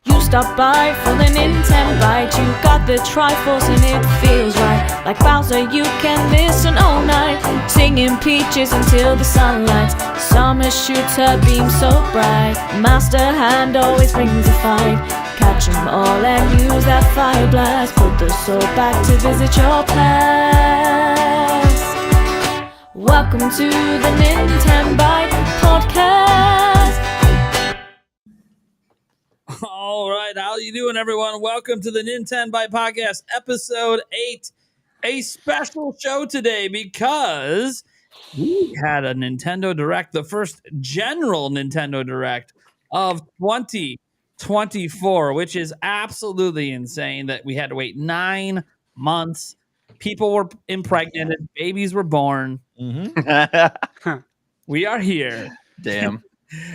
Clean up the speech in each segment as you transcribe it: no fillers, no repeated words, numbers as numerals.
You stop by for the Nintenbyte. You got the Triforce and it feels right. Like Bowser, you can listen all night, singing peaches until the sun lights. Summer shoots her beam so bright. Master Hand always brings a fight. Catch 'em all and use that fire blast. Put the soul back to visit your past. Welcome to the Nintenbyte Podcast. All right, how you doing, everyone? Welcome to the Nintenbyte Podcast, episode 8. A special show today because we had a Nintendo Direct, the first general Nintendo Direct of 2024, which is absolutely insane that we had to wait 9 months. People were impregnated, babies were born. Mm-hmm. We are here. Damn.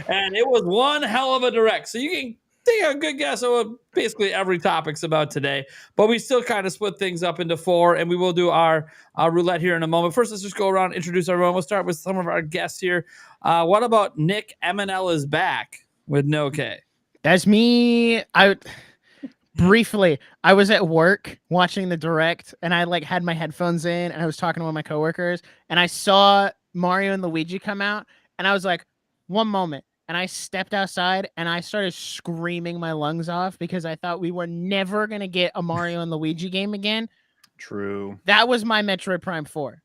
And it was one hell of a Direct. So you can take a good guess of what basically every topic's about today, but we still kind of split things up into 4, and we will do our roulette here in a moment. First, let's just go around and introduce everyone. We'll start with some of our guests here. What about Nick MNL is back with no K? That's me. I was at work watching the Direct, and I had my headphones in, and I was talking to one of my coworkers, and I saw Mario and Luigi come out, and I was like, one moment. And I stepped outside and I started screaming my lungs off because I thought we were never going to get a Mario and Luigi game again. True. That was my Metroid Prime 4.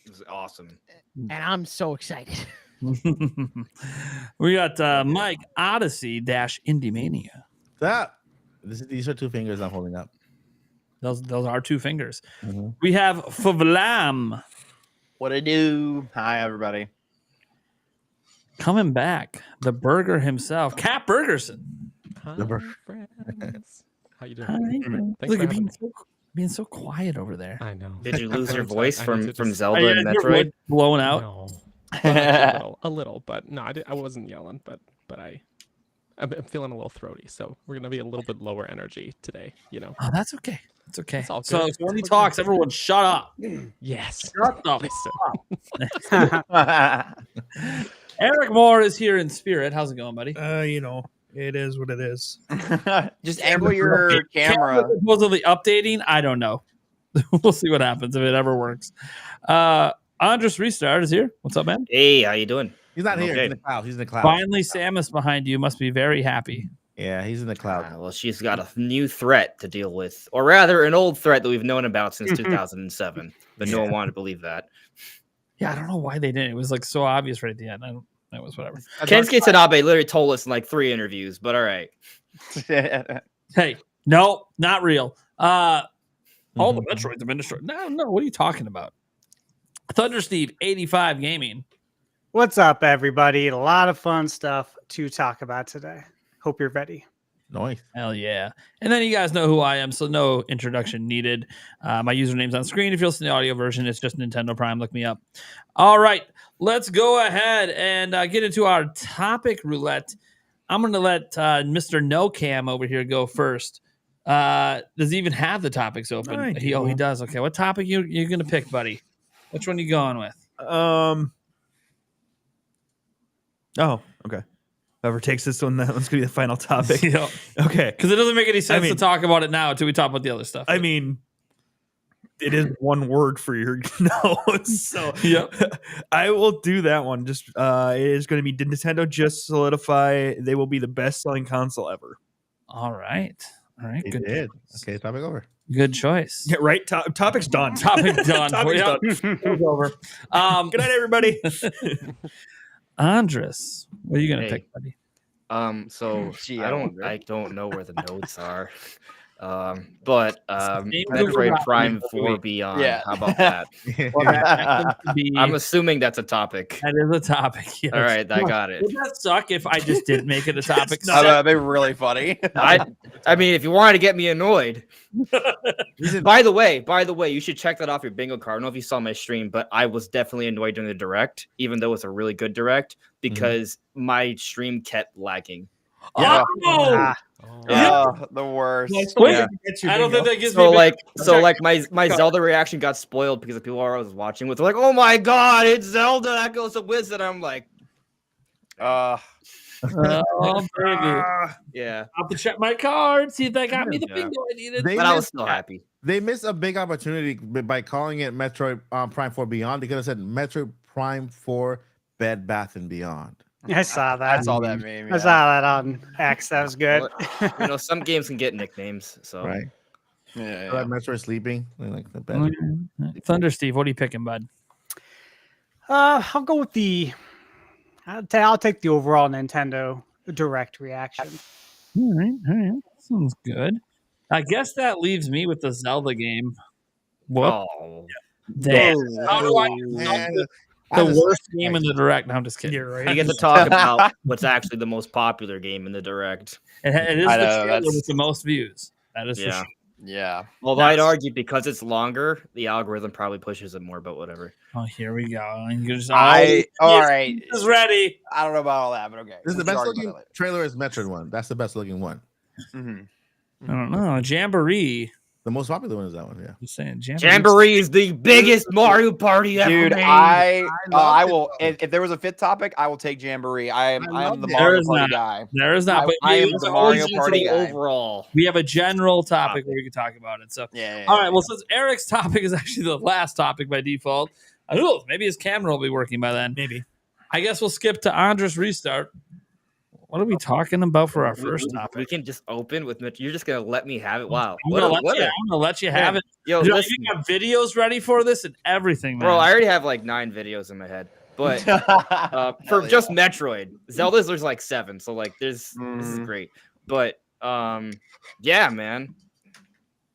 It was awesome. And I'm so excited. We got Mike Odyssey-Indie Mania. These are 2 fingers I'm holding up. Those are 2 fingers. Mm-hmm. We have Favlam. What I do? Hi, everybody. Coming back, the burger himself, Cat Burgerson. Hi, friends. How you doing? Hi. Thanks Look, for you're having being so quiet over there. I know. Did you lose your I'm voice sorry. from Just- Zelda and Your voice Metroid? blown out. No. A little, but no, I wasn't yelling, but I'm feeling a little throaty, so we're gonna be a little bit lower energy today. Oh, that's okay. It's okay. It's all So good. when he It's all talks, everyone shut up. Yes. Shut up. Listen. Eric Moore is here in spirit. How's it going, buddy? It is what it is. Just angle your camera. Supposedly updating. I don't know. We'll see what happens if it ever works. Andres Restart is here. What's up, man? Hey, how you doing? He's not here. Okay. He's in the cloud. He's in the cloud. Finally, Samus behind you must be very happy. Yeah, he's in the cloud. Well, she's got a new threat to deal with, or rather, an old threat that we've known about since 2007, but no one wanted to believe that. Yeah, I don't know why they didn't. It was so obvious right at the end. That was whatever. Kensuke Tanabe literally told us in 3 interviews, but all right. Hey, no, not real. All the Metroids have been destroyed. No, what are you talking about? Thunder Steve 85 Gaming. What's up, everybody? A lot of fun stuff to talk about today. Hope you're ready. Nice. Hell yeah. And then you guys know who I am, so no introduction needed. My username's on screen. If you listen to the audio version, it's just Nintendo Prime. Look me up. All right, let's go ahead and get into our topic roulette. I'm going to let Mr. No Cam over here go first. Does he even have the topics open? He does. Okay, what topic you're going to pick, buddy? Which one you going with? Oh, okay. Whoever takes this one, that one's gonna be the final topic. Yeah. Okay. Because it doesn't make any sense to talk about it now until we talk about the other stuff. I mean, it is one word for your notes, so yep. I will do that one. Just it is going to be, did Nintendo just solidify they will be the best-selling console ever? All right. He Good. did. Okay, topic over. Good choice. Yeah, right. Topic's done. Topic done. Topic's done. It's over. Good night, everybody. Andres, what are you gonna Hey. pick, buddy? So Gee, I don't know where the notes are. But Same Metroid Google Prime Doc. 4 Beyond. Yeah. How about that? Well, that happens to be- I'm assuming that's a topic. that is a topic. Yes. All right, I got it. Would that suck if I just didn't make it a topic? That'd be really funny. I mean, if you wanted to get me annoyed. By the way, you should check that off your bingo card. I don't know if you saw my stream, but I was definitely annoyed during the direct, even though it's a really good direct, because my stream kept lagging. Yeah. Oh, The worst. wait, I don't think that gives So me my Zelda reaction got spoiled because the people I was watching with were like, "Oh my god, it's Zelda that goes to Wizard." I'm like, Oh, baby. Yeah, I'll have to check my card, see if that got me the Yeah. bingo I needed. They but I was missed- still happy. They missed a big opportunity by calling it Metroid Prime 4 Beyond. They could have said Metroid Prime 4 Bed Bath and Beyond. I saw that. I saw that meme. I Yeah. saw that on X. That was good. Well, some games can get nicknames, so Right? Yeah, Like Metroid Sleeping. Like the bed. Thunder Steve, what are you picking, bud? I'll go with I'll take the overall Nintendo Direct reaction. All right. Sounds good. I guess that leaves me with the Zelda game. Whoop. Oh, Damn. How do I Man, the worst game in the direct? No, I'm just kidding. You're right. you get to talk about what's actually the most popular game in the Direct. It is I the know, trailer that's- with the most views. That is for Yeah. sure. Yeah. Although I'd argue because it's longer, the algorithm probably pushes it more. But whatever. Oh, here we go. And you're just All right. is ready. I don't know about all that, but okay. This is the We can best argue looking about it trailer is Metroid one. That's the best looking one. later. Mhm. I don't know. Jamboree. The most popular one is that one. Yeah. I'm saying Jamboree. Jamboree is the biggest Mario Party ever Dude, made. I love will. it, If there was a fifth topic, I will take Jamboree. I am love the it. Mario There is Party not. guy. There is not. But I am we- the Mario Origins Party guy. overall. we have a general topic where we can talk about it. So, Yeah. all right. Well, since Eric's topic is actually the last topic by default, I don't know. Maybe his camera will be working by then. Maybe. I guess we'll skip to Andres restart. What are we talking about for our first We topic? can just open with Mitch. You're just gonna let me have it. Wow. I'm gonna let you have it. Yo, Dude, listen, you got videos ready for this and everything, man. bro, I already have like 9 videos in my head. But for Hell just yeah. Metroid, Zelda's there's like 7. So like this is Mhm. great. But yeah, man.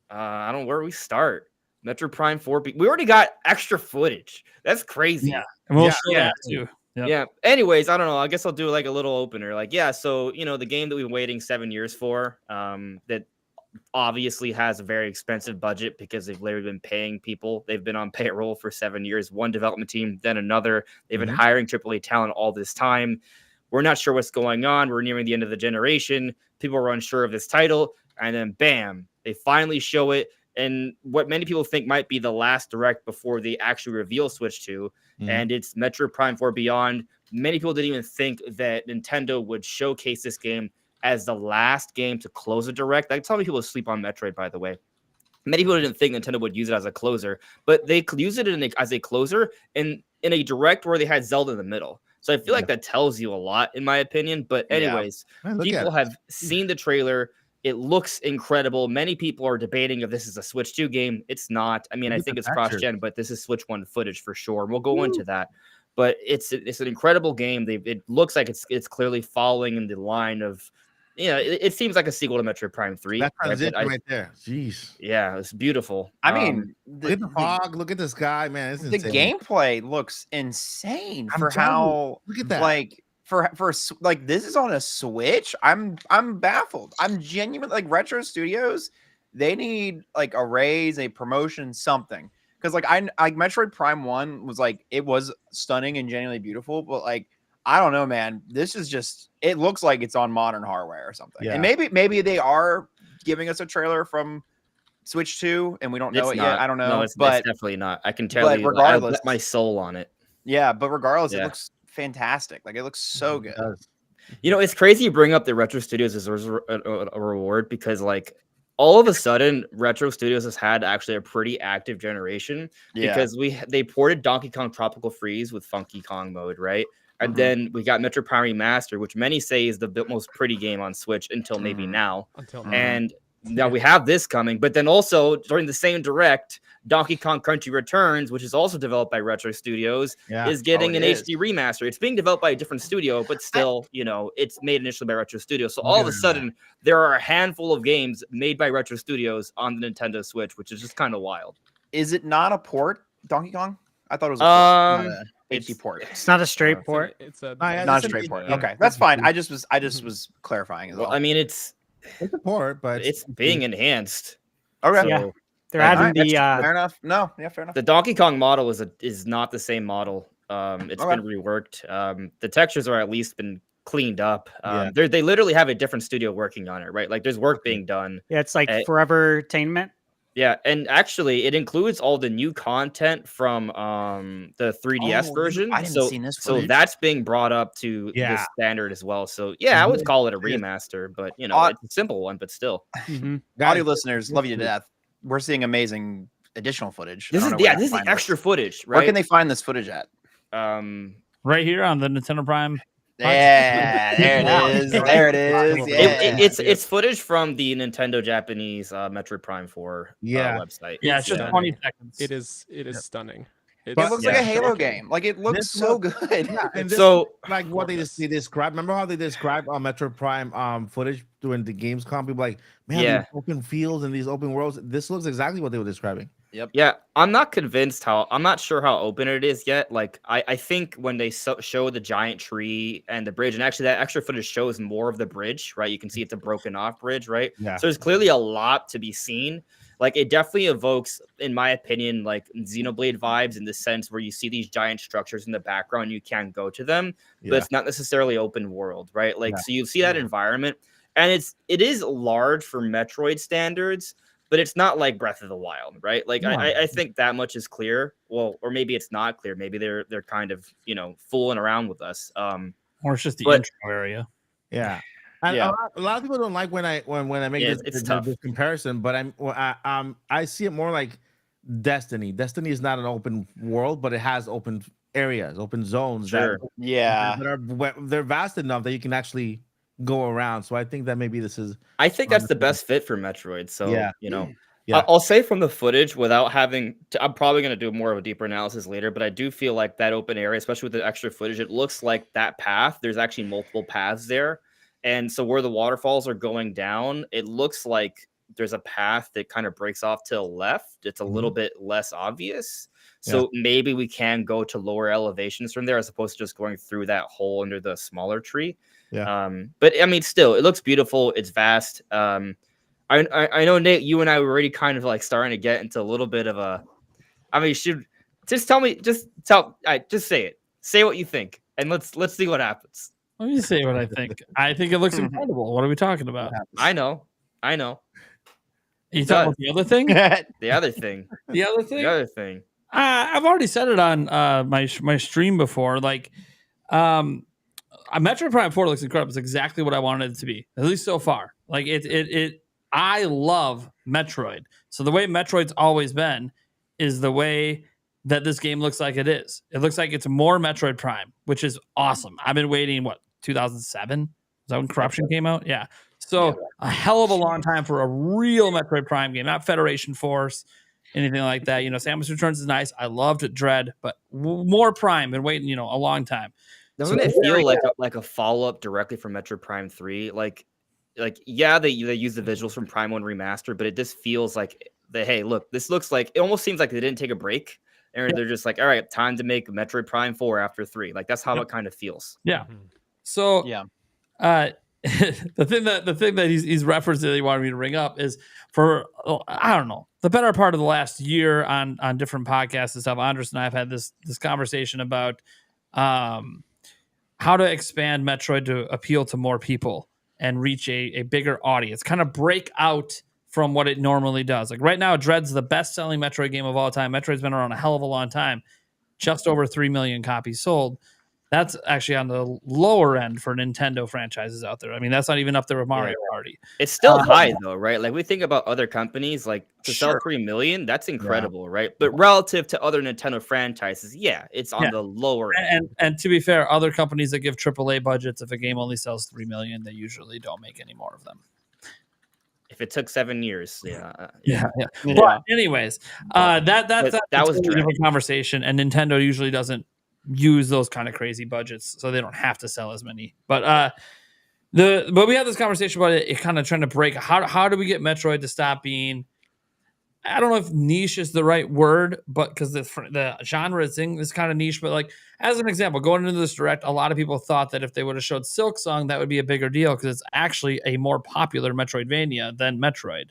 I don't know where we start. Metroid Prime 4. We already got extra footage. That's crazy. Yeah. And we'll Yeah. show Yeah. that too. Yep. Yeah. Anyways, I don't know. I guess I'll do like a little opener. Like, yeah, so the game that we've been waiting 7 years for, that obviously has a very expensive budget because they've literally been paying people. They've been on payroll for 7 years, one development team, then another. They've been hiring AAA talent all this time. We're not sure what's going on. We're nearing the end of the generation. People are unsure of this title, and then bam, they finally show it. And what many people think might be the last direct before they actually reveal Switch 2, and it's Metroid Prime 4 Beyond. Many people didn't even think that Nintendo would showcase this game as the last game to close a direct. That's how many people sleep on Metroid, by the way. Many people didn't think Nintendo would use it as a closer, but they used it as a closer in a direct where they had Zelda in the middle. So I feel like that tells you a lot, in my opinion. But anyways, Man, look at people it. have seen the trailer. It looks incredible. Many people are debating if this is a Switch 2 game. It's not. I mean, Look I at think the it's texture. cross-gen, but this is Switch 1 footage for sure. We'll go into that. But it's an incredible game. It looks like it's clearly following in the line of, it seems like a sequel to Metroid Prime 3. That right? transition But right there. Jeez. yeah, it's beautiful. I mean, Look at the fog. Look at the sky, man. It's the insane. gameplay looks insane I'm for telling you, how look at that. like for like this is on a Switch. I'm baffled. I'm genuinely like Retro Studios. They need like a raise, a promotion, something. Because like Metroid Prime 1 was like it was stunning and genuinely beautiful, but like I don't know, man. This is just it looks like it's on modern hardware or something. Yeah. And maybe they are giving us a trailer from Switch 2 and we don't know It's it not. yet. I don't know. No, it's but definitely not. I can tell but you. I regardless- bet my soul on it. yeah, but regardless, Yeah. it looks fantastic. Like it looks so good. It does. It's crazy you bring up the Retro Studios as a reward because, like, all of a sudden, Retro Studios has had actually a pretty active generation Yeah. because they ported Donkey Kong Tropical Freeze with Funky Kong mode, right? And Mhm. then we got Metroid Prime Remaster, which many say is the most pretty game on Switch until maybe Mhm. now. Until Mhm. And now we have this coming, but then also during the same direct, Donkey Kong Country Returns, which is also developed by Retro Studios, Yeah. is getting it an is. HD remaster. It's being developed by a different studio, but still, it's made initially by Retro Studios. So Look all at of a that. sudden, there are a handful of games made by Retro Studios on the Nintendo Switch, which is just kind of wild. Is it not a port, Donkey Kong? I thought it was a Um, port, not a HD port. It's not a straight It's port. It's a yeah, Not a it's an straight HD port. port. Okay, that's fine. I just was clarifying as Well, well. I mean, it's It's a port, but being enhanced. Okay, So Yeah. They're Alright, adding the fair enough. No, yeah, fair enough. the Donkey Kong model is not the same model. It's Okay. been reworked. The textures are at least been cleaned up. Yeah. They literally have a different studio working on it, right? Like there's work being done. it's like Eh, Forever Tainment. Yeah, and actually, it includes all the new content from the 3DS version. I didn't so, see this so footage. that's being brought up to the Yeah. standard as well. So, yeah, I would call it a Yes. remaster, but you know, Au- it's a simple one, but still. Mhm. Audio Guys, listeners, love you to death. We're seeing amazing additional footage. I This don't is know where this is to the find extra footage, Where right? can they find this footage at? Right here on the Nintendo Prime. Yeah, there it is. There it is. Yeah. It's footage from the Nintendo Japanese Metroid Prime 4 website. Yeah, it's just stunning. 20 seconds. It is stunning. It looks like a Halo shocking. game. Like it looks This so look- good. Yeah, and this So- like what they described. Remember how they described Metroid Prime footage during the Gamescom? People like, man, Yeah. these open fields and these open worlds. This looks exactly what they were describing. Yeah, I'm not sure how open it is yet. Like, I think when they show the giant tree and the bridge, and actually that extra footage shows more of the bridge, right? You can see it's a broken off bridge, right? Yeah. So there's clearly a lot to be seen. Like, it definitely evokes, in my opinion, like Xenoblade vibes in the sense where you see these giant structures in the background, you can't go to them, but it's not necessarily open world, right? Like, so you see that environment, and it is large for Metroid standards, but it's not like Breath of the Wild, right? Like, No. I think that much is clear. Well, or maybe it's not clear. Maybe they're kind of, you know, fooling around with us. Or it's just the but- intro area. Yeah. And Yeah. a lot of people don't like when I make Yeah, this, it's this, tough. this comparison, but I see it more like Destiny. Destiny is not an open world, but it has open areas, open zones Sure. Yeah. they're vast enough that you can actually go around. So I think that maybe this is I think that's the best fit for Metroid. So, Yeah. you know, Yeah. I'll say from the footage without having to, I'm probably going to do more of a deeper analysis later, but I do feel like that open area, especially with the extra footage, it looks like that path. There's actually multiple paths there. And so where the waterfalls are going down, it looks like there's a path that kind of breaks off to the left. It's a little bit less obvious. So maybe we can go to lower elevations from there as opposed to just going through that hole under the smaller tree. Yeah. But I mean, still, it looks beautiful. It's vast. I know, Nate, you and I were already kind of like starting to get into a little bit of a. I mean, should just say it. Say what you think, and let's see what happens. Let me say what I think. I think it looks incredible. What are we talking about? I know. You talking about the other thing? The other thing. The other thing? The other thing. I've already said it on my stream before. Like, Metroid Prime 4 looks incredible. It's exactly what I wanted it to be, at least so far. Like, I love Metroid. So the way Metroid's always been is the way that this game looks like it is. It looks like it's more Metroid Prime, which is awesome. I've been waiting, 2007? Is that when Corruption came out? Yeah. So a hell of a long time for a real Metroid Prime game, not Federation Force, anything like that. You know, Samus Returns is nice. I loved Dread, but more Prime. Been waiting, a long time. Doesn't it feel like a follow up directly from Metroid Prime 3? Like yeah, they use the visuals from Prime 1 Remaster, but it just feels like hey, look, this looks like it almost seems like they didn't take a break. And they're just like, all right, time to make Metroid Prime 4 after 3. Like that's how it kind of feels. Yeah. So the thing that he's referenced that he wanted me to bring up is for I don't know, the better part of the last year on different podcasts and stuff. Andres and I have had this conversation about how to expand Metroid to appeal to more people and reach a bigger audience, kind of break out from what it normally does. Like right now, Dread's the best-selling Metroid game of all time. Metroid's been around a hell of a long time, just over 3 million copies sold. That's actually on the lower end for Nintendo franchises out there. I mean, that's not even up there with Mario Party. It's still high though, right? Like we think about other companies, like to sell Sure. 3 million, that's incredible, right? But relative to other Nintendo franchises, it's on the lower end. And to be fair, other companies that give AAA budgets, if a game only sells 3 million, they usually don't make any more of them. If it took 7 years, Yeah. But anyways, that was a Dread. different conversation, and Nintendo usually doesn't use those kind of crazy budgets, so they don't have to sell as many. But we had this conversation about it kind of trying to break. How do we get Metroid to stop being? I don't know if niche is the right word, but because the genre is kind of niche. But like as an example, going into this direct, a lot of people thought that if they would have showed Silk Song, that would be a bigger deal because it's actually a more popular Metroidvania than Metroid.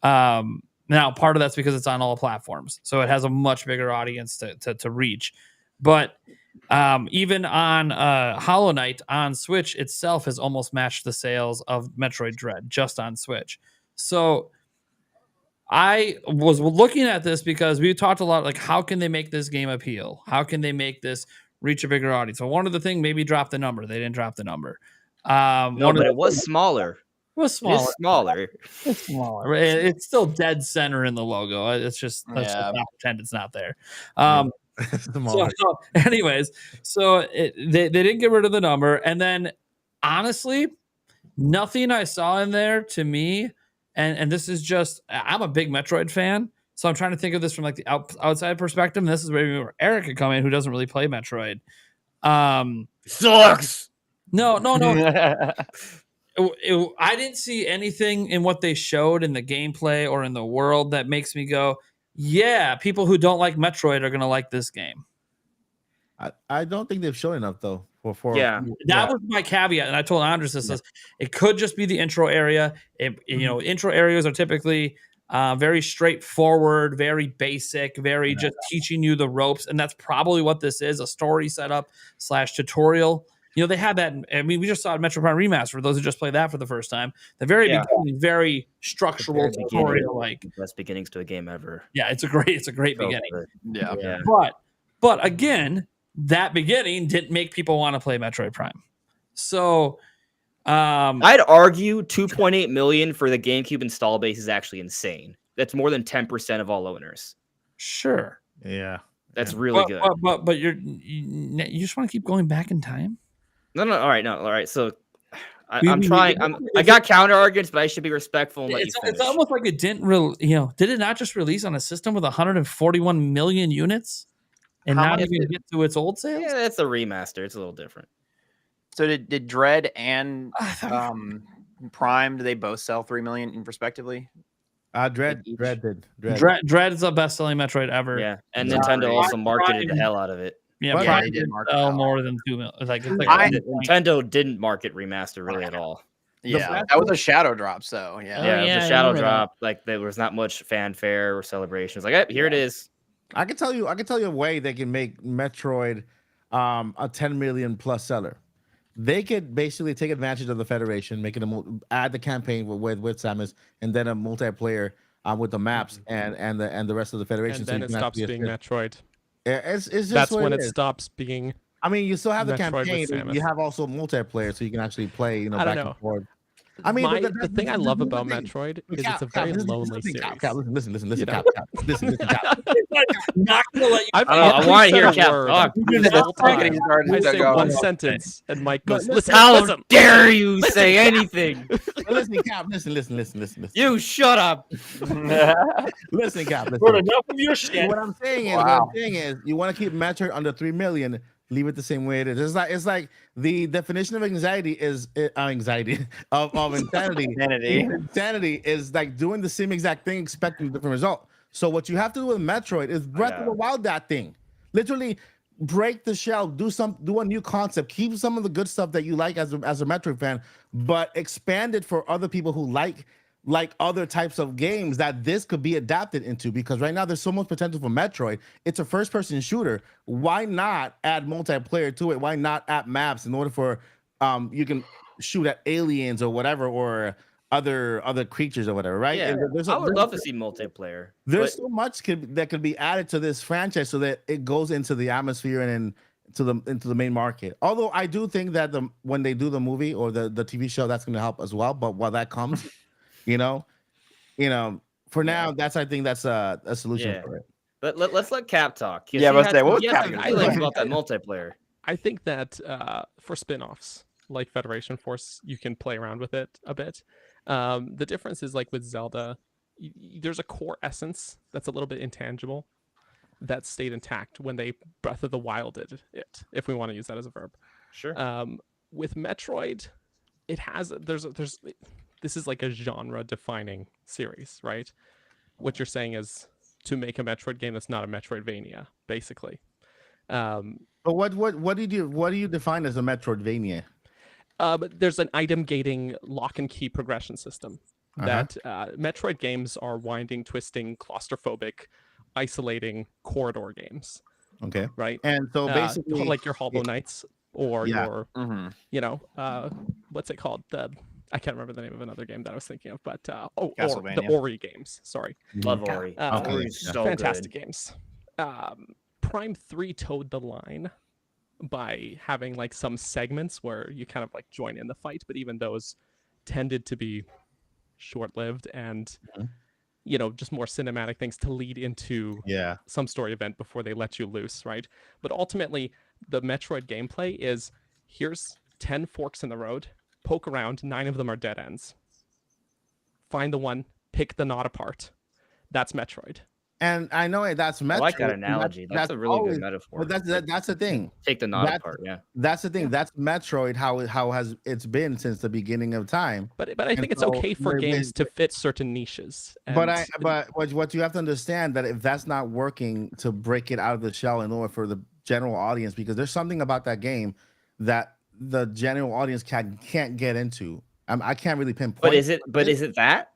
Now, part of that's because it's on all platforms, so it has a much bigger audience to reach. But even on Hollow Knight on Switch itself has almost matched the sales of Metroid Dread just on Switch. So I was looking at this because we talked a lot, like, how can they make this game appeal? How can they make this reach a bigger audience? So one of the things, maybe drop the number. They didn't drop the number. No, but it was smaller. It was It smaller. is smaller. It's smaller. It's still dead center in the logo. It's just let's just not pretend it's not there. So, anyways, they didn't get rid of the number, and then honestly, nothing I saw in there to me, and this is just, I'm a big Metroid fan, so I'm trying to think of this from like the outside perspective. And this is where Eric could come in, who doesn't really play Metroid. Sucks. No. I didn't see anything in what they showed in the gameplay or in the world that makes me go, yeah, people who don't like Metroid are going to like this game. I don't think they've shown enough though. That was my caveat, and I told Andres this: it could just be the intro area. Intro areas are typically very straightforward, very basic, very just teaching you the ropes, and that's probably what this is—a story setup / tutorial. They had that. We just saw Metroid Prime Remaster. For those who just played that for the first time, the very beginning, very structural tutorial, like best beginnings to a game ever. Yeah, it's a great beginning. Yeah. But again, that beginning didn't make people want to play Metroid Prime. So, I'd argue 2.8 million for the GameCube install base is actually insane. That's more than 10% of all owners. Sure. Yeah. That's really good. But you just want to keep going back in time? No. All right. So I'm trying. I got counter arguments, but I should be respectful and let you finish. It's almost like it didn't did it not just release on a system with 141 million units and not even get to its old sales? Yeah, that's a remaster. It's a little different. So did Dread and Prime, do they both sell 3 million respectively? Dread did. Dread is the best-selling Metroid ever. Yeah, and Nintendo also marketed the hell out of it. Yeah, Prime did sell more than 2 million. Nintendo didn't market remaster really at all. Yeah, that was a shadow drop. So it was a shadow drop. Like there was not much fanfare or celebrations. Like here it is. I can tell you a way they can make Metroid a 10 million plus seller. They could basically take advantage of the Federation, make it add the campaign with Samus, and then a multiplayer with the maps and the rest of the Federation. And then it stops being Metroid. It's just that's when it stops being. I mean, you still have the Metroid campaign. You have also multiplayer, so you can actually play. Back and forth. I mean, the thing I love about Metroid is it's a very lonely series. Listen, Cap. Listen, Cap. Not gonna let you. I want to hear Cap talk. I say one sentence, and Mike goes, "Listen, how dare you say anything?" Listen, Cap. Listen. You shut up. Listen, Cap. Enough of your shit. What I'm saying is, you want to keep Metroid under 3 million. Leave it the same way it is. It's like the definition of anxiety is anxiety of insanity. Insanity is like doing the same exact thing, expecting a different result. So what you have to do with Metroid is Breath of the Wild that thing. Literally break the shell, do a new concept, keep some of the good stuff that you like as a Metroid fan, but expand it for other people who like other types of games that this could be adapted into, because right now there's so much potential for Metroid. It's a first-person shooter. Why not add multiplayer to it? Why not add maps in order for you can shoot at aliens or whatever, or other creatures or whatever, right? Yeah, I would love to see multiplayer. There's so much that could be added to this franchise so that it goes into the atmosphere and into the main market. Although I do think that when they do the movie or the TV show, that's going to help as well. But while that comes, for now, I think that's a solution for it. But let's let Cap talk. Let's say what was Cap feelings about that multiplayer? I think that for spin-offs like Federation Force, you can play around with it a bit. The difference is like with Zelda, there's a core essence that's a little bit intangible that stayed intact when they Breath of the Wilded it, if we want to use that as a verb. Sure. With Metroid, this is like a genre-defining series, right? What you're saying is to make a Metroid game that's not a Metroidvania, basically. But what do you define as a Metroidvania? But there's an item gating lock and key progression system that Metroid games are winding, twisting, claustrophobic, isolating corridor games. Okay. Right. And so basically, like your Hollow Knights or your, what's it called? I can't remember the name of another game that I was thinking of, but the Castlevania. Ori games. Sorry, Love Ori. Okay. Ori's so fantastic good. games. Prime 3 towed the line by having like some segments where you kind of like join in the fight, but even those tended to be short-lived and you know, just more cinematic things to lead into some story event before they let you loose, right? But ultimately, the Metroid gameplay is here's 10 forks in the road, poke around, 9 of them are dead ends. Find the one, pick the knot apart. That's Metroid. And I know that's Metroid. I like that analogy. That's a really good metaphor. But that's the thing. Take the knot apart. Yeah. That's the thing. That's Metroid. How has it's been since the beginning of time. But I think it's okay for games to fit certain niches. But what you have to understand that if that's not working to break it out of the shell in order for the general audience, because there's something about that game that the general audience can't get into. I can't really pinpoint. But is it that?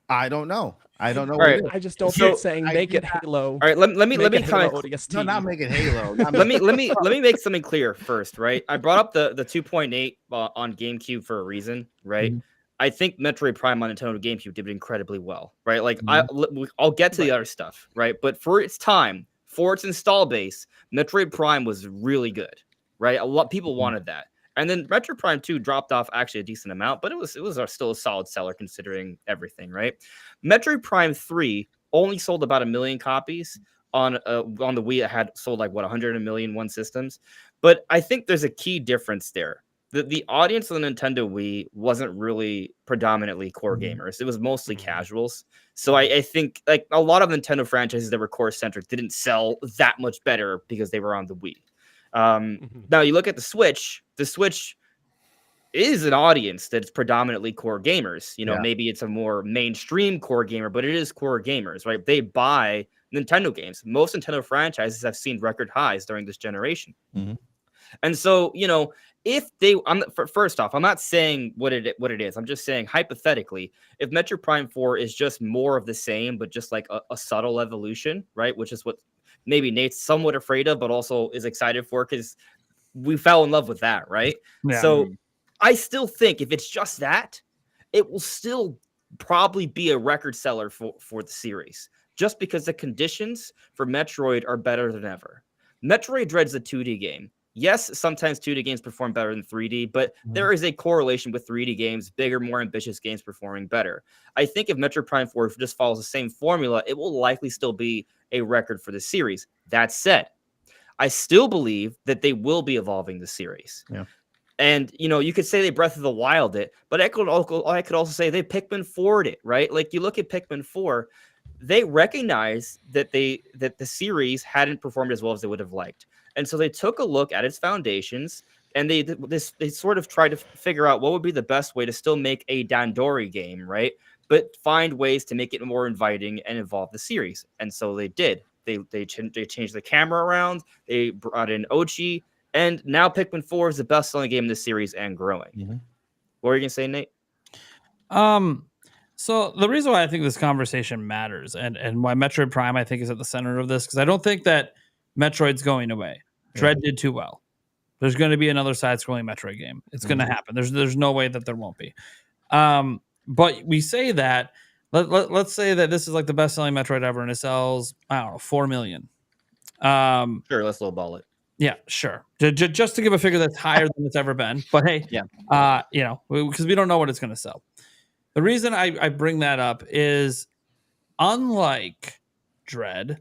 I don't know. I don't know. All right. I just don't think saying make it Halo. All right, let me kind of no, not make it Halo. let me make something clear first, right? I brought up the 2.8 on GameCube for a reason, right? Mm-hmm. I think Metroid Prime on Nintendo GameCube did incredibly well, right? Like I'll get to the other stuff, right? But for its time, for its install base, Metroid Prime was really good, right? A lot of people wanted that. And then Metroid Prime 2 dropped off actually a decent amount, but it was still a solid seller considering everything, right? Metroid Prime 3 only sold about 1 million copies on the Wii. It had sold like 100 million one systems. But I think there's a key difference there. The audience of the Nintendo Wii wasn't really predominantly core gamers. It was mostly casuals. So I think like a lot of Nintendo franchises that were core centric didn't sell that much better because they were on the Wii. Now you look at the Switch is an audience that's predominantly core gamers. You know, maybe it's a more mainstream core gamer, but it is core gamers, right? They buy Nintendo games. Most Nintendo franchises have seen record highs during this generation. And so, you know, if they, first off, I'm not saying what it is. I'm just saying hypothetically, if Metroid Prime 4 is just more of the same, but just like a subtle evolution, right? Which is what maybe Nate's somewhat afraid of, but also is excited for because we fell in love with that, right? Yeah. So I still think if it's just that, it will still probably be a record seller for the series, just because the conditions for Metroid are better than ever. Metroid Dread's a 2D game. Yes, sometimes 2D games perform better than 3D, but there is a correlation with 3D games, bigger, more ambitious games performing better. I think if Metroid Prime 4 just follows the same formula, it will likely still be a record for the series. That said, I still believe that they will be evolving the series. Yeah. And, you know, you could say they Breath of the Wild it, but I could also say they Pikmin 4'd it, right? Like you look at Pikmin 4, they recognize that the series hadn't performed as well as they would have liked. And so they took a look at its foundations and they sort of tried to figure out what would be the best way to still make a Dandori game, right? But find ways to make it more inviting and evolve the series. And so they did. They changed the camera around. They brought in Ochi. And now Pikmin 4 is the best-selling game in the series and growing. What were you going to say, Nate? So the reason why I think this conversation matters and why Metroid Prime, I think, is at the center of this, because I don't think that Metroid's going away. Dread did too well. There's going to be another side-scrolling Metroid game. It's going to happen. There's no way that there won't be. But we say that, let's say that this is like the best-selling Metroid ever, and it sells, I don't know, 4 million. Sure, let's lowball it. Yeah, sure. Just to give a figure that's higher than it's ever been. But hey, you know, because we don't know what it's going to sell. The reason I bring that up is, unlike Dread,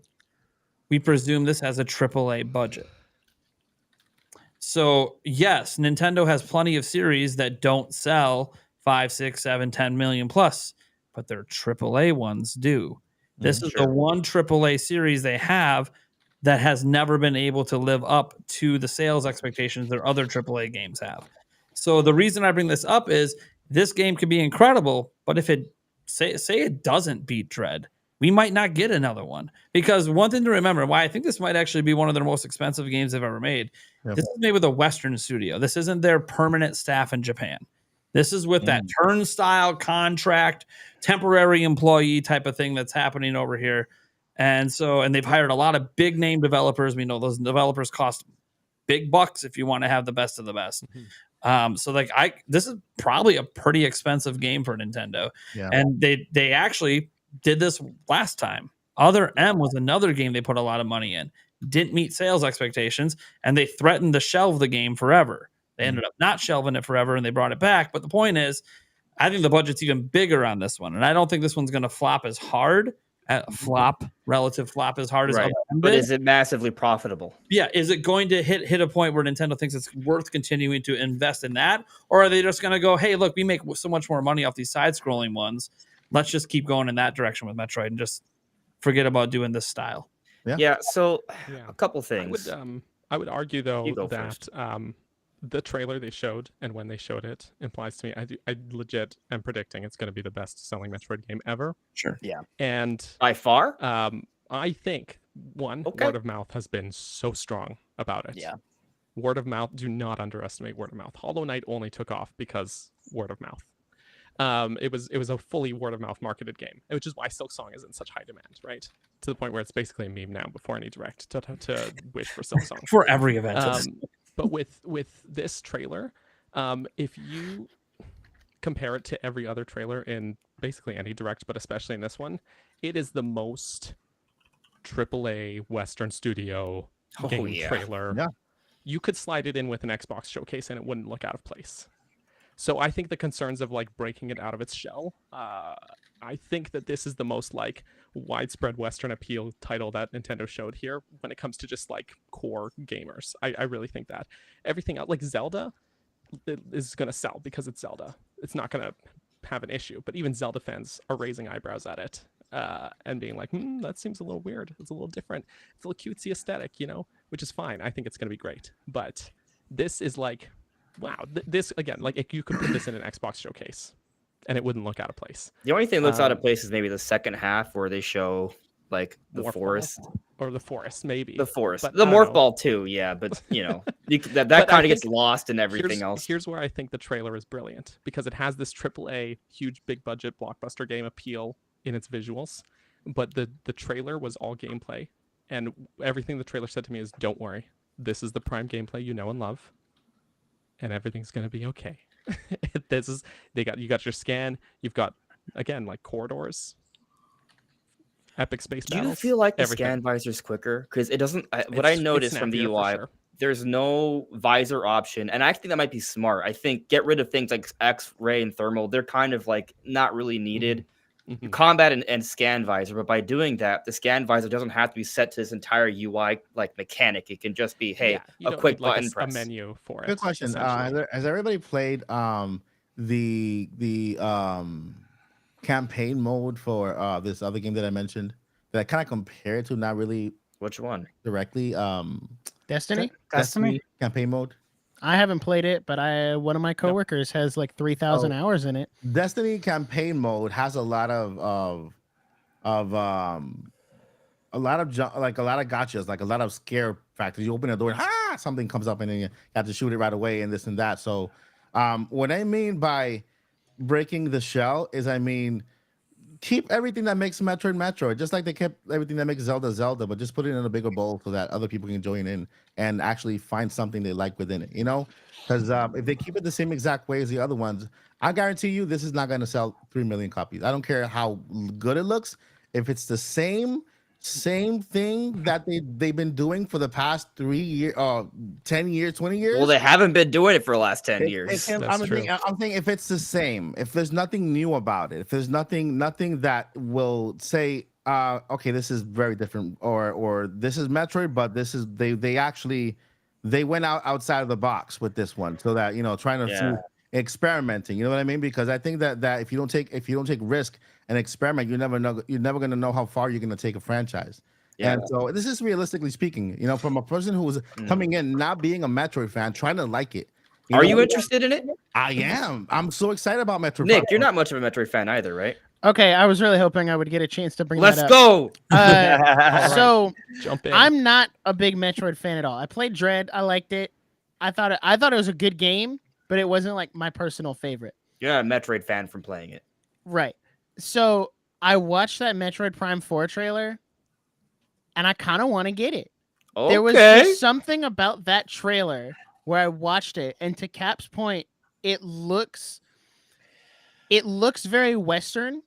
we presume this has a AAA budget. So yes, Nintendo has plenty of series that don't sell 5, 6, 7, 10 million plus, but their AAA ones do. This is the one AAA series they have that has never been able to live up to the sales expectations their other AAA games have. So the reason I bring this up is this game could be incredible, but if it say it doesn't beat Dread, we might not get another one. Because one thing to remember, why I think this might actually be one of their most expensive games they've ever made. This is made with a Western studio. This isn't their permanent staff in Japan. This is with that turnstile contract, temporary employee type of thing that's happening over here. And they've hired a lot of big name developers. We know those developers cost big bucks if you want to have the best of the best. So like this is probably a pretty expensive game for Nintendo. Yeah. And they actually did this last time. Other M was another game they put a lot of money in. Didn't meet sales expectations, and they threatened to shelve the game forever. They ended up not shelving it forever, and they brought it back. But the point is, I think the budget's even bigger on this one, and I don't think this one's going to flop as hard. Relative flop as hard as Right. other M But did. is it massively profitable? Yeah, is it going to hit a point where Nintendo thinks it's worth continuing to invest in that, or are they just going to go, hey, look, we make so much more money off these side-scrolling ones. Let's just keep going in that direction with Metroid and just forget about doing this style. Yeah. So Yeah. a couple things. I would argue though You go that first. the trailer they showed and when they showed it implies to me I legit am predicting it's going to be the best selling Metroid game ever. Sure. And By far? I think word of mouth has been so strong about it. Yeah. Word of mouth, do not underestimate word of mouth. Hollow Knight only took off because word of mouth. It was a fully word of mouth marketed game, which is why Silksong is in such high demand, right? To the point where it's basically a meme now before any direct to wish for Silksong. For every event. But with this trailer, if you compare it to every other trailer in basically any direct, but especially in this one, it is the most AAA Western studio game trailer. Yeah. You could slide it in with an Xbox showcase and it wouldn't look out of place. So I think the concerns of like breaking it out of its shell, I think that this is the most like widespread Western appeal title that Nintendo showed here when it comes to just like core gamers. I really think that everything else, like Zelda, is going to sell because it's Zelda. It's not going to have an issue, but even Zelda fans are raising eyebrows at it and being like, that seems a little weird. It's a little different. It's a little cutesy aesthetic, which is fine. I think it's going to be great. But this is like, wow, this again, like you could put this in an Xbox showcase and it wouldn't look out of place. The only thing that looks out of place is maybe the second half where they show like the Morph forest. Or the forest, maybe. The forest. But The I don't morph know. ball too, yeah. But that But I kind of gets think lost in everything else. Here's where I think the trailer is brilliant because it has this AAA, huge, big budget blockbuster game appeal in its visuals, but the trailer was all gameplay, and everything the trailer said to me is, "Don't worry, this is the prime gameplay you know and love, and everything's gonna be okay." You got your scan, you've got again like corridors, epic space Do you battles. feel like the everything. scan visor's quicker? Because it doesn't. What I It's noticed from the snappier for UI, sure. there's no visor option, and I actually think that might be smart. I think get rid of things like X-ray and thermal. They're kind of like not really needed. Mhm. Combat and scan visor, but by doing that, the scan visor doesn't have to be set to this entire UI like mechanic. It can just be, hey, Yeah, you a don't quick need, like, button a press. menu for it. Good question. essentially. Has everybody played the campaign mode for this other game that I mentioned that I kind of compared to, not really Which one? directly? Destiny? Destiny? campaign mode. I haven't played it, but one of my coworkers has like 3,000 hours in it. Destiny campaign mode has a lot of gotchas, like a lot of scare factors. You open the door, something comes up, and then you have to shoot it right away, and this and that. So, what I mean by breaking the shell is, keep everything that makes Metroid, just like they kept everything that makes Zelda, but just put it in a bigger bowl so that other people can join in and actually find something they like within it, Because if they keep it the same exact way as the other ones, I guarantee you this is not going to sell 3 million copies. I don't care how good it looks. If it's the same thing that they've been doing for the past 3 years, 10 years, 20 years. Well, they haven't been doing it for the last 10 I'm years. saying if it's the same, if there's nothing new about it, if there's nothing that will say, okay, this is very different, or this is Metroid, but this is they went outside of the box with this one, so that trying to see, experimenting. You know what I mean? Because I think that if you don't take risk and experiment, you're never going to know how far you're going to take a franchise. Yeah. And so this is realistically speaking, from a person who was coming in not being a Metroid fan, trying to like it. Are you interested in it? I am. I'm so excited about Metroid. Nick, you're not much of a Metroid fan either, right? Okay, I was really hoping I would get a chance to bring Let's that up. go. So Jump in. I'm not a big Metroid fan at all. I played Dread. I liked it. I thought it was a good game, but it wasn't like my personal favorite. You're not a Metroid fan from playing it. Right. So I watched that Metroid Prime 4 trailer, and I kind of want to get it. Okay. There was just something about that trailer where I watched it, and to Cap's point, it looks very Western,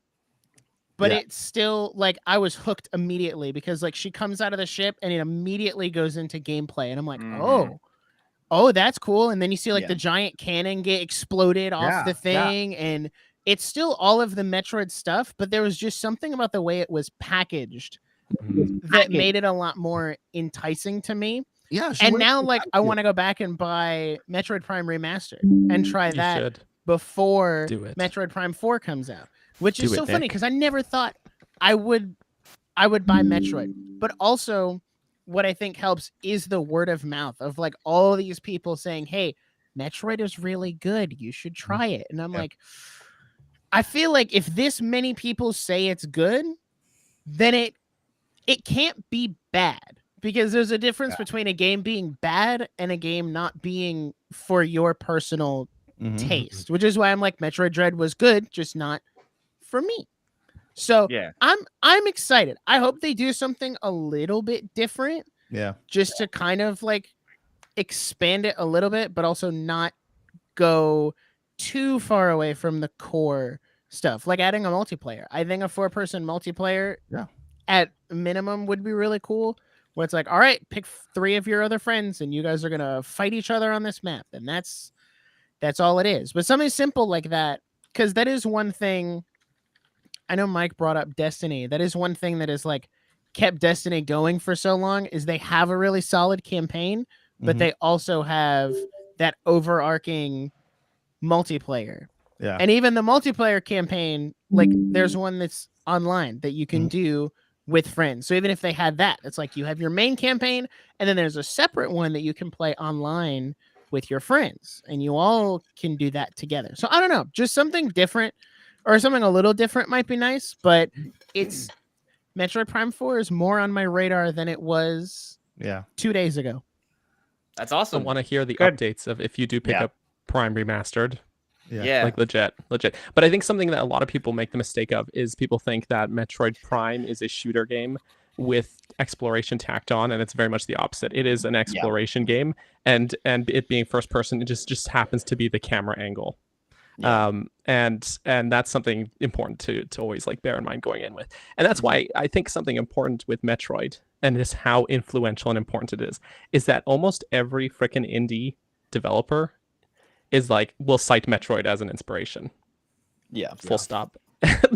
but Yeah. it's still like I was hooked immediately because like she comes out of the ship and it immediately goes into gameplay, and I'm like, Mhm. oh, that's cool. And then you see like Yeah. the giant cannon get exploded off the thing, and it's still all of the Metroid stuff, but there was just something about the way it was packaged that made it a lot more enticing to me. Yeah. And now like I want to go back and buy Metroid Prime Remastered and try You that should. before Do it. Metroid Prime 4 comes out, which Do is it, so funny Nick. because I never thought I would buy Metroid. But also what I think helps is the word of mouth of like all these people saying, "Hey, Metroid is really good. You should try it." And I'm like, I feel like if this many people say it's good, then it can't be bad, because there's a difference between a game being bad and a game not being for your personal taste, which is why I'm like Metroid Dread was good, just not for me. So Yeah. I'm excited. I hope they do something a little bit different, Yeah. just to kind of like expand it a little bit, but also not go too far away from the core stuff. Like adding a multiplayer. I think a 4-person multiplayer at minimum would be really cool. Where it's like, all right, pick 3 of your other friends and you guys are gonna fight each other on this map. And that's all it is. But something simple like that, because that is one thing. I know Mike brought up Destiny. That is one thing that is like kept Destiny going for so long, is they have a really solid campaign, but they also have that overarching multiplayer. Yeah. And even the multiplayer campaign, like there's one that's online that you can do with friends. So even if they had that, it's like you have your main campaign and then there's a separate one that you can play online with your friends, and you all can do that together. So I don't know, just something different or something a little different might be nice, but it's Metroid Prime 4 is more on my radar than it was 2 days ago. That's I awesome. want to hear the Good. updates of if you do pick up Prime Remastered. Yeah. Like legit. But I think something that a lot of people make the mistake of is people think that Metroid Prime is a shooter game with exploration tacked on, and it's very much the opposite. It is an exploration game, and it being first person, it just happens to be the camera angle. And that's something important to always like bear in mind going in with. And that's why I think something important with Metroid, and just how influential and important it is that almost every freaking indie developer is like, will cite Metroid as an inspiration. Full stop.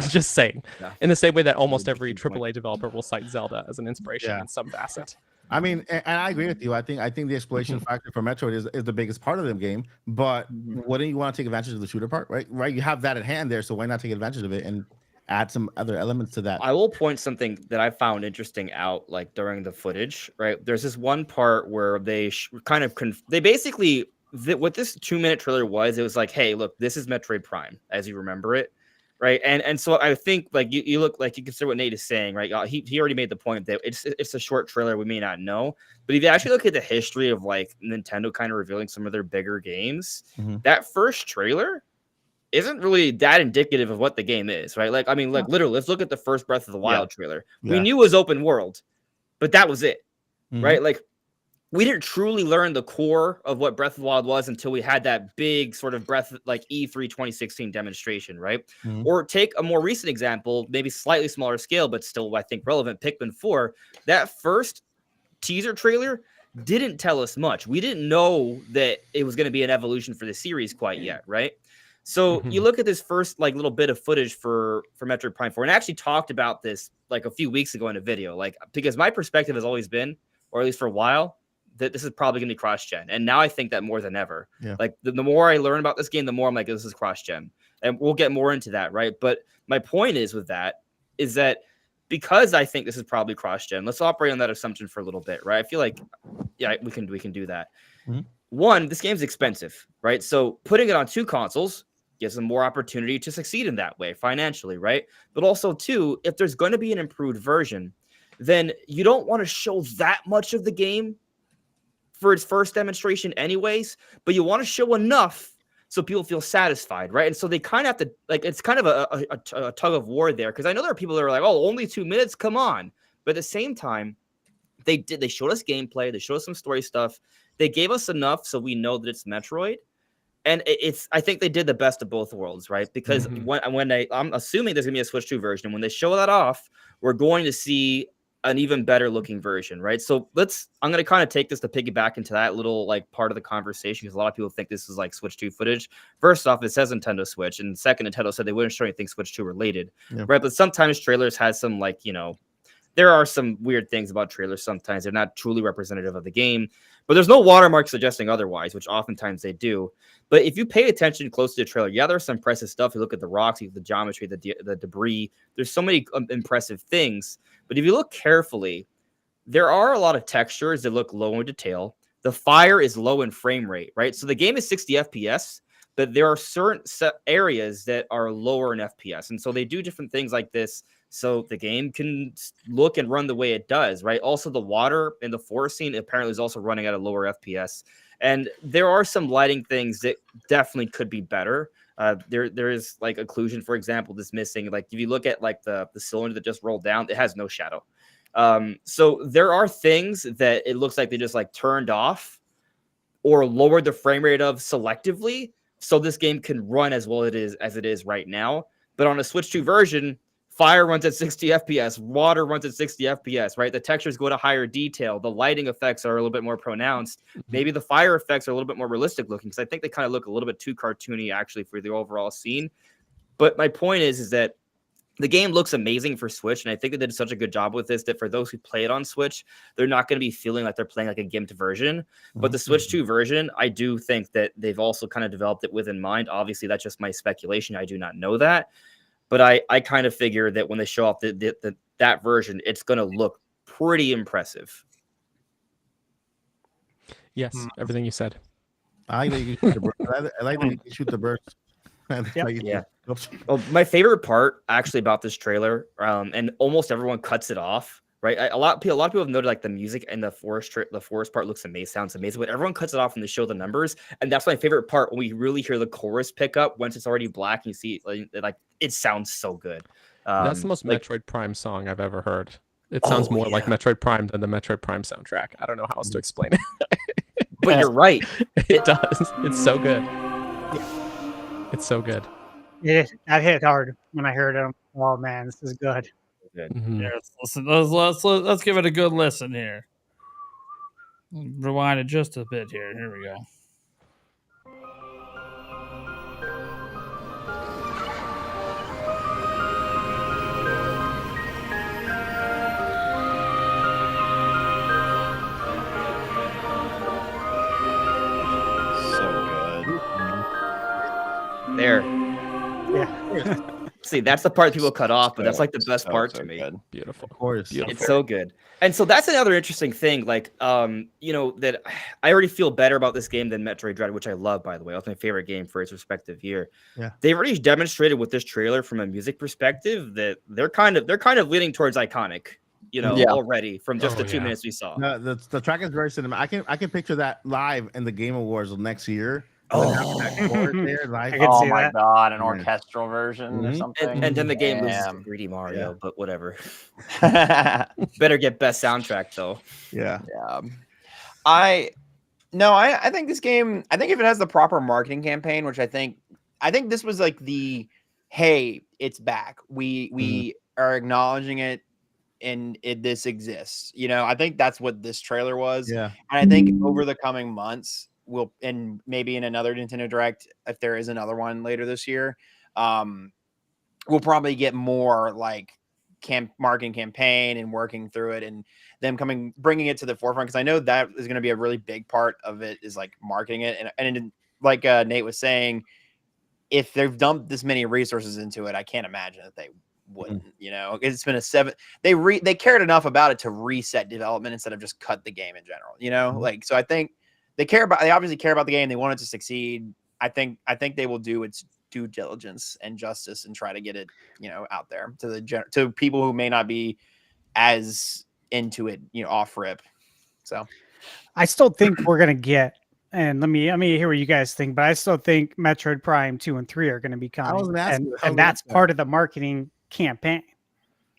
Just saying. In the same way that almost every AAA developer will cite Zelda as an inspiration in some facet. I mean, and I agree with you. I think the exploration factor for Metroid is the biggest part of the game. But wouldn't you want to take advantage of the shooter part, right? Right. You have that at hand there, so why not take advantage of it and add some other elements to that? I will point something that I found interesting out, like during the footage. Right, there's this one part where they they basically what this 2-minute trailer was. It was like, hey, look, this is Metroid Prime as you remember it. Right. And so I think like you look like you consider what Nate is saying, right? He already made the point that it's a short trailer. We may not know, but if you actually look at the history of like Nintendo kind of revealing some of their bigger games, that first trailer isn't really that indicative of what the game is, right? Like, I mean, like literally, let's look at the first Breath of the Wild trailer. We knew it was open world, but that was it, right? Like, we didn't truly learn the core of what Breath of the Wild was until we had that big sort of like E3 2016 demonstration, right? Or take a more recent example, maybe slightly smaller scale, but still, I think, relevant, Pikmin 4. That first teaser trailer didn't tell us much. We didn't know that it was going to be an evolution for the series quite yet, right? So you look at this first like little bit of footage for Metroid Prime 4, and I actually talked about this like a few weeks ago in a video, like because my perspective has always been, or at least for a while, that this is probably going to be cross-gen. And now I think that more than ever. Like the more I learn about this game, the more I'm like, this is cross-gen. And we'll get more into that, right? But my point is with that is that because I think this is probably cross-gen, let's operate on that assumption for a little bit, right? I feel like, yeah, we can do that. One, this game's expensive, right? So putting it on 2 consoles gives them more opportunity to succeed in that way financially, right? But also, 2, if there's going to be an improved version, then you don't want to show that much of the game for its first demonstration anyways, but you want to show enough so people feel satisfied, right? And so they kind of have to, like, it's kind of a tug of war there, because I know there are people that are like, oh, only 2 minutes, come on. But at the same time, they showed us gameplay, they showed us some story stuff, they gave us enough so we know that it's Metroid. And I think they did the best of both worlds, right? Because I'm assuming there's gonna be a Switch 2 version. When they show that off, we're going to see an even better looking version, right? So I'm gonna kind of take this to piggyback into that little like part of the conversation, because a lot of people think this is like Switch 2 footage. First off, it says Nintendo Switch, and second, Nintendo said they wouldn't show anything Switch 2 related, right? But sometimes trailers has some like, there are some weird things about trailers. Sometimes they're not truly representative of the game, but there's no watermark suggesting otherwise, which oftentimes they do. But if you pay attention close to the trailer, there's some impressive stuff. You look at the rocks, you look at the geometry, the debris. There's so many impressive things. But if you look carefully, there are a lot of textures that look low in detail. The fire is low in frame rate, right? So the game is 60 FPS, but there are certain areas that are lower in FPS. And so they do different things like this so the game can look and run the way it does, right? Also, the water in the forest scene apparently is also running at a lower FPS. And there are some lighting things that definitely could be better. There is like occlusion, for example, that's missing. Like if you look at like the cylinder that just rolled down, it has no shadow. So there are things that it looks like they just like turned off or lowered the frame rate of selectively, so this game can run as well as it is right now. But on a Switch 2 version, fire runs at 60 FPS, water runs at 60 FPS, right? The textures go to higher detail. The lighting effects are a little bit more pronounced. Maybe the fire effects are a little bit more realistic looking, because I think they kind of look a little bit too cartoony actually for the overall scene. But my point is that the game looks amazing for Switch, and I think they did such a good job with this that for those who play it on Switch, they're not going to be feeling like they're playing like a gimped version. But the Switch 2 version, I do think that they've also kind of developed it with in mind. Obviously, that's just my speculation. I do not know that. But I kind of figure that when they show off that version, it's going to look pretty impressive. Yes, everything you said. I like that you shoot the burst. I like that you shoot the burst. Yeah. Well, my favorite part actually about this trailer, and almost everyone cuts it off, right? A lot of people have noted like the music and the forest part looks amazing, sounds amazing, but everyone cuts it off when they show the numbers, and that's my favorite part, when we really hear the chorus pick up once it's already black. And you see like it sounds so good. That's the most Metroid Prime song I've ever heard. It sounds more like Metroid Prime than the Metroid Prime soundtrack. I don't know how else to explain it. But you're right. It does. It's so good. It's so good. That hit hard when I heard him. Oh man, this is good. Yes, listen. Let's give it a good listen here. Rewind it just a bit here. Here we go. There. Yeah. See, that's the part people cut off, but that's like the best part to me. Good. Beautiful. Of course. Beautiful. It's so good. And so that's another interesting thing. Like, that I already feel better about this game than Metroid Dread, which I love, by the way. That's my favorite game for its respective year. Yeah. They've already demonstrated with this trailer from a music perspective that they're kind of leaning towards iconic, already from just the 2 minutes we saw. No, the track is very cinematic. I can picture that live in the Game Awards of next year. There, live. Oh my god, an orchestral version or something. And then the game loses to Greedy Mario, but whatever. Better get best soundtrack though. Yeah. I think this game, I think if it has the proper marketing campaign, which I think this was like hey, it's back. We are acknowledging it, and this exists. I think that's what this trailer was. Yeah. And I think over the coming months, and maybe in another Nintendo Direct, if there is another one later this year, we'll probably get more like marketing campaign and working through it, and them bringing it to the forefront, because I know that is going to be a really big part of it, is like marketing it. And like Nate was saying, if they've dumped this many resources into it, I can't imagine that they wouldn't. It's been they cared enough about it to reset development instead of just cut the game in general. Like, so I think they obviously care about the game. They want it to succeed. I think they will do its due diligence and justice and try to get it, out there to people who may not be as into it, off rip. So I still think we're gonna get, and let me hear what you guys think, but I still think Metroid Prime 2 and 3 are gonna be coming, and that's part of the marketing campaign.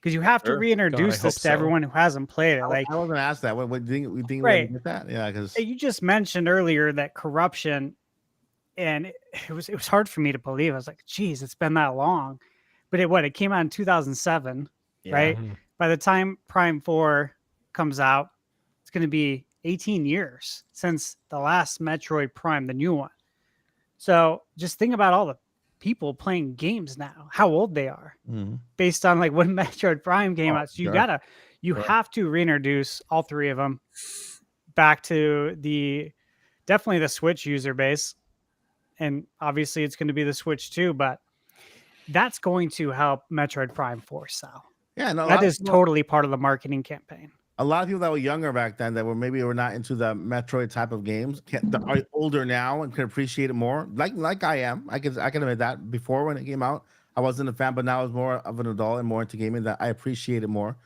because you have to Sure. reintroduce God, I this hope to so. everyone who hasn't played it. Like I was gonna ask that. What do you think? Right. We get that? Yeah, because you just mentioned earlier that corruption, and it was hard for me to believe. I was like, geez, it's been that long. But it came out in 2007, Yeah. right? Mhm. By the time Prime 4 comes out, it's going to be 18 years since the last Metroid Prime, the new one. So just think about all the people playing games now, how old they are based on like when Metroid Prime came out. So you have to reintroduce all three of them back to definitely the Switch user base. And obviously it's going to be the Switch too, but that's going to help Metroid Prime 4 sell. yeah, no, That is totally part of the marketing campaign. a lot of people that were younger back then that were not into the Metroid type of games that are older now and can appreciate it more. Like I am. I can admit that before when it came out, I wasn't a fan, but now as more of an adult and more into gaming that I appreciate it more.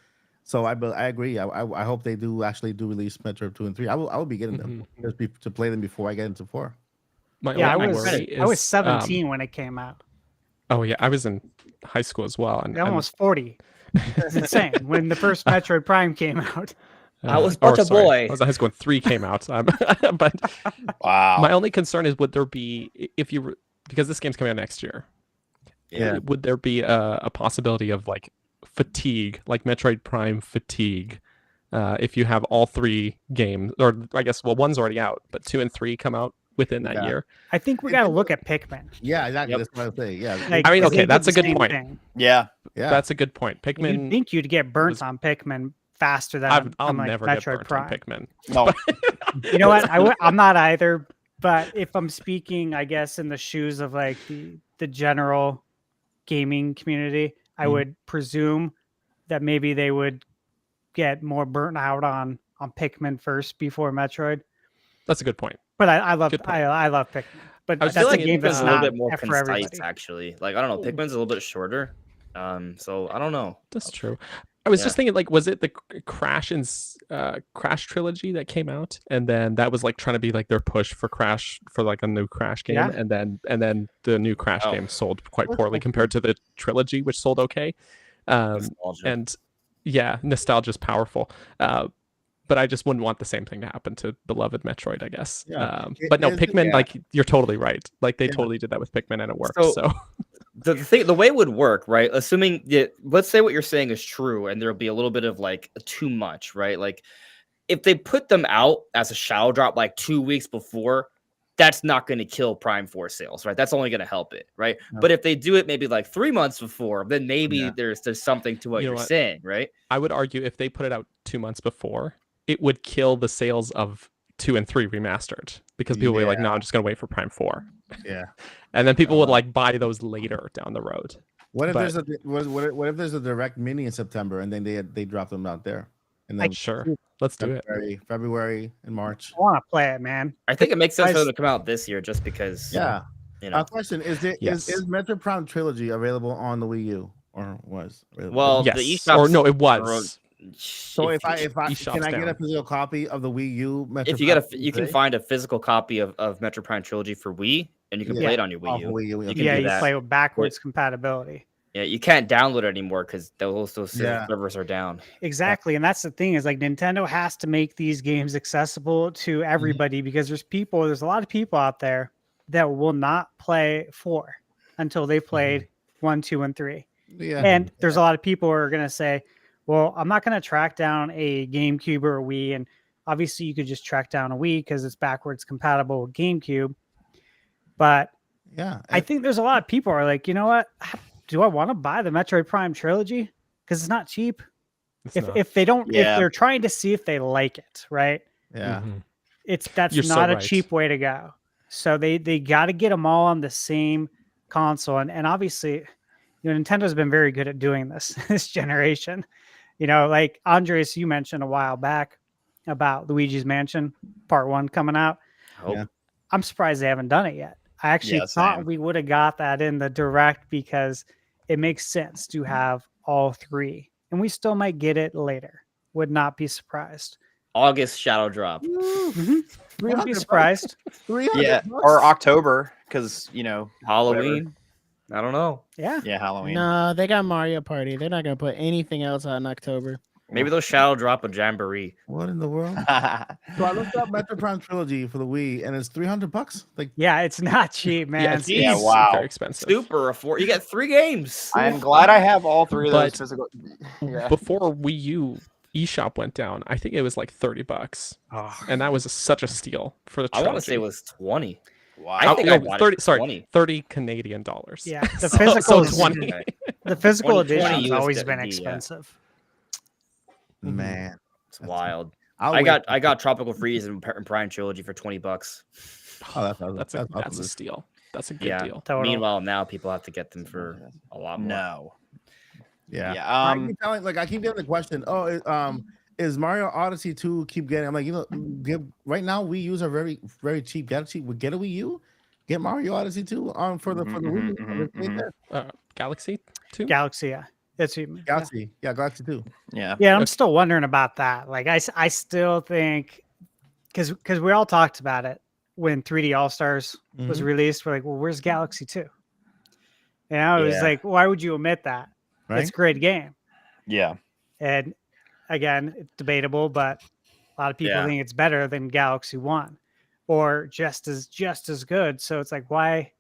So I agree. I hope they do release Metroid 2 and 3. I will be getting them to play them before I get into 4. I only was worry is, 17 when it came out. Oh yeah, I was in high school as well, and Almost 40. It's insane. When the first Metroid Prime came out, I was but a boy. I was in high school when 3 came out. But Wow. my only concern is, would there be, because this game's coming out next year, Yeah. would there be a possibility of like fatigue, like Metroid Prime fatigue, if you have all 3 games, or I guess, well, one's already out, but 2 and 3 come out within that year? I think we got to look at Pikmin. Yeah, exactly. Yep. That's what I'm saying. Yeah, Like, I mean, they okay, did that's the a good same point. thing. Yeah. yeah. That's a good point. You'd Pikmin. think you'd get burnt on Pikmin faster than I'll on like never Metroid get burnt Prime. on Pikmin. No. You know what? I'm not either. But if I'm speaking, I guess, in the shoes of like the general gaming community, I would presume that maybe they would get more burnt out on Pikmin first before Metroid. That's a good point. But I love Good point. I love Pikmin. But I that's feel a like game Pikmin's that's a little not bit more for concise, everybody. actually. Like I don't know, Pikmin's a little bit shorter. So I don't know. That's true. I was Yeah. just thinking, like, was it the Crash trilogy that came out, and then that was like trying to be like their push for Crash, for like a new Crash game, Yeah. and then the new Crash Oh. game sold quite poorly compared to the trilogy, which sold okay. Nostalgia. And yeah, nostalgia's powerful. But I just wouldn't want the same thing to happen to beloved Metroid, I guess. Yeah. But no, Is- Pikmin, yeah. like, you're totally right. Like, they Yeah. totally did that with Pikmin, and it worked. So- So the way it would work, right? Assuming that, let's say what you're saying is true, and there'll be a little bit of like too much, right? Like if they put them out as a shadow drop like 2 weeks before, that's not going to kill Prime 4 sales, right? That's only going to help it, right? No. But if they do it maybe like 3 months before, then maybe Yeah. there's something to what You know you're what? saying, right? I would argue if they put it out 2 months before, it would kill the sales of 2 and 3 remastered, because people would be like, no, I'm just going to wait for Prime 4. Yeah. And then people would like buy those later down the road. What if But- there's what if there's a direct mini in September and then they drop them out there, and then Sure. Let's do it. February and March. I want to play it, man. I think it makes sense for Guys- them to come out this year just because, Yeah. you know. Question: Is Yes. Metroid Prime Trilogy available on the Wii U or was? Available? Well, Yes. the eShops Or no, it are- was. So if I eShop's can I get a down. physical copy of the Wii U? Metroid if you get Prime you can today? find a physical copy of Metroid Prime Trilogy for Wii, and you can Yeah. play it on your Wii Off U. of Wii U, You okay. can Yeah, do you that. play with backwards compatibility. Yeah, you can't download it anymore because those Yeah. servers are down. Exactly. And that's the thing, is like Nintendo has to make these games accessible to everybody, because there's a lot of people out there that will not play 4 until they played 1, 2, and 3. Yeah. And there's a lot of people who are going to say, well, I'm not going to track down a GameCube or a Wii. And obviously you could just track down a Wii because it's backwards compatible with GameCube. But yeah. I think there's a lot of people who are like, you know what? Do I want to buy the Metroid Prime trilogy? Because it's not cheap. It's If not. if they don't, Yeah. if they're trying to see if they like it, right? yeah. Mhm. That's You're so not a right. cheap way to go. So they got to get them all on the same console, and obviously, you know, Nintendo's been very good at doing this this generation. You know, like Andres, you mentioned a while back about Luigi's Mansion Part 1 coming out. Oh, Yeah. I'm surprised they haven't done it yet. I actually Yeah, thought same. we would have got that in the direct, because it makes sense to have all 3, and we still might get it later. Would not be surprised. August shadow drop. Wouldn't be surprised. 300 Yeah, bucks? or October, because Halloween. I don't know. Yeah. Yeah, Halloween. No, they got Mario Party. They're not gonna put anything else out in October. Maybe they'll shadow drop a Jamboree. What in the world? So I looked up Metroid Prime Trilogy for the Wii, and it's $300. Like, Yeah, it's not cheap, man. Yeah, it's, Yeah, it's wow. very expensive. Super afford. You get 3 games. I'm glad I have all 3 of those But physical. Yeah. Before Wii U eShop went down, I think it was like $30, and that was such a steal for the I trilogy. want to say it was 20. Wow. I think I bought it 30. for Sorry, 20. 30 Canadian dollars. Yeah, the So physical 20. The physical 20 edition's always USD, been yeah. expensive. man, It's wild. I'll I wait. got Tropical Freeze and Prime Trilogy for $20. Oh, that's awesome. That's a awesome. steal. That's a good Yeah. deal. Total. Meanwhile, now people have to get them for a lot more. No. Yeah. Yeah. I keep getting the question. Oh, is Mario Odyssey 2 keep getting? I'm like, right now Wii U's are very, very cheap. Get a Wii U, get Mario Odyssey 2 for the Wii. Galaxy 2? Galaxy, yeah. That's what you mean. Galaxy, yeah, Galaxy 2. Yeah. Yeah, I'm still wondering about that. Like, I still think because we all talked about it when 3D All Stars was released. We're like, well, where's Galaxy 2? You know, it was Yeah. like, why would you omit that? Right? It's a great game. Yeah. And again, it's debatable, but a lot of people Yeah. think it's better than Galaxy 1 or just as good. So it's like, why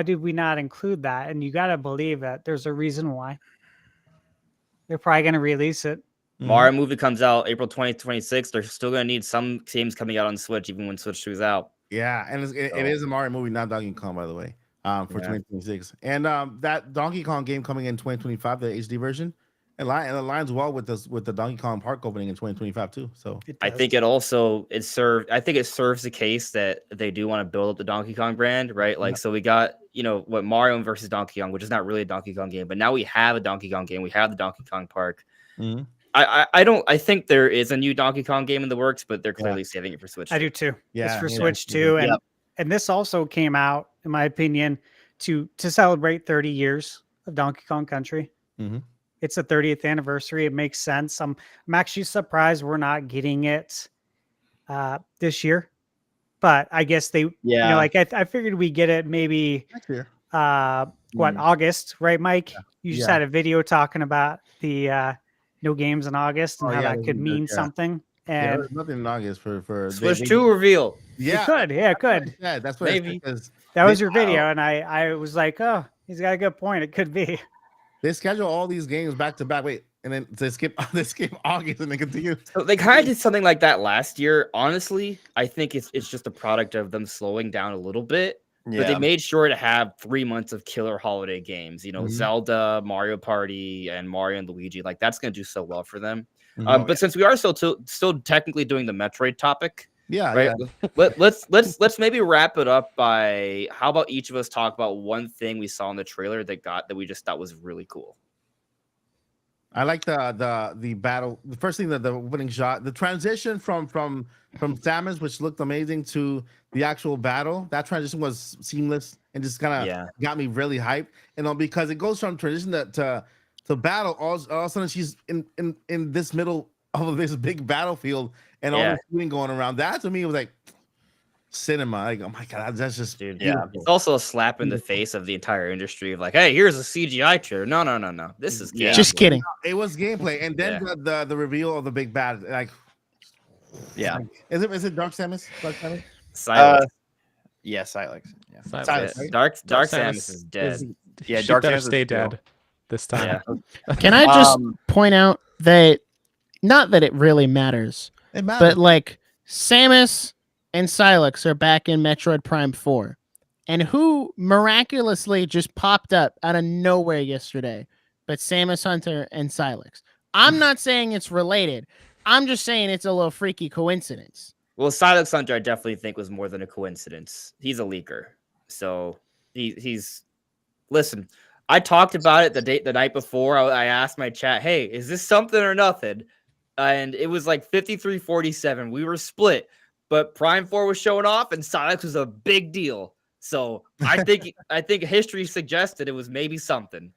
did we not include that? And you got to believe that there's a reason why. They're probably going to release it. Mario movie comes out April 2026. They're still gonna need some games coming out on Switch, even when Switch 2 is out. Yeah, and it is a Mario movie, not Donkey Kong, by the way, for 2026. And that Donkey Kong game coming in 2025, the HD version, and aligns well with the Donkey Kong Park opening in 2025 too. So I think it serves the case that they do want to build up the Donkey Kong brand, right? Like, so we got what Mario versus Donkey Kong, which is not really a Donkey Kong game, but now we have a Donkey Kong game. We have the Donkey Kong Park. Mhm. I think there is a new Donkey Kong game in the works, but they're clearly saving it for Switch. I do too. Yeah, It's for yeah, Switch yeah. too. And Yep. and this also came out, in my opinion, to celebrate 30 years of Donkey Kong Country. Mhm. It's the 30th anniversary. It makes sense. I'm actually surprised we're not getting it this year. But I guess they I figured we get it maybe next year. August, right, Mike? You just Yeah. had a video talking about the no games in August and Oh, how yeah, that could mean yeah. something. Yeah, And there's nothing in August for Switch 2 reveal. Yeah, it could, it could. Yeah, that's what Maybe. That was your video, and I was like, oh, he's got a good point. It could be. They schedule all these games back to back. Wait, and then they skip August and they continue. So they kind of did something like that last year. Honestly, I think it's just a product of them slowing down a little bit. But they made sure to have 3 months of killer holiday games. Zelda, Mario Party, and Mario and Luigi. Like, that's going to do so well for them. But since we are still technically doing the Metroid topic, right? Yeah. Let's maybe wrap it up by how about each of us talk about one thing we saw in the trailer that we just thought was really cool. I like the battle. The first thing, the opening shot, the transition from Samus, which looked amazing, to the actual battle. That transition was seamless and just kind of got me really hyped. And because it goes from transition to battle, all of a sudden she's in this middle of this big battlefield and all the shooting going around. That to me was like cinema. Like, oh my god, that's just beautiful. It's also a slap in the face of the entire industry of like, hey, here's a CGI trailer. No. This is Just kidding. It was gameplay, and then the reveal of the big bad. Like, is it Dark Samus? Silex. Silex. Yeah. Silex, right? Dark Samus is dead. She Dark better Samus stay is cool. dead this time. Can I just point out that not that it really matters, It matters. but like Samus and Silex are back in Metroid Prime 4. And who miraculously just popped up out of nowhere yesterday, but Samus Hunter and Silex. I'm not saying it's related. I'm just saying it's a little freaky coincidence. Well, Silex Hunter, I definitely think was more than a coincidence. He's a leaker, so he's. Listen, I talked about it the night before. I asked my chat, "Hey, is this something or nothing?" And it was like 53-47. We were split, but Prime 4 was showing off, and Silex was a big deal. So I think history suggested it was maybe something.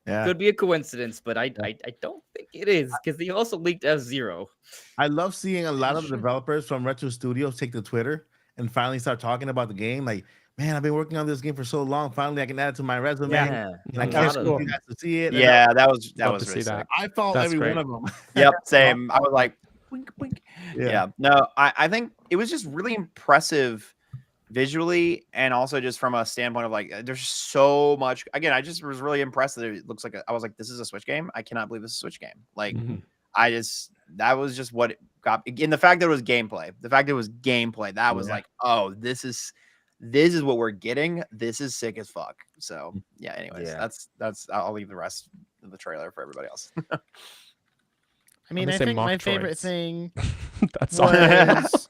Yeah. Could be a coincidence, but I don't think it is because he also leaked F-Zero. I love seeing a lot of developers from Retro Studios take to Twitter and finally start talking about the game. Like man, I've been working on this game for so long. Finally, I can add it to my resume. Yeah, And I that can't was wait cool. for you guys to see it. And Yeah, that was Love to really see that. sick. I felt That's every great. one of them. Yep, same. I was like, wink, wink. Yeah. Yeah. No, I think it was just really impressive visually, and also just from a standpoint of like, there's so much. Again, I just was really impressed that it looks like I was like, this is a Switch game. I cannot believe this is a Switch game. Like, that was just what it got. In the fact that it was gameplay, that was like, oh, this is what we're getting. This is sick as fuck. So yeah. Anyways, that's. I'll leave the rest of the trailer for everybody else. I mean, I think my favorite thing That's all. was,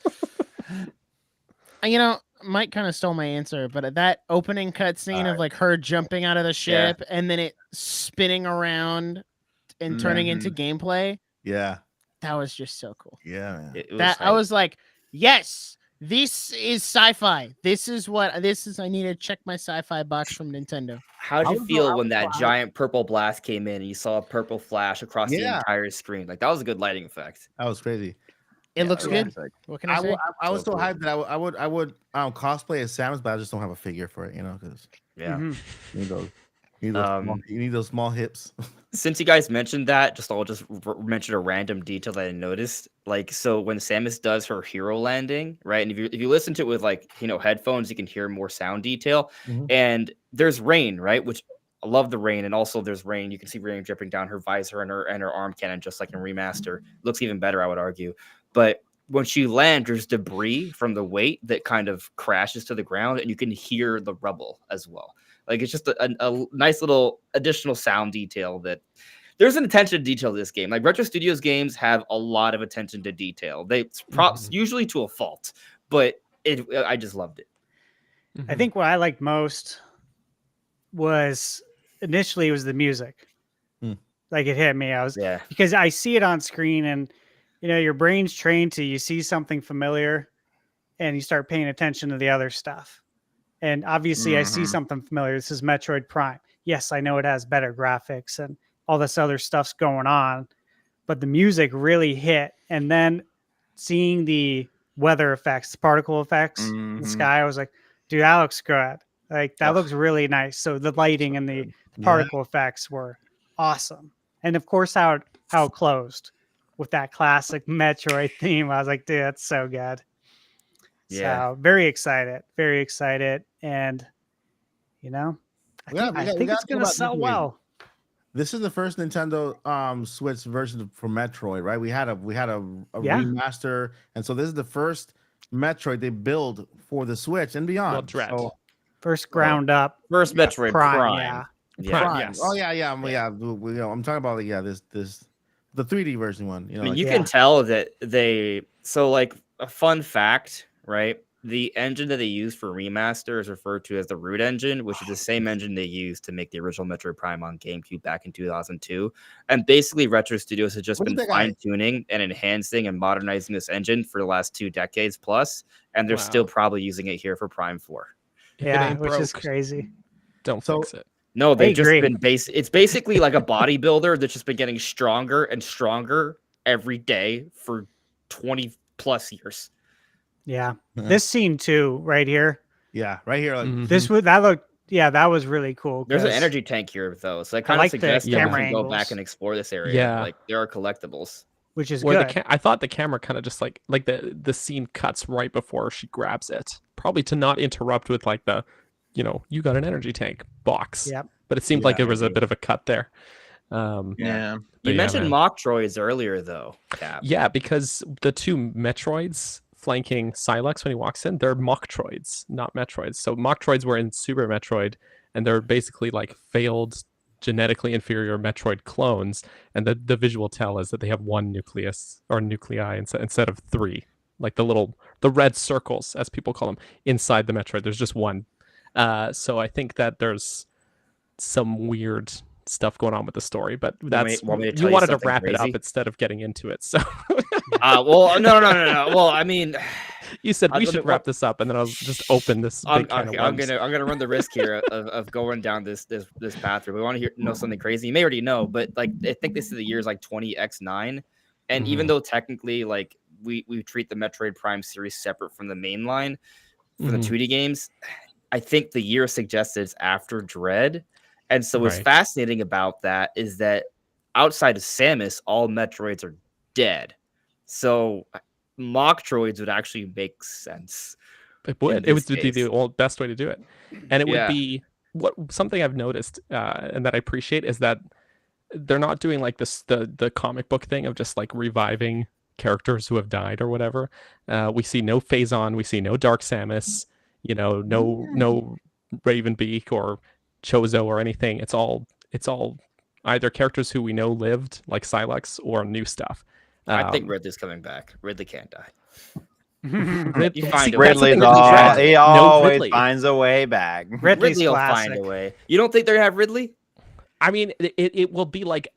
Mike kind of stole my answer, but that opening cutscene of like her jumping out of the ship and then it spinning around and turning into gameplay. Yeah. That was just so cool. Yeah. Man. I was like, yes, this is sci-fi. This is. I need to check my sci-fi box from Nintendo. How'd you feel when that giant purple blast came in and you saw a purple flash across the entire screen? Like, that was a good lighting effect. That was crazy. It looks good. What can I say? I was so hyped that I would cosplay as Samus, but I just don't have a figure for it, because you need those small hips. Since you guys mentioned that, I'll just mention a random detail that I noticed. Like, so when Samus does her hero landing, right, and if you listen to it with headphones, you can hear more sound detail. And there's rain, right, which I love the rain, and also there's rain. You can see rain dripping down her visor and her arm cannon, just like in Remaster. Looks even better, I would argue. But when she lands, there's debris from the weight that kind of crashes to the ground, and you can hear the rubble as well. Like, it's just a nice little additional sound detail that there's an attention to detail to this game. Like, Retro Studios games have a lot of attention to detail. They props usually to a fault, but I just loved it. I think what I liked most was initially the music. Like, it hit me. Because I see it on screen, and your brain's trained to, you see something familiar and you start paying attention to the other stuff. And obviously I see something familiar. This is Metroid Prime. Yes, I know it has better graphics and all this other stuff's going on, but the music really hit. And then seeing the weather effects, particle effects in the sky, I was like, dude, that looks good. Like, that looks really nice. So the lighting and the particle effects were awesome. And of course, how it closed with that classic Metroid theme. I was like, dude, that's so good. Yeah. So very excited. And, I think it's going to sell well. This is the first Nintendo Switch version for Metroid, right? We had a remaster, and so this is the first Metroid they build for the Switch and beyond. So, first ground up. First Metroid Prime. Yeah. Prime. Yes. Oh yeah. I'm talking about this the 3D version one. I mean, you can tell that a fun fact, right? The engine that they use for remaster is referred to as the root engine, which is the same engine they used to make the original Metroid Prime on GameCube back in 2002. And basically, Retro Studios has just been fine-tuning and enhancing and modernizing this engine for the last 2 decades plus, and they're still probably using it here for Prime 4. Yeah, which is crazy. Don't fix it. No, they've just been it's basically like a bodybuilder that's just been getting stronger and stronger every day for 20 plus years. Yeah. This scene too, right here. Yeah, right here. Like, that was really cool. There's an energy tank here though, so I kind of suggest that we can go back and explore this area. Yeah, like there are collectibles, which is good. I thought the camera kind of just like the scene cuts right before she grabs it, probably to not interrupt with like the, you got an energy tank box. Yep. But it seemed like it was a bit of a cut there. You mentioned Metroids earlier though, Cap. Yeah, because the 2 Metroids flanking Silex when he walks in, they're Mocktroids, not Metroids. So Mocktroids were in Super Metroid, and they're basically like failed, genetically inferior Metroid clones. And the visual tell is that they have 1 nucleus or nuclei instead of 3, like the red circles, as people call them, inside the Metroid. There's just 1. So I think that there's some weird stuff going on with the story, but that's you wanted to wrap it up instead of getting into it. So well, no. Well, I mean, you said we should wrap this up, and then I'll just open this. I'm gonna run the risk here of going down this path here. We want to know something crazy. You may already know, but like I think this is the year's like 20X9, and even though technically like we treat the Metroid Prime series separate from the main line for the 2D games, I think the year suggested it's after Dread. And so what's Right. fascinating about that is that outside of Samus, all Metroids are dead. So Mocktroids would actually make sense. It would. in It this would be case. the best way to do it, and it would Yeah. be something I've noticed and that I appreciate is that they're not doing like this the comic book thing of just like reviving characters who have died or whatever. We see no Phazon, we see no Dark Samus, no Ravenbeak or Chozo or anything. It's all either characters who we know lived like Silex or new stuff. I think Ridley's coming back. Ridley can't die. Ridley, You find a Ridley's Ridley's all, tragic. he No always Ridley. finds a way back. Ridley's Ridley will classic. find a way. You don't think they're gonna have Ridley? I mean, it will be like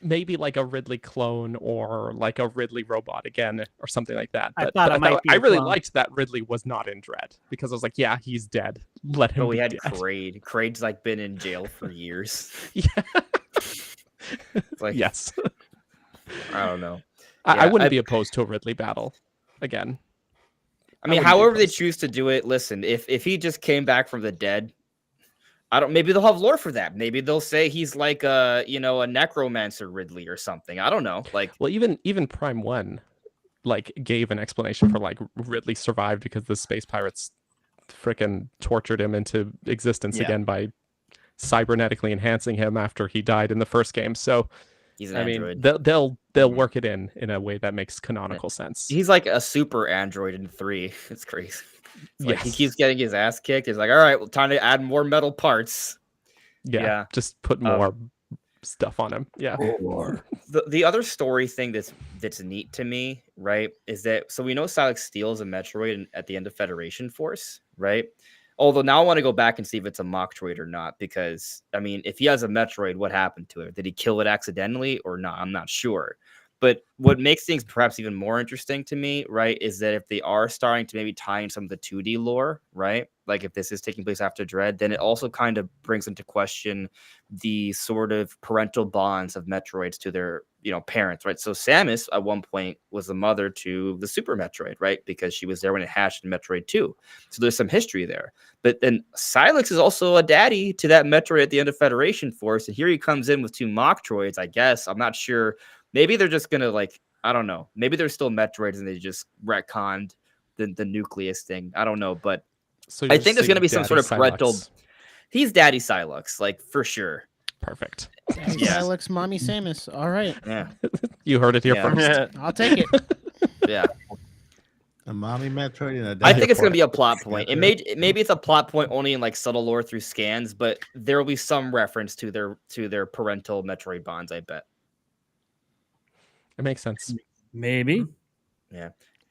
maybe like a Ridley clone or like a Ridley robot again or something like that. I But, thought but it might be I a really clone. liked that Ridley was not in Dread because I was like, yeah, he's dead. Let him But we be had dead. Kraid. Kraid's like been in jail for years. Yeah. It's like Yes. I don't know. I Yeah, wouldn't I- be opposed to a Ridley battle again. I mean, wouldn't be however they opposed. choose to do it, listen, if he just came back from the dead, maybe they'll have lore for that. Maybe they'll say he's like a necromancer Ridley or something. I don't know. Like Well, even Prime 1 like gave an explanation for like Ridley survived because the space pirates freaking tortured him into existence Yeah. again by cybernetically enhancing him after he died in the first game. So he's an I mean, android. they'll work it in a way that makes canonical sense. He's like a super android in 3. It's crazy. It's like he Yes. keeps getting his ass kicked. He's like, all right, well, time to add more metal parts. Yeah, yeah. just put more stuff on him. Yeah. The other story thing that's neat to me, right, is that so we know Silex steals a Metroid at the end of Federation Force, right? Although now I want to go back and see if it's a Mocktroid or not, because I mean, if he has a Metroid, what happened to it? Did he kill it accidentally or not? I'm not sure. But what makes things perhaps even more interesting to me, right, is that if they are starting to maybe tie in some of the 2D lore, right, like if this is taking place after Dread, then it also kind of brings into question the sort of parental bonds of Metroids to their parents, right? So Samus at one point was the mother to the Super Metroid, right, because she was there when it hatched in Metroid 2. So there's some history there. But then Silex is also a daddy to that Metroid at the end of Federation Force, and here he comes in with 2 Mocktroids, I guess. I'm not sure. Maybe they're just gonna I don't know. Maybe they're still Metroids and they just retconned the nucleus thing. I don't know, but So I think there's gonna be some sort of parental. Silex. He's Daddy Silex, like for sure. Perfect. Yeah. Silex, mommy Samus. All right, Yeah, You heard it here Yeah. first. I'll take it. yeah. A mommy Metroid and a I daddy think it's gonna port. be a plot point. Maybe it's a plot point only in like subtle lore through scans, but there will be some reference to their parental Metroid bonds. I bet. It makes sense. Maybe.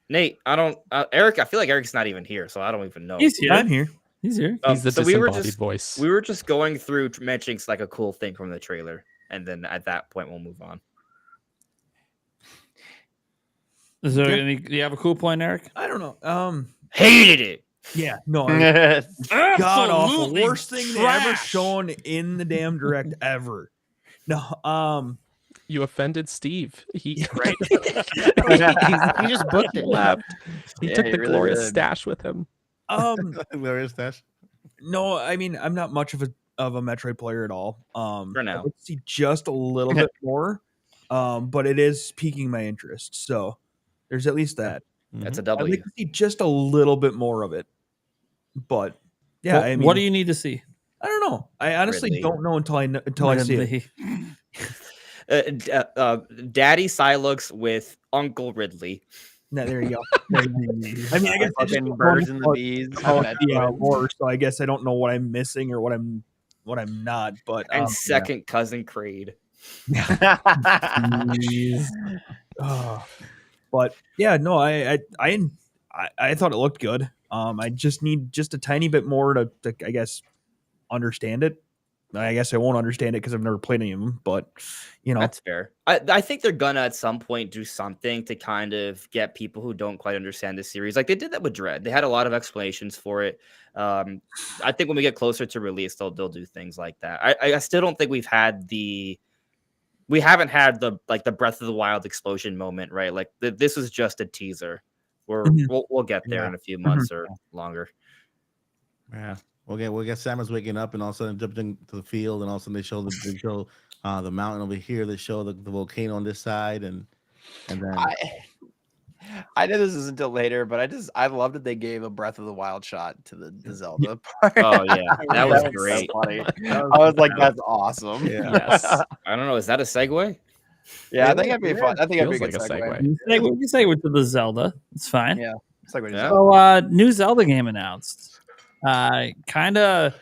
Nate, Eric. I feel like Eric's not even here, so I don't even know. He's here. I'm here. He's here. He's the so we were disembodied just voice. we were just going through mentioning like a cool thing from the trailer, and then at that point we'll move on. Is there any? Do you have a cool point, Eric? I don't know. Hated it. Yeah, no, Yes. god awful. Absolutely Worst thing they ever trash. shown in the damn direct ever. No, You offended Steve. He He just booked it. left. He Yeah, took he the really glorious did. stash with him. Glorious stash. no, I mean I'm not much of a Metroid player at all. For now. I would see just a little bit more. But it is piquing my interest. So there's at least that. That's a I'd W. like to see just a little bit more of it. But yeah, What, I mean, what do you need to see? I don't know. I honestly Ridley. don't know until I see it. Daddy Silex with Uncle Ridley. No, there you go. I mean, I guess I just Fucking don't birds know and the what- bees. how the lore, so I guess I don't know what I'm missing or what I'm not. But And yeah. second cousin Kraid. But yeah, no, I thought it looked good. I just need just a tiny bit more to I guess understand it. I guess I won't understand it because I've never played any of them. But That's fair. I think they're gonna at some point do something to kind of get people who don't quite understand the series. Like they did that with Dread. They had a lot of explanations for it. I think when we get closer to release, they'll do things like that. I still don't think we haven't had the Breath of the Wild explosion moment, right? Like this was just a teaser. We'll get there Yeah. in a few months or longer. Yeah, we'll get Samus waking up, and all of a sudden jumped into the field, and all of a sudden they show the mountain over here. They show the volcano on this side, and then I know this isn't until later, but I loved that they gave a Breath of the Wild shot to the Zelda part. Oh yeah, that was great. So funny. I was like, that's awesome. Yeah. Yes. I don't know. Is that a segue? Yeah, I think that'd be fun. I think that'd be a Feels good like a segue. segue. You segue to the Zelda. It's fine. Yeah. Segue to Yeah. Zelda. So, new Zelda game announced. Kind of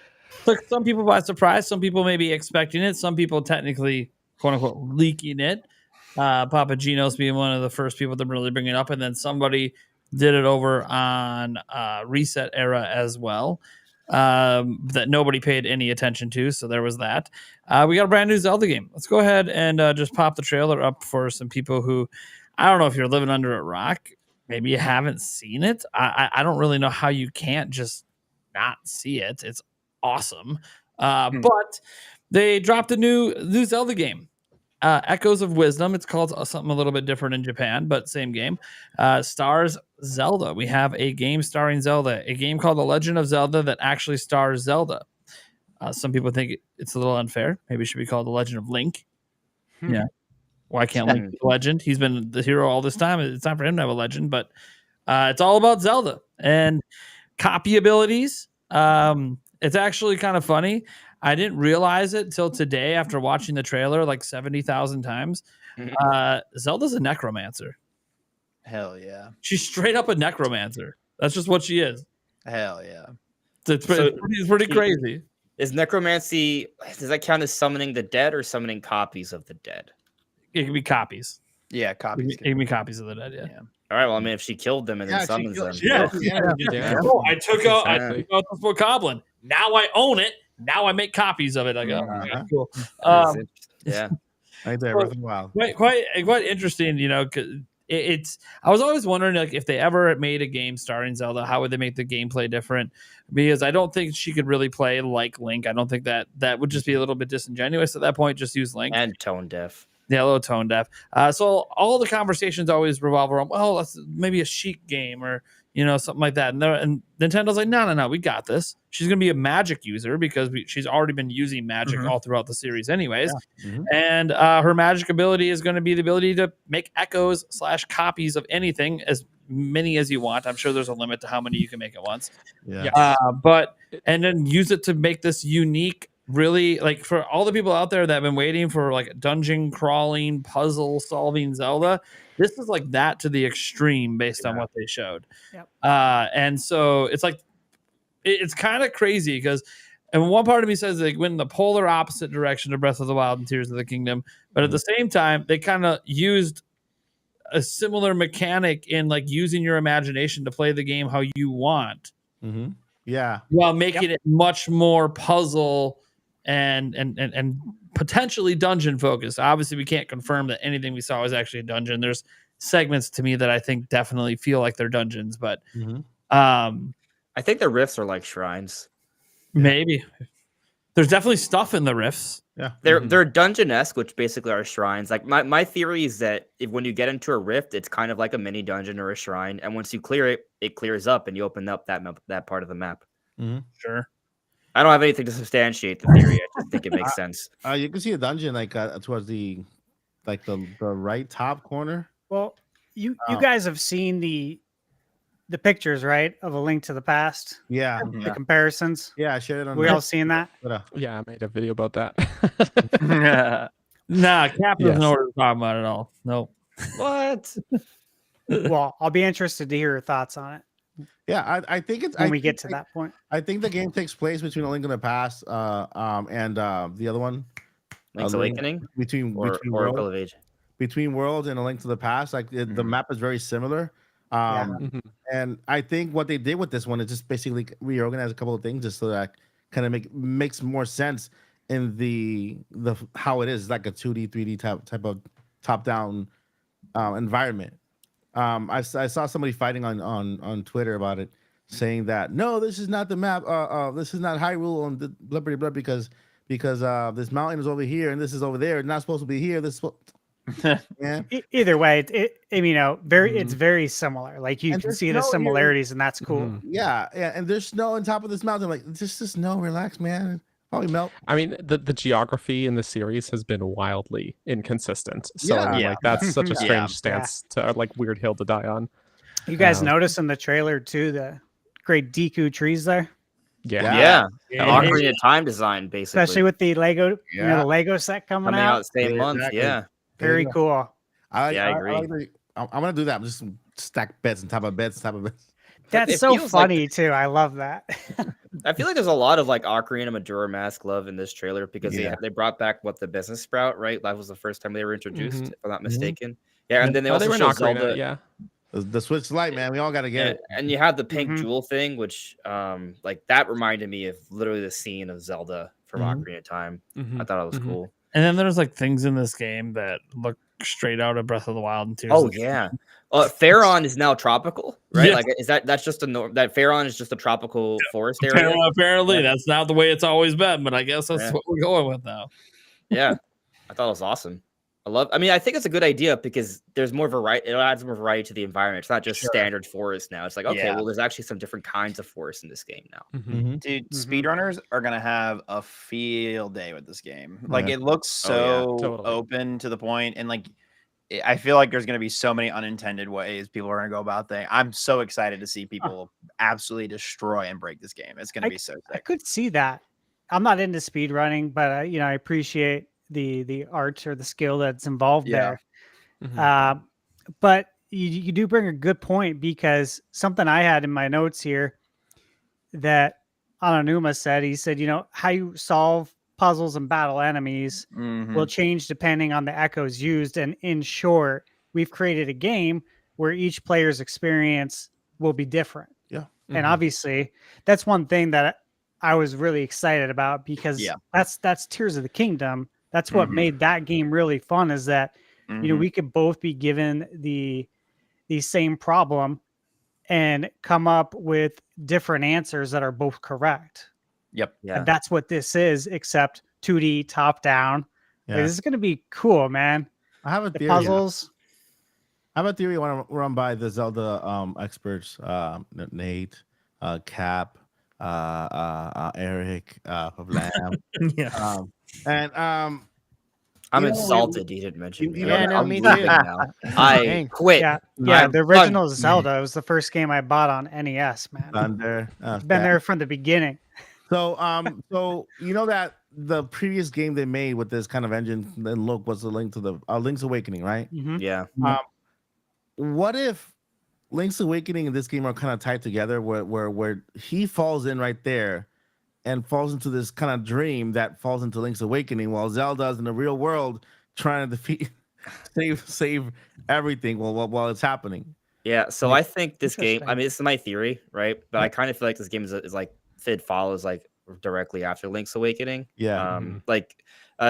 took some people by surprise. Some people may be expecting it. Some people technically, quote unquote, leaking it. Papa Gino's being one of the first people to really bring it up, and then somebody did it over on Reset Era as well. That nobody paid any attention to, so there was that. We got a brand new Zelda game. Let's go ahead and just pop the trailer up for some people who, I don't know if you're living under a rock, maybe you haven't seen it. I don't really know how you can't just not see it. It's awesome. But they dropped a new Zelda game. Echoes of Wisdom. It's called something a little bit different in Japan, but same game. Stars Zelda. We have a game starring Zelda, a game called The Legend of Zelda that actually stars Zelda. Some people think it's a little unfair. Maybe it should be called The Legend of Link. Yeah. Why can't Link be a legend? He's been the hero all this time. It's time for him to have a legend, but it's all about Zelda and copy abilities. It's actually kind of funny. I didn't realize it till today after watching the trailer like 70,000 times. Zelda's a necromancer. Hell yeah. She's straight up a necromancer. That's just what she is. Hell yeah. It's pretty crazy. Is necromancy, does that count as summoning the dead or summoning copies of the dead? It can be copies. Yeah, It copies. can be copies of the dead. Yeah. All right. Well, I mean, if she killed them and then summons them. Yeah. Oh, I took out Exactly. the Bokoblin. Now I own it. Now I make copies of it. I go, okay, cool. Yeah. right there, Breath of the Wild. Quite interesting, you know, 'cause it's I was always wondering, like, if they ever made a game starring Zelda, how would they make the gameplay different? Because I don't think she could really play like Link. I don't think that would just be a little bit disingenuous at that point. Just use Link. And tone deaf. Yeah, a little tone deaf. So all the conversations always revolve around, well, that's maybe a Sheik game or, you know, something like that. And Nintendo's like, no, we got this. She's going to be a magic user because she's already been using magic all throughout the series anyways. Yeah. And her magic ability is going to be the ability to make echoes / copies of anything, as many as you want. I'm sure there's a limit to how many you can make at once. Yeah. Yes. But then use it to make this unique, really, like, for all the people out there that have been waiting for like dungeon crawling, puzzle solving Zelda, this is like that to the extreme based on what they showed. Yep. And so it's like it's kind of crazy because, and one part of me says they went in the polar opposite direction to Breath of the Wild and Tears of the Kingdom, but at the same time they kind of used a similar mechanic in like using your imagination to play the game how you want. Yeah. While making it much more puzzle and potentially dungeon focused. Obviously, we can't confirm that anything we saw was actually a dungeon. There's segments to me that I think definitely feel like they're dungeons, but I think the rifts are like shrines. maybe there's definitely stuff in the rifts. Yeah. They're dungeon-esque, which basically are shrines. Like my theory is that when you get into a rift, it's kind of like a mini dungeon or a shrine, and once you clear it, it clears up, and you open up that part of the map. Sure. I don't have anything to substantiate the theory. I just think it makes sense. You can see a dungeon like towards the right top corner. Well, you guys have seen the pictures, right, of A Link to the Past, Yeah. the comparisons. Yeah, I shared it on We all seen that? But, Yeah, I made a video about that. Nah, Cap doesn't Yes. know what we're talking about at all. Nope. What? Well, I'll be interested to hear your thoughts on it yeah, I think it's when we get to that point. I think the game takes place between A Link in the Past, and the other one, Link's Link- Awakening between or Oracle of Age? between Worlds and A Link to the Past. Like the map is very similar. And I think what they did with this one is just basically reorganize a couple of things just so that kind of makes more sense in the how it is, like a 2D, 3D type of top down environment. I saw somebody fighting on Twitter about it, saying that no, this is not the map. This is not Hyrule on the blah blah blah because this mountain is over here and this is over there. It's not supposed to be here. Yeah. Either way, it's very similar. Like you And can there's see the snow here. similarities, and that's cool. Mhm. Yeah, and there's snow on top of this mountain. Like, just the snow. Relax, man. Probably melt. I mean, the geography in the series has been wildly inconsistent. So I Yeah. mean, Yeah. like that's such a Yeah. strange stance to like weird hill to die on. You guys Um, notice in the trailer too the great Deku trees there, Yeah. Yeah. Yeah. Ocarina of Time design, basically. especially with the Lego, Yeah. the Lego set coming coming out out. the same Yeah, month. exactly. Yeah. Very Yeah. cool. I Yeah, I agree. I'm gonna do that. I'm just stack beds on top of beds, on top of beds. That's It so feels like- funny too. I love that. I feel like there's a lot of like Ocarina Majora Mask love in this trailer because Yeah. they brought back the business sprout, right? That was the first time they were introduced, Mhm. if I'm not mistaken. Yeah, and then they Oh, also were in showed Ocarina, Zelda. yeah. The Switch Lite, man. We all gotta get Yeah, it. and you had the pink Mhm. jewel thing, which like that reminded me of literally the scene of Zelda from Mhm. Ocarina of Time. Mhm. I thought it was Mhm. cool. And then there's like things in this game that look straight out of Breath of the Wild and Tears. Oh of the yeah, Faron is now tropical, right? Yes. Like that's just that Faron is just a tropical forest area. Apparently, that's not the way it's always been, but I guess that's Yeah. what we're going with now. Yeah, I thought it was awesome. I think it's a good idea because there's more variety. It adds more variety to the environment. It's not just Sure. standard forest now. It's like, okay, Yeah. well, there's actually some different kinds of forest in this game now. Mhm. Dude, Mhm. speedrunners are gonna have a field day with this game. Like Yeah. it looks Oh, yeah, so totally. open to the point, and like I feel like there's gonna be so many unintended ways people are gonna go about things. I'm so excited to see people absolutely destroy and break this game. It's gonna be so I sick. could see that. I'm not into speed running, but I appreciate the art or the skill that's involved Yeah. there. Mhm. But you do bring a good point, because something I had in my notes here that Ananuma said, he said, how you solve puzzles and battle enemies Mhm. will change depending on the echoes used. And in short, we've created a game where each player's experience will be different. And Mhm. obviously, that's one thing that I was really excited about, because Yeah. that's Tears of the Kingdom. That's what Mhm. made that game really fun, is that Mhm. we could both be given the same problem and come up with different answers that are both correct. Yep. Yeah, And that's what this is, except 2D top down. Like, Yeah. this is going to be cool, man. I have a The theory. puzzles. I have a theory I want to run by the Zelda experts, Nate, Cap, Eric, of Lamb. Yeah. And I'm you know, insulted you didn't mention me. Yeah, no, I'm me leaving too. now. I Dang. quit. Yeah. I'm Yeah. The done. original Zelda was the first game I bought on NES, man. Thunder. It's been there from the beginning. So you know that the previous game they made with this kind of engine and look was the Link to the Link's Awakening, right? Mhm. Yeah. What if Link's Awakening and this game are kind of tied together, where he falls in right there and falls into this kind of dream that falls into Link's Awakening, while Zelda's in the real world trying to defeat, save everything while it's happening. Yeah, so I think this game, Interesting. I mean, this is my theory, right? But I kind of feel like this game is like Fid follows like directly after Link's Awakening. Yeah.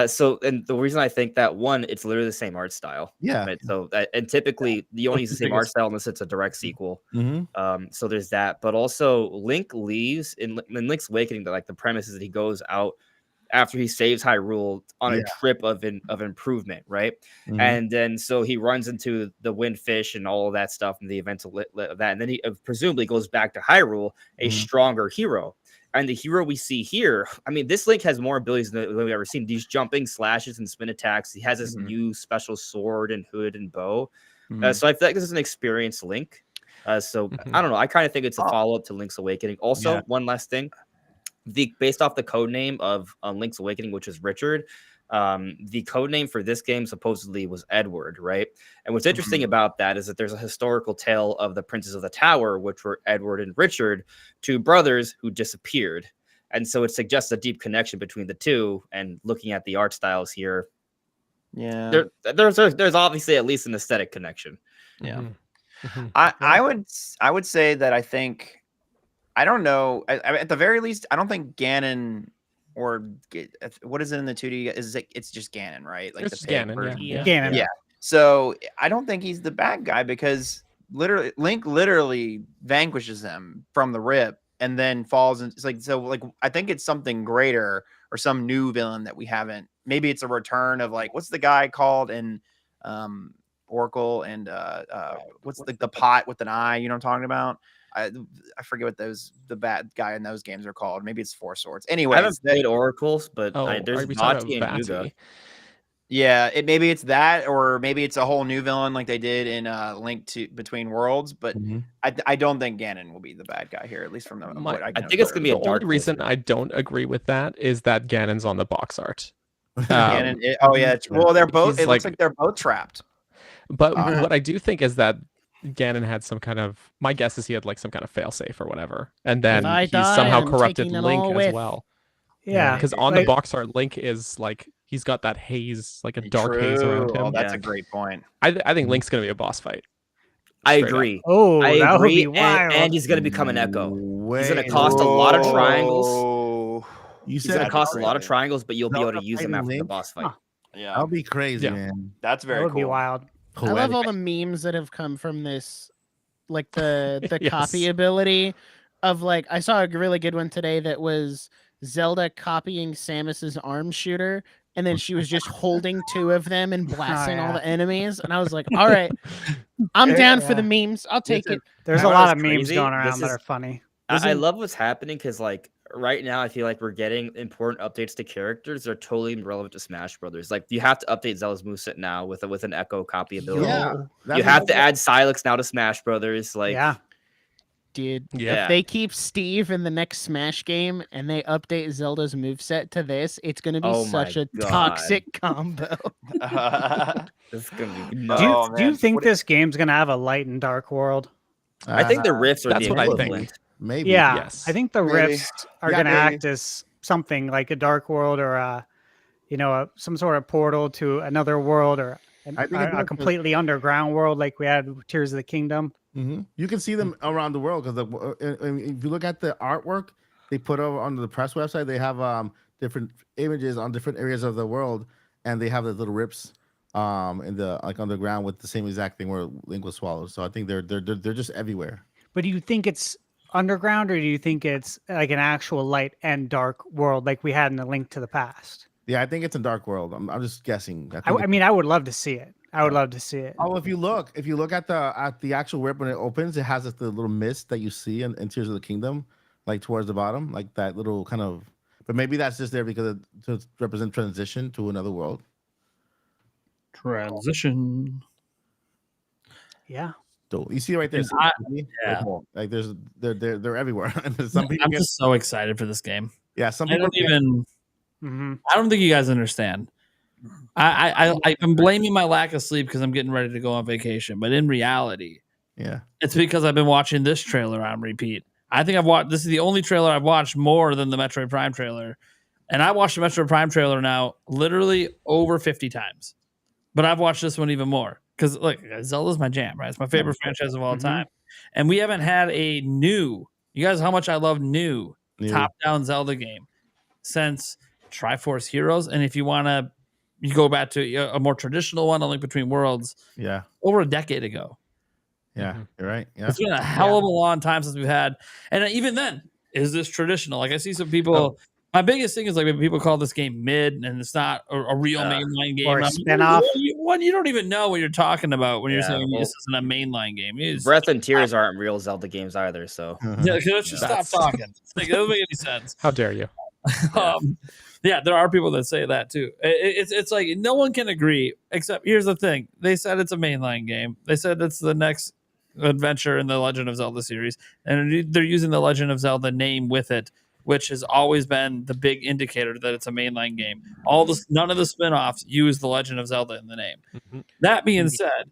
So and the reason I think that, one, it's literally the same art style. Yeah. Right? So and typically you only use the same art biggest- style unless it's a direct sequel. Mm-hmm. So there's that, but also Link leaves in Link's Awakening. That like the premise is that he goes out after he saves Hyrule on a trip of improvement, right? Mhm. And then so he runs into the Windfish and all of that stuff and the events of that, and then he presumably goes back to Hyrule, a Mhm. stronger hero. And the hero we see here, I mean, this Link has more abilities than we've ever seen. These jumping slashes and spin attacks. He has this new special sword and hood and bow. So I feel like this is an experienced Link. So I don't know. I kind of think it's a follow up to Link's Awakening. Also, one last thing. Based off the code name of Link's Awakening, which is Richard, the code name for this game supposedly was Edward, right? And what's interesting about that is that there's a historical tale of the Princes of the Tower, which were Edward and Richard, two brothers who disappeared. And so it suggests a deep connection between the two. And looking at the art styles here, Yeah. there's obviously at least an aesthetic connection. Yeah. Mhm. I would say that I think, I don't know, at the very least, I don't think Ganon what is it in the 2D? It's just Ganon, right? Like It's the pig Ganon, version. yeah. Ganon. Yeah. So I don't think he's the bad guy, because Link literally vanquishes him from the rip and then falls in. It's like I think it's something greater or some new villain that we haven't. Maybe it's a return of, like, what's the guy called in Oracle and what's the pot with an eye? You know what I'm talking about? I forget what the bad guy in those games are called. Maybe it's Four Swords. Anyway, I haven't played Oracles, but there's are we talking Vati and about Yuga. Vati? Yeah, maybe it's that, or maybe it's a whole new villain like they did in Link to Between Worlds. But I don't think Ganon will be the bad guy here, at least from the. I think it's gonna be a The dark. only reason I don't agree with that is that Ganon's on the box art. Ganon, well, they're both. he's It looks like they're both trapped. But what I do think is that Ganon had some kind of. My guess is he had like some kind of failsafe or whatever, and then I he die, somehow I'm corrupted taking them Link all as with. well. Yeah, Because on the box art, Link is like he's got that haze, like a dark haze around him. Oh, that's a great point. I think Link's gonna be a boss fight. I Straight up. agree. Oh, I that would agree, be wild. and he's gonna become an Echo. He's gonna Wait, cost a lot of triangles. Oh, You He's said gonna cost a lot of crazy. triangles, but you'll be able to Zelda use them fighting after the Link? boss fight. Huh. yeah, that'll be crazy, Yeah. man. that's very That would be cool. wild. I love Poetic. all the memes that have come from this, like the Yes. copy ability of like I saw a really good one today that was Zelda copying Samus's arm shooter, and then she was just holding two of them and blasting all yeah. the enemies, and I was like, all right, I'm down for the memes. I'll take it. There's a That lot was of memes crazy. going around This that is- are funny. I love what's happening because, like, right now, I feel like we're getting important updates to characters that are totally irrelevant to Smash Brothers. Like, you have to update Zelda's moveset now with an Echo copy ability. Yeah, You have to add Silex now to Smash Brothers. Like, Yeah, Dude, Yeah. if they keep Steve in the next Smash game and they update Zelda's moveset to this, it's going to be Oh such my a God. toxic combo. This is gonna be do nuts. you, Oh, do you man. think What- this game's gonna have a light and dark world? I think the rifts are That's the what I think. equivalent. Maybe. Yeah, Yes. I think the Maybe. rifts are Yeah, gonna maybe. act as something like a dark world or some sort of portal to another world or I think it a does. completely underground world like we had with Tears of the Kingdom. You can see them around the world because if you look at the artwork they put over on the press website, they have different images on different areas of the world, and they have the little rips in the like underground with the same exact thing where Link was swallowed. So I think they're just everywhere. But do you think it's underground or do you think it's like an actual light and dark world like we had in the Link to the Past? Yeah, I think it's a dark world. I'm just guessing. I mean, I would love to see it. I would love to see it. Oh, if you look at the actual rip when it opens, it has the little mist that you see in Tears of the Kingdom, like towards the bottom, like that little kind of. But maybe that's just there because to represent transition to another world. Transition. Yeah. So you see right there. Yeah. Like they're everywhere. Some people I'm just so excited for this game. yeah. Some I people don't even. hmm I don't think you guys understand. I'm blaming my lack of sleep because I'm getting ready to go on vacation, but in reality, yeah. it's because I've been watching this trailer on repeat. I think I've watched. This is the only trailer I've watched more than the Metroid Prime trailer, and I watched the Metroid Prime trailer now literally over 50 times. But I've watched this one even more because look, Zelda's my jam, right? It's my favorite franchise of all time, and we haven't had a new. You guys, how much I love new top-down Zelda game since Triforce Heroes, and if you want to, you go back to a more traditional one, A Link Between Worlds, Yeah. over a decade ago. Yeah. You're right. Yeah. It's been a hell of a long time since we've had, and even then, is this traditional? Like I see some people. My biggest thing is like people call this game mid, and it's not a real mainline game. Or a I'm like, spin-off. You don't even know what you're talking about when you're Yeah, saying well, this isn't a mainline game. It's, Breath and Tears aren't real Zelda games either. So yeah, let's just stop talking. Like, that doesn't make any sense. How dare you? Yeah, there are people that say that too. It's like no one can agree. Except here's the thing: they said it's a mainline game. They said it's the next adventure in the Legend of Zelda series, and they're using the Legend of Zelda name with it, which has always been the big indicator that it's a mainline game. None of the spin-offs use the Legend of Zelda in the name. That being said,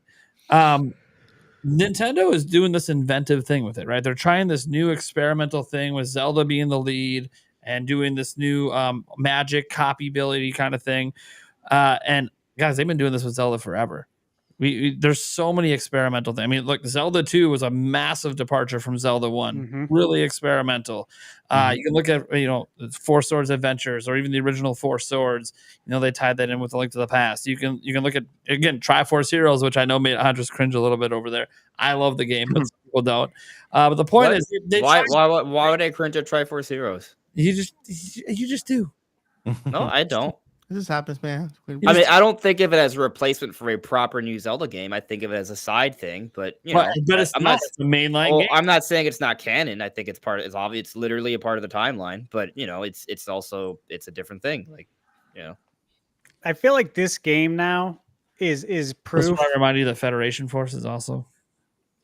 Nintendo is doing this inventive thing with it, right? They're trying this new experimental thing with Zelda being the lead and doing this new magic copy ability kind of thing. And guys, they've been doing this with Zelda forever. There's so many experimental things. I mean, look, Zelda 2 was a massive departure from Zelda 1. Really experimental. You can look at, Four Swords Adventures or even the original Four Swords. They tied that in with A Link to the Past. You can look at, again, Triforce Heroes, which I know made Andres cringe a little bit over there. I love the game, but some people don't. But the point is, why would I cringe at Triforce Heroes? you just do. No, I don't. This just happens, man. I mean, I don't think of it as a replacement for a proper new Zelda game. I think of it as a side thing. But you know, but it's I'm not not. the mainline Oh, game. I'm not saying it's not canon. I think it's part. It's obvious. It's literally a part of the timeline. But you know, it's also it's a different thing. Like, you know, I feel like this game now is That's proof. why I remind you that Federation Forces also.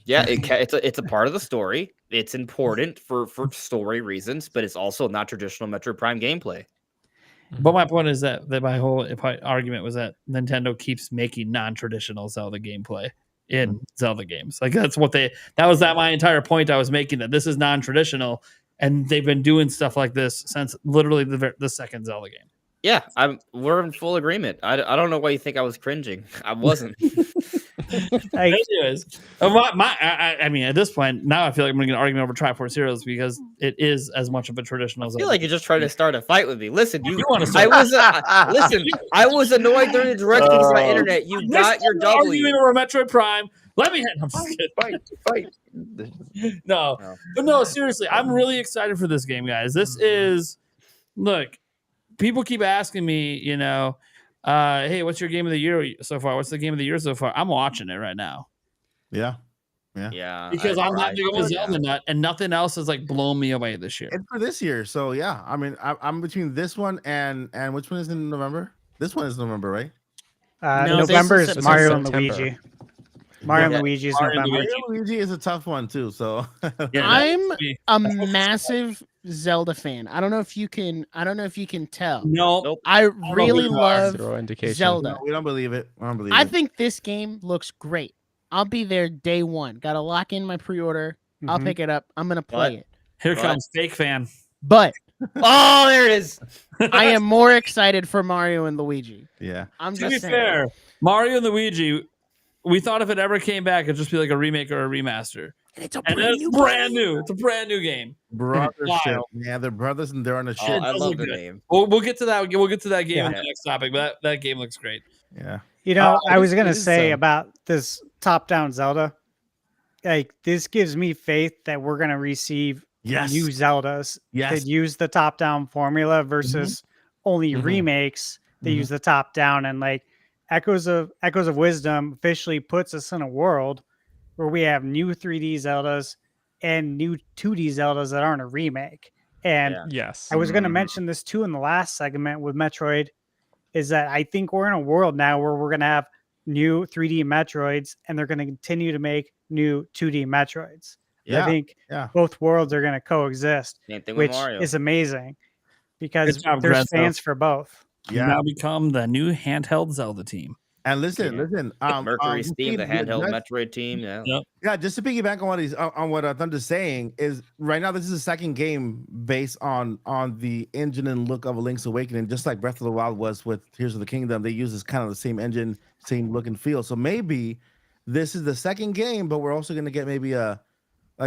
yeah, it's a part of the story. It's important for story reasons, but it's also not traditional Metroid Prime gameplay. But my point is that my whole argument was that Nintendo keeps making non-traditional Zelda gameplay in Zelda games. Like that was my entire point I was making, that this is non-traditional, and they've been doing stuff like this since literally the second Zelda game. Yeah, we're in full agreement. I don't know why you think I was cringing. I wasn't. Anyways, I mean, at this point, now I feel like I'm going to get an argument over Triforce Heroes because it is as much of a traditional. I feel like you're just trying to start a fight with me. Listen, you want to I was annoyed during the direct because of my internet. You got your W. Arguing over Metroid Prime. Let me hit. I'm just kidding. Fight. No, but no, seriously, I'm really excited for this game, guys. This is look. People keep asking me, you know, hey, what's your game of the year so far? What's the game of the year so far? I'm watching it right now. Yeah. Because I'm not big of a Zelda nut, and nothing else has like blown me away this year. It's for this year, so yeah. I mean, I'm between this one and which one is in November? This one is November, right? No, November this is is Mario and September. Luigi. Mario and Yeah. Luigi is Mario and November. Luigi is a tough one too. So I'm a massive Zelda fan. I don't know if you can tell. No, Nope. I really you are. love Zero indication. Zelda. no, we don't believe it. I think this game looks great. I'll be there day one. Got to lock in my pre-order. I'll Mhm. pick it up. I'm gonna play What? it. here What? comes fake fan. But Oh, there it is. I am more excited for Mario and Luigi. Yeah. I'm To just be saying. fair, Mario and Luigi, we thought if it ever came back, it'd just be like a remake or a remaster. It's a And it's brand new. It's a brand new game. Brothership. Wild. Yeah, they're brothers and they're on a Oh, ship. I does love look the good. name. We'll get to that. We'll get to that game in Yeah. the next topic. But that game looks great. Yeah. You know, I was it gonna is, say about this top-down Zelda. Like, this gives me faith that we're gonna receive Yes. new Zeldas Yes. that use the top-down formula versus only Mhm. remakes that Mhm. use the top-down. And like Echoes of Wisdom officially puts us in a world where we have new 3D Zeldas and new 2D Zeldas that aren't a remake. And Yeah. Yes. I was going to mention this too in the last segment with Metroid, is that I think we're in a world now where we're going to have new 3D Metroids and they're going to continue to make new 2D Metroids. Yeah. I think Yeah. both worlds are going to coexist, Same thing with which Mario. is amazing because Good job, there's Grezzo. fans for both. You Yeah. now become the new handheld Zelda team. And listen. Mercury Steam, the handheld that's- Metroid team. Yeah. Yep. Yeah, just to piggyback on what Thunder's saying is right now this is the second game based on the engine and look of A Link's Awakening, just like Breath of the Wild was with Tears of the Kingdom. They use this kind of the same engine, same look and feel. So maybe this is the second game, but we're also gonna get maybe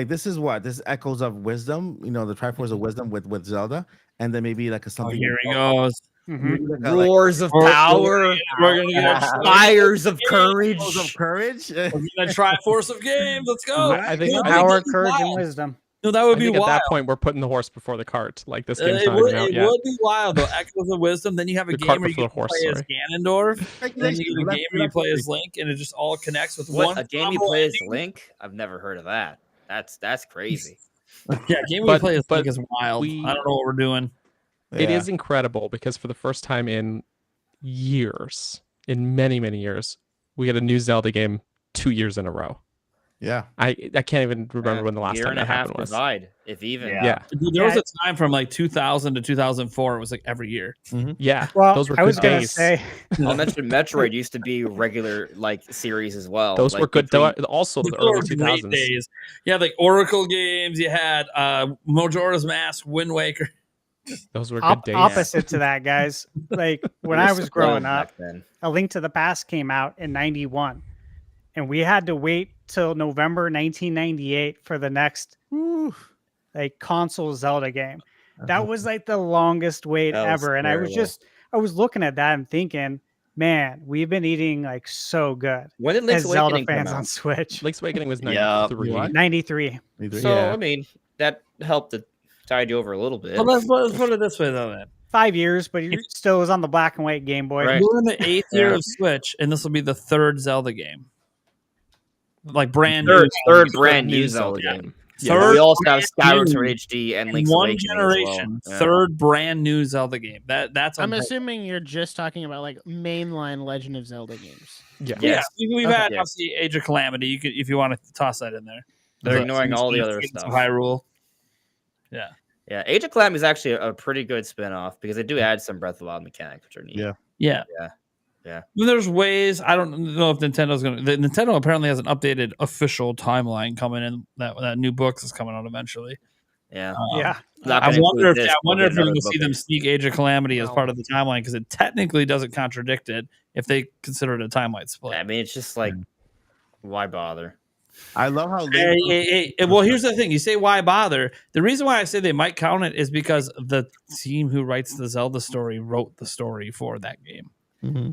this is Echoes of Wisdom, you know, the Triforce of Wisdom with Zelda, and then maybe like a Oh, something. here he goes. Mhm. maybe like a, like, Roars of power, We're gonna get fires of courage. Echoes of Courage. a Triforce of games. Let's go. I think Power, that'd be courage, and wild. wisdom. No, that would I be think at wild. that point we're putting the horse before the cart. Like this game's It not would, even out it yet. would be wild though. Echoes of Wisdom. Then you have a The game cart where you before get the to horse, play as sorry. Ganondorf. And then you get a game where you play as Link, and it just all connects with What one. a game you combo play as ending. Link? I've never heard of that. That's crazy. Yeah, game where you But- play as but Link is wild. we- I don't know what we're doing. It is incredible because for the first time in years, in many, many years, we get a new Zelda game 2 years in a row. Yeah. I can't even remember when the last year time and a that half happened was. divide, if even. Yeah. Dude, there was a time from like 2000 to 2004. It was like every year. Yeah. Well, those were I was good going to days. say, I'll mention Metroid used to be regular like series as well. Those like, were good. between- Also, the Those were early great 2000s. days. You had like Oracle games. You had Majora's Mask, Wind Waker. Those were good days. opposite to that, guys. Like when we I were was growing spoiled up, back then. A Link to the Past came out in 91, and we had to wait till November 1998 for the next like console Zelda game. That was like the longest wait That was ever. And I was looking at that and thinking, man, we've been eating like so good When did as Link's Zelda Awakening come fans out? on Switch. Link's Awakening was Yup. 93. 93. So Yeah. I mean that helped to tide you over a little bit. Well, let's put it this way though. Then 5 years, but he still was on the black and white Game Boy. Right. We're in the 8th year of Switch, and this will be the 3rd Zelda game. Like brand Third, new. third brand new Zelda game. Yeah, Third we also have brand Skyward new. Sword HD and In Link's one Awakening generation, as well. Yeah. 3rd brand new Zelda game. That's I'm unheard of. assuming you're just talking about like mainline Legend of Zelda games. Yeah. Yeah, we've Okay. had Yeah. obviously Age of Calamity. You could, if you want to toss that in there. They're There's ignoring all the other Secrets of stuff. Hyrule. Yeah. Yeah, Age of Calamity is actually a pretty good spin-off because they do add some Breath of the Wild mechanics, which are neat. Yeah. Yeah. Yeah. Well, there's ways. I don't know if Nintendo's going to. Nintendo apparently has an updated official timeline coming in. That new book is coming out eventually. Yeah. Yeah. Not I gonna wonder if include this, you're we'll get going to another see them book. sneak Age of Calamity as Well- part of the timeline because it technically doesn't contradict it if they consider it a timeline split. I mean, it's just like, why bother? I love how Well, here's the thing. You say why bother? The reason why I say they might count it is because the team who writes the Zelda story wrote the story for that game.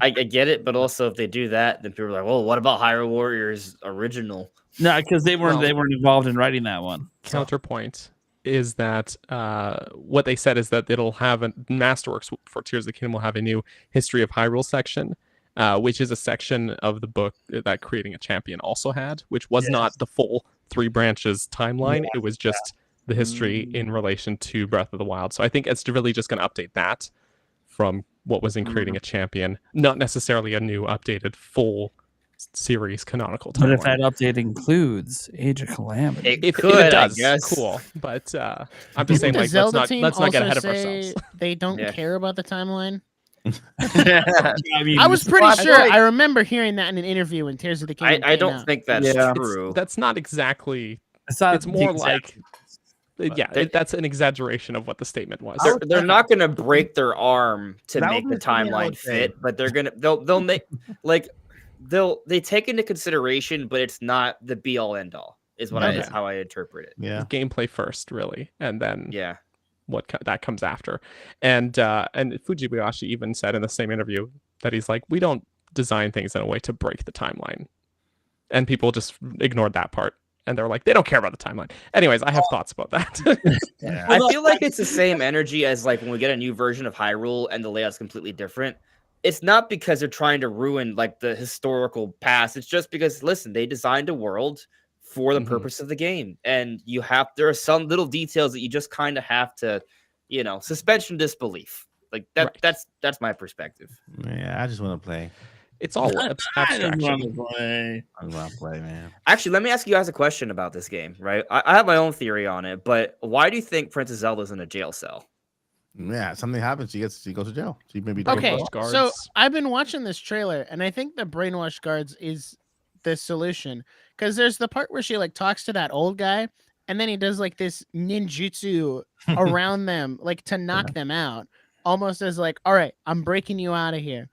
I get it, but also if they do that, then people are like, well, what about Hyrule Warriors original? No, because they weren't Well- involved in writing that one. So- Counterpoint is that what they said is that it'll have a Masterworks for Tears of the Kingdom will have a new History of Hyrule section, which is a section of the book that Creating a Champion also had, which was not the full 3 branches timeline. It was just the history in relation to Breath of the Wild. So I think it's really just going to update that from what was in Creating a Champion, not necessarily a new updated full series canonical But if timeline. that update includes Age of Calamity, It If could, it does, I guess. cool. But I'm just saying, The like, Zelda let's team not get also ahead of say ourselves. they don't Yeah. care about the timeline. I mean, I was pretty I sure. feel like- I remember hearing that in an interview when Tears of the Kingdom I came don't out. think that's Yeah. true. That's not exactly. it's not It's more the exact- like, yeah, they- that's an exaggeration of what the statement was. They're not going to break their arm to That make would the be something I timeline would say. fit, but they'll make like they take into consideration, but it's not the be all end all. Is what Okay. is how I interpret it. Yeah. Gameplay first, really, and then Yeah. that comes after. And Fujibayashi even said in the same interview that he's like, we don't design things in a way to break the timeline, and people just ignored that part. And they're like, they don't care about the timeline. Anyways, I have thoughts about that. I feel like it's the same energy as like when we get a new version of Hyrule and the layout's completely different. It's not because they're trying to ruin like the historical past. It's just because listen, they designed a world for the Mhm. purpose of the game, and there are some little details that you just kind of have to, suspension disbelief. Like that. Right. That's my perspective. Yeah, I just want to play. It's all abstraction. I want to play, man. Actually, let me ask you guys a question about this game. Right, I have my own theory on it, but why do you think Princess Zelda's in a jail cell? Yeah, something happens. She goes to jail. She maybe Okay, Brainwashed so guards. I've been watching this trailer, and I think the brainwash guards is the solution because there's the part where she like talks to that old guy, and then he does like this ninjutsu around them, like to knock them out, almost as like, all right, I'm breaking you out of here.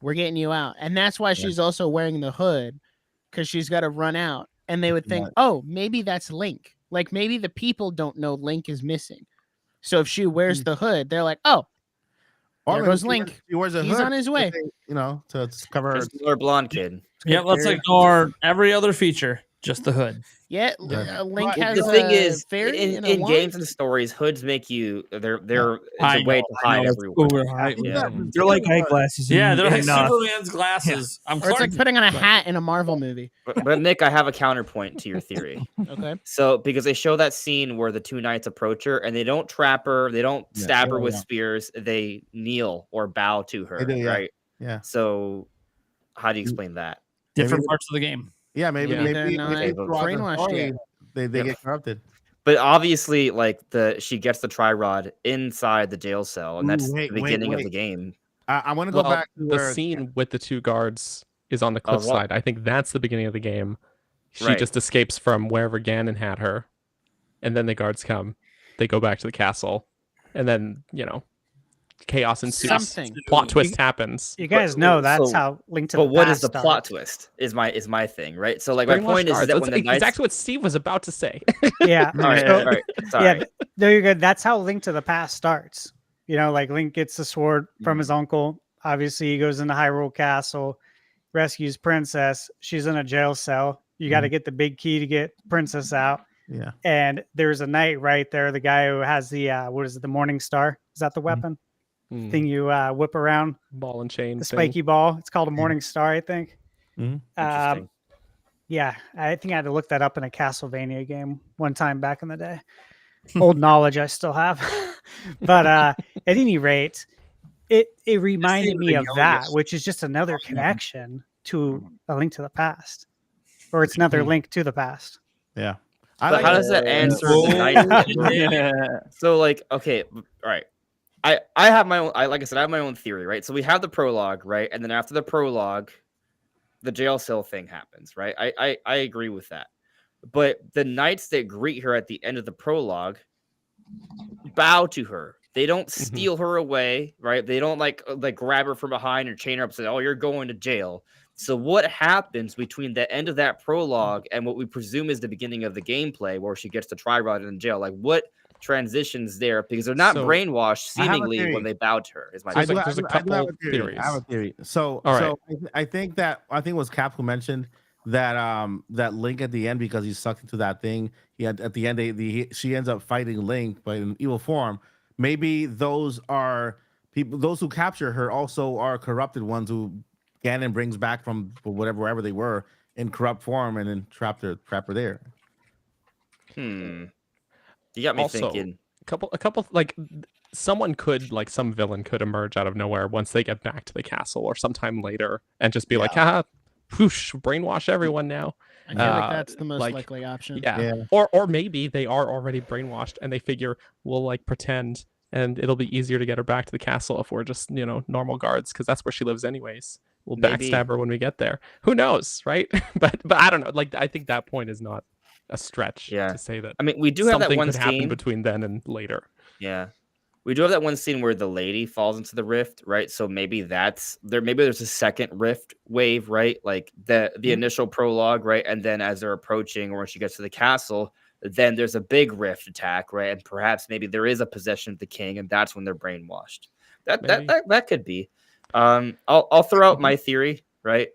We're getting you out, and that's why she's also wearing the hood because she's got to run out. And they would think, oh, maybe that's Link. Like maybe the people don't know Link is missing. So if she wears the hood, they're like, oh, there maybe goes she Link. wears a He's hood on his way. to cover her. Just another blonde kid. Yep, let's ignore every other feature, just the hood. Yeah, Yeah. Link But has The thing a is, fairy in and a wand. games and stories, hoods make you they're it's I a way know, to I hide know, everywhere. Yeah. They're like eyeglasses. Yeah, they're like and, Superman's glasses. I'm Or it's Clark. like putting on a hat in a Marvel movie. But Nick, I have a counterpoint to your theory. Okay. So because they show that scene where the two knights approach her and they don't trap her, they don't stab her with spears, they kneel or bow to her, They do, yeah. right? Yeah. So how do you explain that? Different Maybe- parts of the game. Yeah, maybe Yeah. They're not throughout the brainwashed story, yet. they Yeah. get corrupted. But obviously, like she gets the tri-rod inside the jail cell, and that's Ooh, wait, the wait, beginning of wait. the game. I want to go Well, back to the where scene with the 2 guards is on the Oh, cliffside. I think that's the beginning of the game. She Right. just escapes from wherever Ganon had her, and then the guards come. They go back to the castle, and then chaos ensues. Something. Plot twist happens. You guys know that's so- how Link to But the what Past is the starts. plot twist? Is my thing, right? So like my Brainwashed point is guards. that That's when the knights. exactly what Steve was about to say. Yeah. All right, so- all right, sorry. Yeah, there you go. That's how Link to the Past starts. Like Link gets the sword from his uncle. Obviously, he goes into Hyrule Castle, rescues Princess. She's in a jail cell. You got to get the big key to get Princess out. Yeah. And there's a knight right there, the guy who has the what is it, the Morning Star? Is that the weapon? thing you whip around, ball and chain, the thing. spiky ball. It's called a Morning Star, I think. Interesting. Yeah, I think I had to look that up in a Castlevania game one time back in the day. Old knowledge I still have. But at any rate, it reminded me of that, which is just another connection to A Link to the Past. Or it's another link to the past. Yeah. But how does that answer the night? So like, okay, all right. I have my own. Like I said, I have my own theory, right? So we have the prologue, right, and then after the prologue, the jail cell thing happens, right? I agree with that. But the knights that greet her at the end of the prologue bow to her. They don't steal her away, right? They don't like grab her from behind or chain her up and say, "Oh, you're going to jail." So what happens between the end of that prologue and what we presume is the beginning of the gameplay where she gets to try ride in jail? Like what transitions there? Because they're not brainwashed seemingly when they bow to her. Is my There's a couple theories. I have a theory. So I think it was Cap who mentioned that that Link at the end, because he's sucked into that thing. At the end she ends up fighting Link but in evil form. Maybe those are people. Those who capture her also are corrupted ones who Ganon brings back from wherever they were in corrupt form and then trap her there. You got me thinking. A couple like someone could, like some villain could emerge out of nowhere once they get back to the castle or sometime later and just be like, haha, whoosh, brainwash everyone now. I feel like that's the most likely option. Yeah. Or maybe they are already brainwashed and they figure we'll like pretend and it'll be easier to get her back to the castle if we're just, normal guards, because that's where she lives anyways. We'll backstab her when we get there. Who knows, right? but I don't know. Like I think that point is not a stretch to say that. I mean, we do have that one scene happen between then and later. Yeah. We do have that one scene where the lady falls into the rift, right? So maybe that's there. Maybe there's a second rift wave, right? Like the initial prologue, right? And then as they're approaching, or when she gets to the castle, then there's a big rift attack, right? And perhaps maybe there is a possession of the king, and that's when they're brainwashed. That could be. I'll throw out my theory, right?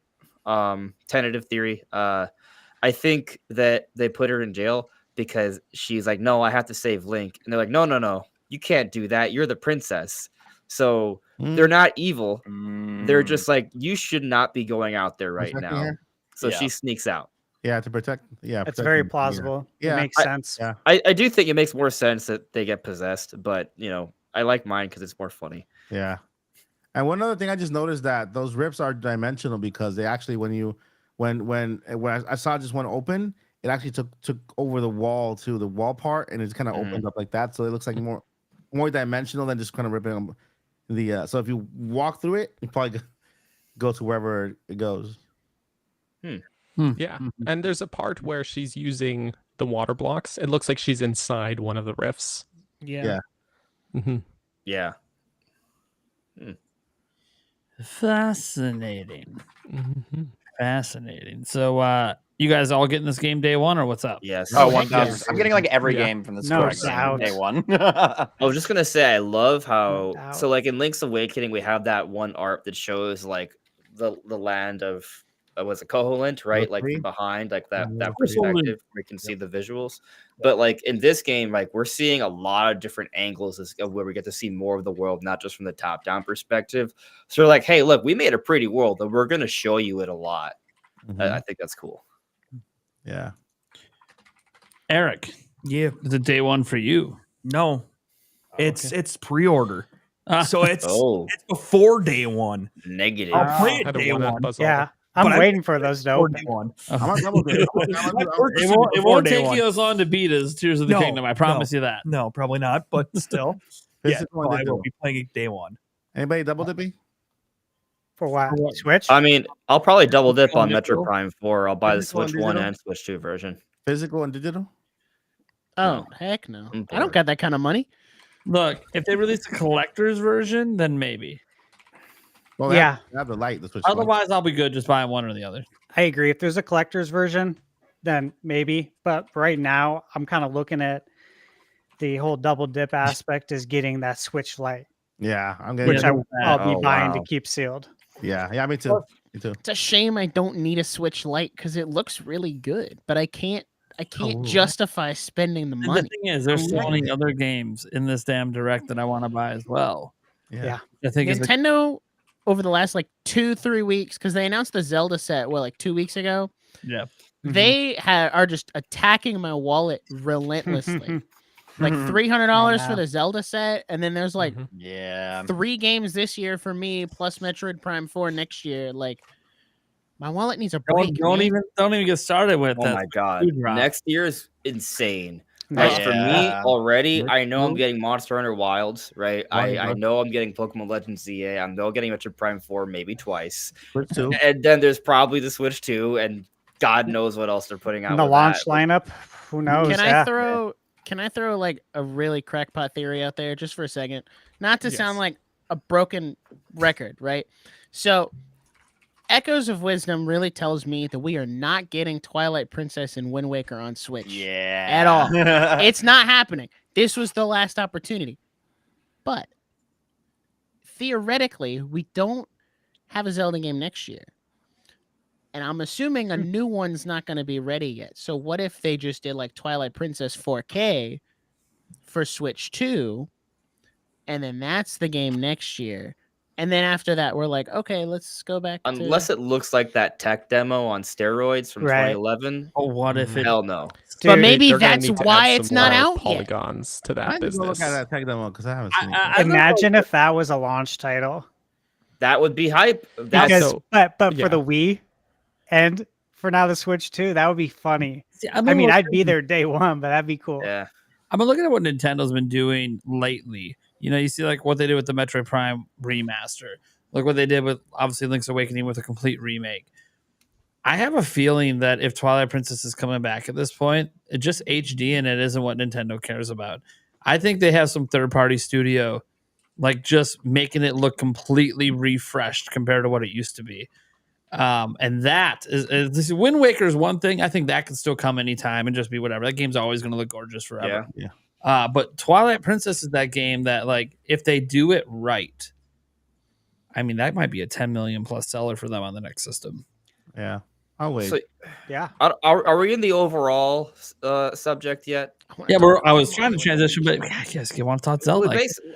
Tentative theory. I think that they put her in jail because she's like, no, I have to save Link, and they're like, no. You can't do that. You're the princess. So they're not evil. They're just like, you should not be going out there right now. So she sneaks out. Yeah, to protect. Yeah, it's very plausible. Yeah, it makes sense. I do think it makes more sense that they get possessed, but I like mine because it's more funny. Yeah. And one other thing I just noticed that those rips are dimensional because they actually when I saw just one open, it actually took over the wall to the wall part, and it's kind of opened up like that. So it looks like more dimensional than just kind of ripping the. So if you walk through it, you probably go to wherever it goes. Yeah, and there's a part where she's using the water blocks. It looks like she's inside one of the rifts. Yeah. Yeah. Fascinating. Fascinating. So you guys all getting this game day one, or what's up? Yes. Oh, 1,000. I'm getting like every game from this day one. I was just gonna say, I love how so like in Link's Awakening, we have that one art that shows like the land of was it Koholint, right? Like from behind, like that perspective where you can see the visuals. But like in this game, like we're seeing a lot of different angles of where we get to see more of the world, not just from the top-down perspective. So we're like, hey, look, we made a pretty world, and we're gonna show you it a lot. I think that's cool. Yeah. Eric, is it day one for you? No, it's pre-order. So it's before day one. Negative. I'll play it day one. Yeah. I'm waiting for those to open. It won't take you as long to beat as Tears of the Kingdom. I promise you that. No, probably not. But still, I will be playing it day one. Anybody double dipping? For what? Switch? I mean, I'll probably double dip on Metroid Prime 4. I'll buy the Switch 1 and Switch 2 version. Physical and digital? Oh, heck no. I don't got that kind of money. Look, if they release a collector's version, then maybe. Well, yeah. Have the light. Otherwise, I'll be good just buying one or the other. I agree. If there's a collector's version, then maybe. But right now, I'm kind of looking at the whole double dip aspect is getting that Switch Lite. Yeah, I'm getting I'll be buying to keep sealed. Yeah, me too. Me too. It's a shame I don't need a Switch Lite because it looks really good, but I can't justify spending the money. The thing is, there's so many other games in this damn direct that I want to buy as well. Yeah. I think is Nintendo over the last like 2-3 weeks, because they announced the Zelda set like 2 weeks ago. yeah. They are just attacking my wallet relentlessly. Like $300 for know. the Zelda set, and then there's like Yeah. 3 games this year for me, plus Metroid Prime 4 next year. Like, my wallet needs a break. Don't man. even get started with Oh that. my god. food drop. Next year is insane. Next Like for me already, Next I know I'm year- getting Monster Hunter Wilds, right? I Wilds. know I'm getting Pokemon Legends ZA. I know I'm getting Metroid Prime 4 maybe twice. Switch 2. And then there's probably the Switch 2 and God knows what else they're putting out. And the with launch that. lineup, who knows? Can Yeah. I throw like a really crackpot theory out there just for a second? Not to sound Yes. like a broken record, right? So Echoes of Wisdom really tells me that we are not getting Twilight Princess and Wind Waker on Switch. Yeah. At all. It's not happening. This was the last opportunity. But theoretically, we don't have a Zelda game next year. And I'm assuming a new one's not going to be ready yet. So what if they just did like Twilight Princess 4K for Switch 2, and then that's the game next year? And then after that, we're like, okay, let's go back to... Unless it looks like that tech demo on steroids from Right. 2011. Oh, what if it? Hell no. But Dude, maybe They're gonna that's need to why add it's some not more out yet. polygons to I that need to go business. look at that tech demo because I haven't seen it. I don't know. Imagine if that was a launch title. That would be hype. That's Because, so- but yeah. for the Wii and for now the Switch 2, that would be funny. See, I mean, I'd be there day one, but that'd be cool. yeah. I've been looking at what Nintendo's been doing lately. You know, you see like what they did with the Metroid Prime remaster. Look what they did with obviously Link's Awakening with a complete remake. I have a feeling that if Twilight Princess is coming back at this point, it just HD and it isn't what Nintendo cares about. I think they have some third-party studio like just making it look completely refreshed compared to what it used to be. And that is this Wind Waker is one thing. I think that can still come anytime and just be whatever. That game's always going to look gorgeous forever. Yeah. But Twilight Princess is that game that, like, if they do it right, I mean, that might be a 10 million plus seller for them on the next system. Yeah, I'll wait. So, Yeah. are we in the overall subject yet? Yeah, I was trying to transition, but I guess you want to talk Zelda.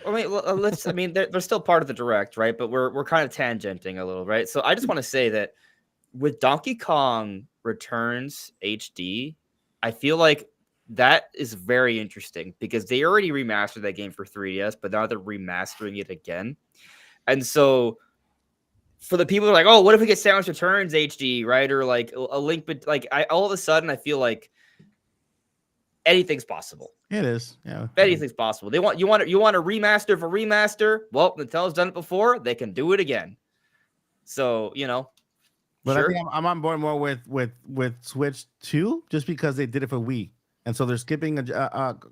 I mean, they're still part of the direct, right? But we're kind of tangenting a little, right? So I just want to say that with Donkey Kong Returns HD, I feel like that is very interesting because they already remastered that game for 3DS, but now they're remastering it again. And so for the people who are like, oh, what if we get Samus Returns HD, right? Or like a Link, but like all of a sudden I feel like anything's possible. It is. Yeah. Anything's possible. You want a remaster for remaster? Well, Nintendo's done it before. They can do it again. So, you know. But sure. I think I'm on board more with Switch 2 just because they did it for Wii. And so they're skipping a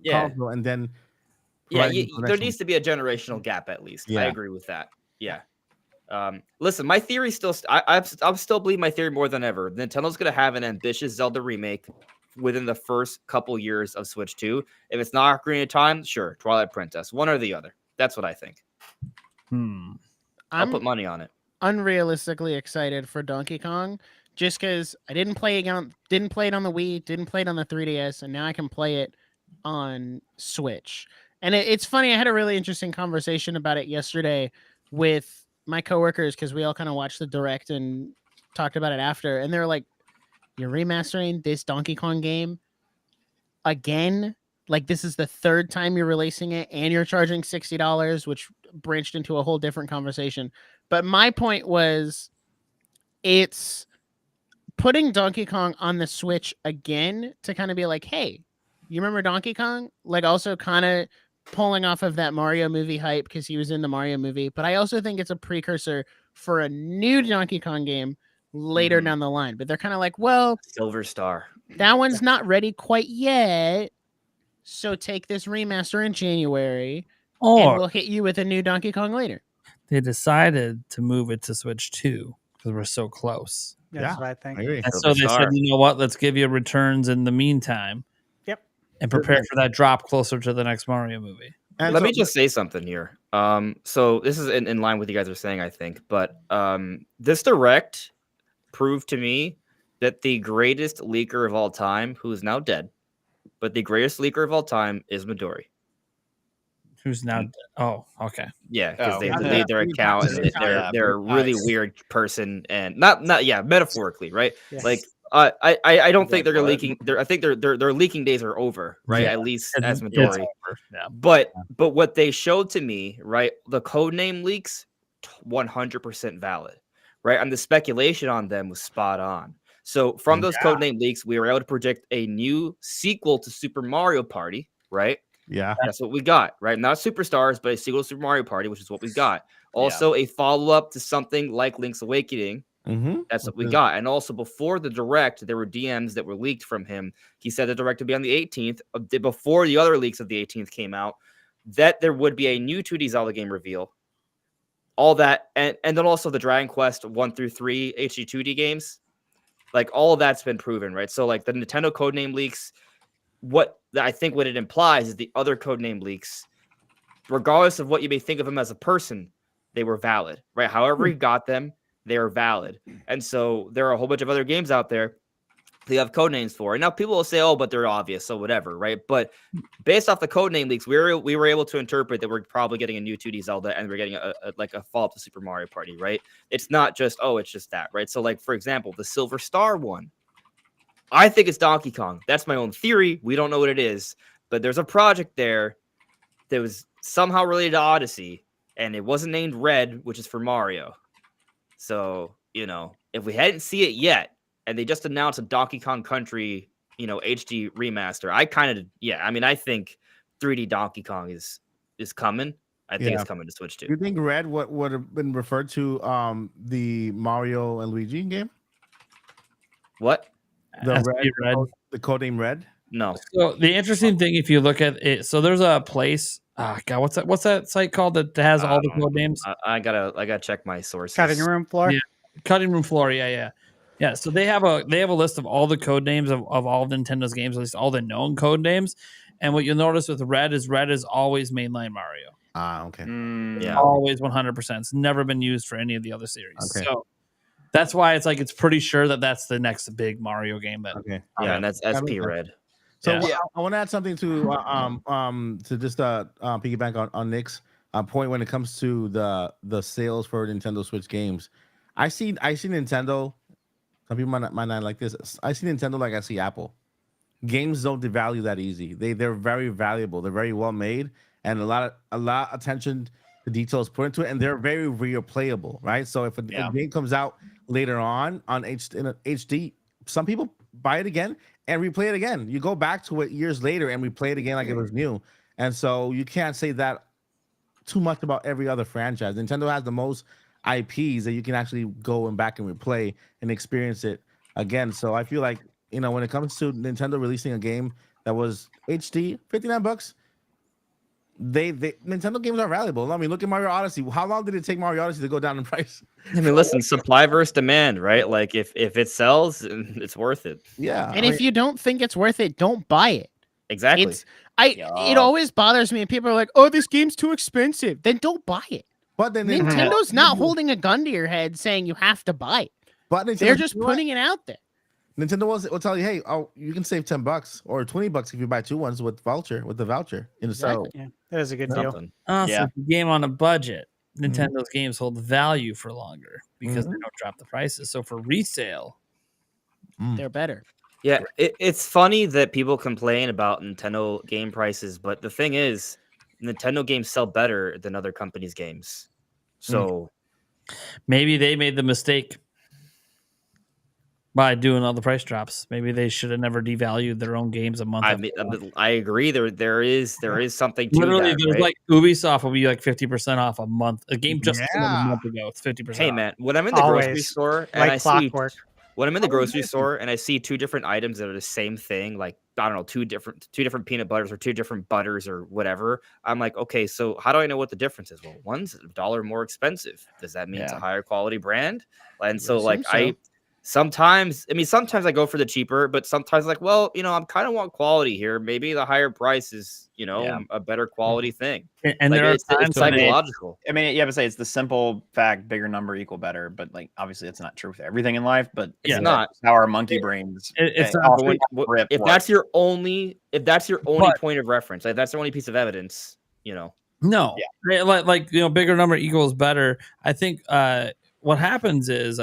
Yeah. console and then Yeah, providing the there next needs to be a generational gap at least. I Yeah. agree with that. Yeah. Listen, my theory still. I'm still believing my theory more than ever. Nintendo's gonna have an ambitious Zelda remake within the first couple years of Switch 2. If it's not Ocarina of Time, sure, Twilight Princess, one or the other. That's what I think. I'll I'm put money on it. unrealistically excited for Donkey Kong just because I didn't play it on the Wii, didn't play it on the 3DS, and now I can play it on Switch. And it's funny, I had a really interesting conversation about it yesterday with my coworkers because we all kind of watched the direct and talked about it after, and they're like, you're remastering this Donkey Kong game again? Like, this is the third time you're releasing it and you're charging $60, which branched into a whole different conversation. But my point was, it's putting Donkey Kong on the Switch again to kind of be like, hey, you remember Donkey Kong? Like, also kind of pulling off of that Mario movie hype because he was in the Mario movie. But I also think it's a precursor for a new Donkey Kong game later down the line. But they're kind of like, well, Silver Star. that one's not ready quite yet. So take this remaster in January and Or we'll hit you with a new Donkey Kong later. they decided to move it to Switch 2 because we're so close. That's Yeah. what I think. I agree. And so Silver they Star. said, you know what? Let's give you returns in the meantime. Yep. And prepare for that drop closer to the next Mario movie. And Let so- me just say something here. So this is in line with what you guys are saying, I think. But this direct proved to me that the greatest leaker of all time, who is now dead, but the greatest leaker of all time is Midori. Who's now? Oh, okay. Yeah, because Oh, they yeah. deleted their account and they're a really weird person and not metaphorically, right? Yes. Like I don't think Like they're what? leaking. I think their leaking days are over, right? Yeah. At least as It's Midori. over. Yeah. But what they showed to me, right? The codename leaks, 100% valid, right? And the speculation on them was spot on. So from those codename leaks, we were able to predict a new sequel to Super Mario Party, right? Yeah. That's what we got, right? Not Superstars, but a sequel to Super Mario Party, which is what we got. Also, a follow-up to something like Link's Awakening. Mm-hmm. That's what we got. And also, before the direct, there were DMs that were leaked from him. He said the direct would be on the 18th. Before the other leaks of the 18th came out, that there would be a new 2D Zelda game reveal. All that, and then also the Dragon Quest 1 through 3 HD 2D games. Like, all of that's been proven, right? So, like, the Nintendo codename leaks, what it implies is the other codename leaks, regardless of what you may think of him as a person, they were valid, right? However he got them, they are valid. And so there are a whole bunch of other games out there they have codenames for. And now people will say, oh, but they're obvious, so whatever, right? But based off the codename leaks, we were able to interpret that we're probably getting a new 2D Zelda and we're getting a follow-up to Super Mario Party, right? It's not just, oh, it's just that, right? So, like, for example, the Silver Star one, I think it's Donkey Kong. That's my own theory. We don't know what it is, but there's a project there that was somehow related to Odyssey, and it wasn't named Red, which is for Mario. So, if we hadn't seen it yet, and they just announced a Donkey Kong Country, HD remaster, I think 3D Donkey Kong is coming. I think it's coming to Switch too. Do you think Red would have been referred to the Mario and Luigi game? What? The codename Red? No. So the interesting thing, if you look at it, so there's a place. God, what's that site called that has all the code names? I gotta check my sources. Cutting room floor. Yeah, cutting room floor. Yeah. So they have a list of all the code names of all of Nintendo's games, at least all the known code names. And what you'll notice with Red is always mainline Mario. Okay. Yeah. Always 100%. It's never been used for any of the other series. Okay. So that's why it's pretty sure that's the next big Mario game. Okay. Yeah, and that's SP Red. So Yeah. I want to add something to just piggyback on Nick's point when it comes to the sales for Nintendo Switch games. I see Nintendo. Some people might not like this. I see Nintendo like I see Apple. Games don't devalue that easy. They're very valuable. They're very well made, and a lot of attention to details put into it, and they're very replayable, right? So if a game comes out later on in HD, some people buy it again and replay it again. You go back to it years later and replay it again like it was new. And so you can't say that too much about every other franchise. Nintendo has the most IPs that you can actually go and back and replay and experience it again. So I feel like, when it comes to Nintendo releasing a game that was HD, $59, Nintendo games are valuable. I mean, look at Mario Odyssey. How long did it take Mario Odyssey to go down in price? I mean, listen, supply versus demand, right? Like if it sells, it's worth it. Yeah. And if you don't think it's worth it, don't buy it. Exactly. It always bothers me, and people are like, "Oh, this game's too expensive." Then don't buy it. But then Nintendo's not holding a gun to your head saying you have to buy it. But they're just putting it out there. Nintendo will tell you, hey, you can save $10 or $20 if you buy 2 ones with the voucher in the sale. Yeah, that is a good deal. So the game on a budget, Nintendo's games hold value for longer because they don't drop the prices. So for resale, they're better. Yeah, it's funny that people complain about Nintendo game prices, but the thing is, Nintendo games sell better than other companies' games. So maybe they made the mistake by doing all the price drops. Maybe they should have never devalued their own games a month. I agree. There is something to literally. that, There's right? like Ubisoft will be like 50% off a month. A game just sold a month ago. It's 50%. Hey man, when I'm in the grocery store and I see when I'm in the grocery store and I see 2 different items that are the same thing, like I don't know, two different peanut butters or 2 different butters or whatever, I'm like, okay, so how do I know what the difference is? Well, one's $1 more expensive. Does that mean it's a higher quality brand? And so sometimes I go for the cheaper, but sometimes I kind of want quality here. Maybe the higher price is, a better quality thing. And there are it's times psychological. I mean, you have to say it's the simple fact, bigger number equal better, but like obviously it's not true with everything in life, but It's not how our monkey brains. It's not if that's your only point of reference, like that's the only piece of evidence, No, like bigger number equals better. I think what happens is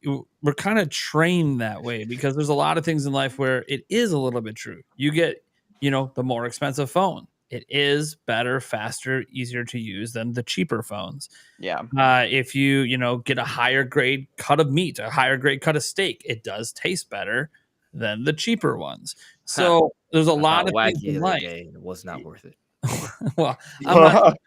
we're kind of trained that way because there's a lot of things in life where it is a little bit true. You get the more expensive phone. It is better, faster, easier to use than the cheaper phones. Yeah. If you get a higher grade cut of meat, a higher grade cut of steak, it does taste better than the cheaper ones. So there's a lot of things in life. It was not worth it. Well,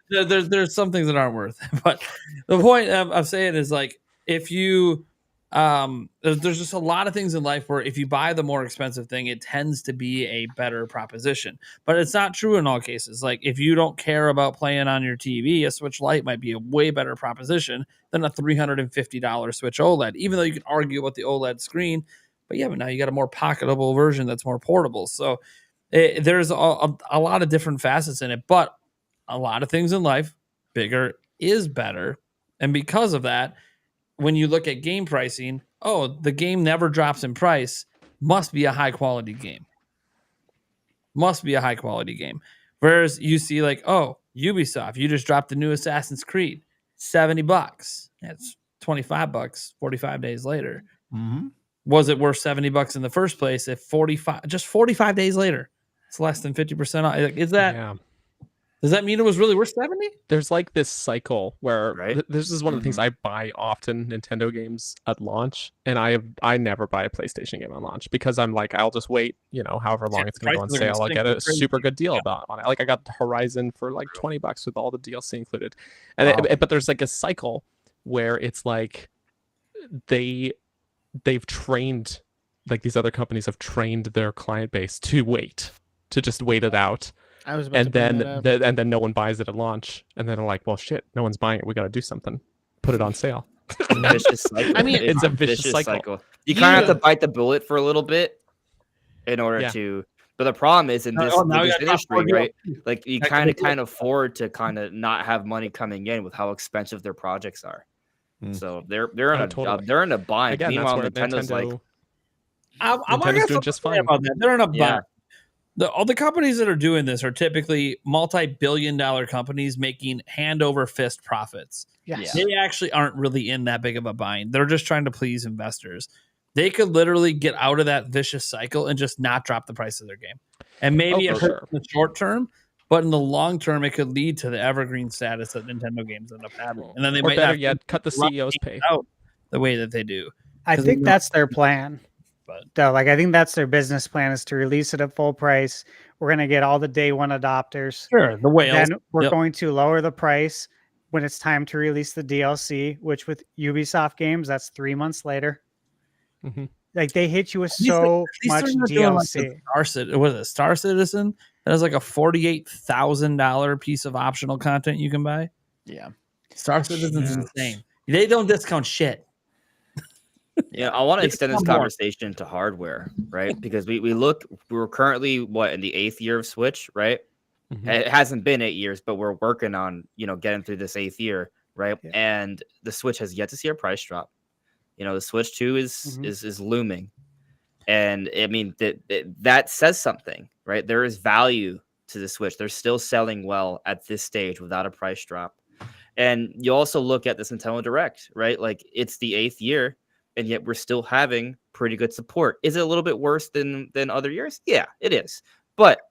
there's some things that aren't worth it, but the point I'm saying is like if you there's just a lot of things in life where if you buy the more expensive thing, it tends to be a better proposition. But it's not true in all cases. Like if you don't care about playing on your TV, a Switch Lite might be a way better proposition than a $350 Switch OLED, even though you can argue about the OLED screen. But yeah, but now you got a more pocketable version that's more portable. So there's a lot of different facets in it, but a lot of things in life, bigger is better. And because of that, when you look at game pricing, the game never drops in price, must be a high quality game. Must be a high quality game. Whereas you see like, Ubisoft, you just dropped the new Assassin's Creed, $70. That's $25 45 days later. Mm-hmm. Was it worth $70 in the first place? If 45 days later, it's less than 50% off. Is that? Yeah. Does that mean it was really worth 70? There's like this cycle where Right. this is one of the things I buy often Nintendo games at launch, and I never buy a PlayStation game on launch because I'm like, I'll just wait, however long it's going to go on prices are sale. I'll get a crazy. super good deal on it. Like I got the Horizon for like $20 with all the DLC included, and but there's like a cycle where it's like they've trained, like these other companies have trained their client base to just wait it out. I was about And to bring then that up. and then no one buys it at launch, and then they're like, well shit, no one's buying it, we got to do something, put it on sale. Vicious cycle. I mean, it's a vicious cycle. You kind of have to bite the bullet for a little bit in order Yeah. to. But the problem is in this, now with you this got industry, top right? four Like you That kind of can be can't afford to kind of not have money coming in with how expensive their projects are. Mm. So they're in totally. they're in a bind. Again, that's Meanwhile, where Nintendo's like, Nintendo, I'm Nintendo's doing just fine. about that. They're in a Yeah. bind. All the companies that are doing this are typically multi-billion-dollar companies making hand over fist profits. Yes. They actually aren't really in that big of a bind. They're just trying to please investors. They could literally get out of that vicious cycle and just not drop the price of their game. And maybe Oh, it for hurts in the short term, but in the long term, it could lead to the evergreen status that Nintendo games end up having. And then they or might better not yet, cut the CEO's pay. out the way that they do. I 'Cause think we know- that's their plan. But- Though, like I think that's their business plan is to release it at full price. We're gonna get all the day one adopters. Sure, the whales. Then we're Yep. going to lower the price when it's time to release the DLC, which with Ubisoft games, that's 3 months later. Mhm. Like they hit you with At least so they're much not doing like DLC. the what is it, Star Citizen? That is like a $48,000 piece of optional content you can buy. Yeah. Star Citizen's Yeah. insane. They don't discount shit. yeah, I want to It's extend this one more. conversation to hardware, right? Because we're currently in the 8th year of Switch, right? Mhm. It hasn't been 8 years, but we're working on getting through this 8th year, right? Yeah. And the Switch has yet to see a price drop. The Switch 2 Mhm. is looming, and I mean that says something, right? There is value to the Switch. They're still selling well at this stage without a price drop. And you also look at this Nintendo Direct, right? Like it's the 8th year, and yet we're still having pretty good support. Is it a little bit worse than other years? Yeah, it is. But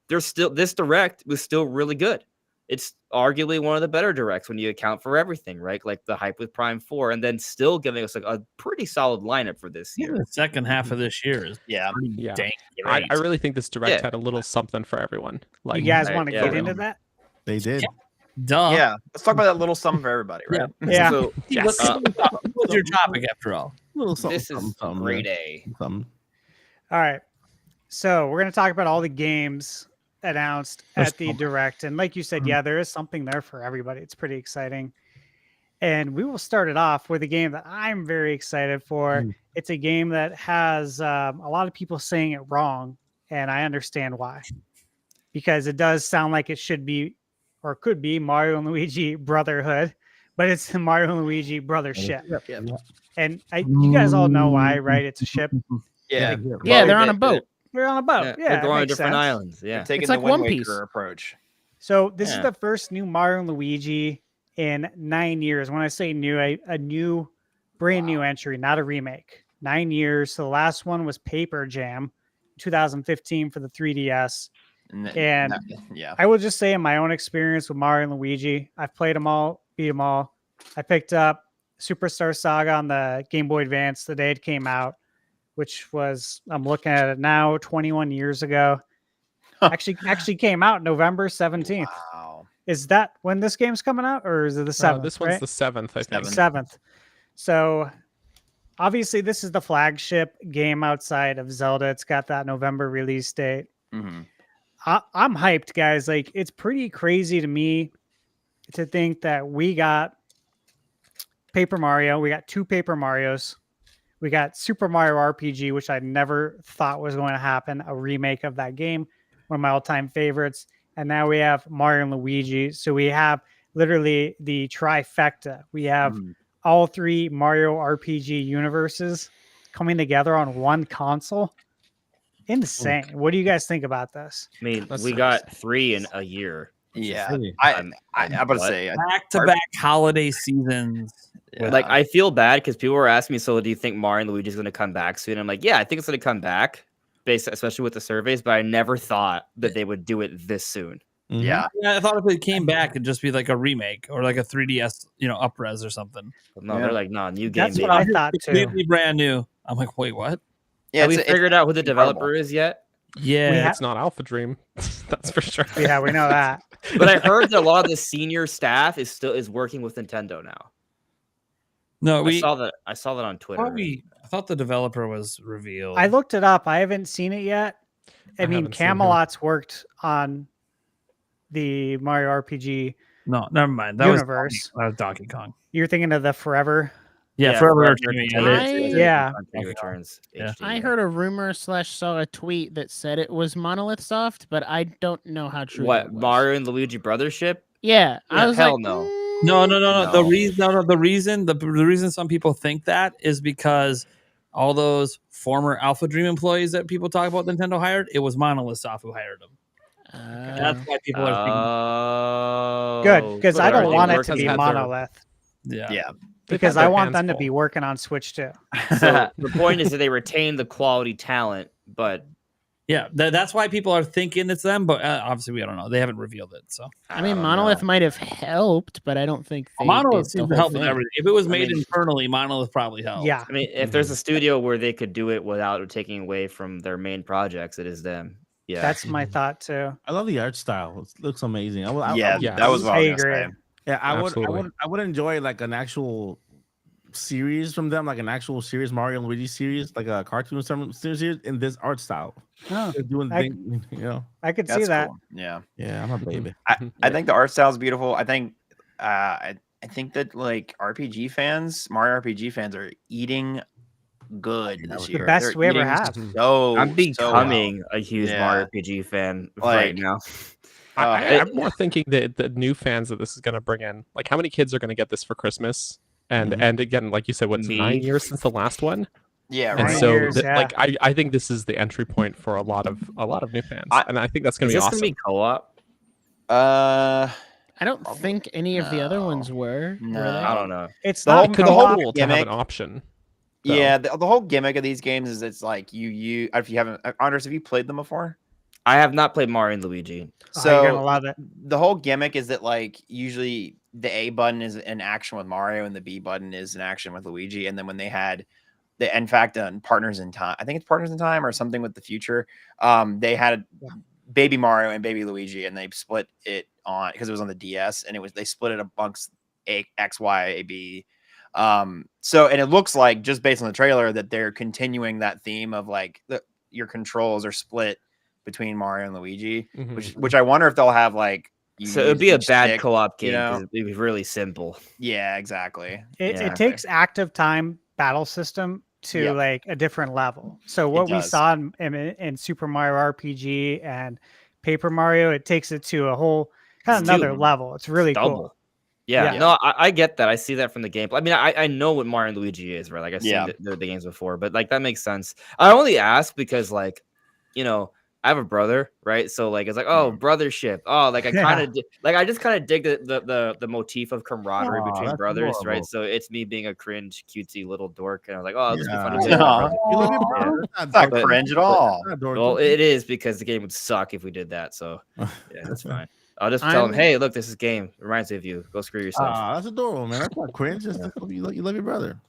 there's still this Direct was still really good. It's arguably one of the better directs when you account for everything, right? Like the hype with Prime 4, and then still giving us like a pretty solid lineup for this year. The second half of this year is Yeah. pretty Yeah. dang I great. really think this direct Yeah. had a little something for everyone. Like You guys I- want to yeah, get we into don't- that? They did. Duh. Yeah. Let's talk about that little something for everybody, right? Yeah. So What's your topic after all? Little something, this is something, grade yeah. A. Something. All right. So we're going to talk about all the games announced There's at the something. Direct. And like you said, Mhm. yeah, there is something there for everybody. It's pretty exciting. And we will start it off with a game that I'm very excited for. Mm. It's a game that has a lot of people saying it wrong. And I understand why. Because it does sound like it should be or could be Mario and Luigi Brotherhood, but it's the Mario and Luigi Brothership. And you guys all know why, right? It's a ship. Yeah. Yeah, they're on a boat. We're on a boat. Yeah, they're it going to makes different sense. islands. Yeah, They're taking It's the like Wind One Piece. Waker approach. So this is Yeah. the first new Mario and Luigi in 9 years. When I say new, a new, brand new entry, not a remake. 9 years. So the last one was Paper Jam, 2015 for the 3DS. And yeah, I will just say, in my own experience with Mario and Luigi, I've played them all, beat them all. I picked up Superstar Saga on the Game Boy Advance the day it came out, which was, I'm looking at it now, 21 years ago. Actually came out November 17th. wow. Is that when this game's coming out, or is it the 7th? This one's the 7th, I think. 7th. So obviously this is the flagship game outside of Zelda. It's got that November release date. Mhm. I'm hyped, guys. Like, it's pretty crazy to me to think that we got Paper Mario. We got 2 Paper Marios. We got Super Mario RPG, which I never thought was going to happen, a remake of that game, one of my all-time favorites. And now we have Mario and Luigi. So we have literally the trifecta. We have all 3 Mario RPG universes coming together on one console. Insane. What do you guys think about this? I mean, That's we nice. got 3 in a year. Yeah, Really? I'm about to what? say Back-to-back holiday seasons. yeah. Like, I feel bad because people were asking me, so do you think Mario and Luigi is going to come back soon? I'm like, yeah, I think it's going to come back, especially with the surveys, but I never thought that they would do it this soon. Mhm. yeah. Yeah, I thought if it came back, it'd just be like a remake or like a 3DS, up-res or something. But no, Yeah. they're like, no, new game. That's what baby. I thought too. Completely brand new. I'm like, wait, what? Yeah, Have we it's figured out who the incredible. developer is yet? Yeah. It's not Alpha Dream. That's for sure. Yeah, we know that. But I heard that a lot of the senior staff is working with Nintendo now. No, I saw that on Twitter. I thought the developer was revealed. I looked it up. I haven't seen it yet. I mean, haven't seen who. Camelot's worked on the Mario RPG No, never mind. That universe. was Donkey Kong. You're thinking of the Forever. Yeah, Forever Forever Entertainment. Entertainment. Yeah. Donkey Returns. Yeah. HD, I heard a rumor / saw a tweet that said it was Monolith Soft, but I don't know how true. What, that was. Mario and Luigi Brothership? Yeah, I Yeah, was hell like, no. No. No. The reason some people think that is because all those former Alpha Dream employees that people talk about Nintendo hired, it was Monolith Soft who hired them. That's why people are Oh, Good, because I don't everything want it works to as be had their- Monolith. thinking. Yeah. Yeah. Because had I their want hands them to full. be working on Switch too. So the point is that they retain the quality talent, but Yeah, that's why people are thinking it's them, but obviously we don't know. They haven't revealed it, so I mean, don't Monolith know. might have helped, but I don't think they Monolith did seems the to whole help with thing. everything. If it was made mean- internally, Monolith probably helped. Yeah. I mean, if there's a studio where they could do it without taking away from their main projects, it is them. Yeah, That's my thought too. I love the art style. It looks amazing. Yeah, yeah, that was what I was I gonna agree. say. Yeah, Absolutely. I would enjoy like an actual series from them, like an actual series, Mario and Luigi series, like a cartoon series in this art style. Oh, They're doing I- things, I could see That's that. cool. Yeah. Yeah, I'm a baby. I think the art style is beautiful. I think I think that like RPG fans, Mario RPG fans are eating good this The year. best They're we ever eating have. So I'm so becoming a huge Yeah. Mario RPG fan right Like- now. I'm more thinking that the new fans that this is going to bring in, like how many kids are going to get this for Christmas? And Mhm. and again, like you said, what's Me. 9 years since the last one? yeah, And 9 right. so, years, yeah. like, I think this is the entry point for a lot of new fans, and I think that's going Is to be this awesome. gonna be co-op? I don't Probably- think any of the other no. ones were. No. were they? I don't know. It's The not whole- It could the be whole cool to have an gimmick- option. though. Yeah, the whole gimmick of these games is it's like you if you haven't Anders, have you played them before? I have not played Mario and Luigi. Oh, So you're gonna love it. the whole gimmick is that like usually the A button is an action with Mario and the B button is an action with Luigi. And then when they had in fact Partners in Time, I think it's Partners in Time or something with the future. They had Baby Mario and Baby Luigi, and they split it on because it was on the DS, and they split it amongst X, Y, A, B. So and it looks like just based on the trailer that they're continuing that theme of like your controls are split between Mario and Luigi, Mhm. which I wonder if they'll have like. you So it'd use be a each bad stick, co-op game you know? because it'd be really simple. Yeah, exactly. It, Yeah. it takes active time battle system to Yep. like a different level. So what we does. saw in Super Mario RPG and Paper Mario, it takes it to a whole kind of It's another two. level. It's really Double. cool. Yeah, Yeah. no, I get that. I see that from the gameplay. I mean, I know what Mario and Luigi is, right? Like I've seen Yeah. the games before, but like that makes sense. I only ask because like, I have a brother, right? So like it's like, oh, brothership. Oh, like I kind of I just kind of dig the motif of camaraderie between that's brothers, right? adorable. So it's me being a cringe, cutesy little dork, and I was like, oh, this would be fun to Yeah. play with my Aw. brother. You love your Aw. brother. It's not But- cringe at all. Well, it is because the game would suck if we did that. So yeah, that's fine. I'll just tell him, hey, look, this is game. Reminds me of you. Go screw yourself. That's adorable, man. That's not cringe. You love your brother.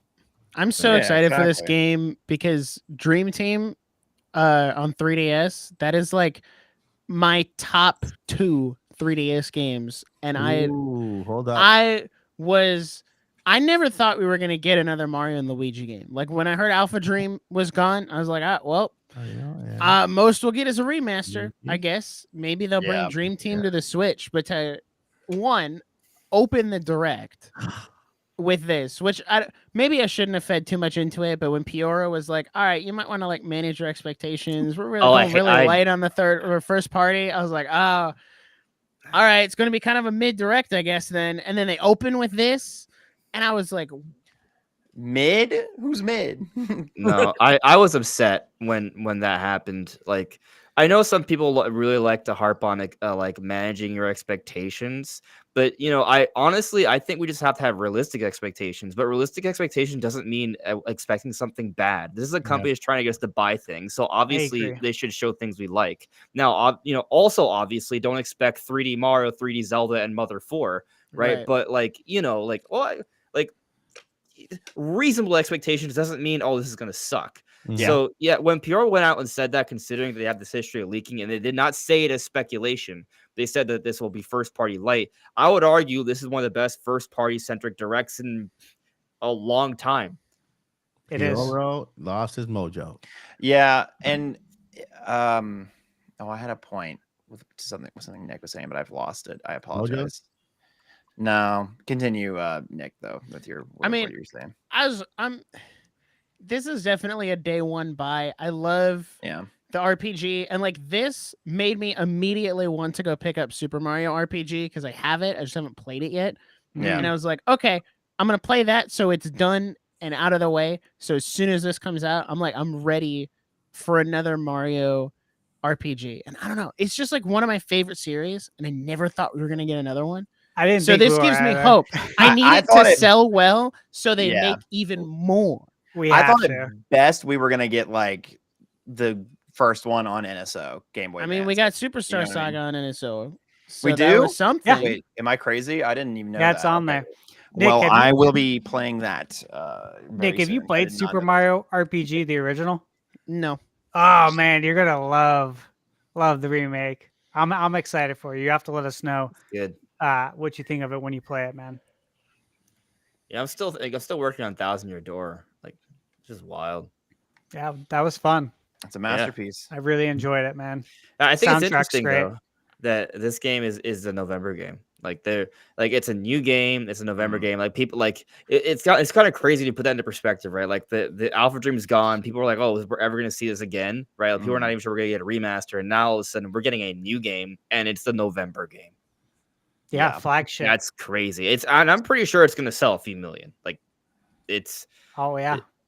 I'm so Yeah, excited for this exactly. game because Dream Team on 3DS, that is like my top 2 3DS games. And Ooh, hold up. I never thought we were gonna get another Mario and Luigi game. Like when I heard Alpha Dream was gone, I was like, most we'll get is a remaster, I guess. Maybe they'll bring Yeah. Dream Team to the Switch, but to open the direct with this, which maybe I shouldn't have fed too much into it, but when Piora was like, all right, you might want to like manage your expectations. We're really light on the third or first party. I was like, oh, all right, it's going to be kind of a mid direct, I guess then. And then they open with this, and I was like, Mid? Who's mid? No, I was upset when that happened. Like, I know some people really like to harp on like managing your expectations, but I think we just have to have realistic expectations. But realistic expectation doesn't mean expecting something bad. This is a company that's trying to get us to buy things, so obviously agree. they should show things we like. Now, also obviously don't expect 3D Mario, 3D Zelda, and Mother 4, right? But reasonable expectations doesn't mean this is gonna suck. Yeah. So when Piora went out and said that, considering they have this history of leaking, and they did not say it as speculation, they said that this will be first party light. I would argue this is one of the best first party centric directs in a long time. It is. Pioro lost his mojo. Yeah, and I had a point with something Nick was saying, but I've lost it. I apologize. No, continue, Nick. Though with your, what you were saying. This is definitely a day one buy. I love the RPG, and like this made me immediately want to go pick up Super Mario RPG because I have it. I just haven't played it yet. Yeah. And I was like, okay, I'm gonna play that so it's done and out of the way. So as soon as this comes out, I'm ready for another Mario RPG. And I don't know, it's just like one of my favorite series, and I never thought we were gonna get another one. I didn't. So think this we gives were me either. hope. I need I it thought to it- sell well so they Yeah. make even more. I thought at best we were gonna get like the first one on NSO Game Boy. I mean, we got Advance. Superstar You know what I Saga on NSO. So We that do? was something. Wait, am I crazy? I didn't even know. Yeah, it's that. on Okay. there. Nick, Well, have you- I will be playing that. Nick, very have you soon. I played did not Super know Mario RPG, the original? No. Oh man, you're gonna love the remake. I'm excited for you. You have to let us know Good. what you think of it when you play it, man. Yeah, I'm still working on Thousand Year Door. Like, it's just wild. Yeah, that was fun. It's a masterpiece. I really enjoyed it, man. I think it's Soundtrack's interesting great. though that this game is a November game. Like it's a new game. It's a November game. Like people it's kind of crazy to put that into perspective, right? Like the Alpha Dream is gone. People were like, oh, we're ever gonna see this again, right? Like, people are not even sure we're gonna get a remaster, and now all of a sudden we're getting a new game, and it's the November game. Yeah, flagship. That's crazy. And I'm pretty sure it's gonna sell a few million. Like it's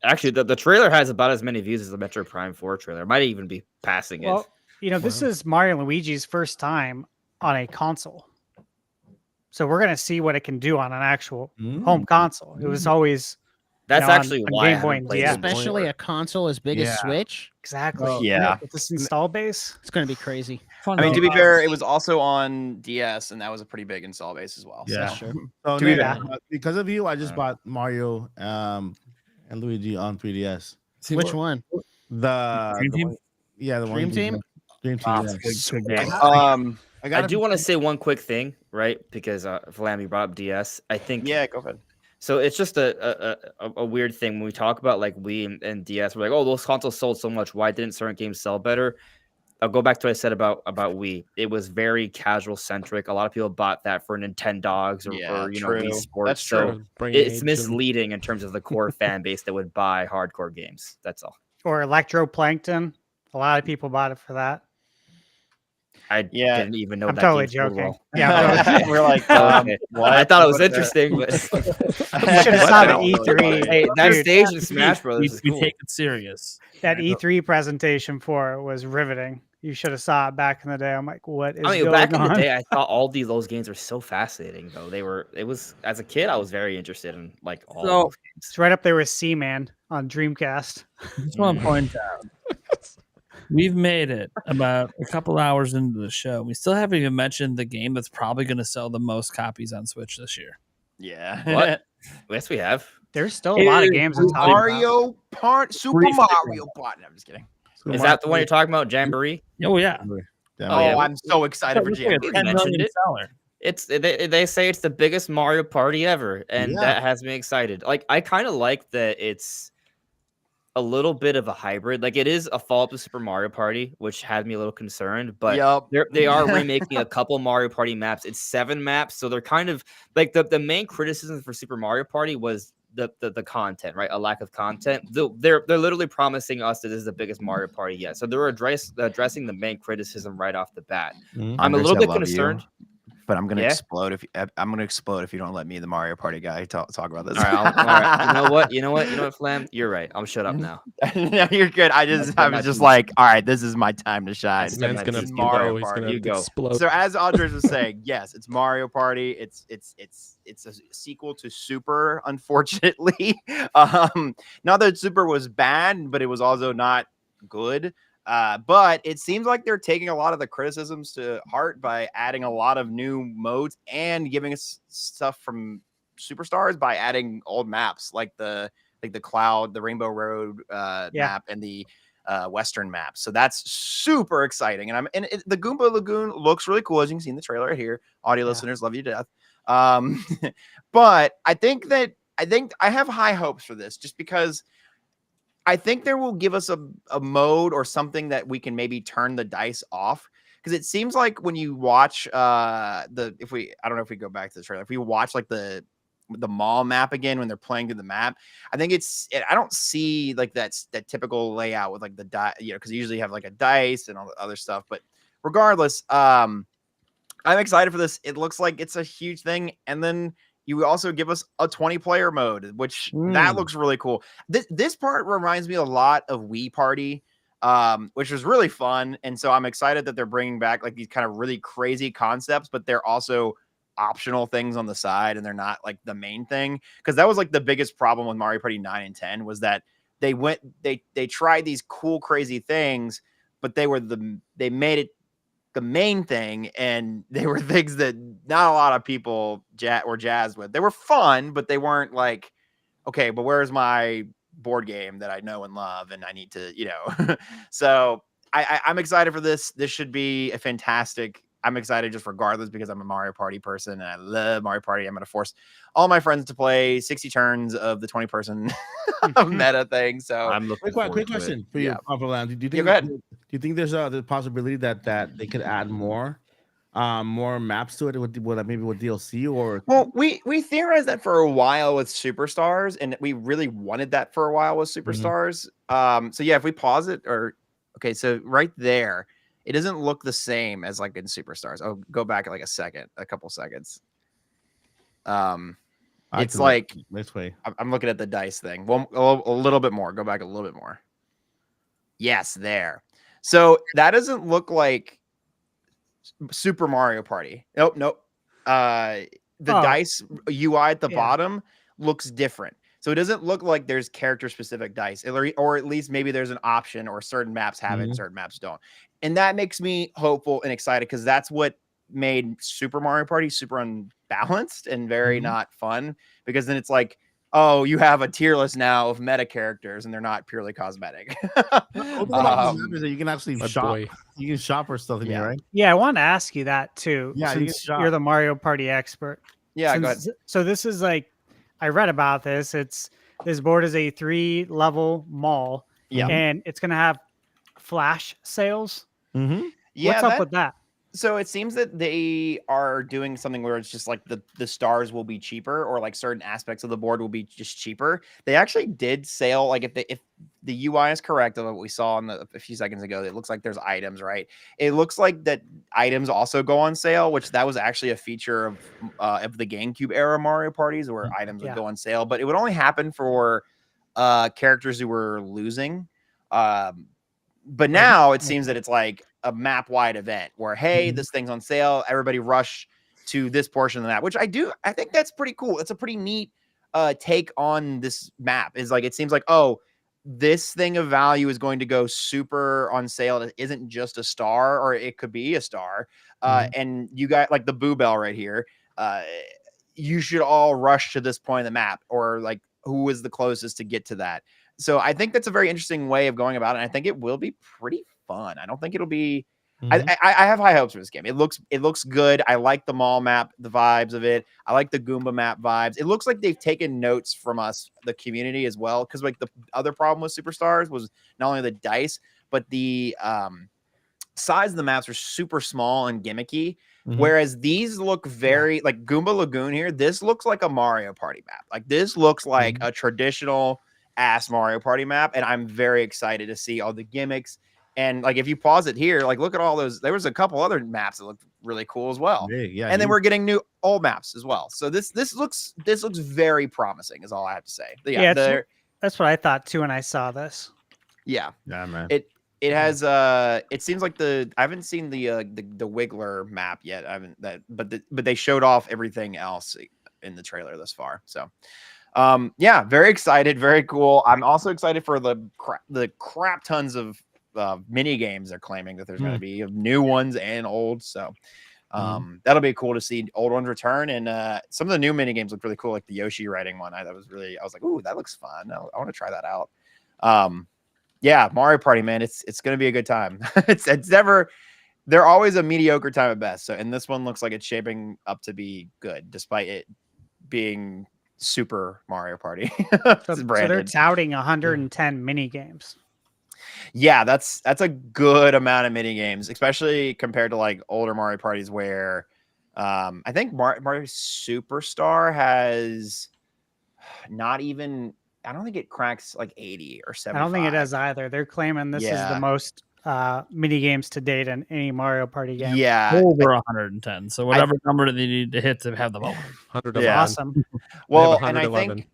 actually the trailer has about as many views as the Metroid Prime 4 trailer. It might even be passing it. This is Mario and Luigi's first time on a console. So we're gonna see what it can do on an actual home console. It was always that's actually on why I Game Boy haven't and played DS. it Especially a console as big as Switch. Exactly. With this install base, it's gonna be crazy. I mean, to be fair, it was also on DS, and that was a pretty big install base as well. Yeah, So. So To be Nick, fair. because of you, I just bought Mario and Luigi on 3DS. Which one? The Dream Team? one- yeah, the one. Dream Team? Dream Team. Ah, yeah. I do want to say one quick thing, right? Because Flammy brought up DS. I think go ahead. So it's just a weird thing when we talk about like Wii and DS. We're like, oh, those consoles sold so much. Why didn't certain games sell better? I'll go back to what I said about Wii. It was very casual centric. A lot of people bought that for Nintendogs or Wii Sports. That's so true. it's misleading in terms of the core fan base that would buy hardcore games. That's all. or Electroplankton. A lot of people bought it for that. I didn't even know I'm that totally game sold joking. well. Yeah, we're like, Okay. what? I thought it was What's that? interesting, but You should have saw the E3. Hey, that Dude, stage in Smash Brothers is We cool. take it serious. that E3 presentation for it was riveting. You should have saw it back in the day. I'm like, what is I mean, going back in on? the day, I thought all those games were so fascinating. Though it was as a kid, I was very interested in like all So- those games. It's right up there with Seaman on Dreamcast. I just want to point out we've made it about a couple hours into the show. We still haven't even mentioned the game that's probably going to sell the most copies on Switch this year. Yeah. What? Yes, we have. There's still a lot of games to talk about. Mario Part Super Free Mario Party. I'm just kidding. Is that the one you're talking about, Jamboree? Oh yeah, Oh, yeah. I'm so excited for It's like a Jamboree. 10 mentioned million it. seller. It's they say it's the biggest Mario Party ever, and Yeah. that has me excited. Like I kind of like that it's a little bit of a hybrid. Like it is a follow-up to Super Mario Party, which had me a little concerned, but Yup. they are remaking a couple Mario Party maps. It's 7 maps, so they're kind of like the main criticism for Super Mario Party was the content, right? A lack of content. They're literally promising us that this is the biggest Mario Party yet. So they're addressing the main criticism right off the bat. I'm a little bit concerned. But I'm gonna Yeah? explode if you don't let me, the Mario Party guy, talk about this. All right, all right. You know what, Flam? You're right. I'm shut up now. No, you're good. I was just like, all right, this is my time to shine. This Man's gonna It's Mario blow. He's Party. gonna You go. explode. So as Andres was saying, yes, it's Mario Party. It's a sequel to Super, unfortunately. Not that Super was bad, but it was also not good. But it seems like they're taking a lot of the criticisms to heart by adding a lot of new modes and giving us stuff from Superstars by adding old maps like the Cloud, the Rainbow Road map, and the Western map. So that's super exciting. And the Goomba Lagoon looks really cool, as you can see in the trailer right here. Audio listeners love you to death. But I think I have high hopes for this just because I think there will give us a mode or something that we can maybe turn the dice off. Because it seems like when you watch I don't know if we go back to the trailer, if we watch like the mall map again when they're playing through the map, I think I don't see like that typical layout with like the die, because you usually have like a dice and all the other stuff. But regardless, I'm excited for this. It looks like it's a huge thing. And then you also give us a 20-player mode, which that looks really cool. This part reminds me a lot of Wii Party, which was really fun. And so I'm excited that they're bringing back like these kind of really crazy concepts, but they're also optional things on the side and they're not like the main thing. Because that was like the biggest problem with Mario Party 9 and 10 was that they tried these cool, crazy things, but they made it the main thing, and they were things that not a lot of people were jazzed with. They were fun, but they weren't like, okay, but where's my board game that I know and love, and I need to, So I'm excited for this. This should be a fantastic. I'm excited just regardless because I'm a Mario Party person and I love Mario Party. I'm going to force all my friends to play 60 turns of the 20-person meta thing. So I'm looking Quick forward to question it. for you, Papa. Do you think? go ahead. Do you think there's the possibility that they could add more maps to it with maybe with DLC or? Well, we theorized that for a while with Superstars, and we really wanted that for a while with Superstars. So yeah, if we pause it, so right there, it doesn't look the same as like in Superstars. Oh, go back like a couple seconds. It's like this way. I'm looking at the dice thing. Well, a little bit more. Go back a little bit more. Yes, there. So that doesn't look like Super Mario Party. Nope. The dice UI at the bottom looks different. So it doesn't look like there's character specific dice, or at least maybe there's an option, or certain maps have it, certain maps don't. And that makes me hopeful and excited because that's what made Super Mario Party super unbalanced and very not fun. Because then it's like, oh, you have a tier list now of meta characters and they're not purely cosmetic. You can actually shop. boy. You can shop for stuff in here, right? Yeah, I want to ask you that too. Yeah, since you can you're the Mario Party expert. Yeah, go ahead. So this is like, I read about this. This board is a 3-level mall. Yeah. And it's gonna have flash sales. Yeah, What's up with that? So it seems that they are doing something where it's just like the stars will be cheaper, or like certain aspects of the board will be just cheaper. They actually did sale, like if the UI is correct of what we saw a few seconds ago, it looks like there's items, right? It looks like that items also go on sale, which that was actually a feature of the GameCube era Mario parties where items would go on sale, but it would only happen for characters who were losing. But now it seems that it's like a map wide event where, hey, this thing's on sale. Everybody rush to this portion of the map, which I think that's pretty cool. It's a pretty neat take on this map. Is like, it seems like, oh, this thing of value is going to go super on sale. It isn't just a star, or it could be a star. And you got like the Boo Bell right here. You should all rush to this point of the map, or like who is the closest to get to that. So I think that's a very interesting way of going about it. And I think it will be pretty fun. I don't think it'll be. I have high hopes for this game. It looks good. I like the mall map, the vibes of it. I like the Goomba map vibes. It looks like they've taken notes from us, the community, as well. Because like the other problem with Superstars was not only the dice, but the size of the maps are super small and gimmicky. Whereas these look very like Goomba Lagoon here. This looks like a Mario Party map. Like this looks like a traditional ass Mario Party map, and I'm very excited to see all the gimmicks. And like if you pause it here, like look at all those. There was a couple other maps that looked really cool as well. Yeah, and then we're getting new old maps as well. So this looks very promising. Is all I have to say. That's what I thought too when I saw this. Yeah, man. It has it seems like I haven't seen the Wiggler map yet. I haven't but they showed off everything else in the trailer thus far. So yeah, very excited, very cool. I'm also excited for the crap tons of mini games they're claiming that there's going to be, of new ones and old. So that'll be cool to see old ones return. And some of the new mini games look really cool, like the Yoshi riding one. I was like, ooh, that looks fun. I want to try that out. Yeah, Mario Party, man, it's going to be a good time. They're always a mediocre time at best. So, and this one looks like it's shaping up to be good, despite it being Super Mario Party. So they're touting 110 mini games. Yeah, that's a good amount of mini games, especially compared to like older Mario Parties where I think Mario Superstar has not even. I don't think it cracks like 80 or 75. I don't think it does either. They're claiming this is the most mini games to date in any Mario Party game. Yeah, over 110. So whatever number they need to hit to have them all. 111. Yeah. Awesome. Well, and I think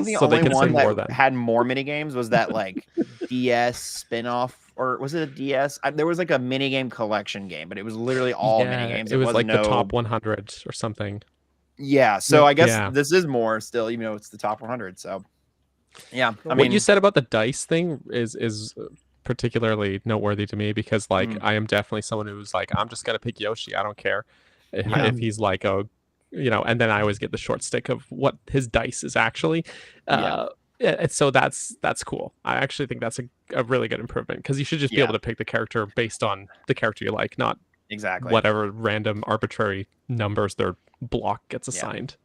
the so only one that had more mini games was that like DS spinoff, or was it a DS? There was like a mini game collection game, but it was literally all mini games. It was like the top 100 or something. Yeah, so I guess this is more still, even though it's the top 100. So. Yeah, I mean, what you said about the dice thing is particularly noteworthy to me, because like I am definitely someone who's like, I'm just gonna pick Yoshi. I don't care if he's like and then I always get the short stick of what his dice is actually. So that's cool. I actually think that's a really good improvement, because you should just be able to pick the character based on the character you like, not exactly whatever random arbitrary numbers their block gets assigned.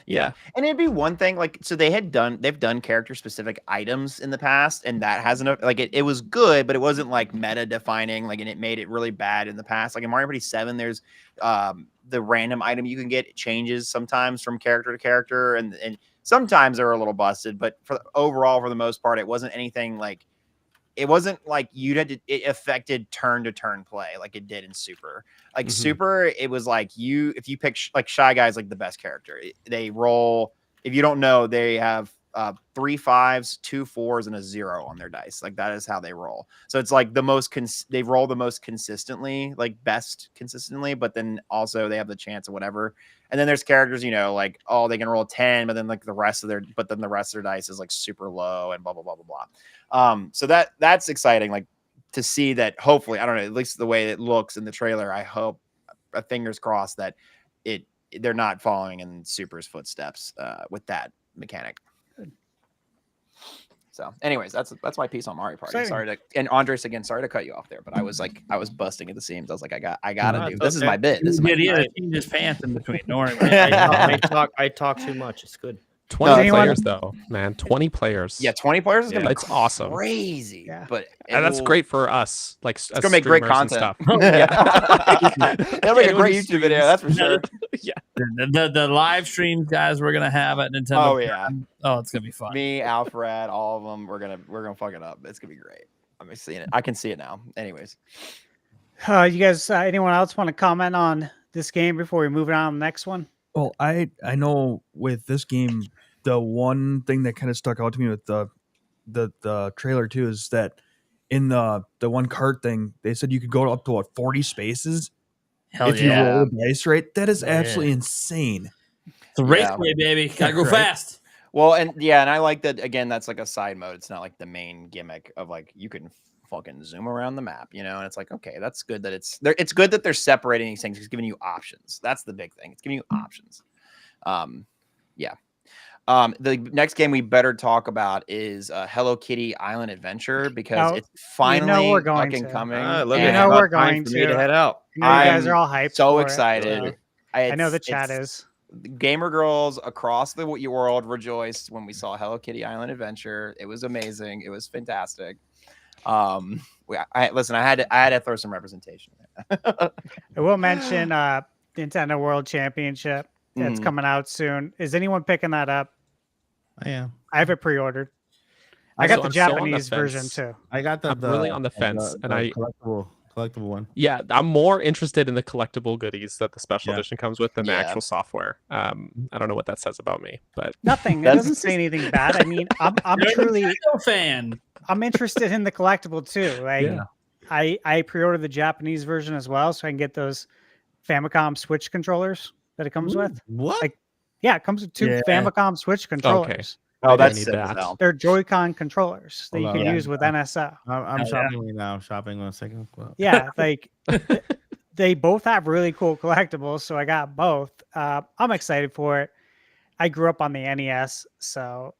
Yeah. And it'd be one thing, like, so they've done character specific items in the past, and that hasn't, like, it was good, but it wasn't like meta defining, like, and it made it really bad in the past. Like in Mario Party 7, there's the random item you can get. It changes sometimes from character to character, and sometimes they're a little busted, but overall, for the most part, it wasn't anything like, it wasn't like it affected turn to turn play like it did in Super. Like Super, it was like if you pick like Shy Guy's like the best character. They roll, if you don't know, they have 3 5s, 2 4s, and a 0 on their dice. Like that is how they roll. So it's like they roll the most consistently, like best consistently, but then also they have the chance of whatever. And then there's characters, like, oh, they can roll 10, but then like the rest of their dice is like super low and blah blah blah blah blah. So that's exciting, like to see that. Hopefully, I don't know, at least the way it looks in the trailer, I hope, fingers crossed, that they're not following in Super's footsteps with that mechanic. So, anyways, that's my piece on Mario Party. Exciting. And Andres, again, sorry to cut you off there, but I was busting at the seams. I was like, I gotta do this. Is my bit. This is my bit. He just pants in between. Don't worry. I talk too much. It's good. 20 players though, man. 20 players. Yeah, 20 players is gonna be it's awesome. Crazy. Yeah. But that's great for us. Like, it's gonna make great content. Stuff. It'll make a great YouTube video, that's for sure. Yeah. The live stream guys we're gonna have at Nintendo. Oh yeah. Oh, it's gonna be fun. Me, Alfred, all of them. We're gonna fuck it up. It's gonna be great. I'm seeing it. I can see it now. Anyways. You guys, anyone else want to comment on this game before we move on to the next one? Well, I know with this game, the one thing that kind of stuck out to me with the trailer too is that in the one cart thing, they said you could go up to what 40 spaces Hell if you roll the dice right. That is Oh, yeah. absolutely insane. It's a raceway, baby. Gotta go Right. fast. Well, and I like that again. That's like a side mode. It's not like the main gimmick of like you can fucking zoom around the map, and it's like, okay, that's good that it's there. It's good that they're separating these things. It's giving you options. That's the big thing. It's giving you options. Yeah. The next game we better talk about is Hello Kitty Island Adventure because Oh, it's finally we're going fucking to. coming. Look You at know how we're time going for me to. head out. You know, you guys I'm are all hyped. so for it, excited. so I know the chat is. Gamer girls across the world rejoiced when we saw Hello Kitty Island Adventure. It was amazing. It was fantastic. Listen, I had to throw some representation. I will mention Nintendo World Championship that's Mhm. coming out soon. Is anyone picking that up? I am. I have it pre-ordered. I got the I'm still on the Japanese version fence. too. I got the I'm really on the fence, and I collectible one. yeah, I'm more interested in the collectible goodies that the special Yeah. edition comes with than the Yeah. actual software. I don't know what that says about me, but Nothing. It That's- doesn't say anything bad. I mean, I'm You're a truly Nintendo fan. I'm interested in the collectible too. Like yeah, I pre-ordered the Japanese version as well, so I can get those Famicom Switch controllers that it comes with. What? Like, yeah, it comes with 2 Yeah. Famicom Switch controllers. Oh, I that's need sick as that. hell. They're Joy-Con controllers that Hold you on. can Yeah. use with NSO. I'm Oh, shopping right now. I'm shopping 1 second. Well, Yeah, like they both have really cool collectibles, so I got both. I'm excited for it. I grew up on the NES, so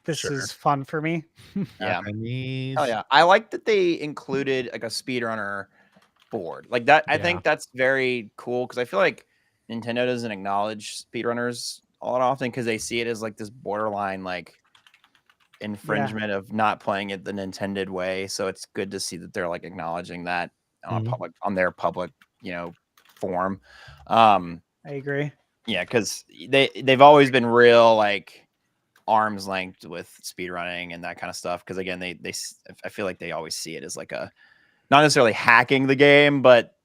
this Sure. is fun for me. Yeah. Japanese. Oh yeah, I like that they included like a speedrunner board like that. I Yeah. think that's very cool because I feel like Nintendo doesn't acknowledge speedrunners all that often because they see it as like this borderline like infringement of not playing it the Nintendo way. So it's good to see that they're like acknowledging that on Mhm. their public forum. I agree. Yeah, because they've always been real like arm's length with speedrunning and that kind of stuff. Because again, I feel like they always see it as like a not necessarily hacking the game, but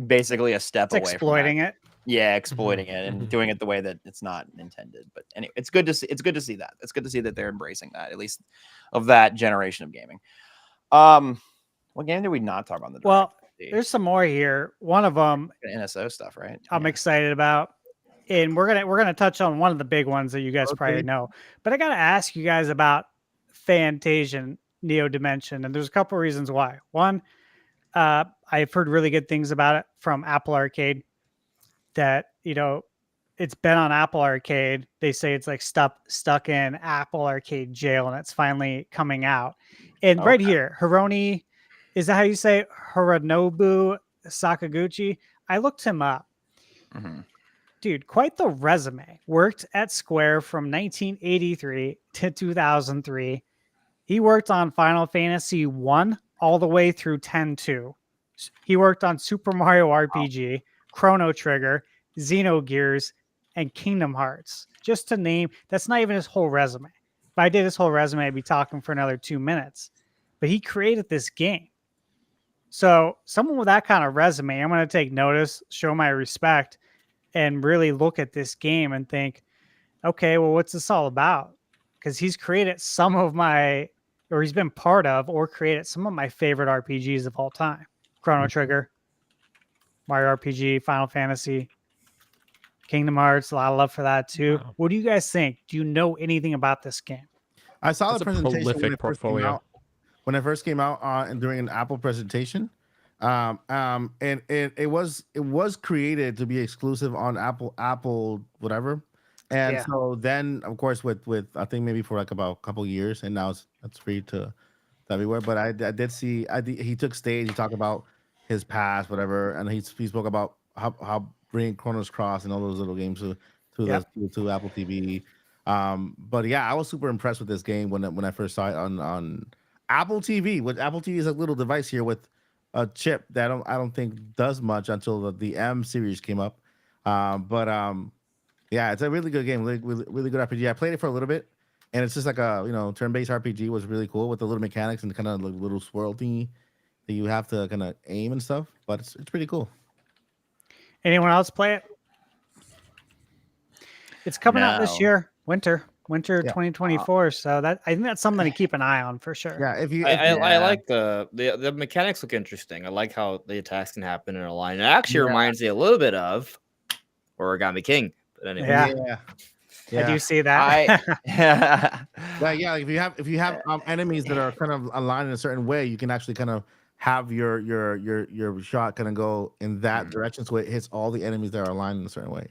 basically a step It's away from exploiting that. it. Yeah, exploiting it and doing it the way that it's not intended. But anyway, it's good to see. It's good to see that. It's good to see that they're embracing that, at least of that generation of gaming. What game did we not talk about in the Well, direct? there's some more here. One of them NSO stuff, right? I'm Yeah. excited about, and we're gonna touch on one of the big ones that you guys probably Okay. know. But I gotta ask you guys about Fantasia Neo Dimension, and there's a couple reasons why. One, I've heard really good things about it from Apple Arcade. That it's been on Apple Arcade. They say it's like stuck in Apple Arcade jail, and it's finally coming out. And right here, Hironi, is that how you say it? Hironobu Sakaguchi? I looked him up. Mhm. Dude, quite the resume. Worked at Square from 1983 to 2003. He worked on Final Fantasy 1 all the way through 10-2. He worked on Super Mario RPG, Chrono Trigger, Xenogears, and Kingdom Hearts. Just to name, that's not even his whole resume. If I did his whole resume, I'd be talking for another 2 minutes. But he created this game. So someone with that kind of resume, I'm going to take notice, show my respect, and really look at this game and think, okay, well, what's this all about? Because he's created he's been part of or created some of my favorite RPGs of all time. Chrono Trigger, Mario RPG, Final Fantasy, Kingdom Hearts, a lot of love for that too. Wow. What do you guys think? Do you know anything about this game? I saw That's the a presentation when prolific it first came portfolio. out. When it first came out and during an Apple presentation, and it was created to be exclusive on Apple whatever, and Yeah. so then of course with I think maybe for like about a couple years, and now it's free to everywhere. But I did see he took stage, he talked about his past, whatever, and he spoke about how bringing Chronos Cross and all those little games to Apple TV. But yeah, I was super impressed with this game when I first saw it on Apple TV. With Apple TV is a little device here with a chip that I don't think does much until the M series came up. Yeah, it's a really good game, really good RPG. I played it for a little bit, and it's just like a turn-based RPG. Was really cool with the little mechanics and kind of like little swirl thingy that you have to kind of aim and stuff. But it's pretty cool. Anyone else play it? It's coming out this No. year, winter. winter 2024. So that I think that's something to keep an eye on for sure. Yeah, if you I like the mechanics look interesting. I like how the attacks can happen in a line. It actually reminds me a little bit of Origami King. But anyway, I do see that. Yeah. yeah. Like if you have enemies that are kind of aligned in a certain way, you can actually kind of have your shot kind of go in that direction, so it hits all the enemies that are aligned in a certain way.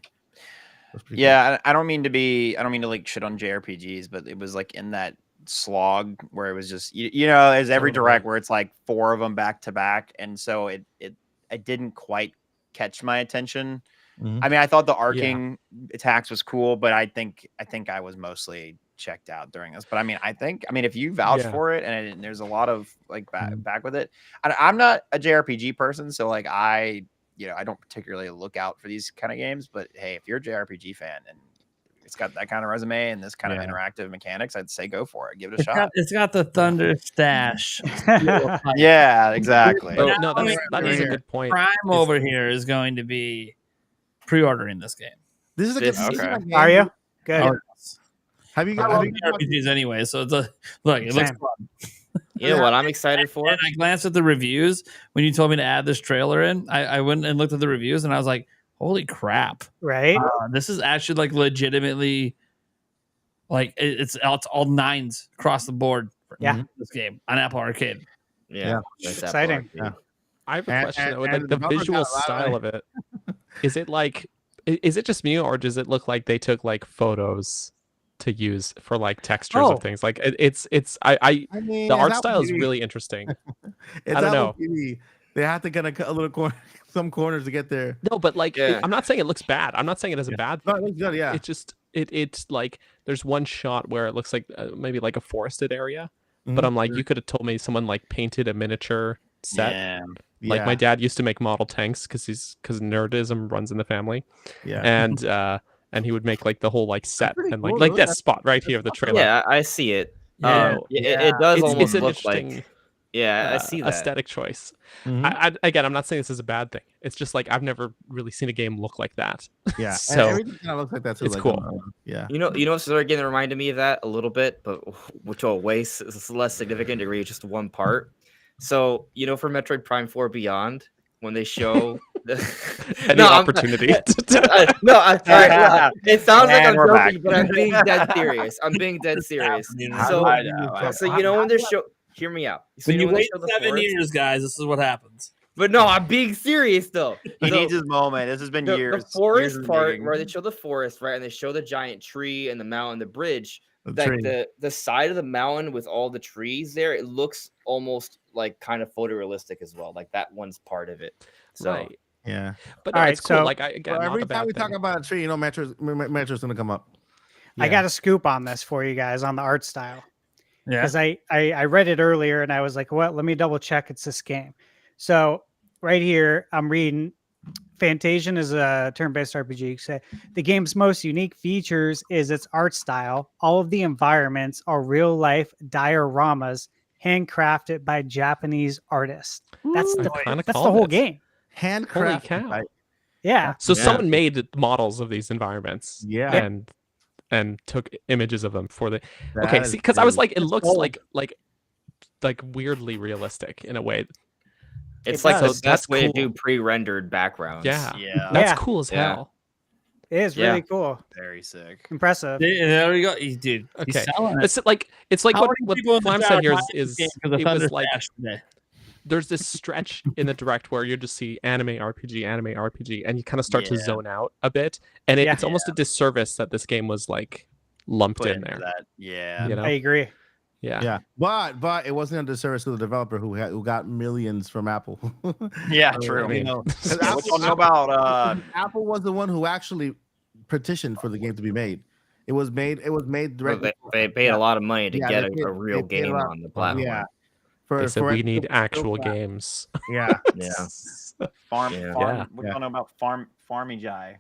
Yeah, I don't mean to like shit on JRPGs, but it was like in that slog where it was just there's every direct where it's like 4 of them back to back, and so it didn't quite catch my attention. I mean, I thought the arcing attacks was cool, but I think I was mostly checked out during this. But I mean, if you vouch for it, and there's a lot of like back with it. I'm not a JRPG person, so like I don't particularly look out for these kind of games. But hey, if you're a JRPG fan and it's got that kind of resume and this kind of interactive mechanics, I'd say go for it. Give it a shot. It's got the Thunder stash. Yeah, exactly. Oh, no, that is a good point. Prime over here is going to be pre-ordering this game. This is a good game. Are you? Good. Oh, Have you I got love RPGs anyway, so it's look, it looks fun. You know what I'm excited for? And I glanced at the reviews when you told me to add this trailer in. I went and looked at the reviews, and I was like, "Holy crap!" Right? This is actually like legitimately, like it's all 9s across the board. For this game on Apple Arcade. Yeah, exciting. I have a question. Like the visual style of it. Is it like? Is it just me, or does it look like they took like photos to use for like textures of things? Like it's I mean, the art style is really interesting. I don't know. They have to kind of cut a little some corners to get there. No, but like I'm not saying it looks bad. I'm not saying it as a bad thing. No, it looks good, yeah. It's just it's like there's one shot where it looks like maybe like a forested area, but I'm like, you could have told me someone like painted a miniature set. Yeah. Like my dad used to make model tanks because nerdism runs in the family. Yeah. And he would make like the whole like set and like that spot right here of the trailer. Yeah, I see it. It does almost look like. Yeah, I see that aesthetic choice. Again, I'm not saying this is a bad thing. It's just like I've never really seen a game look like that. Yeah, so and everything kind of looks like that too. It's like, cool. Yeah, you know, what's another game that reminded me of that a little bit, but which will waste a less significant degree, just one part. So for Metroid Prime 4 Beyond, when they show any opportunity. It sounds like I'm joking, but I'm being dead serious. So when they're hear me out. So when you wait 7 years, guys, this is what happens. But no, I'm being serious though. He needs his moment. This has been years. The forest part where they show the forest, right, and they show the giant tree and the mountain, the bridge. Like the side of the mountain with all the trees there, it looks almost like kind of photorealistic as well. Like that one's part of it. So yeah, but no, it's cool. So, like every time we talk about a tree, Metro's gonna come up. I got a scoop on this for you guys on the art style. Yeah, because I read it earlier and I was like, well, let me double check it's this game. So right here, I'm reading. Fantasian is a turn-based RPG. So the game's most unique features is its art style. All of the environments are real-life dioramas handcrafted by Japanese artists. That's the whole game. Handcrafted. Yeah. So someone made models of these environments. Yeah. And took images of them for the. Okay, see, because I was like, it looks like weirdly realistic in a way. It's like the best way to do pre-rendered backgrounds. Yeah. That's cool as hell. It is really cool. Very sick. Impressive. There we go, dude. Okay. It's like what Flam said here is it was like there's this stretch in the direct where you just see anime RPG, and you kind of start to zone out a bit, and it's almost a disservice that this game was like lumped in there. Yeah, I agree. Yeah. But it wasn't a disservice to the developer who got millions from Apple. Yeah, true. Apple was the one who actually petitioned for the game to be made. It was made directly. They paid a lot of money to get a real game on the platform. Yeah. They said we need actual games. Yeah. Farm. We don't know about Farmagi.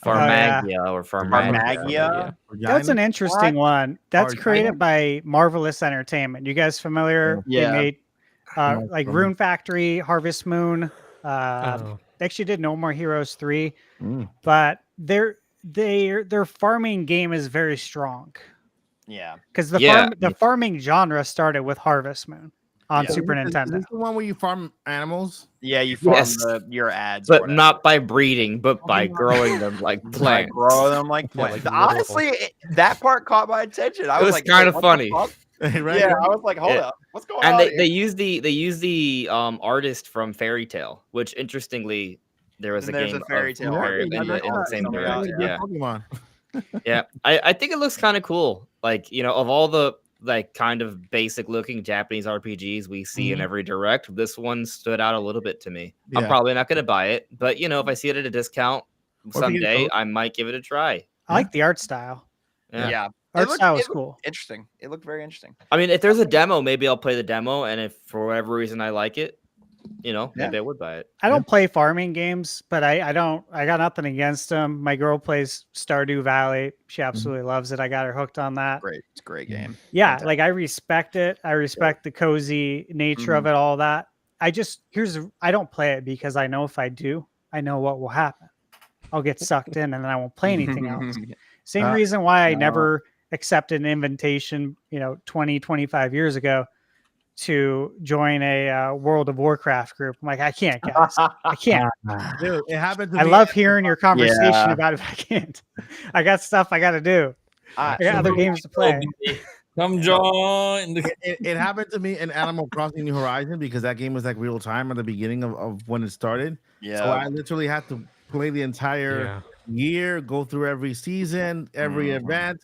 Farmagia or Farmagia. That's an interesting one. That's created by Marvelous Entertainment. You guys familiar? Yeah. They made like Rune Factory, Harvest Moon. They actually did No More Heroes 3. But their farming game is very strong Yeah. because Yeah. the farming genre started with Harvest Moon on Yeah. Super Is Nintendo. this the one where you farm animals? Yeah, you farm Yes. your ads, But whatever. not by breeding, but by growing them like Like, plants. grow them like Yeah, plants. like literal. Honestly, that part caught my attention. I It was like, kinda what the funny. fuck? Right? Yeah, I was like, hold Yeah. up, what's going And on? they use the artist from Fairy Tale, which interestingly there was And a there's game a Fairy of Tale Fairy art in the same somewhere direct. out there. Yeah. Pokemon. Yeah, I think it looks kind of cool. Like, of all the like kind of basic looking Japanese RPGs we see in every direct, this one stood out a little bit to me. I'm Yeah. probably not going to buy it, but if I see it at a discount if you get someday, both. I might give it a try. I like the art style. Yeah. Art style was it looked cool. interesting. It looked very interesting. I mean, if there's a demo, maybe I'll play the demo, and if for whatever reason I like it, maybe I would buy it. I don't play farming games, but I got nothing against them. My girl plays Stardew Valley. She absolutely loves it. I got her hooked on that. Great, it's a great game. Yeah, Fantastic. like I respect it. I respect the cozy nature of it, all that. I don't play it because I know if I do, I know what will happen. I'll get sucked in and then I won't play anything else. Same reason why I never accepted an invitation, 20, 25 years ago to join a World of Warcraft group. I'm like, I can't, guys. I can't. Dude, it happened to I me. love hearing your conversation Yeah. about it. If I can't. I got stuff I got to do. I got other games to play. Come join. It happened to me in Animal Crossing New Horizon because that game was like real time at the beginning of when it started. Yeah. So I literally had to play the entire year, go through every season, every event,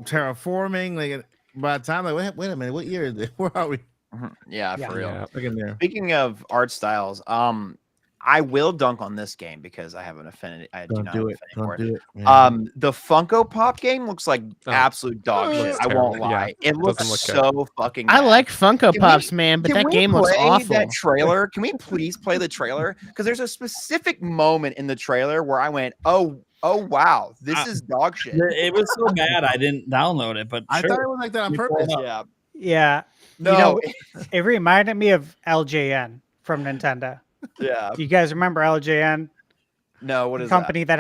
terraforming. Like by the time, wait a minute, what year is it? Where are we? Yeah, for real. Yeah. Look in there. Speaking of art styles, I will dunk on this game because I have an affinity. I do Don't not do have it. an affinity for Don't it. do it. Yeah. The Funko Pop game looks like Oh. absolute dog shit. Looks I won't terrible. Yeah, lie. It looks doesn't look good. so fucking I bad. like Funko Can Pops, we- man, but Can that we game looks play awful. That trailer. Can we please play the trailer? Because there's a specific moment in the trailer where I went, oh wow, this is dog shit. It was so bad I didn't download it, but I sure. thought it was like that on purpose. Yeah. Yeah. No. It reminded me of LJN from Nintendo. Yeah. Do you guys remember LJN? No. What The is company that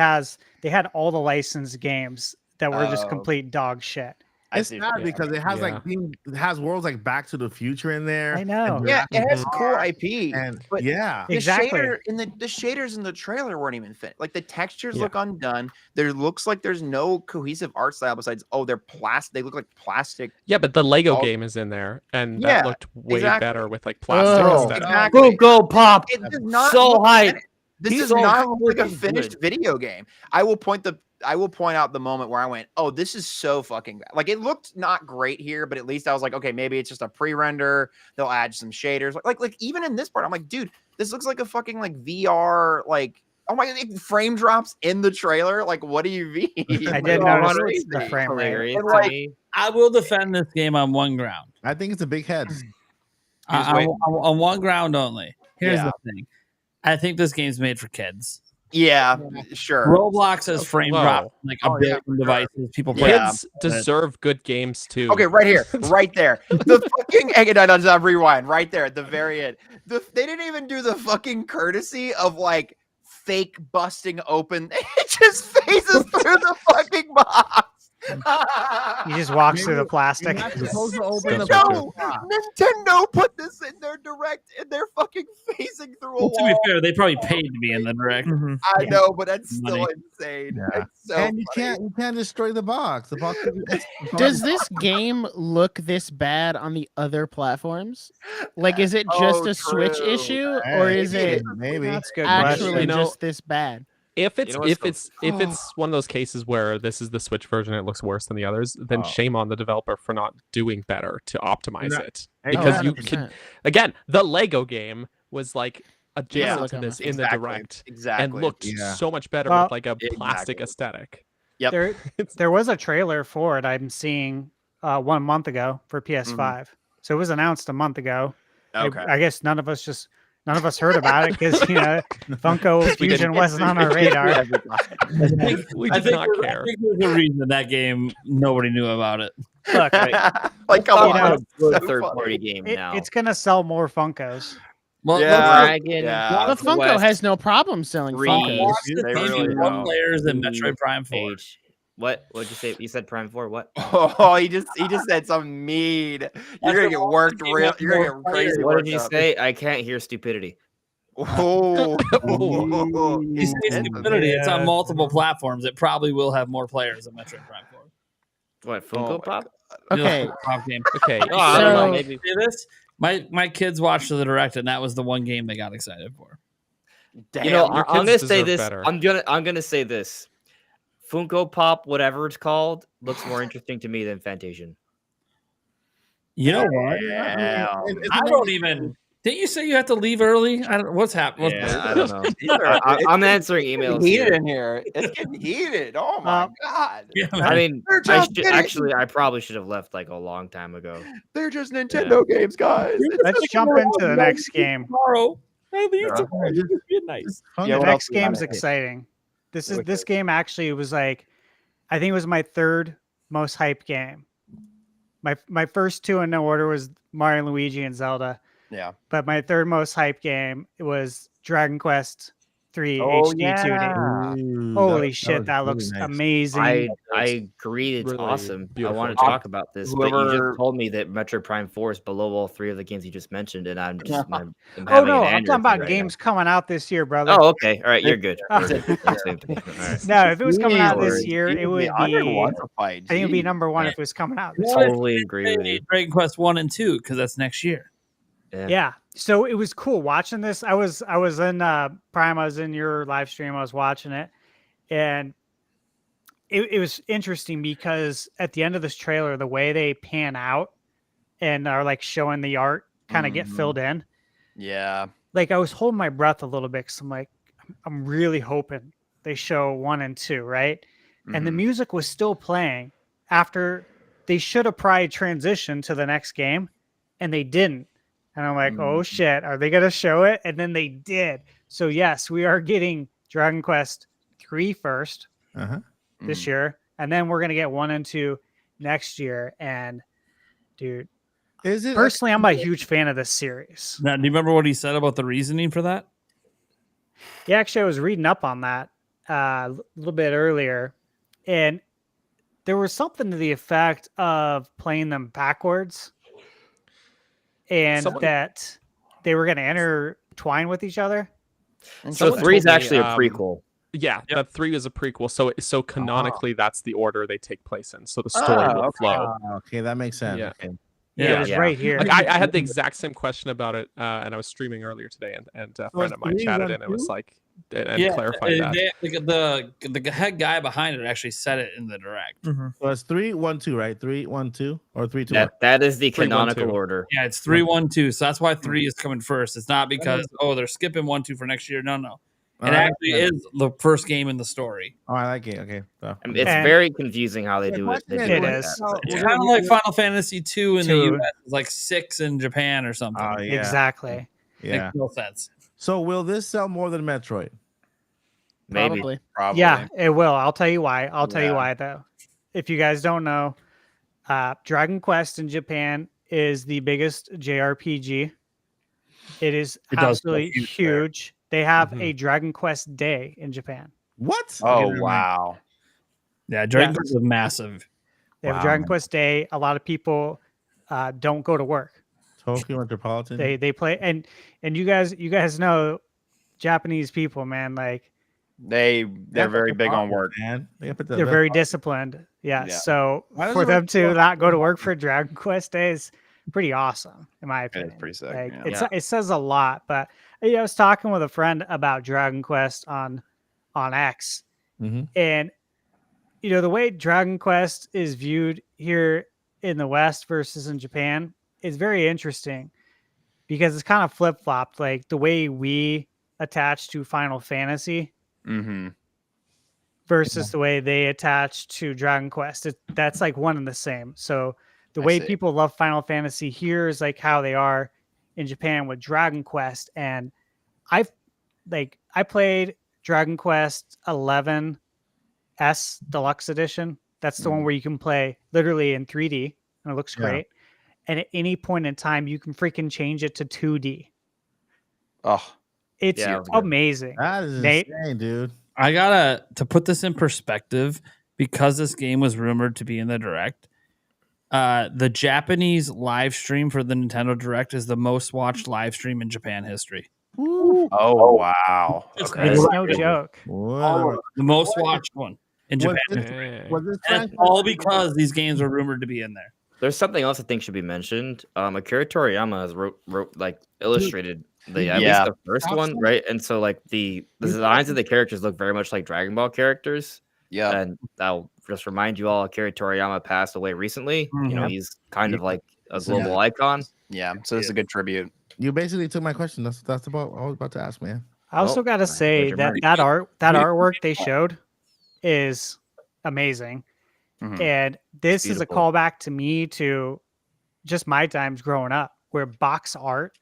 had all the licensed games that were just Oh. complete dog shit. that? It's sad because it has it has worlds like Back to the Future in there. I know. and Yeah, it has Jurassic cool Park, IP. And but yeah, the Exactly. shader in the shaders in the trailer weren't even fit. Like the textures look undone. There looks like there's no cohesive art style besides they're plastic. They look like plastic. Yeah, but the Lego Oh. game is in there, and Yeah, that looked way exactly. better with like plastic Oh, aesthetic. Exactly. Go Pop! It does not So look hyped. finished. This He's does so not look like a freaking finished good. video game. I will point out the moment where I went, oh, this is so fucking bad. Like it looked not great here, but at least I was like, okay, maybe it's just a pre-render. They'll add some shaders. Like even in this part, I'm like, dude, this looks like a fucking like VR, like oh my god, frame drops in the trailer. Like, what do you mean? I did Like, notice crazy. the frame rate. Hilarious And, to like, me. I will defend this game on one ground. I think it's a big head. On one ground only. Here's Yeah. the thing. I think this game's made for kids. Yeah, sure. Roblox has frame Whoa. drop like a Oh, yeah, billion for sure. devices. People play. Yeah. Kids deserve good games too. Okay, right here, right there. The fucking no, rewind right there at the very end. They didn't even do the fucking courtesy of like fake busting open. It just phases through the fucking box. He just walks through the You're plastic. not supposed to open the No, box. Nintendo put this in their direct, and they're fucking phasing through a Well, to be wall. fair, they probably paid to be in the direct. I know, but that's still Money. insane. Yeah. It's so And you funny. can't destroy the box. The box. Does this game look this bad on the other platforms? Like, is it just Oh, a Switch true. issue, or is it maybe? That's a good actually question. You know- just this bad? If it's know what's if it's one of those cases where this is the Switch version, it looks worse than the others, then Oh. shame on the developer for not doing better to optimize Yeah. it. Hey, Because Oh, you 100%. could again, the Lego game was like adjacent look to on this that. in the Exactly, direct exactly. and looked Yeah. so much better Well, with like a plastic exactly. aesthetic. Yep. There was a trailer for it I'm seeing 1 month ago for PS5. So it was announced a month ago. Okay. I guess none of us heard about it because Funko We Fusion didn't- wasn't on our radar. We I did think not there's- care. I think there's a reason that game nobody knew about it. Look, Like, come You on. know, it's It's a so third funny. party game now. it's gonna sell more Funkos. Well, Yeah. Dragon Yeah. The Funko Quest has no problem selling 3. Funkos. watch the They TV really one don't. layers in Metroid Prime 4. H. What'd you say? You said Prime 4. What? Oh, he just said something mean. You're gonna get worked real. You're gonna get crazy. What did worked you up. say? I can't hear stupidity. Oh, You say stupidity. It's on multiple platforms. It probably will have more players than Metroid Prime 4. What? Oh Funko my Pop? Okay, Pop game. Okay. Oh, I don't know. So- Maybe. See this? My kids watched the direct, and that was the one game they got excited for. damn. You know, your I'm kids gonna say deserve this. better. I'm gonna say this. Funko Pop, whatever it's called, looks more interesting to me than Fantasian. You know what? Yeah. I don't even. Didn't you say you have to leave early? I don't. What's happening? Yeah, I don't know. These are- I'm answering it's emails. getting heated Here. in here. It's getting heated. Oh my god. Yeah, man. I mean, They're just kidding. I probably should have left like a long time ago. They're just Nintendo games, guys. Let's jump into the next game. Tomorrow. Hey, these Yeah. are just be nice. Yeah, The what next else do we game's have? exciting. This What is it? game actually was like, I think it was my third most hyped game. My first two in no order was Mario and Luigi and Zelda, Yeah. but my third most hyped game was Dragon Quest 3 Oh, HD yeah. 2D. Holy shit, that looks amazing. I agree. It's Really awesome. beautiful. I want to talk about this, but you Whoever- just told me that Metroid Prime 4 is below all three of the games you just mentioned, and I'm just I'm Oh having no, an I'm talking aneurysm about right games coming out this year, brother. now. Oh, okay. All right, you're good. Oh. You're good. All right. No, if it was coming out this Sorry. year, it would I be. want to fight. I think it would be Jeez. number one if it was coming out this What if Totally agree with you. Dragon Quest 1 and 2, because that's next year. Yeah. So it was cool watching this. I was in Prime, I was in your live stream, I was watching it, and it was interesting because at the end of this trailer, the way they pan out and are like showing the art kind of get Mhm. filled in. Yeah. Like I was holding my breath a little bit because I'm like, I'm really hoping they show 1 and 2, right? And the Mhm. music was still playing after they should have probably transitioned to the next game, and they didn't. And I'm like, oh shit, are they gonna show it? And then they did. So yes, we are getting Dragon Quest 3 first Uh-huh. this year, and then we're gonna get 1 and 2 next year. And dude, Is it personally, I'm a huge fan of this series. Now, do you remember what he said about the reasoning for that? Yeah, actually, I was reading up on that a little bit earlier, and there was something to the effect of playing them backwards, and Someone- that they were going to intertwine with each other. So Someone 3 is told me, actually a prequel. Yeah, that 3 is a prequel. So canonically, that's the order they take place in. So the story will okay. flow. Okay, that makes sense. Yeah. Okay. Yeah, it was yeah. right here. Like I had the exact same question about it, and I was streaming earlier today, and a friend of mine three, chatted one, in and was two? like, and clarified that. The head guy behind it actually said it in the direct. Mm-hmm. So it's 3, 1, 2, right? 3, 1, 2, or 3, 2, 1. That is the 3, 1, 2. canonical order. Yeah, it's 3, 1, 2. So that's why 3 is coming first. It's not because they're skipping 1, 2 for next year. No. It actually is the first game in the story. Oh, I like it. Okay. So. I mean, it's And- very confusing how they do it. They do It like is. that. It's Yeah. kind of like Final Fantasy 2 in the 2. US. It's like 6 in Japan or something. Oh, yeah. Exactly. Yeah. Makes no sense. So will this sell more than Metroid? Maybe. Probably. Probably. Yeah, it will. I'll tell you why. I'll tell you Yeah. why, though. If you guys don't know, Dragon Quest in Japan is the biggest JRPG. It is It does absolutely feel huge there. huge. They have a Dragon Quest Day in Japan. What? Oh Okay, never mind. wow. Yeah, Dragon Yeah. Quest is massive. They have Wow. a Dragon Quest Day. A lot of people don't go to work. Tokyo Metropolitan. They play, and you guys know Japanese people, man. Like They're very big on work. Man. They put the they're best very part- disciplined. Yeah. Yeah. So Why does for it them work to so not go to work for Dragon Quest Day is pretty awesome, in my It opinion. is pretty sick. Like Yeah. it says a lot. But I was talking with a friend about Dragon Quest on X, Mhm. and the way Dragon Quest is viewed here in the West versus in Japan is very interesting because it's kind of flip flopped. Like the way we attach to Final Fantasy Mm-hmm. versus the way they attach to Dragon Quest. That's like one and the same. So the I way see. people love Final Fantasy here is like how they are in Japan with Dragon Quest. And I played Dragon Quest 11 S Deluxe Edition. That's the one where you can play literally in 3D and it looks Yeah. great. And at any point in time, you can freaking change it to 2D. Oh, It's Yeah, it was good. amazing. That is Nate? insane, dude. I gotta to put this in perspective because this game was rumored to be in the Direct. The Japanese live stream for the Nintendo Direct is the most watched live stream in Japan history. oh wow. It's Okay. It's What? no joke. Whatever. the most watched one in Was Japan. Dang. Was this And it's franchise- all because these games were rumored to be in there. There's something else I think should be mentioned. Akira Toriyama has wrote like illustrated at Yeah. least the first one, right? And so like the designs of the characters look very much like Dragon Ball characters. Yeah. And I'll just remind you all, Akira Toriyama passed away recently. You know, he's kind of like a global icon. Yeah. So this is a good tribute. You basically took my question. That's about what I was about to ask, man. I also Oh, gotta say George that Murray. that artwork they showed is amazing. Mhm. And this is a Beautiful. callback to me to just my times growing up, where box art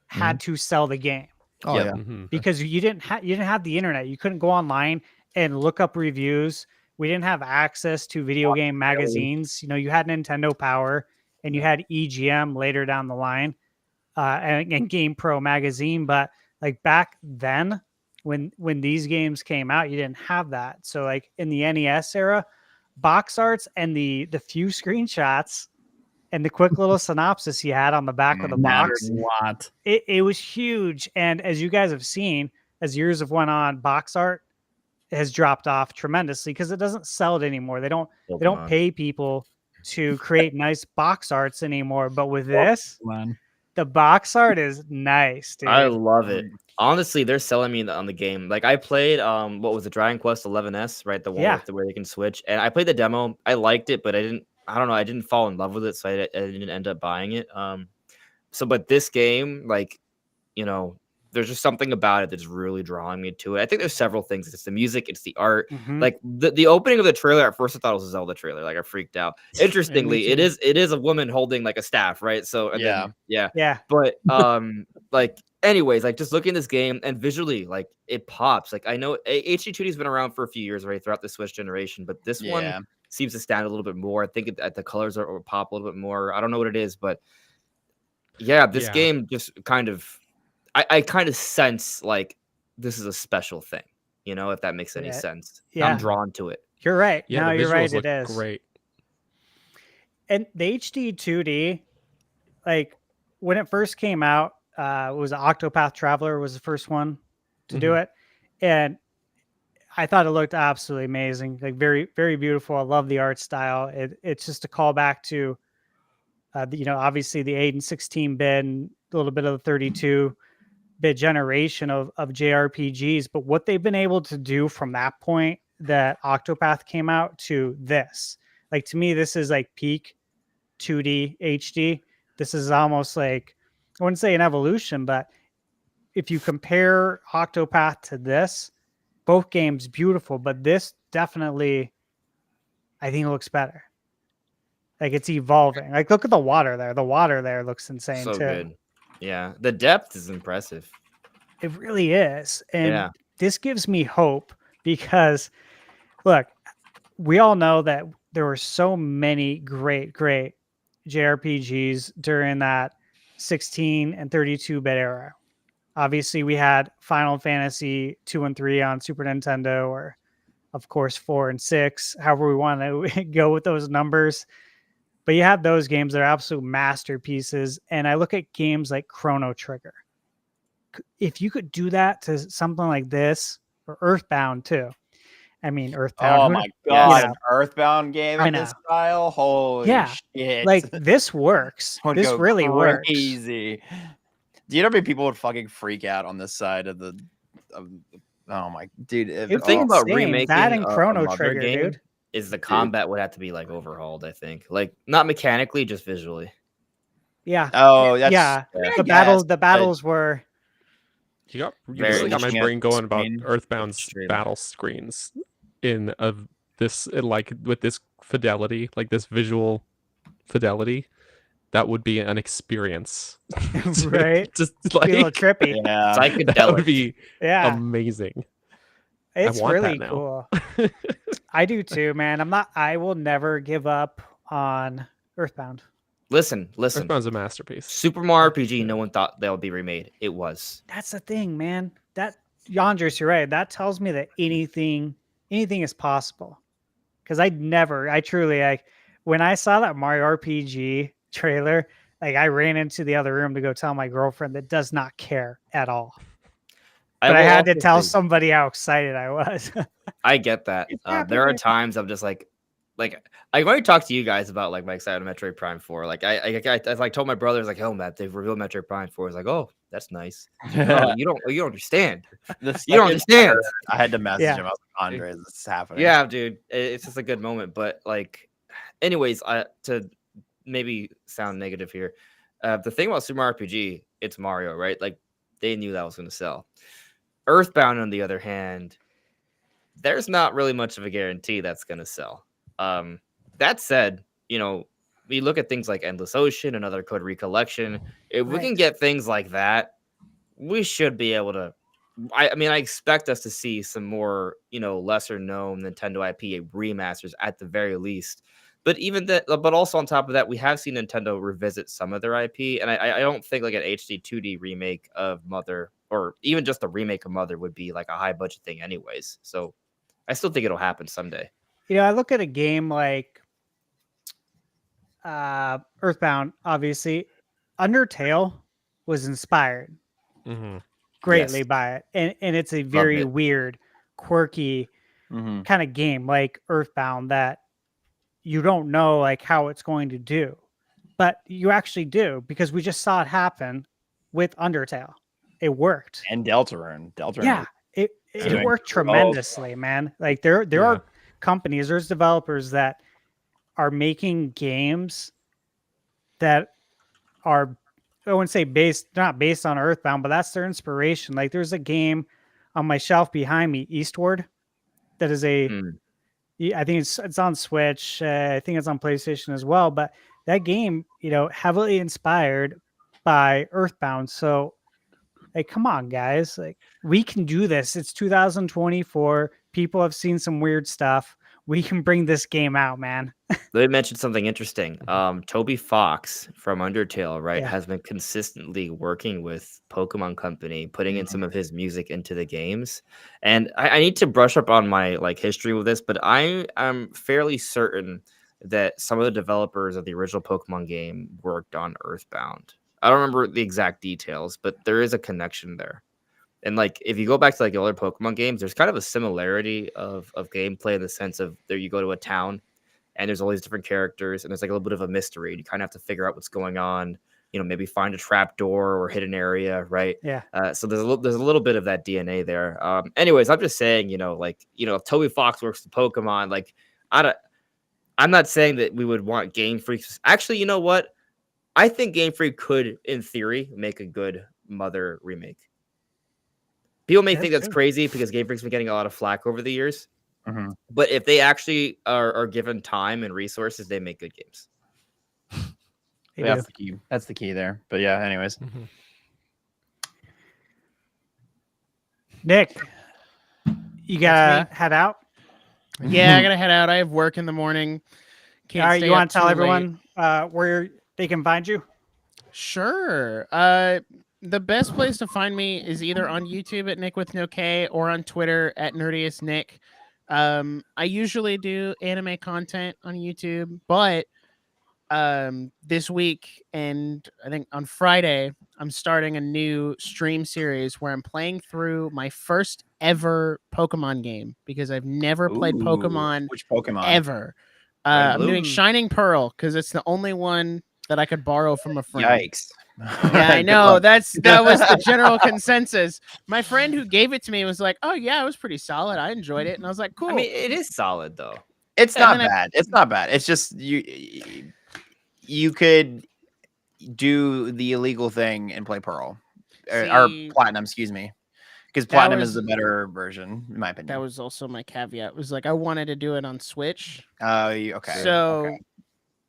had to sell the game Oh Yep. yeah. Mhm. because you didn't have the internet. You couldn't go online and look up reviews. We didn't have access to video game magazines. You know, you had Nintendo Power and you had EGM later down the line, and Game Pro magazine. But like back then, when these games came out, you didn't have that. So like in the NES era, box arts and the few screenshots and the quick little synopsis he had on the back of the box, Mattered a lot. it was huge. And as you guys have seen, as years have went on, box art has dropped off tremendously because it doesn't sell it anymore. They don't Pokemon. pay people to create nice box arts anymore. But with this, Man. the box art is nice, dude. I love it. Honestly, they're selling me on the game. Like I played what was it, Dragon Quest 11S, right? The one Yeah. with where you can switch. And I played the demo. I liked it, but I don't know, I didn't fall in love with it, so I didn't end up buying it. But this game, like, you know, there's just something about it that's really drawing me to it. I think there's several things. It's the music, it's the art. Mhm. Like the opening of the trailer, at first I thought it was a Zelda trailer. Like I freaked out. Interestingly, it is a woman holding like a staff, right? So and then- yeah. Yeah. But like anyways, like just looking at this game and visually, like it pops. Like I know HD 2D's been around for a few years, right, throughout the Switch generation, but this one seems to stand a little bit more. I think the colors are pop a little bit more. I don't know what it is, but yeah, this game just kind of I kind of sense like this is a special thing, you know, if that makes any sense. Yeah. I'm drawn to it. You're right. Yeah, No, the you're visuals right. look It is. great. And the HD 2D, like when it first came out, it was Octopath Traveler was the first one to do it. And I thought it looked absolutely amazing. Like very, very beautiful. I love the art style. It's just a callback to, you know, obviously the 8 and 16-bit and a little bit of the 32-bit generation of JRPGs. But what they've been able to do from that point that Octopath came out to this, like to me, this is like peak 2D HD. This is almost like, I wouldn't say an evolution, but if you compare Octopath to this, both games beautiful, but this definitely, I think it looks better. Like it's evolving. Like look at the water there. The water there looks insane So too. good. Yeah. The depth is impressive. It really is. And Yeah. this gives me hope because look, we all know that there were so many great JRPGs during that 16 and 32-bit era. Obviously, we had Final Fantasy 2 and 3 on Super Nintendo, or of course 4 and 6, however we want to go with those numbers. But you have those games that are absolute masterpieces. And I look at games like Chrono Trigger. If you could do that to something like this, or Earthbound too. I mean, Earthbound. Oh who- my god, Yeah. an Earthbound game I in this know. style. Holy shit. Like this works. Would This go really works. crazy. Do you know how many people would fucking freak out on this side of the oh my dude. The thing about insane. remaking That and a Chrono mother Trigger, game dude. is the combat would have to be like overhauled, I think. Like not mechanically, just visually. Yeah. Oh, that's Yeah. Yeah. The battles were You Very really got my looking at brain going about screen. Earthbound's Extreme. battle screens like with this fidelity, like this visual fidelity. That would be an experience, right. Just Be a little like trippy. yeah. that Psychedelic. would be Yeah. amazing. It's want really that now. cool. I do too, man. I will never give up on Earthbound. Listen. Earthbound's a masterpiece. Super Mario RPG, no one thought that would be remade. It was. That's the thing, man. That Yanders, you're right. That tells me that anything is possible. Because I truly like when I saw that Mario RPG trailer, like I ran into the other room to go tell my girlfriend that does not care at all. But I had to tell somebody how excited I was. I get that. There are times I'm just like I want to talk to you guys about like my excitement Metroid Prime 4. Like I told my brothers like, oh Matt, they've revealed Metroid Prime 4. It's like, oh, that's nice. Oh, you don't understand. You don't understand. I had to message him. I was like, Andre, this is happening. Yeah, dude. It's just a good moment. But like, anyways, to maybe sound negative here. The thing about Super Mario RPG, it's Mario, right? Like they knew that was going to sell. Earthbound, on the other hand, there's not really much of a guarantee that's going to sell. That said, we look at things like Endless Ocean, another Code Recollection. If we can get things like that, we should be able to. I expect us to see some more, lesser known Nintendo IP remasters at the very least. But even that, but also on top of that, we have seen Nintendo revisit some of their IP, and I don't think like an HD 2D remake of Mother, or even just a remake of Mother, would be like a high budget thing, anyways. So I still think it'll happen someday. I look at a game like Earthbound. Obviously, Undertale was inspired greatly by it, and it's a very weird, quirky kind of game like Earthbound that you don't know like how it's going to do, but you actually do because we just saw it happen with Undertale. It worked. And Deltarune. Yeah, it worked tremendously, man. Like there are companies, there's developers that are making games that are, I wouldn't say not based on Earthbound, but that's their inspiration. Like there's a game on my shelf behind me, Eastward, that is I think it's on Switch. I think it's on PlayStation as well. But that game, heavily inspired by Earthbound. So, like, come on, guys! Like, we can do this. It's 2024. People have seen some weird stuff. We can bring this game out, man. Let me mention something interesting. Toby Fox from Undertale, right, has been consistently working with Pokemon Company, putting in some of his music into the games. And I need to brush up on my history with this, but I am fairly certain that some of the developers of the original Pokemon game worked on Earthbound. I don't remember the exact details, but there is a connection there. And if you go back to the other Pokemon games, there's kind of a similarity of gameplay in the sense of there you go to a town and there's all these different characters and there's a little bit of a mystery. And you kind of have to figure out what's going on, maybe find a trap door or hidden area, right? Yeah. So there's a little bit of that DNA there. Anyways, I'm just saying, if Toby Fox works with Pokemon, I'm not saying that we would want Game Freak. Actually, you know what? I think Game Freak could, in theory, make a good Mother remake. People may think that's crazy because Game Freak's been getting a lot of flack over the years. But if they actually are given time and resources, they make good games. That's the key. That's the key there. But yeah, anyways. Nick, you gotta head out? Yeah, I gotta head out. I have work in the morning. All right, you want to tell everyone where they can find you? Sure. The best place to find me is either on YouTube at Nick with no K or on Twitter at Nerdiest Nick. I usually do anime content on YouTube, but this week and I think on Friday, I'm starting a new stream series where I'm playing through my first ever Pokemon game because I've never played Pokemon. Which Pokemon? Ever. I'm doing Shining Pearl because it's the only one that I could borrow from a friend. Yikes. Yeah, I know. That was the general consensus. My friend who gave it to me was like, "Oh yeah, it was pretty solid. I enjoyed it." And I was like, "Cool." I mean, it is solid though. It's not bad. It's not bad. It's just you could do the illegal thing and play Pearl or Platinum, excuse me, because Platinum is the better version in my opinion. That was also my caveat. It was like I wanted to do it on Switch. Okay. So. Okay.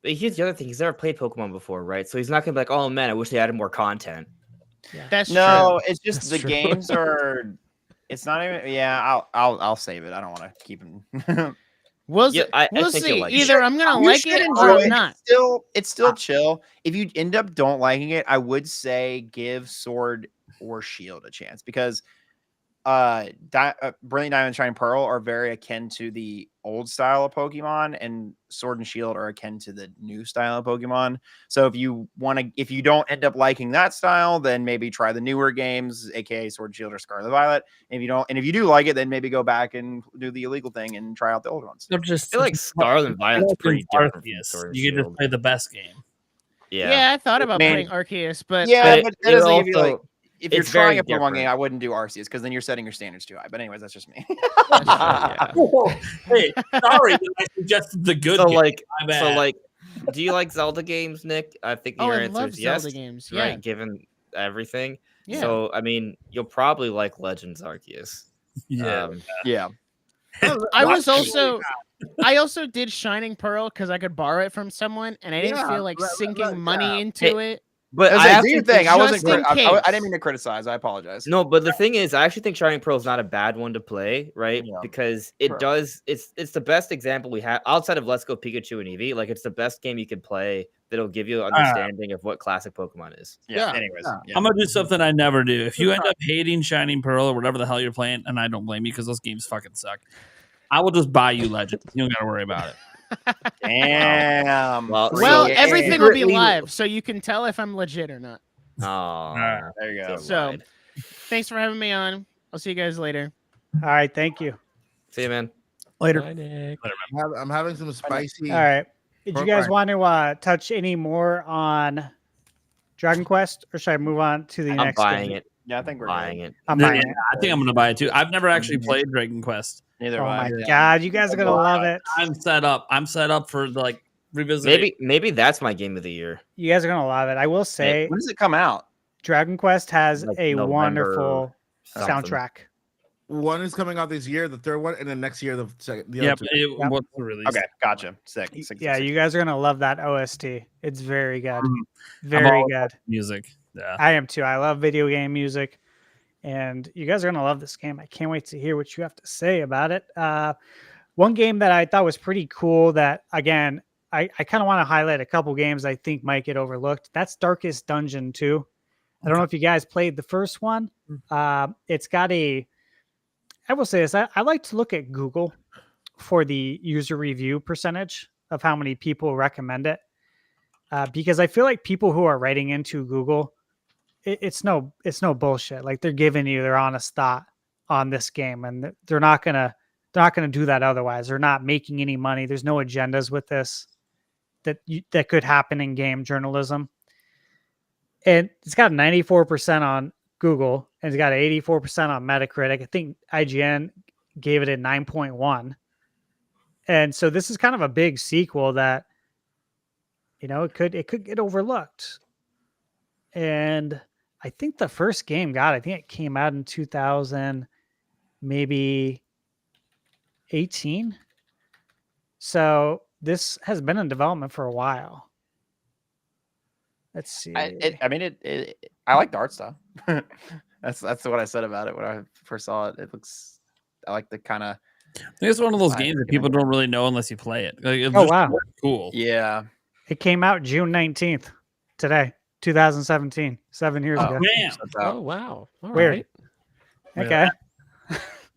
But here's the other thing: he's never played Pokemon before, right? So he's not gonna be like, "Oh man, I wish they added more content." Yeah. That's true. It's just That's the true. games are. It's not even. Yeah, I'll save it. I don't want to keep him. We'll Yeah, see. I We'll think see. you'll like it. Either I'm gonna You like should it enjoy or it. I'm not. It's still chill. If you end up don't liking it, I would say give Sword or Shield a chance because Brilliant Diamond, Shining Pearl are very akin to the old style of Pokemon, and Sword and Shield are akin to the new style of Pokemon. So if you don't end up liking that style, then maybe try the newer games, aka Sword and Shield or Scarlet Violet. And if you do like it, then maybe go back and do the illegal thing and try out the old ones. They're I just feel like Scarlet and Violet's pretty different from Arceus. Sword and You can just Shield. play the best game. Yeah, I thought about Man. playing Arceus, but Yeah, But but it- that it doesn't give you like. also- If you're it's trying very a Pokemon different. game, I wouldn't do Arceus because then you're setting your standards too high. But anyways, that's just me. Yeah. Hey, sorry that I suggested the good So game. like, My bad. do you like Zelda games, Nick? I think oh, your I answer love is yes, Zelda games. Yeah, right? Given everything, yeah. so I mean, you'll probably like Legends Arceus. Yeah. Yeah. I also did Shining Pearl because I could borrow it from someone, and I didn't Yeah, feel like sinking yeah. money into it. But I I do actually your think thing. I wasn't. just in I case. didn't mean to criticize. I apologize. no, but the thing is, I actually think Shining Pearl is not a bad one to play, right? Yeah. Because it Sure. does. It's the best example we have outside of Let's Go Pikachu and Eevee. Like, it's the best game you could play that'll give you an understanding of what classic Pokemon is. Yeah. Yeah. Anyways. Yeah. Yeah. I'm gonna do something I never do. If you end up hating Shining Pearl or whatever the hell you're playing, and I don't blame you because those games fucking suck, I will just buy you Legends. You don't gotta worry about it. Damn. Well, Well, So, everything will be secretly- live, so you can tell if I'm legit or not. Oh, There you go. So, thanks for having me on. I'll see you guys later. All right, thank you. see you, man. Later. Bye, Nick. I'm having some spicy. All right. Did you guys Program. want to touch any more on Dragon Quest, or should I move on to the I'm next buying game? it. Yeah, I think we're Buying good. it. I'm Yeah, buying it. I think I'm gonna buy it too. I've never actually played Dragon Quest. Neither Oh have I. my god, you guys are gonna love it. I'm set up. I'm set up for like revisiting. Maybe that's my game of the year. You guys are gonna love it. I will say, When does it come out? Dragon Quest has Like a November wonderful something. soundtrack. One is coming out this year, the third one, and then next year the second. The Yeah, other but two. Yep. what's the release? Okay, gotcha. Sick. Yeah, you guys are gonna love that OST. It's very good, I'm very all good. music. Yeah. I am too. I love video game music, and you guys are gonna love this game. I can't wait to hear what you have to say about it. One game that I thought was pretty cool that, again, I kind of want to highlight a couple games I think might get overlooked. That's Darkest Dungeon 2. I don't know if you guys played the first one. It's got I will say this, I like to look at Google for the user review percentage of how many people recommend it. Because I feel like people who are writing into Google, it's no bullshit. Like, they're giving you their honest thought on this game, and they're not gonna do that otherwise. They're not making any money. There's no agendas with this that could happen in game journalism. And it's got 94% on Google, and it's got 84% on Metacritic. I think IGN gave it a 9.1. And so this is kind of a big sequel that, it could get overlooked. And I think the first game I think it came out in 2000, maybe 18. So this has been in development for a while. Let's see. I like the art style. That's what I said about it when I first saw it. I like the kind of. I think it's one of those games that people don't really know unless you play it. Like, it's Oh, just wow. cool. Yeah. It came out June 19th, today, 2017, 7 years ago. Man, Oh, wow. All Weird. right. Okay.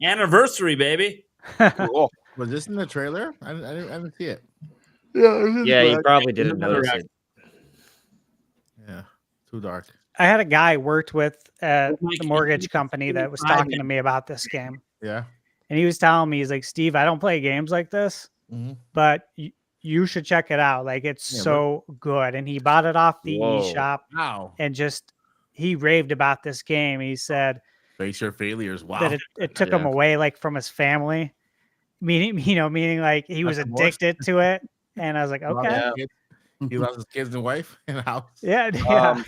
anniversary, baby. Cool. Was this in the trailer? I didn't see it. Yeah, you probably didn't notice it. Yeah, too dark. I had a guy I worked with at Mike, the mortgage company that was talking to me about this game. Yeah. And he was telling me, he's like, Steve, I don't play games like this, Mm-hmm. but you should check it out. Like, it's Yeah, so good. And he bought it off the Whoa. eShop Wow. and he raved about this game. He said Face your failures. Wow. that it took him Yeah. away, like, from his family, meaning like he was That's the worst. addicted to it. And I was like, He loves okay. his kids- He loves his kids and wife and house. Yeah. Yeah.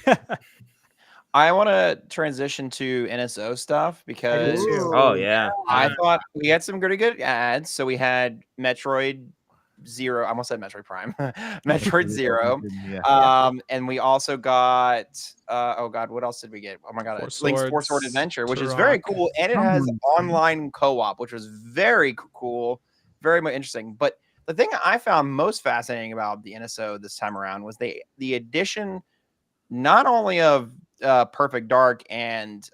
I want to transition to NSO stuff because too. Oh yeah. I thought we had some pretty good ads. So we had Metroid Zero. I almost said Metroid Prime. Metroid Zero. Yeah. And we also got oh god, what else did we get? Oh my god, Link's Four Sword Adventure, which is very cool, and it has online co-op, which was very cool very much interesting. But the thing I found most fascinating about the NSO this time around was the addition not only of Perfect Dark and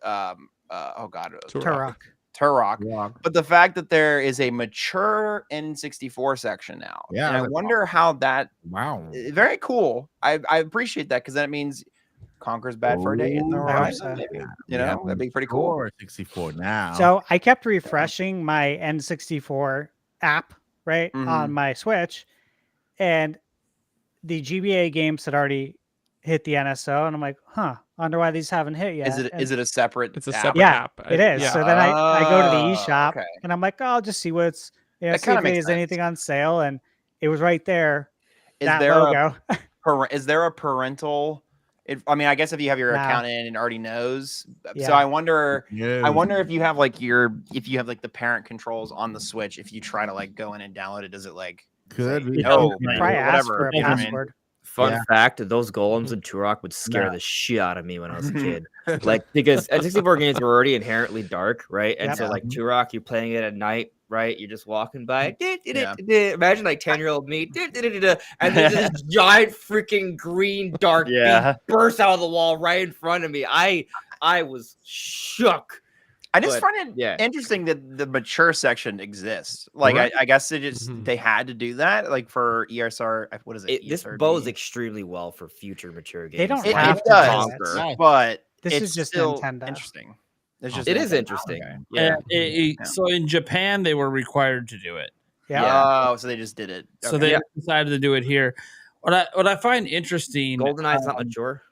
Turok. Turok, but the fact that there is a mature N64 section now. Yeah, and I that's wonder how that. Wow. Very cool. I appreciate that because that means Conker's bad for a day in the I hope horizon. so. Maybe Yeah, that'd be pretty cool. 64 now. So I kept refreshing my N64 app on my Switch, and the GBA games had already hit the NSO, and I'm like, I wonder why these haven't hit yet. Is it a separate? It's a app? separate Yeah, app. it is. Yeah. So then I go to the Oh, eShop, okay. and I'm like, I'll just see what's That see kinda if makes there's sense. anything on sale, and it was right there. Is that there logo. is there a parental? I mean, I guess if you have your No. account in and already knows. Yeah. So I wonder. Yeah. I wonder if you have like the parent controls on the Switch. If you try to like go in and download it, does it like Could say, be. no, Probably ask for a you know what I mean? password. Fun Yeah. fact: those golems in Turok would scare No. the shit out of me when I was a kid. Like because N64 games were already inherently dark, right? And Yep. so like Turok, you're playing it at night, right? You're just walking by. Yeah. Imagine like 10-year-old me, and then this giant freaking green dark Yeah. beam bursts out of the wall right in front of me. I was shook. I just But, find it yeah. interesting that the mature section exists. Like, Right. I guess it just Mhm. they had to do that. Like for ESR, what is it? This ESRB? bows extremely well for future mature games. They don't It, like have it to does, do it. Nice. but This it's is just still Nintendo. interesting. It's just It is Nintendo. interesting. Okay. Yeah. Yeah. So in Japan, they were required to do it. Yeah. Yeah. Oh, so they just did it. So Okay. they decided to do it here. What I find interesting, GoldenEye's not mature.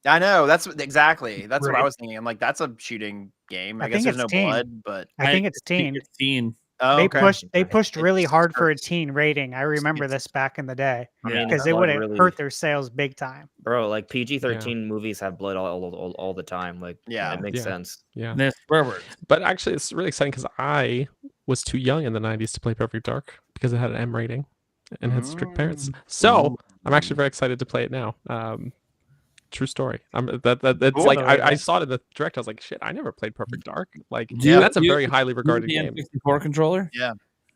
I know that's exactly what I Right. was thinking. I'm like, that's a shooting game. I I guess think there's no it's teen. blood, but I think it's teen. It's teen. oh, They okay. pushed really It's hard for a hurts. teen rating. I remember this back in the day I mean, because it blood would have really- hurt their sales big time. Bro, like PG-13 movies have blood all the time. Like, Yeah. it makes Yeah. sense. Yeah. And there's swear words. But actually, it's really exciting because I was too young in the 90s to play Perfect Dark because it had an M rating and had strict parents. So I'm actually very excited to play it now. True story. It's Cool. like I saw it in the direct. I was like, shit, I never played Perfect Dark. Like, you- that's a do you- very highly regarded the game. N64 controller.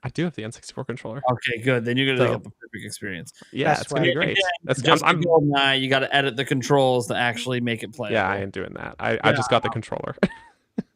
I do have the N64 controller. Okay, good. Then you're gonna So- get the perfect experience. Yeah, That's it's gonna be why- great. That's, Just I'm, to GoldenEye, you got to edit the controls to actually make it play. yeah, I ain't doing that. I just got the controller.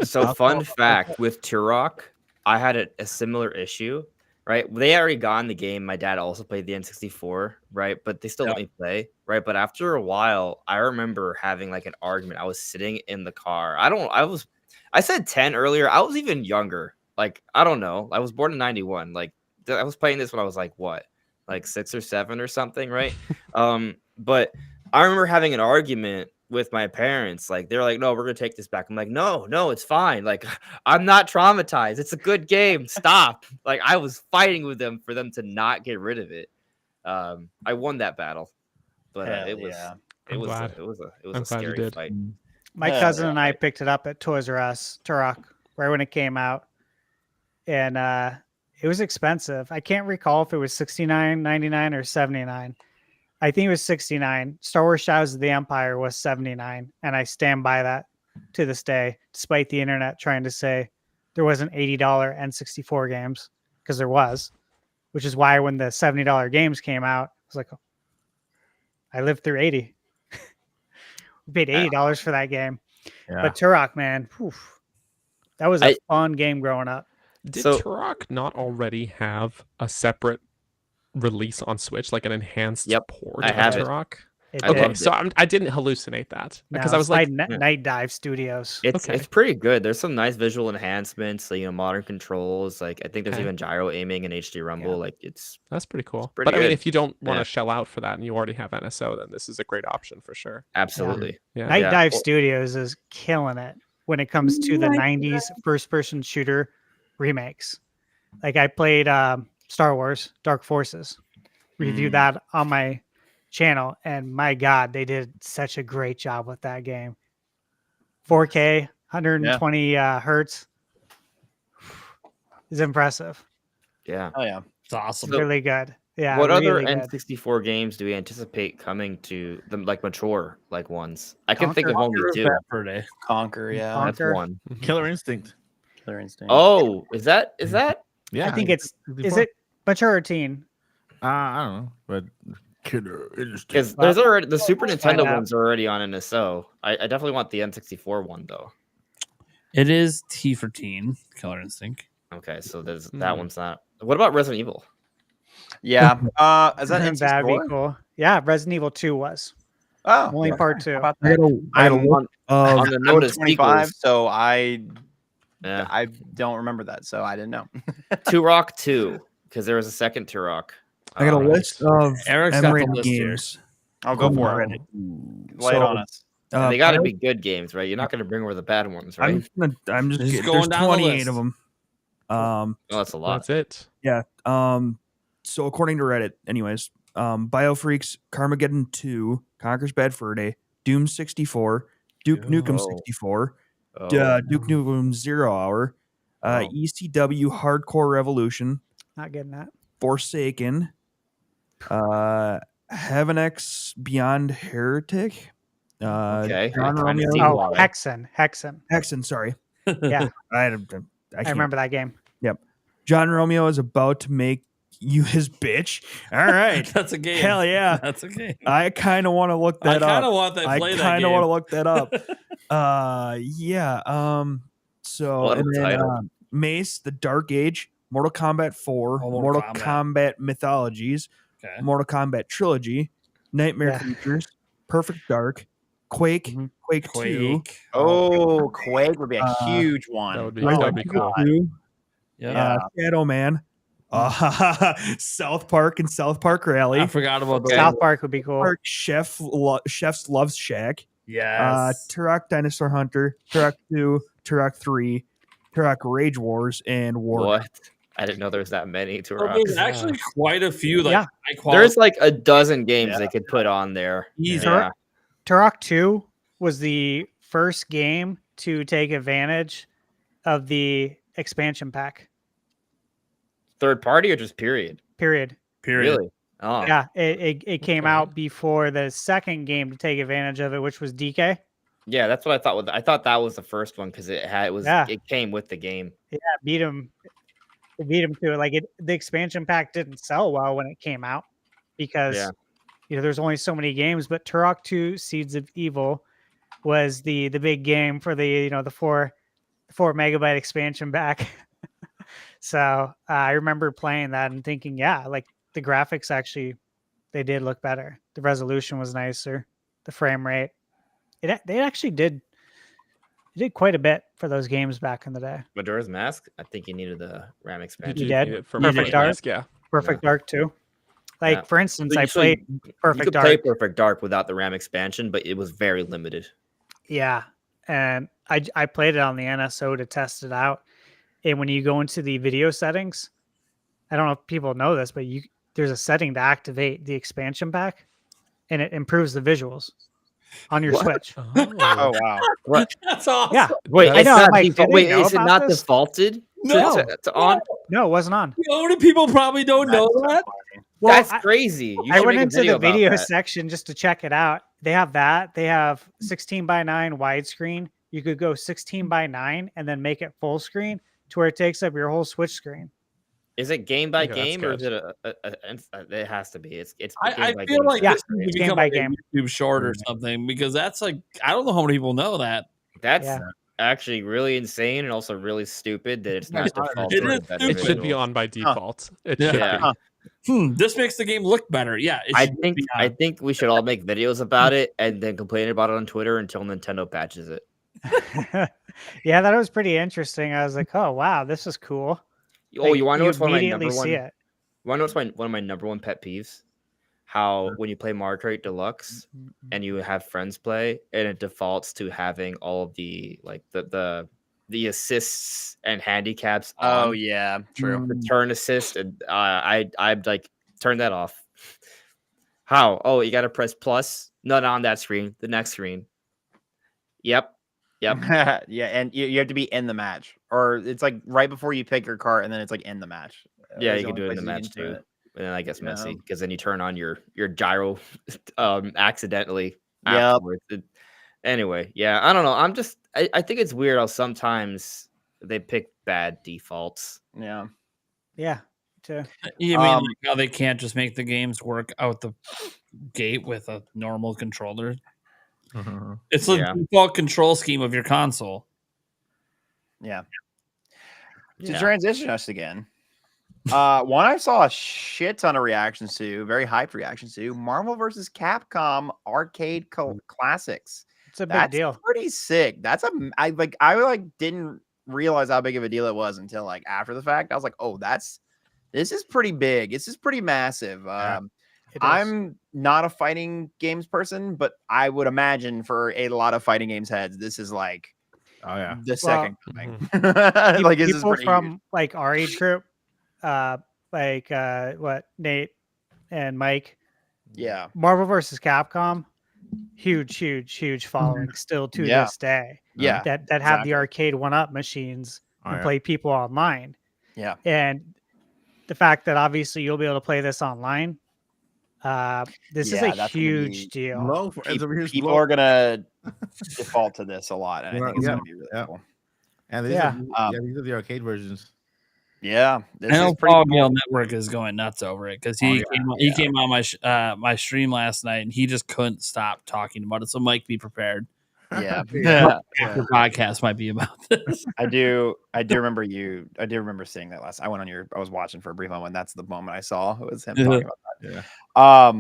So, fun fact with Turok, I had a similar issue, right? They already got in the game. My dad also played the N64, right? But they still let me play, right? But after a while, I remember having like an argument. I was sitting in the car. I said 10 earlier. I was even younger. Like, I don't know. I was born in 91. Like, I was playing this when I was like, what? Like 6 or 7 or something, right? But I remember having an argument with my parents. Like, they're like, no, we're gonna take this back. I'm like, no, it's fine. Like, I'm not traumatized. It's a good game. Stop. Like, I was fighting with them for them to not get rid of it. I won that battle, but it was I'm glad. it was a I'm glad you scary did. fight. My Yeah, cousin and I picked it up at Toys R Us, Turok, right when it came out, and it was expensive. I can't recall if it was $69.99 or $79. I think it was $69. Star Wars Shadows of the Empire was $79, and I stand by that to this day, despite the internet trying to say there wasn't $80 N64 games, because there was, which is why when the $70 games came out, I was like, oh, I lived through 80. We paid $80 for that game. Yeah. But Turok, man, whew, that was a fun game growing up. Did So- Turok not already have a separate release on Switch, like an enhanced Yep, port I of have it. Turok? It I did. Okay, loved so I didn't hallucinate that because No, I was like, Night Dive Studios. It's Okay. pretty good. There's some nice visual enhancements, like, modern controls. Like, I think there's Okay. even gyro aiming in HD Rumble. Yeah. Like, it's that's pretty cool. pretty But I mean, good. if you don't want to Yeah. shell out for that and you already have NSO, then this is a great option for sure. absolutely. Yeah. Night Yeah. Dive Well- Studios is killing it when it comes to the 90s first-person shooter remakes. Like I played Star Wars Dark Forces. Reviewed that on my channel, and my God, they did such a great job with that game. 4K, 120 hertz is impressive. Yeah. Oh yeah. It's awesome. So- Really good. Yeah. What other really good. N64 games do we anticipate coming to them, like mature like ones? I can think of Conquer. only two. Back for a day. Conquer, yeah. That's Conquer. one. Killer Instinct. Killer Instinct. Oh, is that Yeah, I think it's is 64. it mature or teen? I don't know, but killer instinct. Because there's already the Super Let's find Nintendo out. one's already on NSO. I definitely want the N64 one though. It is T for teen, Killer Instinct. Okay, so there's that one's not. What about Resident Evil? Yeah. Is that That'd be N64? cool. Yeah, Resident Evil 2 was Oh, only part 2. how about I that? gotta I'm look. on the I'm note of 25, sequels. so I Yeah, don't remember that, so I didn't know. Turok 2, because there was a second Turok. I got a Uh, list of Eric's got the M-rated list here. games. I'll go From for Reddit. it. Lay it So, on us. and they got to Bio- be good games, right? You're not going to bring over the bad ones, right? I'm just Just kidding. going There's down the 28 list. of them. Oh, that's a lot. That's it. Yeah. So according to Reddit, anyways, BioFreaks, Carmageddon 2, Conker's Bad Fur Day, Doom 64, Duke Nukem Oh. 64, Oh, Duke Nukem 0 Hour, Oh. ECW Hardcore Revolution, Not getting that. Forsaken, Heaven X Beyond Heretic, Okay, John I kinda Romeo, see Oh, why. Hexen. Hexen, sorry. Yeah, I I can't. remember that game. John Romeo is about to make you his bitch. All right. That's a game. Hell yeah. That's a game. I kind of want to look I that kind up. of want to I play that kind of game. want to look that up. Yeah. So What a and then title. Mace, The Dark Age, Mortal Kombat 4, Oh, Mortal Mortal Kombat Mythologies, Okay. Mortal Kombat Trilogy, Nightmare Yeah. Creatures, Perfect Dark, Quake, Mhm. Quake 2, Quake. Oh, Quake would be a huge one. That would be, Oh, that would be cool. 2, Yeah. Shadow Man, South Park and South Park Rally, I forgot about Okay. the South Park would be cool. Park Chef's Loves Shack, Yes. Turok Dinosaur Hunter, Turok 2, Turok 3, Turok Rage Wars, and War. What? I didn't know there was that many So Turoks. there's actually quite a few like Yeah. high quality. There's like a dozen games they could put on there. Easy. Yeah. Turok 2 was the first game to take advantage of the expansion pack. Third party or just period? Period. period. Really? Oh, Yeah, it came Okay. out before the second game to take advantage of it, which was DK. yeah. That's what I thought. I thought that was the first one because Yeah. it came with the game. Yeah, beat him to it. Like the expansion pack didn't sell well when it came out because Yeah. there's only so many games. But Turok 2: Seeds of Evil was the big game for the the 4 megabyte expansion pack. So I remember playing that and thinking, yeah, like the graphics actually they did look better. The resolution was nicer. The frame rate. They actually did quite a bit for those games back in the day. Majora's Mask. I think you needed the RAM You expansion. did. need it for Perfect Majora's Dark. Mask, yeah. Perfect Dark too. Like Yeah. for instance, So I you- so played you Perfect could Dark. play Perfect Dark without the RAM expansion, but it was very limited. Yeah, and I played it on the NSO to test it out. And when you go into the video settings, I don't know if people know this, but there's a setting to activate the expansion pack, and it improves the visuals on your Switch. Oh wow. What? That's awesome. Yeah, Wait, I it's know, I'm not like, default. did they Wait, know is it about not this? defaulted? No. to on. No, it wasn't on. You know how many people probably don't know that? Well, That's I- crazy. You I should went make a into the about video that. section just to check it out. They have that. They have 16:9 widescreen. You could go 16:9 and then make it full screen to where it takes up your whole Switch screen. Is it game by Yeah, that's game or is good. it it has to be? It's I game by feel game, like Yeah, this needs it's to game become by like game. a YouTube short or something because that's like I don't know how many people know that. That's Yeah. actually really insane and also really stupid that it's not It defaulted. is with better It should be visuals. on by default. It Yeah. should Yeah. be. This makes the game look better. Yeah, it I should think be I on. think we should all make videos about it and then complain about it on Twitter until Nintendo patches it. Yeah, that was pretty interesting. I was like, oh wow, this is cool. Oh, Like, you want to know what's one of my immediately number one? see You it. want to know what's one of my number one pet peeves? How when you play Mario Kart Deluxe and you have friends play, and it defaults to having all of the like the assists and handicaps on. Oh yeah, true. The turn assist, and I'd like turn that off. How? Oh, you got to press plus. Not on that screen. The next screen. Yep. yeah, and you have to be in the match, or it's like right before you pick your cart, and then it's like in the match. Yeah, Those you are can the do it in only the places match you can do too. it. And then I guess messy Yeah. because then you turn on your gyro accidentally. Yep. Afterwards. Anyway, yeah, I don't know. I think it's weird how sometimes they pick bad defaults. Yeah. Yeah, too. You mean like how they can't just make the games work out the gate with a normal controller? It's the Yeah. default control scheme of your console. Yeah. To Yeah. transition us again, one I saw a shit ton of reactions to, very hyped reactions to, Marvel vs. Capcom Arcade Classics. It's a big That's deal. pretty sick. That's I didn't realize how big of a deal it was until like after the fact. I was like, oh, this is pretty big. This is pretty massive. It is. I'm not a fighting games person, but I would imagine for a lot of fighting games heads, this is like Oh yeah. the second coming. Pe- Like this is people pretty from huge. like our age group, what Nate and Mike, Yeah. Marvel versus Capcom, huge following still to Yeah. this day. Yeah. That have exactly. the arcade 1-up machines Oh, and yeah. play people online. Yeah. And the fact that obviously you'll be able to play this online, this is Yeah, a that's gonna huge be deal. Low for, it's a huge People blow. are gonna default to this a lot, and I think it's Yeah. gonna be really Yeah. cool. And these Yeah. are these are the arcade versions. Yeah, this I know is pretty Paul cool. Gale Network is going nuts over it because he came on my my stream last night and he just couldn't stop talking about it. So Mike, be prepared. Yeah. The podcast might be about this. I do remember seeing that last. I was watching for a brief moment. That's the moment I saw. It was him talking about that. Yeah.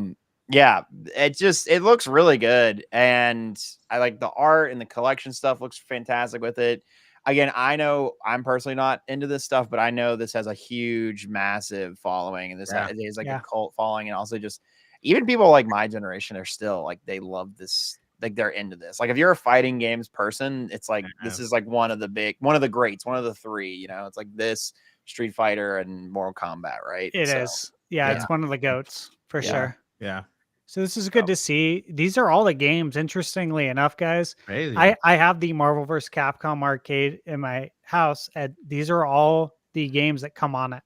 Yeah, it looks really good, and I like the art and the collection stuff looks fantastic with it. Again, I know I'm personally not into this stuff, but I know this has a huge, massive following, and this is like a cult following, and also just even people like my generation are still like they love this, like they're into this. Like if you're a fighting games person, it's like this is like one of the greats, one of the three. You know, it's like this, Street Fighter, and Mortal Kombat, right? It is. Yeah, it's one of the goats for sure. Yeah. So this is good to see. These are all the games. Interestingly enough, guys, Crazy. I have the Marvel vs. Capcom arcade in my house, and these are all the games that come on it.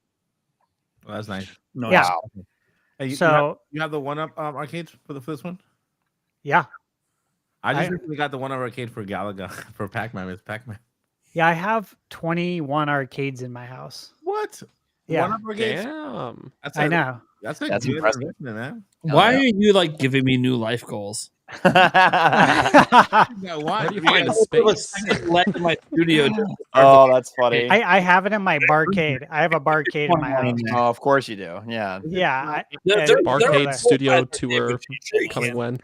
Well, that's nice. No, Yeah. Hey, So you have the 1-up arcades for this one? yeah, I just I- recently got the 1-up arcade for Galaga for Pac-Man. It's Pac-Man. yeah, I have 21 arcades in my house. What? Yeah. 1-up arcades? Damn. I know. That's a That's good impressive. investment, man. Why are you like giving me new life goals? I You got How one. do you find a It was space? second left in my studio. Oh, that's funny. have it in my barcade. I have a barcade in my house. Oh, of course you do. Yeah, Yeah. Barcade Studio David Tour Fincher coming can't- when?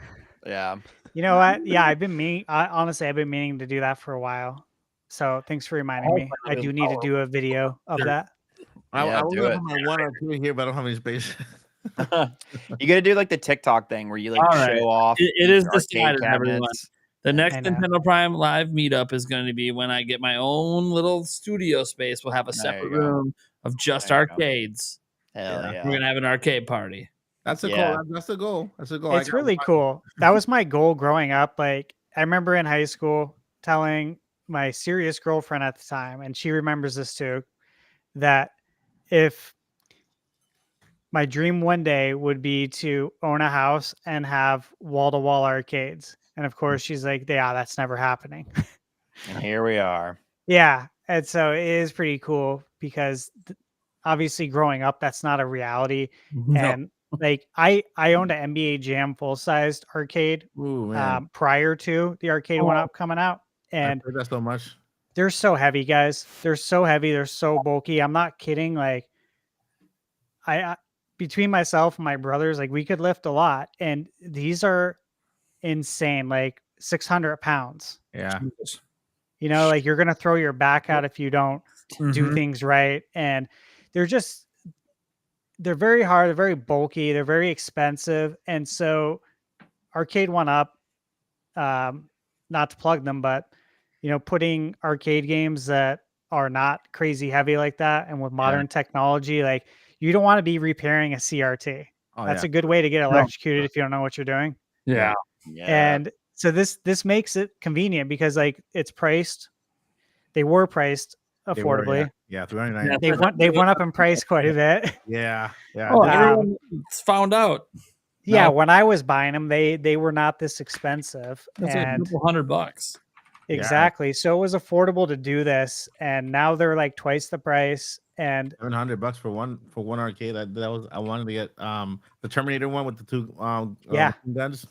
yeah. You know what? Yeah, I've been honestly, I've been meaning to do that for a while. So thanks for reminding me. I do need to do a video of that. I Yeah, was do gonna it. put my 1-up here, but I don't have any space. You gotta do like the TikTok thing where you like All right. show off. It is your decided, everyone. cabinets. The next I know. Nintendo Prime live meetup is going to be when I get my own little studio space. We'll have a There separate you go. room of just There you go. arcades. Hell Yeah. yeah. We're going to have an arcade party. That's the Yeah. goal. That's the goal. That's the goal. It's really cool. That was my goal growing up. Like I remember in high school telling my serious girlfriend at the time, and she remembers this too, that if my dream one day would be to own a house and have wall-to-wall arcades. And of course she's like, yeah, that's never happening. And here we are. Yeah. And so it is pretty cool because obviously growing up, that's not a reality. And like I owned an NBA Jam full-sized arcade Ooh, man. prior to the arcade 1-up coming out. And I've heard that so much. they're so heavy, guys. They're so heavy. They're so bulky. I'm not kidding. Like I between myself and my brothers, like we could lift a lot. And these are insane, like 600 pounds. Yeah. You know, like you're going to throw your back out if you don't do Mhm. things right. And they're very hard. They're very bulky. They're very expensive. And so arcade 1-up, not to plug them, but you know, putting arcade games that are not crazy heavy like that and with modern technology, like you don't want to be repairing a CRT. Oh, That's yeah. a good way to get electrocuted if you don't know what you're doing. Yeah. Yeah. And so this makes it convenient because like they were priced They were, affordably. yeah. $399. They've went up in price quite a bit. Yeah. Yeah. Oh, Wow. everyone's found out. Yeah, No. when I was buying them, they were not this expensive. That's like a And couple $100. Exactly. So it was affordable to do this, and now they're like twice the price. And $700 for one arcade. I wanted to get the Terminator one with the two Yeah. guns.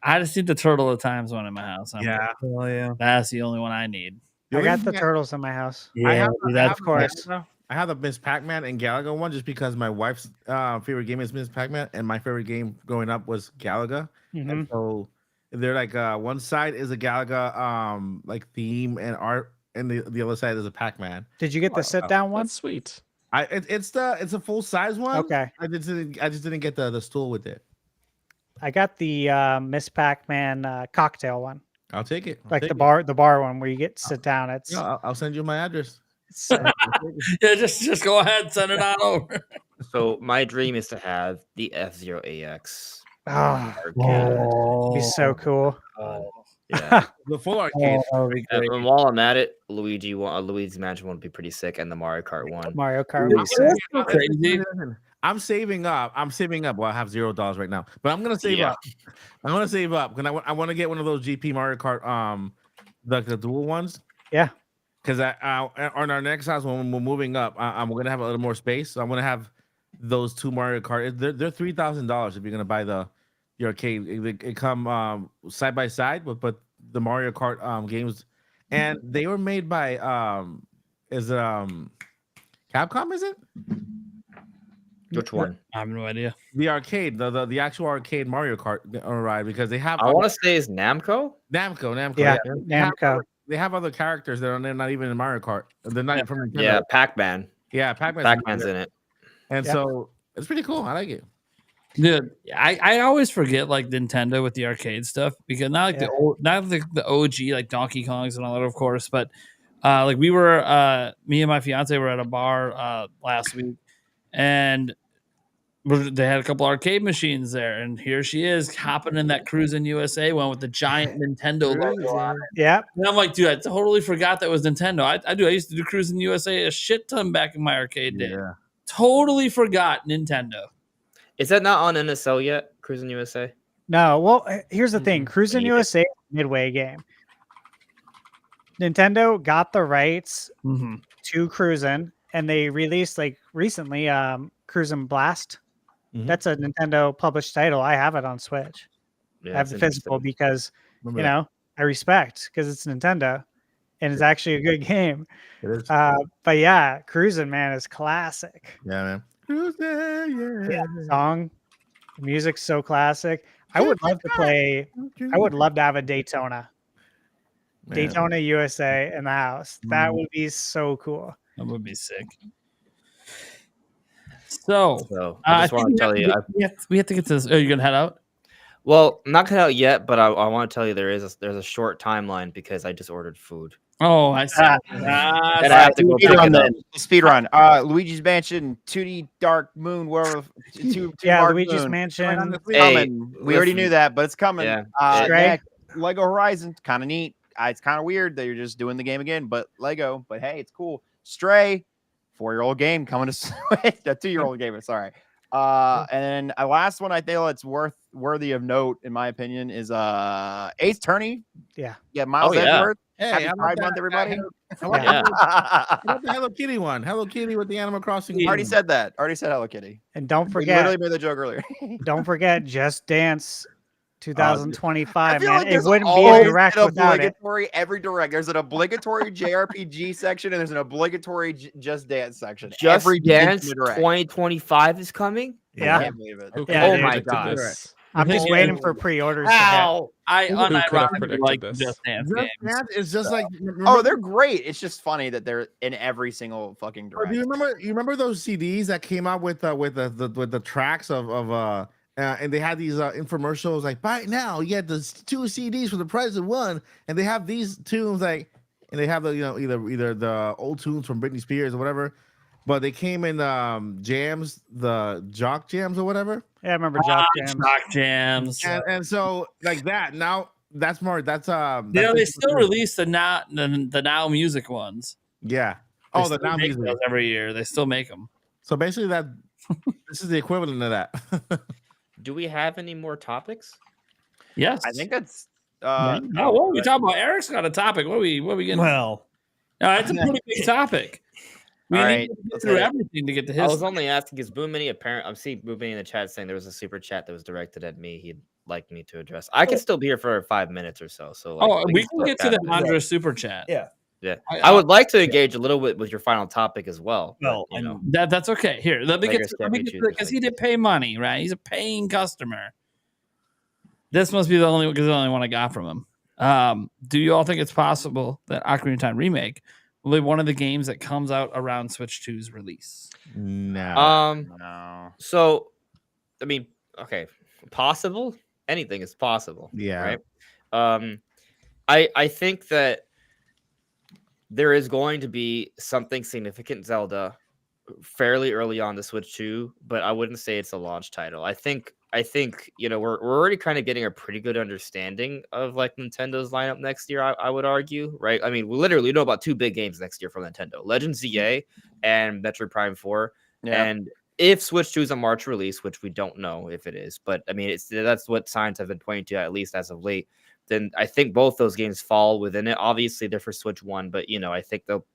I just need the Turtle of Times one in my house. Yeah. Oh yeah. That's the only one I need. The I only got the thing turtles in my house. I have, of course. I have the Miss Pac-Man and Galaga one just because my wife's favorite game is Miss Pac-Man, and my favorite game growing up was Galaga. Mhm. And so they're like one side is a Galaga like theme and art, and the other side is a Pac-Man. Did you get the sit down one? That's sweet. It's a full size one. Okay. I just didn't get the stool with it. I got the Miss Pac-Man cocktail one, I'll take it. like the bar one where you get to sit down. It's, Yeah, I'll send you my address. it's Yeah, just go ahead, send it on over. So my dream is to have the F-Zero AX. oh, arcade. it'd be so cool. Yeah. The full arcade. that would be great. And while I'm at it, Luigi's Mansion one would be pretty sick, and the Mario Kart one. Mario Kart. Really was sick. sick. Crazy. I'm saving up. Well, I have $0 right now, but I'm gonna save Yeah. up. I'm gonna save up because I want to get one of those GP Mario Kart, the dual ones. Yeah. Because on our next house when we're moving up, I'm gonna have a little more space, so I'm gonna have those two Mario Kart. They're $3,000 if you're gonna buy the arcade. It come side by side, but the Mario Kart games, and they were made by Capcom, is it? Which one? I have no idea. The arcade, the actual arcade Mario Kart ride, because they have I want to say is Namco. Namco. Yeah, yeah. Namco. They have other characters that they're not even in Mario Kart. They're not from Nintendo. Yeah, Pac-Man. Yeah, Pac-Man's Pac-Man's in it. And Yeah. so it's pretty cool. I like it. Dude, I always forget like Nintendo with the arcade stuff because not like the OG like Donkey Kongs and all that, of course, but like we were me and my fiance were at a bar last week, and they had a couple arcade machines there, and here she is hopping in that Cruisin' USA one with the giant Nintendo logo on it. Yeah. And I'm like, dude, I totally forgot that was Nintendo. I used to do Cruisin' USA a shit ton back in my arcade day. Yeah. Totally forgot Nintendo. Is that not on NSL yet? Cruising USA. No, well, here's the thing. Cruisin' Yeah. USA is a Midway game. Nintendo got the rights Mm-hmm. to Cruisin', and they released like recently Cruisin' Blast. Mhm. That's a Nintendo published title. I have it on Switch. Yeah, I have that's the physical interesting. because Remember you that. know I respect because it's Nintendo, and it's actually a good game. It is. But yeah, Cruisin', man, is classic. Yeah, man. Yeah. Song, the music's so classic. I would love to play. I would love to have a Daytona, Man. Daytona USA in the house. That would be so cool. That would be sick. So, So I just want to tell you. we have to get to this. Oh, you're gonna head out? Well, not cut out yet, but I want to tell you there's a short timeline because I just ordered food. Oh, I see. And I have to go pick Speedrun it up. then. Speedrun. Luigi's Mansion, 2D Dark Moon, whatever. Two Yeah, Dark Luigi's Moon. Mansion. Hey, Coming. We already listen. knew that, but it's coming. Yeah. Stray. Next, Lego Horizon, kind of neat. It's kind of weird that you're just doing the game again, but Lego. But hey, it's cool. Stray, 4-year-old game coming to Switch. A 2-year-old game. Sorry. And a last one I feel it's worthy of note in my opinion is Ace Attorney. Yeah. Miles Oh, yeah. Edgeworth. Hey, Happy how about Pride that? Month, everybody. How about Yeah. how about the Hello Kitty one? Hello Kitty with the Animal Crossing. Already game. said that. Already said Hello Kitty. And don't We forget, literally made the joke earlier. don't forget, Just Dance 2025. feel Man, like it there's wouldn't be always a direct an without it. obligatory every direct. There's an obligatory JRPG section and there's an obligatory Just Dance section. Just every Dance direct. 2025 is coming. I Yeah. can't believe it. Who Yeah, could dude. have predicted God. this? I'm just Yeah. waiting for pre-orders. To hit. Ow! I Who could have unironically predicted like this? Just Dance Just games. Dance is just like. Oh, they're great. It's just funny that they're in every single fucking Or direct. do you remember those CDs that came out with the tracks of and they had these infomercials like buy it now, you get the 2 CDs for the price of 1, and they have these tunes like, and they have the either the old tunes from Britney Spears or whatever, but they came in jams, the jock jams or whatever, Yeah, I remember Jock Jam. Rock jams. and so like that now that's more that's They still release the now music ones. yeah They the still now make music. those every year. They still make them. So basically that this is the equivalent of that. Do we have any more topics? Yes, I think that's No, what are we talking about? Eric's got a topic. What are we getting? Well, It's a pretty big topic. We All need right, to get let's through hit it. everything to get to I his. was only asking because Boom Mini apparent. I'm seeing Boom Mini in the chat saying there was a super chat that was directed at me. He'd like me to address. I could still be here for 5 minutes or so. So we can still get to chat the this. Andra super chat. yeah. Yeah, I would like to engage a little bit with your final topic as well. Well, but, you know, That's okay. Here, let me get Beggars to can't be choosers because like he did this. pay money, right? He's a paying customer. This must be the only one I got from him. Do you all think it's possible that Ocarina of Time remake will be one of the games that comes out around Switch 2's release? No. No. So, I mean, okay, possible. Anything is possible. Yeah. Right. I think that there is going to be something significant Zelda fairly early on the Switch 2, but I wouldn't say it's a launch title. I think we're already kind of getting a pretty good understanding of like Nintendo's lineup next year. I would argue, right? I mean, we literally know about 2 big games next year from Nintendo: Legend ZA and Metroid Prime 4. Yeah. And if Switch 2 is a March release, which we don't know if it is, but I mean, that's what signs have been pointing to, at least as of late. Then I think both those games fall within it. Obviously, they're for Switch 1, but I think they'll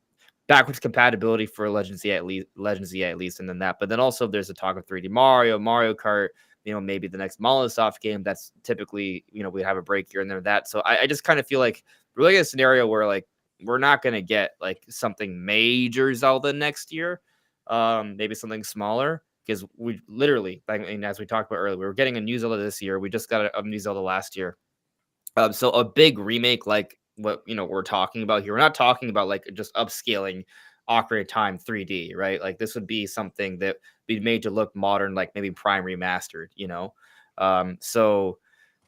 backwards compatibility for Legend Z at least, and then that. But then also there's a talk of 3D Mario Kart, maybe the next Molotov game. That's typically, we have a break here and there that. So I just kind of feel like we're looking at a scenario where like we're not gonna get like something major Zelda next year. Maybe something smaller. Because we literally, as we talked about earlier, we were getting a new Zelda this year. We just got a new Zelda last year. So a big remake like what we're talking about here. We're not talking about like just upscaling Ocarina of Time 3D, right? Like this would be something that be made to look modern, like maybe Prime remastered, So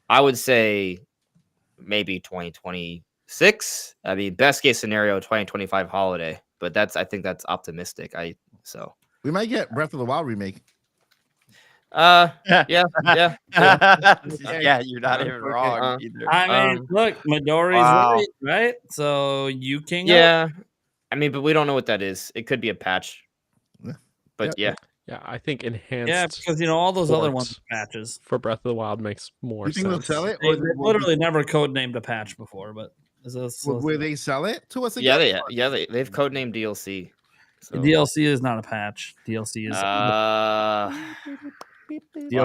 I would say maybe 2026. I mean, best case scenario 2025 holiday, but I think that's optimistic. We might get Breath of the Wild remake. Yeah. Yeah, you're not even wrong either. I mean, look, Midori's Wow. right? So you king. Yeah. I mean, but we don't know what that is. It could be a patch. But yeah. Yeah, I think enhanced. Yeah, because all those other ports ones are patches. for Breath of the Wild makes more You think they'll sense. sell it? They literally never codenamed a patch before, but Will they sell it to us Yeah, again? they've codenamed DLC. So. DLC is not a patch. DLC is. I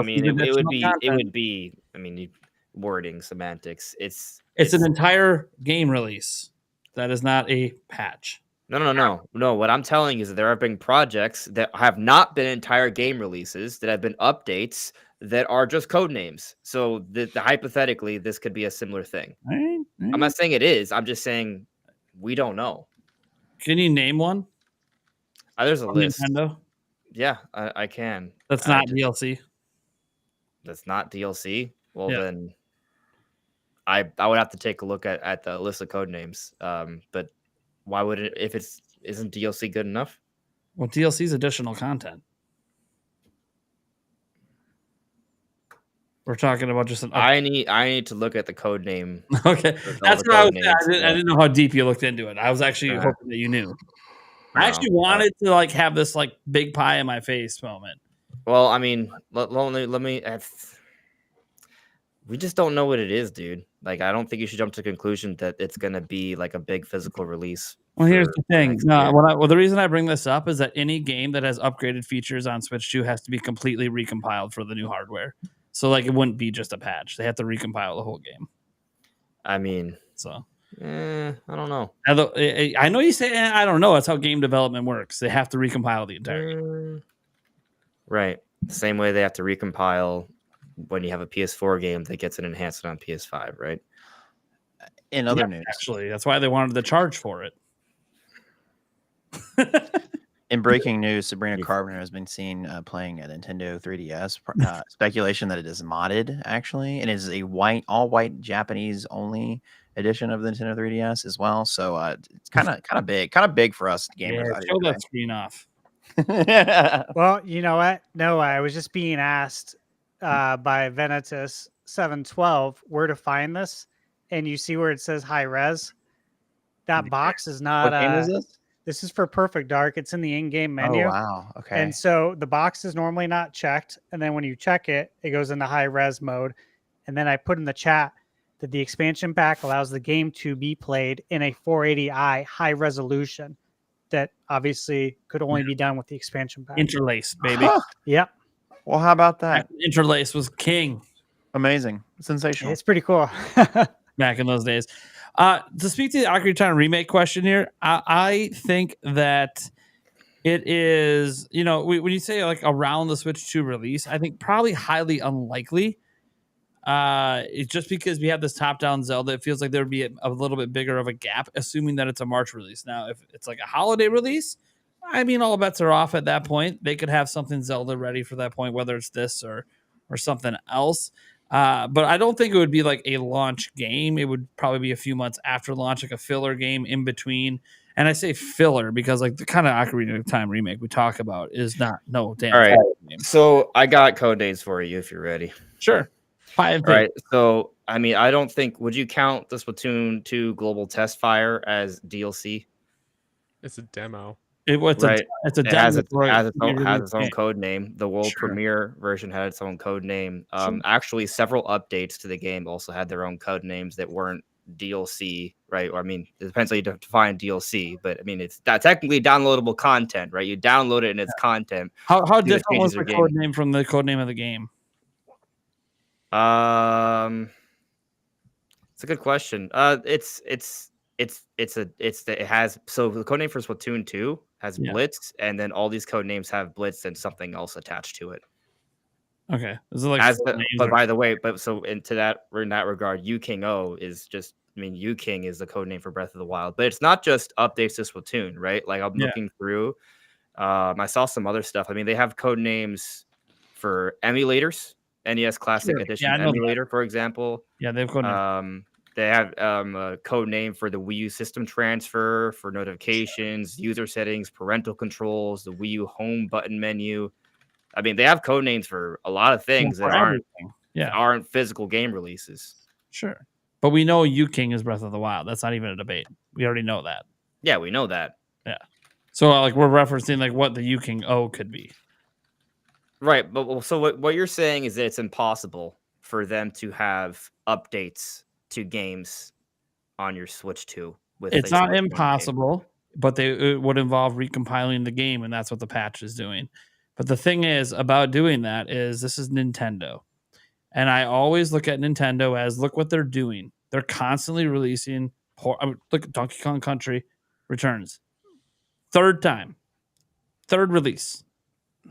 mean, it would be. I mean, wording, semantics. It's an entire game release. That is not a patch. No. What I'm telling you is that there have been projects that have not been entire game releases, that have been updates that are just code names. So hypothetically, this could be a similar thing. Right. I'm not saying it is. I'm just saying we don't know. Can you name one? There's a list. Nintendo. Yeah, I can. That's not DLC. That's not DLC. Well, Yeah. then I would have to take a look at the list of code names. But why would it, if isn't DLC good enough? Well, DLC is additional content. We're talking about just an. I need to look at the code name. Okay, that's the what I was. code I names, didn't know how deep you looked into it. I was actually hoping that you knew. I actually wanted to like have this like big pie in my face moment. Well, I mean, let me. We just don't know what it is, dude. Like, I don't think you should jump to the conclusion that it's gonna be like a big physical release. Well, here's the thing. next year. The reason I bring this up is that any game that has upgraded features on Switch 2 has to be completely recompiled for the new hardware. So, like, it wouldn't be just a patch. They have to recompile the whole game. I mean, so I don't know. I know you say I don't know. That's how game development works. They have to recompile the entire game. Right. Same way they have to recompile when you have a PS4 game that gets an enhancement on PS5, right? In other news, Actually, that's why they wanted to charge for it. in breaking news, Sabrina Carpenter has been seen playing a Nintendo 3DS. Speculation that it is modded, actually, and is a all white Japanese only edition of the Nintendo 3DS as well. So it's kind of big for us gamers. Yeah, show that screen off. Well, you know what? No, I was just being asked by Venetus 712 where to find this, and you see where it says high res. That box is not. What game is this? This is for Perfect Dark. It's in the in-game menu. Oh wow! Okay. And so the box is normally not checked, and then when you check it, it goes into high res mode. And then I put in the chat, that the expansion pack allows the game to be played in a 480i high resolution that obviously could only be done with the expansion pack. Interlace, baby. Huh. Yep. Well, how about that? Interlace was king Amazing. Sensational. It's pretty cool. back in those days. To speak to the Ocarina of Time remake question here, I think that it is, when you say like around the Switch 2 release, I think probably highly unlikely. It's just because we have this top-down Zelda, it feels like there would be a little bit bigger of a gap, assuming that it's a March release. Now, if it's like a holiday release, I mean, all bets are off at that point. They could have something Zelda ready for that point, whether it's this or something else. But I don't think it would be like a launch game. It would probably be a few months after launch, like a filler game in between. And I say filler because like the kind of Ocarina of Time remake we talk about is not no damn. All right. Game. So I got codenames for you if you're ready. Sure. All right. So I mean, I don't think would you count the Splatoon 2 Global Test Fire as DLC? It's a demo. It's Right. It's a It demo has its for own game. code name. The world Sure. premiere version had its own code name. Sure. Actually, several updates to the game also had their own code names that weren't DLC, right? Or I mean, it depends how you define DLC, but I mean, it's not technically downloadable content, right? You download it and it's content. How the different was changes the are code game. name from the code name of the game? It's a good question. It has so the codename for Splatoon 2 has Yeah. Blitz, and then all these code names have Blitz and something else attached to it. Okay. Is it like But by the way, in that regard, U King O is just U King is the code name for Breath of the Wild, but it's not just updates to Splatoon, right? Like I'm looking through, I saw some other stuff. I mean, they have code names for emulators, NES Classic Sure. Edition Yeah, I know emulator, for example. Yeah, they have code names. They have a code name for the Wii U system transfer, for notifications, user settings, parental controls, the Wii U home button menu. I mean, they have code names for a lot of things that aren't physical game releases. Sure. But we know U King is Breath of the Wild. That's not even a debate. We already know that. Yeah, we know that. Yeah. So like we're referencing like what the U King O could be. Right. But so what you're saying is that it's impossible for them to have updates to games on your Switch 2. It's not impossible, but it would involve recompiling the game, and that's what the patch is doing. But the thing is about doing that is this is Nintendo. And I always look at Nintendo as look what they're doing. They're constantly releasing look at Donkey Kong Country Returns. Third release.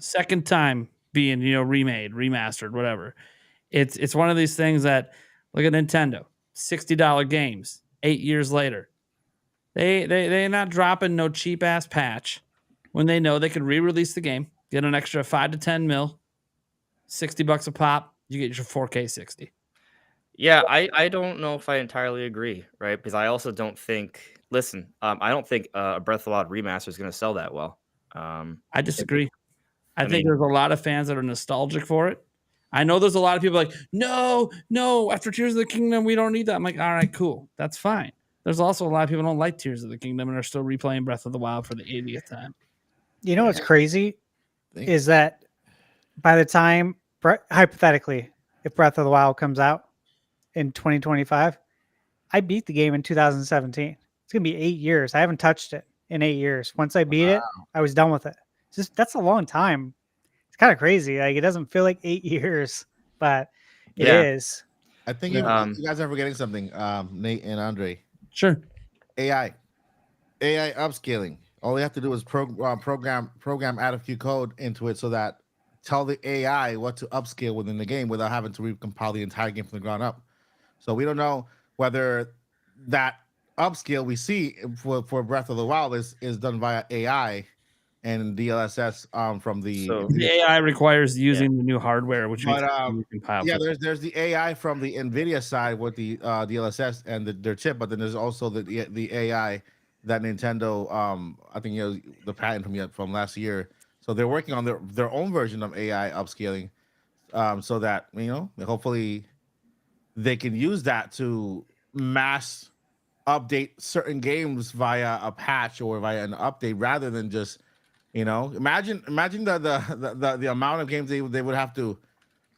Second time being, remade, remastered, whatever. It's one of these things that look at Nintendo. $60 games 8 years later. They're not dropping no cheap ass patch when they know they could re-release the game, get an extra 5 to 10 mil, $60 a pop, you get your 4K 60. Yeah, I don't know if I entirely agree, right? Because I also don't think I don't think a Breath of the Wild remaster is going to sell that well. I disagree. I think there's a lot of fans that are nostalgic for it. I know there's a lot of people like, no, after Tears of the Kingdom, we don't need that. I'm like, all right, cool. That's fine. There's also a lot of people who don't like Tears of the Kingdom and are still replaying Breath of the Wild for the 80th time. You know what's crazy is that by the time, hypothetically, if Breath of the Wild comes out in 2025, I beat the game in 2017. It's going to be 8 years. I haven't touched it in 8 years. Once I beat it, I was done with it. That's a long time. It's kind of crazy. Like it doesn't feel like 8 years, but it is. I think you guys are forgetting something, Nate and Andre. Sure. AI upscaling. All you have to do is program add a few code into it so that tell the AI what to upscale within the game without having to recompile the entire game from the ground up. So we don't know whether that upscale we see for Breath of the Wild is done via AI and DLSS from the AI requires using the new hardware, which means there's the AI from the NVIDIA side with the DLSS and their chip, but then there's also the AI that Nintendo I think the patent from last year. So they're working on their own version of AI upscaling, so that hopefully they can use that to mass update certain games via a patch or via an update rather than just imagine the amount of games they would have to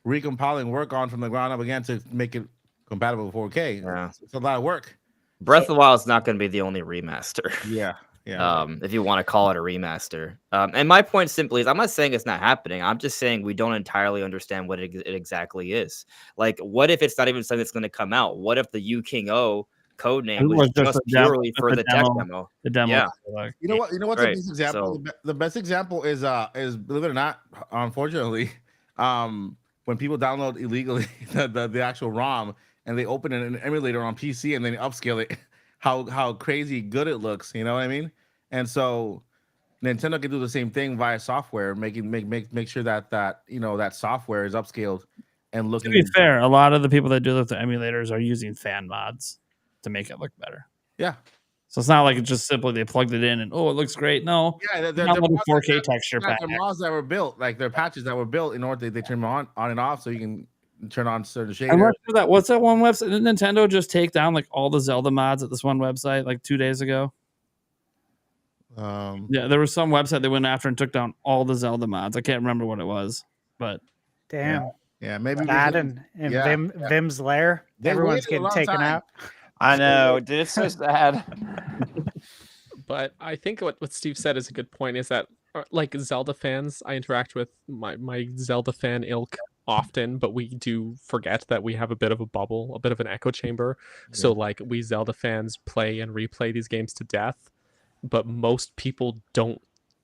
recompile and work on from the ground up again to make it compatible with 4K. Yeah. It's a lot of work. Breath of the Wild is not going to be the only remaster. Yeah. Yeah. If you want to call it a remaster. And my point simply is, I'm not saying it's not happening. I'm just saying we don't entirely understand what it exactly is. Like, what if it's not even something that's going to come out? What if the Yu King O code name was just purely for the tech demo? The demo. Yeah. You know what? You know what's Right. the best example? So- The best example is believe it or not, unfortunately, when people download illegally the actual ROM and they open an emulator on PC and then upscale it, how crazy good it looks. You know what I mean? And so Nintendo can do the same thing via software, make sure that you know that software is upscaled and looking. To be fair, a lot of the people that do that with the emulators are using fan mods to make it look better. Yeah. So it's not like it's just simply they plugged it in and it looks great. No, Yeah, they're not like a 4K texture pack. They're mods that were built, like they're patches that were built in order they turn on and off, so you can turn on certain shaders. I'm not sure that. What's that one website? Did Nintendo just take down like all the Zelda mods at this one website like 2 days ago? Yeah, there was some website they went after and took down all the Zelda mods. I can't remember what it was, but Damn. Yeah, maybe That and Vim's Lair. They Everyone's waited a getting long taken time. out. I know, dude. It's so sad. But I think what Steve said is a good point. Is that like Zelda fans, I interact with my Zelda fan ilk often, but we do forget that we have a bit of a bubble, a bit of an echo chamber. So like we Zelda fans play and replay these games to death, but most people don't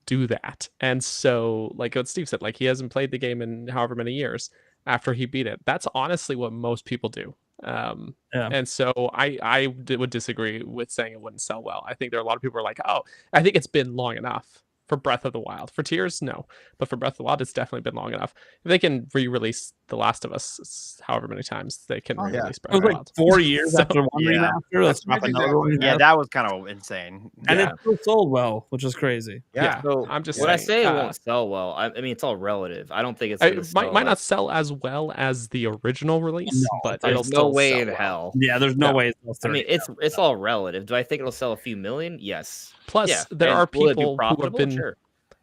do that. And so like what Steve said, like he hasn't played the game in however many years after he beat it. That's honestly what most people do. And so I would disagree with saying it wouldn't sell well. I think there are a lot of people who are like, oh, I think it's been long enough for Breath of the Wild. For Tears, no, but for Breath of the Wild, it's definitely been long enough. If they can re-release The Last of Us however many times they can re-release Breath it of was the like Wild. 4 years after one Yeah. remaster. Let's drop another one. Yeah, that was kind of insane. And it still sold well, which is crazy. Yeah. So I'm just when I saying, say it won't sell well, I mean it's all relative. I don't think it's gonna It sell might not sell as well as the original release, No, but it'll There's no still way sell in well. hell. Yeah, there's no No. way. It's I mean, it's all relative. Do I think it'll sell a few million? Yes. Plus, Yeah. there And are will it be people who have profitable? been Sure.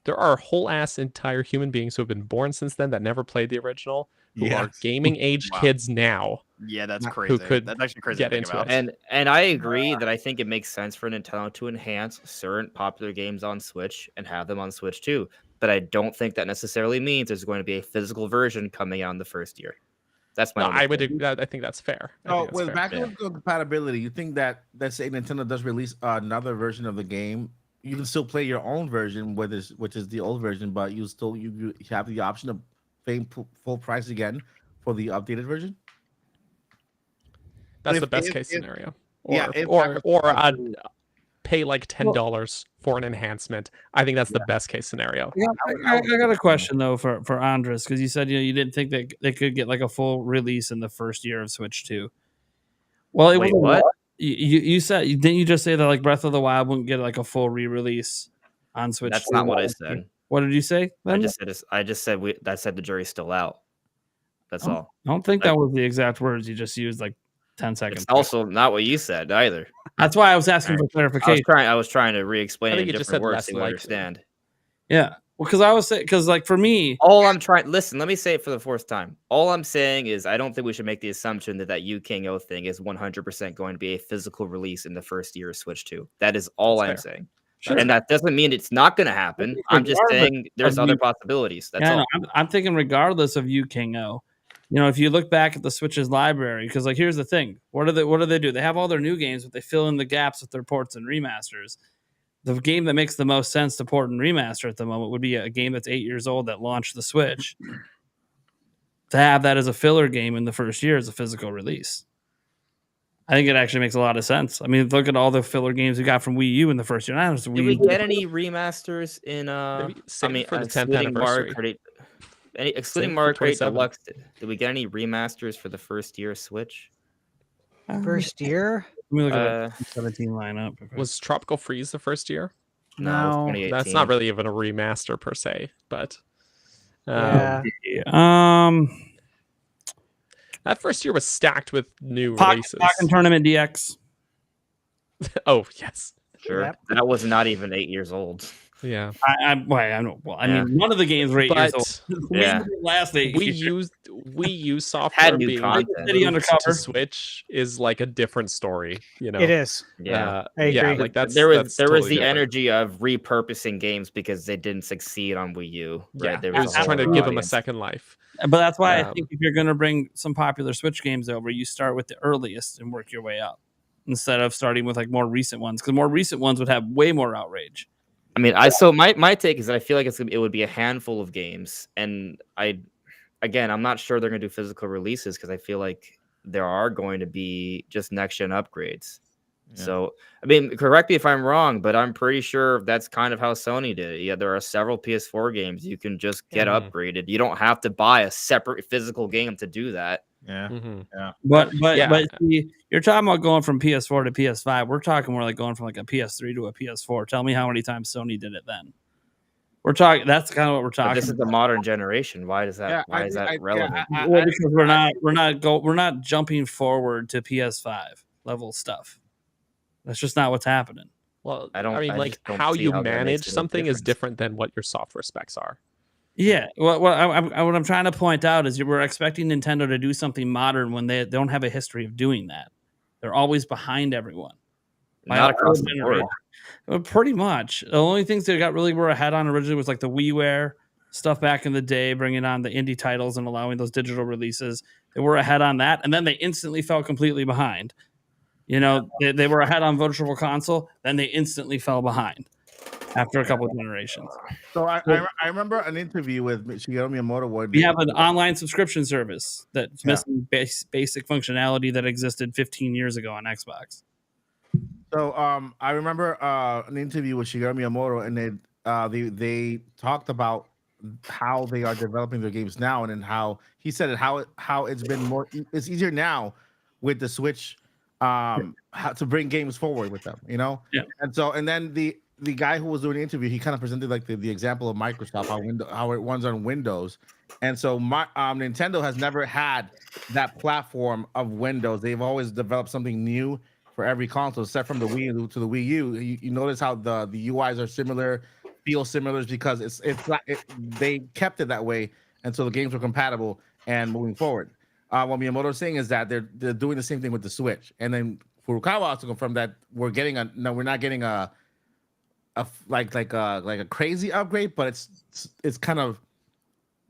there are whole ass entire human beings who have been born since then that never played the original, who are Yes. gaming age Wow. kids now. Yeah, that's Who crazy. could That's actually crazy get to think into about. it. And I agree that I think it makes sense for Nintendo to enhance certain popular games on Switch and have them on Switch too. But I don't think that necessarily means there's going to be a physical version coming out in the first year. That's my. No, only I would. thing. I think that's fair. I So think that's with fair. backwards compatibility, you think that let's say Nintendo does release another version of the game, you can still play your own version, which is the old version, but you have the option of paying full price again for the updated version. That's if- the best if- case if- scenario. yeah, if or backwards or compatibility- pay like $10 for an enhancement. I think that's the best case scenario. Yeah, I got a question though for Andres, because you said you didn't think that they could get like a full release in the first year of Switch 2. Well, it Wait, was what? You said, didn't you just say that like Breath of the Wild wouldn't get like a full re-release on Switch? That's 2? not what I said. What did you say? I just said the jury's still out. That's all. I don't think that was the exact words you just used, like 10 seconds. It's also not what you said either. That's why I was asking for I clarification. was trying to re-explain I it think in you just different said words less so you likely. understand. Yeah, well, because I was saying, because like for me, All I'm trying, listen, let me say it for the fourth time. All I'm saying is I don't think we should make the assumption that Yu King O thing is 100% going to be a physical release in the first year of Switch 2. That is all That's I'm fair. saying. Sure. And that doesn't mean it's not going to happen. I'm just Regardless saying there's of other you- possibilities. That's yeah, all. no, I'm thinking regardless of Yu King O, if you look back at the Switch's library, because like here's the thing, what do they do? They have all their new games, but they fill in the gaps with their ports and remasters. The game that makes the most sense to port and remaster at the moment would be a game that's 8 years old that launched the Switch. To have that as a filler game in the first year as a physical release, I think it actually makes a lot of sense. I mean, look at all the filler games we got from Wii U in the first year. Not just Did Wii we U. get any remasters in Save for the 10th excluding Mario anniversary. Kart 8 excluding Save Mario for Kart 8 27. Deluxe? Did we get any remasters for the first year Switch? First year? Let me look at the 17 lineup. Was Tropical Freeze the first year? No, it was No. 2018. That's not really even a remaster per se, but Yeah. that first year was stacked with new Pocket releases. Tournament DX. Oh yes, Sure. Yep. That was not even 8 years old. Yeah. I know. Well, I mean, none of the games were 8 years old. Yeah. Last 8 We years. use software new being content. City moved Undercover. to Switch is like a different story, you know. It is. Yeah. I agree. like that's there was that's there was totally the different. energy of repurposing games because they didn't succeed on Wii U. Right? Yeah, There it was a trying to whole give them a audience. second life. But that's why I Um, think if you're going to bring some popular Switch games over, you start with the earliest and work your way up instead of starting with like more recent ones, because more recent ones would have way more outrage. I mean, my take is that I feel like it would be a handful of games, and I'm not sure they're going to do physical releases because I feel like there are going to be just next gen upgrades. Yeah. So, I mean, correct me if I'm wrong, but I'm pretty sure that's kind of how Sony did it. Yeah, there are several PS4 games you can just get upgraded. You don't have to buy a separate physical game to do that. Yeah. Mhm. But Yeah. see, you're talking about going from PS4 to PS5. We're talking more like going from like a PS3 to a PS4. Tell me how many times Sony did it then. We're talking. That's kind of what we're But talking. this is the modern generation. Why does that? Yeah, why is that relevant? Well, because we're not jumping forward to PS5 level stuff. That's just not what's happening. Well, I I mean, just like don't how see you how that makes manage any something is difference. different than what your software specs are. Yeah. What I'm trying to point out is we're expecting Nintendo to do something modern when they don't have a history of doing that. They're always behind everyone. Not across the board. Well, pretty much. The only things they were ahead on originally was like the WiiWare stuff back in the day, bringing on the indie titles and allowing those digital releases. They were ahead on that, and then they instantly fell completely behind. You know, they were ahead on Virtual Console, then they instantly fell behind after a couple of generations. So I remember an interview with Shigeru Miyamoto. We have an online subscription service that's missing basic functionality that existed 15 years ago on Xbox. So I remember an interview with Shigeru Miyamoto, and they talked about how they are developing their games now, and then how he said it how it's been it's easier now with the Switch how to bring games forward with them, you know. Yeah. And then the guy who was doing the interview, he kind of presented like the example of Microsoft, how it runs on Windows, and so Nintendo has never had that platform of Windows. They've always developed something new for every console, except from the Wii to the Wii U. You notice how the UIs are similar, feel similar, because they kept it that way, and so the games were compatible and moving forward. What Miyamoto's saying is that they're doing the same thing with the Switch, and then Furukawa also confirmed that we're not getting a crazy upgrade, but it's kind of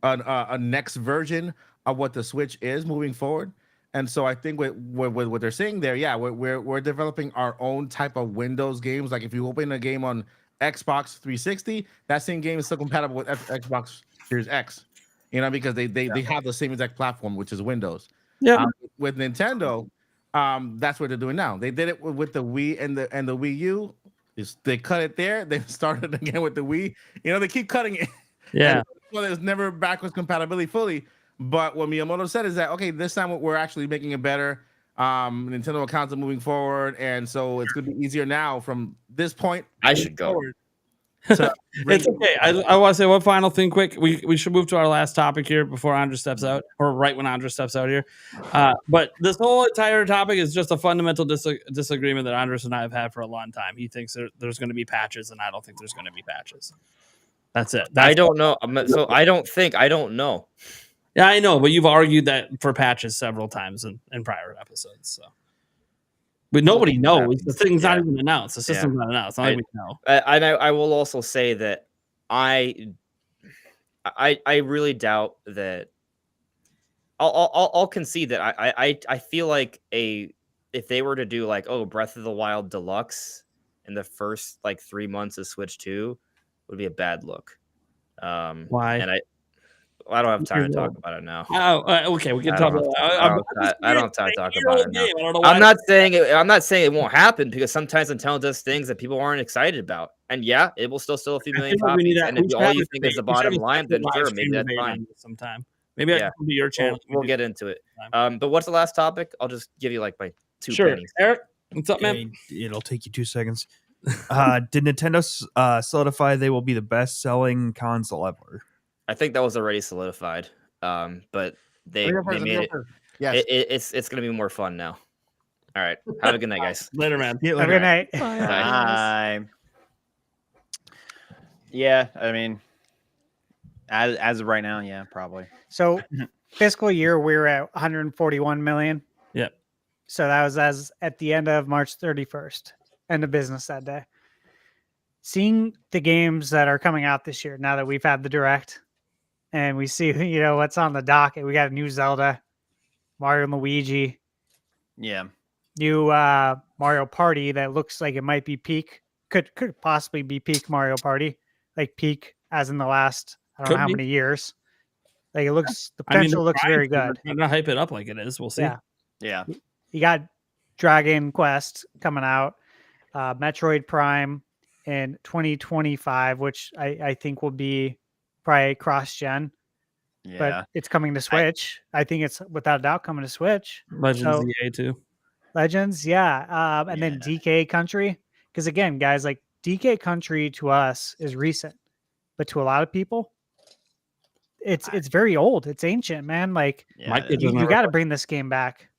a next version of what the Switch is moving forward. And so I think what they're saying there, yeah, we're developing our own type of Windows games. Like if you open a game on Xbox 360, that same game is still compatible with Xbox Series X, you know, because they have the same exact platform, which is Windows. Yeah. With Nintendo, that's what they're doing now. They did it with the Wii and the Wii U. They cut it there. They started again with the Wii. You know, they keep cutting it. Yeah. Well, there's never backwards compatibility fully. But what Miyamoto said is that, okay, this time we're actually making it better. Nintendo accounts are moving forward, and so it's going to be easier now from this point. I should go. It's okay. I want to say one final thing quick. We should move to our last topic here before Andra steps out, or right when Andra steps out here. But this whole entire topic is just a fundamental disagreement that Andres and I have had for a long time. He thinks there's going to be patches, and I don't think there's going to be patches. That's it. I don't know. So I don't know. Yeah, I know, but you've argued that for patches several times in prior episodes. So, but nobody knows. The thing's not even announced. The system's not announced. It's not like we know. I will also say that I really doubt that. I'll concede that I feel like if they were to do like Breath of the Wild Deluxe in the first like 3 months of Switch 2 would be a bad look. Why? And I don't have time to talk about it now. Oh, okay. We can talk about it. I don't have time to talk about it now. I'm not saying it won't happen, because sometimes Nintendo does things that people aren't excited about. And yeah, it will still sell a few million copies. And if all you think is the bottom line, then sure, maybe that's fine. Sometime. Maybe I can come to your channel. We'll get into it. But what's the last topic? I'll just give you like my two pennies. Eric, what's up, man? It'll take you 2 seconds. Did Nintendo solidify they will be the best-selling console ever? I think that was already solidified, but they made it. Yes. It's going to be more fun now. All right. Have a good night, guys. Later, man. Have a good night. Bye. Yeah, I mean, as of right now, yeah, probably. So fiscal year, we were at 141 million. Yep. So that was as at the end of March 31st, end of business that day. Seeing the games that are coming out this year, now that we've had the direct and we see, what's on the docket. We got a new Zelda, Mario and Luigi, Yeah. new Mario Party that looks like it might be peak, could possibly be peak Mario Party, like peak as in the last, I don't know Could how be. many years. Like the I mean, potential looks very good. I'm gonna hype it up like it is. We'll see. Yeah. Yeah. You got Dragon Quest coming out, Metroid Prime in 2025, which I think will be probably cross-gen, Yeah. but it's coming to Switch. I think it's without a doubt coming to Switch. Legends So- EA too. Legends, yeah. And then DK Country. Because again, guys, like DK Country to us is recent, but to a lot of people, it's very old. It's ancient, man. Like My kids you remember- got to bring this game back.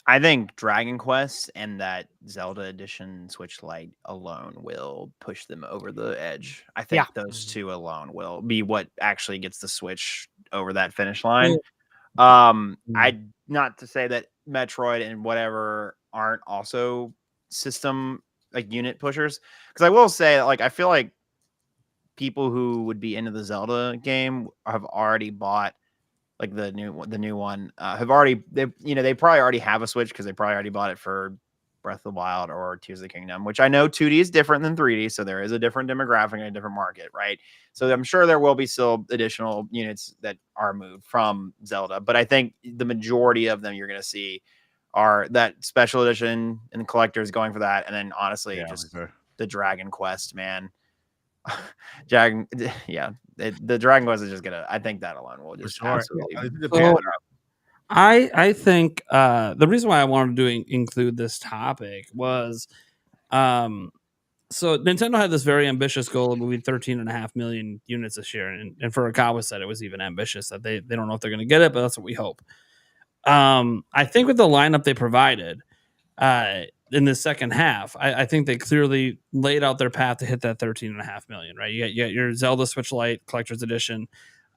I think Dragon Quest and that Zelda Edition Switch Lite alone will push them over the edge. I think those two alone will be what actually gets the Switch over that finish line. I not to say that Metroid and whatever aren't also system like unit pushers, because I will say like I feel like people who would be into the Zelda game have already bought like the new one they probably already have a Switch because they probably already bought it for Breath of the Wild or Tears of the Kingdom, which I know 2D is different than 3D, so there is a different demographic and a different market, right? So I'm sure there will be still additional units that are moved from Zelda, but I think the majority of them you're going to see are that special edition and collectors going for that, and then honestly the Dragon Quest, man. The Dragon Quest is just gonna. I think that alone will just absolutely. I think the reason why I wanted to include this topic was, so Nintendo had this very ambitious goal of moving 13.5 million units this year, and Furukawa said it was even ambitious that they don't know if they're going to get it, but that's what we hope. I think with the lineup they provided, in the second half, I think they clearly laid out their path to hit that 13.5 million, right? You got your Zelda Switch Lite Collector's Edition.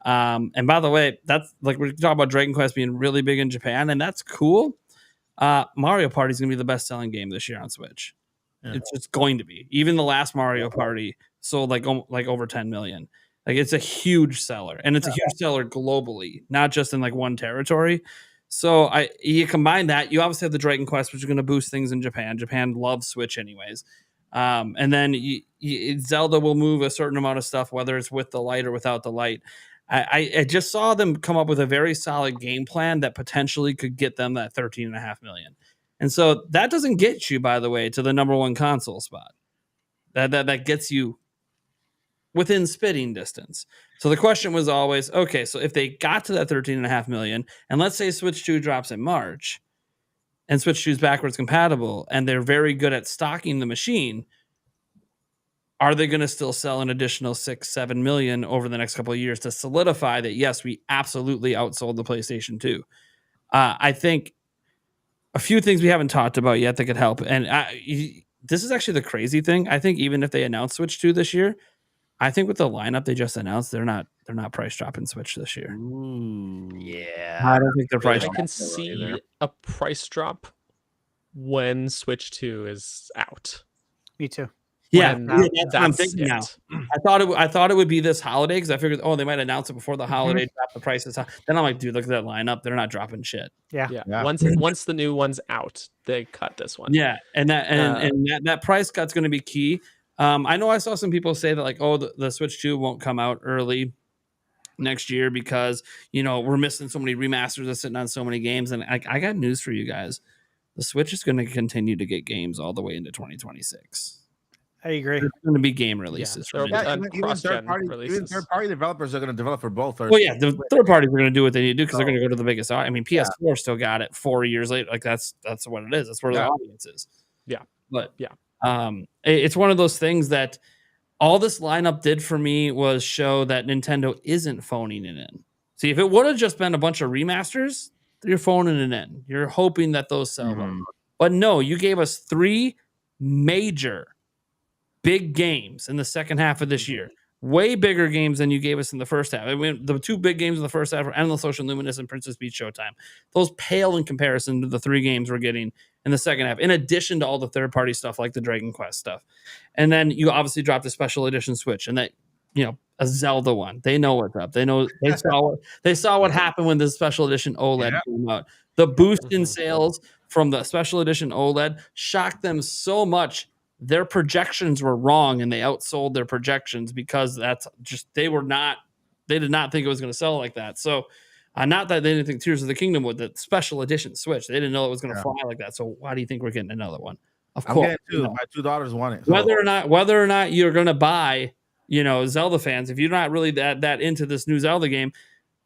And by the way, that's like we're talking about Dragon Quest being really big in Japan, and that's cool. Mario Party is going to be the best selling game this year on Switch. Yeah. It's just going to be. Even the last Mario Party sold like over 10 million. Like it's a huge seller, and it's a huge seller globally, not just in like one territory. So you combine that, you obviously have the Dragon Quest, which is going to boost things in Japan. Japan loves Switch anyways. And then Zelda will move a certain amount of stuff, whether it's with the light or without the light. I just saw them come up with a very solid game plan that potentially could get them that 13.5 million. And so that doesn't get you, by the way, to the number one console spot. That gets you within spitting distance. So the question was always, okay, so if they got to that 13.5 million, and let's say Switch 2 drops in March, and Switch 2 is backwards compatible, and they're very good at stocking the machine, are they going to still sell an additional 6-7 million over the next couple of years to solidify that, yes, we absolutely outsold the PlayStation 2? I think a few things we haven't talked about yet that could help. And this is actually the crazy thing. I think even if they announce Switch 2 this year, I think with the lineup they just announced, they're not price dropping Switch this year. Ooh, yeah. I don't think they're price I dropping. can see a price drop when Switch 2 is out. Me too. Yeah, When that's what I'm thinking now. I thought it would be this holiday because I figured, they might announce it before the holiday, drop the prices. Then I'm like, dude, look at that lineup. They're not dropping shit. Yeah. Yeah. Once the new one's out, they cut this one. Yeah, and that price cut's going to be key. I know I saw some people say that like, the Switch 2 won't come out early next year because we're missing so many remasters that's sitting on so many games. And I got news for you guys: the Switch is going to continue to get games all the way into 2026. I agree. There's going to be game releases. Yeah, Even third-party developers are going to develop for both. Well, yeah, the third parties are going to do what they need to do because they're going to go to the biggest. I mean, PS4 still got it 4 years later. Like that's what it is. That's where the audience is. Yeah, but it's one of those things that all this lineup did for me was show that Nintendo isn't phoning it in. See, if it would have just been a bunch of remasters, you're phoning it in. You're hoping that those sell them. But no, you gave us 3 major big games in the second half of this year. Way bigger games than you gave us in the first half. I mean, the two big games in the first half were Endless Ocean Luminous and Princess Peach Showtime. Those pale in comparison to the 3 games we're getting in the second half, in addition to all the third-party stuff like the Dragon Quest stuff. And then you obviously dropped a special edition Switch, and that, a Zelda one. They know what's up. They saw what happened when the special edition OLED came out. The boost in sales from the special edition OLED shocked them so much. Their projections were wrong, and they outsold their projections because that's just they did not think it was going to sell like that. So not that they didn't think Tears of the Kingdom would, the special edition Switch, they didn't know it was going to fly like that. So why do you think we're getting another one? Of course, my 2 daughters want it. So. Whether or not you're going to buy, Zelda fans, if you're not really that into this new Zelda game,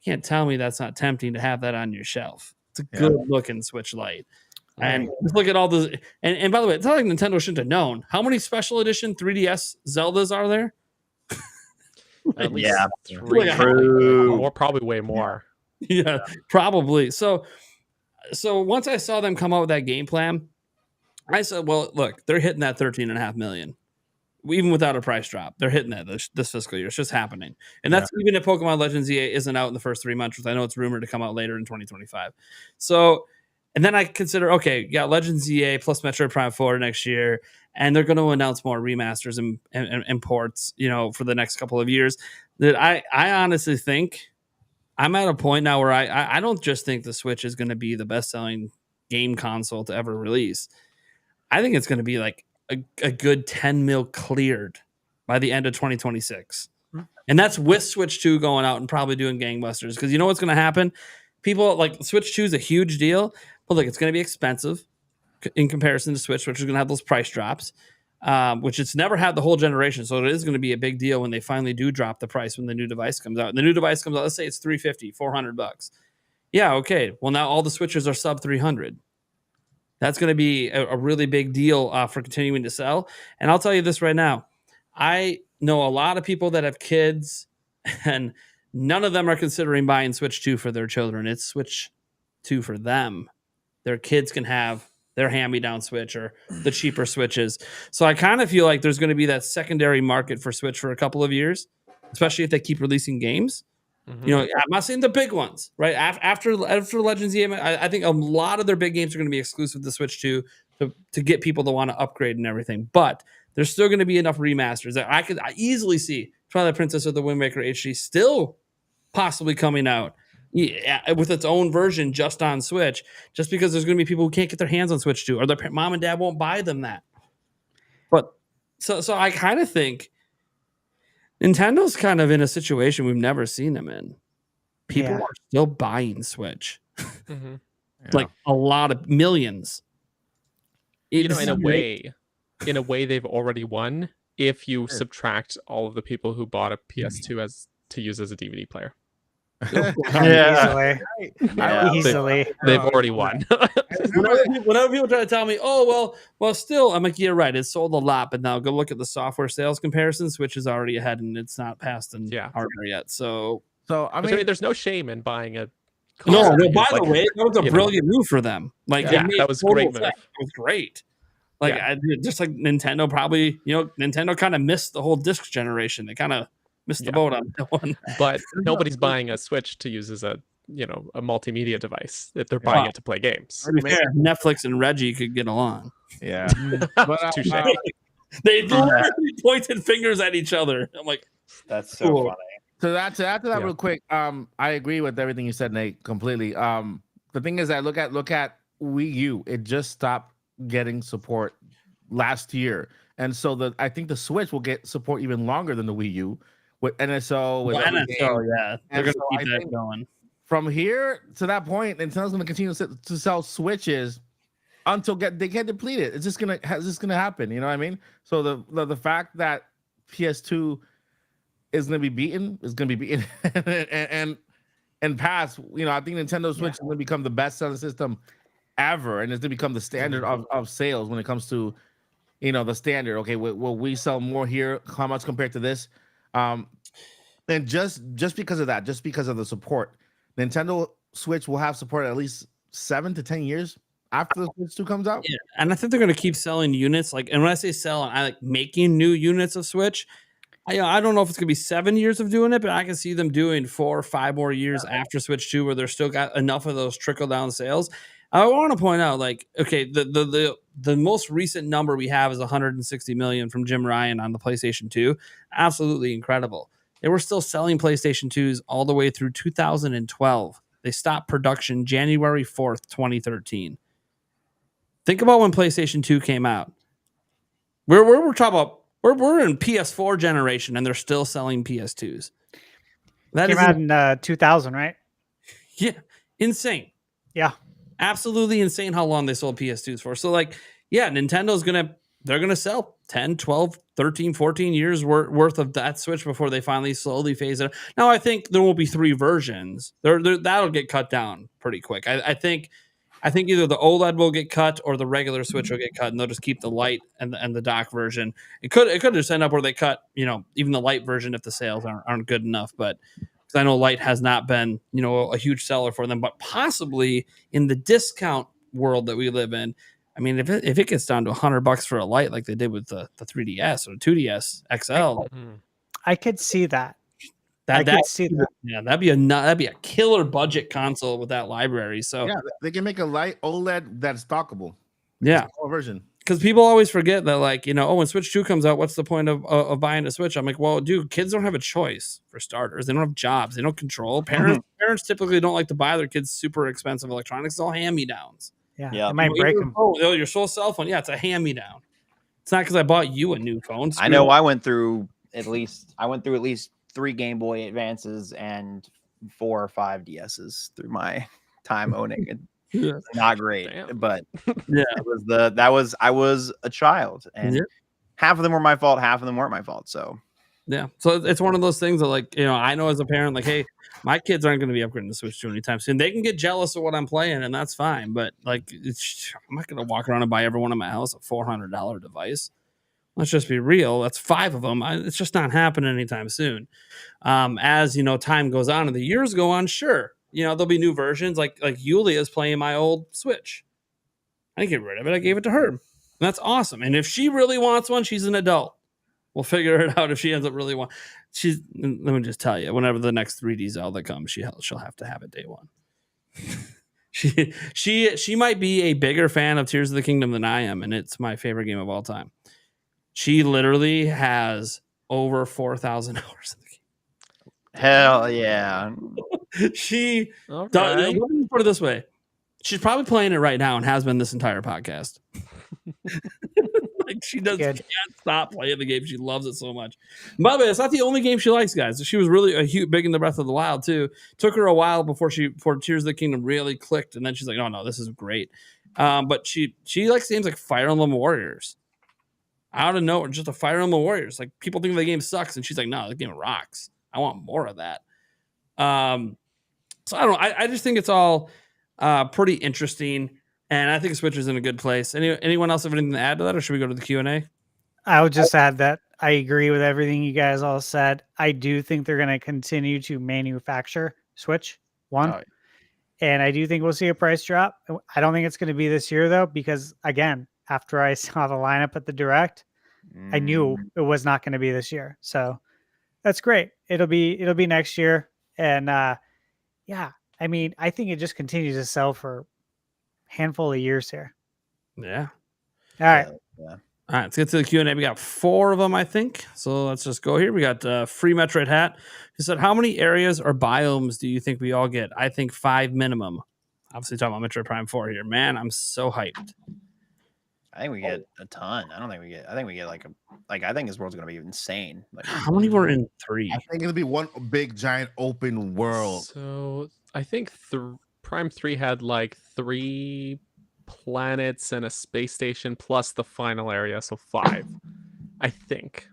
you can't tell me that's not tempting to have that on your shelf. It's a good looking Switch Lite. And just look at all those. And by the way, it's not like Nintendo shouldn't have known. How many special edition 3DS Zeldas are there? At least 3. Or probably way more. Yeah, probably. So once I saw them come out with that game plan, I said, well, look, they're hitting that 13.5 million. Even without a price drop, they're hitting that this fiscal year. It's just happening. And that's even if Pokemon Legends EA isn't out in the first 3 months, which I know it's rumored to come out later in 2025. So, and then I consider, okay, Legends EA plus Metroid Prime 4 next year, and they're going to announce more remasters and ports, for the next couple of years. That I honestly think I'm at a point now where I don't just think the Switch is going to be the best-selling game console to ever release. I think it's going to be like a good 10 mil cleared by the end of 2026. And that's with Switch 2 going out and probably doing gangbusters. Because you know what's going to happen? People like Switch 2 is a huge deal, but look, it's going to be expensive in comparison to Switch, which is going to have those price drops, which it's never had the whole generation. So it is going to be a big deal when they finally do drop the price when the new device comes out. And the new device comes out, let's say it's $350, $400. Yeah, okay. Well, now all the Switches are sub 300. That's going to be a really big deal for continuing to sell. And I'll tell you this right now. I know a lot of people that have kids, and none of them are considering buying Switch 2 for their children. It's Switch 2 for them. Their kids can have their hand-me-down Switch or the cheaper Switches. So I kind of feel like there's going to be that secondary market for Switch for a couple of years, especially if they keep releasing games. I'm not saying the big ones, right? After Legends EA, I think a lot of their big games are going to be exclusive to Switch 2 to get people to want to upgrade and everything. But there's still going to be enough remasters that I easily see Twilight Princess or the Wind Waker HD still possibly coming out with its own version just on Switch, just because there's going to be people who can't get their hands on Switch 2 or their mom and dad won't buy them that. But so I kind of think Nintendo's kind of in a situation we've never seen them in. People are still buying Switch. Like a lot of millions. In a way, they've already won if you subtract all of the people who bought a PS2 to use as a DVD player. Easily. They've already won. Whenever people try to tell me, well, still, I'm like, you're right. It sold a lot, but now go look at the software sales comparison. Switch is already ahead, and it's not passed in hardware yet. So I mean, there's no shame in buying a. No. By the way, that was a brilliant move for them. Like, that was a great move. It was great. Like, just like Nintendo probably, Nintendo kind of missed the whole disc generation. They kind of missed the boat on that one. But nobody's buying a Switch to use as a multimedia device if they're buying it to play games. Netflix and Reggie could get along. Yeah. But they literally pointed fingers at each other. I'm like, that's so funny. So after that, real quick, I agree with everything you said, Nate, completely. The thing is, I look at Wii U. It just stopped getting support last year, and so I think the Switch will get support even longer than the Wii U with NSO. With they're going to keep that going. From here to that point, Nintendo's going to continue to sell Switches until they get depleted. It's just gonna happen. You know what I mean? So the fact that PS2 is going to be beaten and pass. I think Nintendo Switch is going to become the best selling system ever, and it's going to become the standard of sales when it comes to the standard. Okay, will we sell more here? How much compared to this? And just because of that, just because of the support, Nintendo Switch will have support at least 7 to 10 years after the Switch 2 comes out. Yeah, and I think they're going to keep selling units. Like, and when I say selling, I like making new units of Switch. I don't know if it's going to be 7 years of doing it, but I can see them doing 4 or 5 more years after Switch 2 where they're still got enough of those trickle down sales. I want to point out, like, okay, the most recent number we have is 160 million from Jim Ryan on the PlayStation 2. Absolutely incredible. They were still selling PlayStation 2s all the way through 2012. They stopped production January 4th, 2013. Think about when PlayStation 2 came out. We're talking about we're in PS4 generation and they're still selling PS2s. That Came out in 2000, right? Yeah, insane. Yeah. Absolutely insane how long they sold PS2s for. So like, yeah, they're going to sell 10, 12, 13, 14 years worth of that Switch before they finally slowly phase it. Now, I think there will be 3 versions. That'll get cut down pretty quick. I think either the OLED will get cut or the regular Switch will get cut, and they'll just keep the light and the dock version. It could just end up where they cut, even the light version if the sales aren't good enough. But because I know light has not been, a huge seller for them, but possibly in the discount world that we live in. I mean, if it gets down to $100 for a light like they did with the 3DS or 2DS XL, I could see that. Yeah, that'd be a killer budget console with that library. So yeah, they can make a light OLED that's dockable. Yeah, version. Because people always forget that, like, when Switch 2 comes out, what's the point of buying a Switch? I'm like, well, dude, kids don't have a choice for starters. They don't have jobs. They don't control. Parents typically don't like to buy their kids super expensive electronics. It's all hand-me-downs. Yeah. It might break them. Your sole cell phone. Yeah, it's a hand-me-down. It's not because I bought you a new phone. I know I went through at least 3 Game Boy Advances and 4 or 5 DSs through my time owning it. Yeah. Not great, but yeah, I was a child, and half of them were my fault, half of them weren't my fault. So yeah, so it's one of those things that, like, I know as a parent, like, hey, my kids aren't going to be upgrading the Switch 2 anytime soon. They can get jealous of what I'm playing, and that's fine. But like, I'm not going to walk around and buy everyone in my house a $400 device. Let's just be real. That's 5 of them. It's just not happening anytime soon. As time goes on and the years go on, sure. There'll be new versions. Like Yulia's playing my old Switch. I didn't get rid of it. I gave it to her. And that's awesome. And if she really wants one, she's an adult. We'll figure it out if she ends up really want. Let me just tell you, whenever the next 3D Zelda comes, she'll have to have it day one. She might be a bigger fan of Tears of the Kingdom than I am, and it's my favorite game of all time. She literally has over 4,000 hours in the game. Hell yeah. She does, let me put it this way. She's probably playing it right now and has been this entire podcast. Like, she can't stop playing the game. She loves it so much. By the way, it's not the only game she likes, guys. She was really big in the Breath of the Wild too. Took her a while before Tears of the Kingdom really clicked, and then she's like, no, this is great. But she likes games like Fire Emblem Warriors. Out of nowhere, just a Fire Emblem Warriors. Like, people think the game sucks, and she's like, no, the game rocks. I want more of that. So I don't know. I just think it's all pretty interesting, and I think Switch is in a good place. Anyone else have anything to add to that, or should we go to the Q&A? I would just add that I agree with everything you guys all said. I do think they're going to continue to manufacture Switch 1. And I do think we'll see a price drop. I don't think it's going to be this year, though, because, again, after I saw the lineup at the Direct, I knew it was not going to be this year. So that's great. It'll be next year. And yeah, I mean, I think it just continues to sell for a handful of years here. Yeah. All right. Yeah. All right, let's get to the Q&A. We got 4 of them, I think. So let's just go here. We got Free Metroid Hat. He said, how many areas or biomes do you think we all get? I think 5 minimum. Obviously talking about Metroid Prime 4 here. Man, I'm so hyped. I think we get a ton. I think we get I think this world's gonna be insane. Like, how many were in 3? I think it'll be one big giant open world. So I think Prime 3 had like 3 planets and a space station plus the final area, so 5. I think.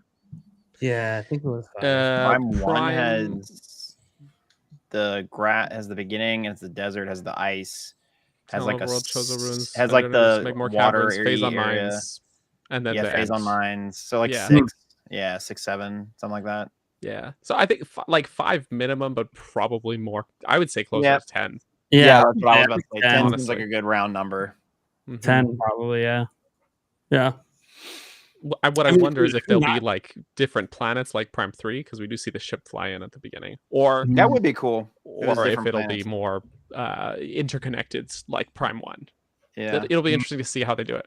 Yeah, I think it was 5. Prime 1 has the beginning, has the desert, has the ice. Has like a ruins, has like the make more water caverns, phase on area. mines, and then phase on mines. So like 6, 7, something like that. Yeah. So I think like 5 minimum, but probably more. I would say closer to 10. Yeah, that's what I was about to say. 10 honestly. seems like a good round number. 10 probably, yeah. Yeah. What I wonder is if there'll be like different planets like Prime 3, because we do see the ship fly in at the beginning, or That would be cool. or if it'll be more interconnected like Prime 1. Yeah. It'll be interesting to see how they do it.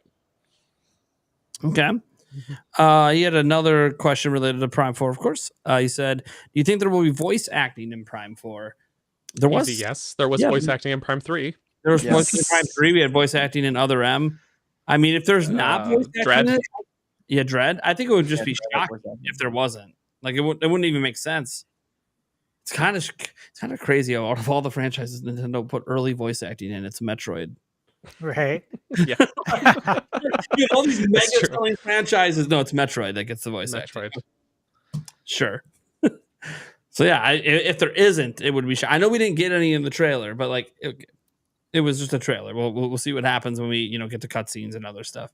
Okay. He had another question related to Prime 4, of course. He said, do you think there will be voice acting in Prime 4? There was. Easy, yes. There was voice acting in Prime 3. There was voice acting in Prime 3. We had voice acting in Other M. I mean, if there's not voice acting Dread. in it, yeah, Dread. I think it would just be shocking if there wasn't. Like it wouldn't even make sense. It's kind of crazy how out of all the franchises Nintendo put early voice acting in, it's Metroid. Right. Yeah. All these mega selling franchises. No, it's Metroid that gets the voice acting. Sure. So yeah, if there isn't, it would be. I know we didn't get any in the trailer, but like it was just a trailer. We'll see what happens when we get to cutscenes and other stuff.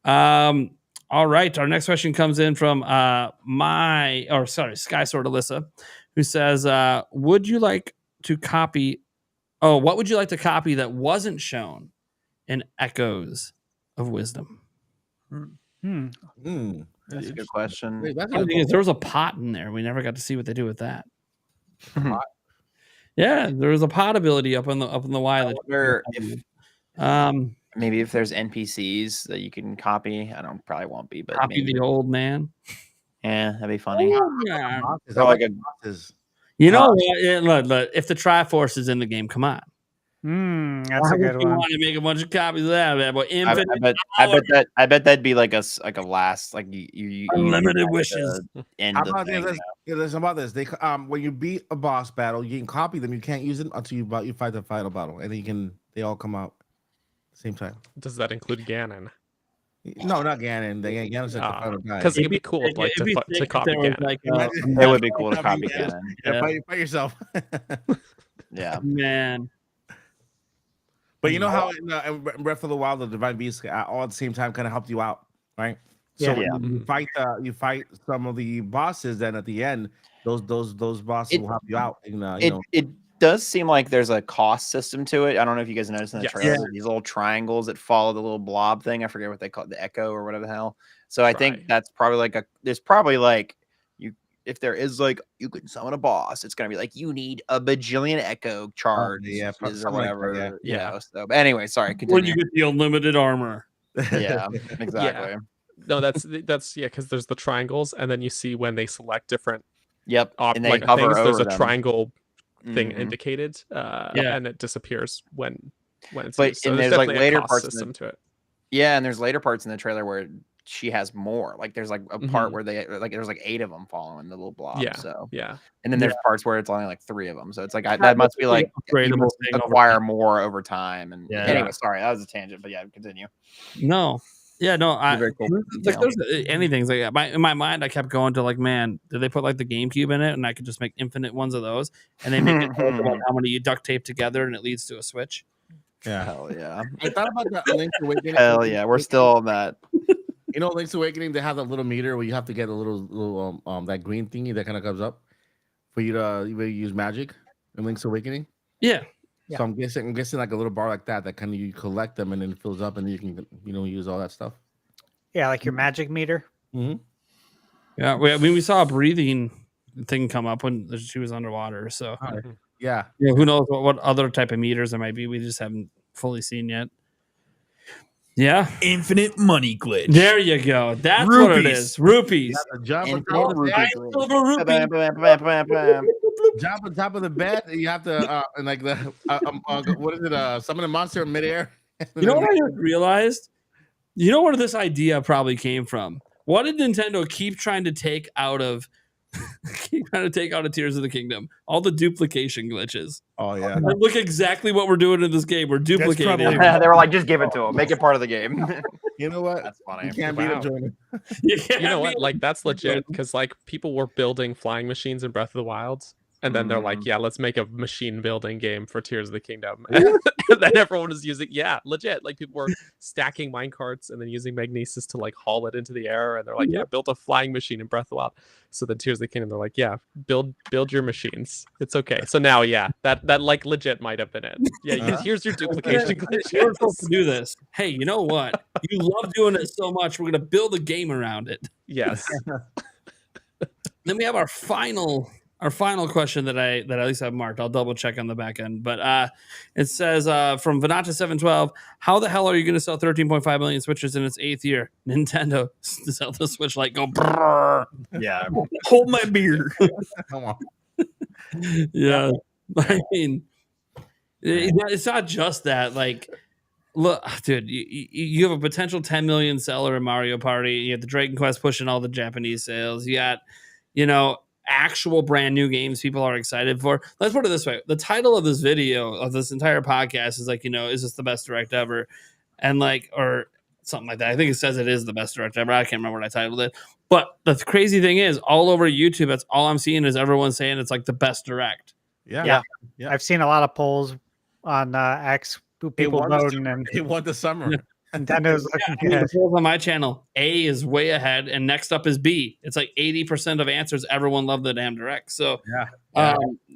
All right, our next question comes in from Sky Sword Alyssa, who says, "Would you like to copy? Oh, what would you like to copy that wasn't shown in Echoes of Wisdom?" That's a good question. Wait, There was a pot in there. We never got to see what they do with that. Yeah, there was a pot ability up in the Y. Maybe if there's NPCs that you can copy. I don't probably won't be, but copy maybe. the old man. Yeah, that'd be funny. Yeah. Or like a You know what? Yeah, look, if the Triforce is in the game, come on. That's a good You one. want to make a bunch of copies of that, man? But I bet that'd be like a last like you unlimited wishes. End How the about thing, this? Listen about this. They when you beat a boss battle, you can copy them. You can't use it until you fight the final battle, and then they all come out at the same time. Does that include Ganon? No, not Ganon. Ganon's like the final guy. Because it'd be cool to copy Ganon. It would be cool to copy Ganon. Yeah, fight yourself. Yeah, man. But you know how in Breath of the Wild, the Divine Beasts all at the same time kind of helped you out, right? So when you fight some of the bosses, then at the end, those bosses will help you out. It does seem like there's a cost system to it. I don't know if you guys noticed in the trailer, these little triangles that follow the little blob thing. I forget what they call it, the Echo or whatever the hell. So I think that's probably there's probably like if there is like you can summon a boss, it's gonna be like you need a bajillion Echo charges or whatever. Like that, So, but anyway, sorry. Continue. When you get the unlimited armor. Yeah, exactly. Yeah. No, that's because there's the triangles, and then you see when they select different and they like hover things, there's over a them. triangle thing indicated, and it disappears when it's But used. So and there's there's like definitely a later cost parts system to it. Yeah, and there's later parts in the trailer where she has more. Like there's like a part where there's like 8 of them following the little blob. So and then there's parts where it's only like 3 of them. So it's like that must be like you must acquire more over time. And anyway, sorry, that was a tangent, but yeah, continue. No. Yeah, no, very cool. Like there's anything like in my mind, I kept going to like, man, did they put like the GameCube in it, and I could just make infinite ones of those, and they make it about how many you duct tape together, and it leads to a Switch. Yeah, hell yeah. I thought about the Link's Awakening. Hell yeah, we're still on that. You know, Link's Awakening, they have that little meter where you have to get a little that green thingy that kind of comes up for you to use magic in Link's Awakening. Yeah. So I'm guessing like a little bar like that kind of you collect them and then it fills up and you can use all that stuff. Yeah, like your magic meter. Mm-hmm. Yeah, we saw a breathing thing come up when she was underwater. So yeah, who knows what other type of meters there might be? We just haven't fully seen yet. Yeah, infinite money glitch. There you go. That's what it is. Rupees. Jump on top of the bed. You have to and like the what is it? Summon a monster in midair. You know what I just realized? You know where this idea probably came from? What did Nintendo keep trying to take out of Tears of the Kingdom? All the duplication glitches. Oh yeah. And look exactly what we're doing in this game. We're duplicating. They were like, just give it to them. Make it part of the game. You know what? That's funny. You can't beat it, Jordan. You know what? Like that's legit because like people were building flying machines in Breath of the Wild, And then they're like, yeah, let's make a machine building game for Tears of the Kingdom. And then everyone was using, legit. Like people were stacking minecarts and then using magnesis to like haul it into the air. And they're like, yeah, built a flying machine in Breath of the Wild. So then Tears of the Kingdom, they're like, yeah, build your machines. It's okay. So now, that like legit might have been it. Yeah, here's your duplication glitch. You're supposed to do this. Hey, you know what? You love doing it so much. We're gonna build a game around it. Yes. Then we have our final question that I at least have marked. I'll double check on the back end, but it says from Vanata712, how the hell are you going to sell 13.5 million Switches in its 8th year? Nintendo sell the Switch like go brrr. Yeah. Hold my beer. Come on. Yeah, I mean, it's not just that. Like, look, dude, you have a potential 10 million seller in Mario Party. You have the Dragon Quest pushing all the Japanese sales. You got, actual brand new games people are excited for. Let's put it this way. The title of this video, of this entire podcast is like, is this the best direct ever? And like, or something like that. I think it says it is the best direct ever. I can't remember what I titled it. But the crazy thing is, all over YouTube, that's all I'm seeing is everyone saying it's like the best direct. Yeah. I've seen a lot of polls on X, people voting, and It won the summer. Nintendo's looking The good. polls on my channel, A is way ahead, and next up is B. It's like 80% of answers. Everyone loved the damn direct. So,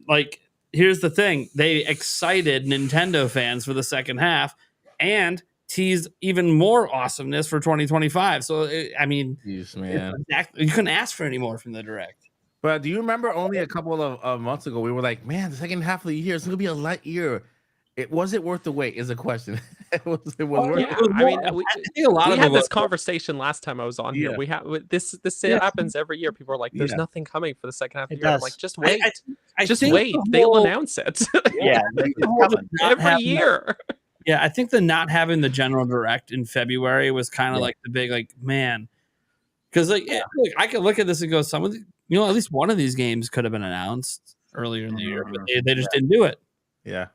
like, here's the thing: they excited Nintendo fans for the second half, and teased even more awesomeness for 2025. So, I mean, Jeez, man. you couldn't ask for any more from the direct. But do you remember only a couple of months ago, we were like, man, the second half of the year is going to be a light year. Was it worth the wait? Is the question. it was worth Yeah, it. I mean, I think a lot we of had them this conversation last time I was on here. Yeah. We have this happens every year. People are like, "There's nothing coming for the second half of It the year." I'm does. like, just wait, just think wait. the They'll whole- announce it Yeah. every year. Yeah, I think the not having the general direct in February was kind of like the big, like, man, because like, look, I could look at this and go, some of the, at least one of these games could have been announced earlier in the year, but they just didn't do it. Yeah.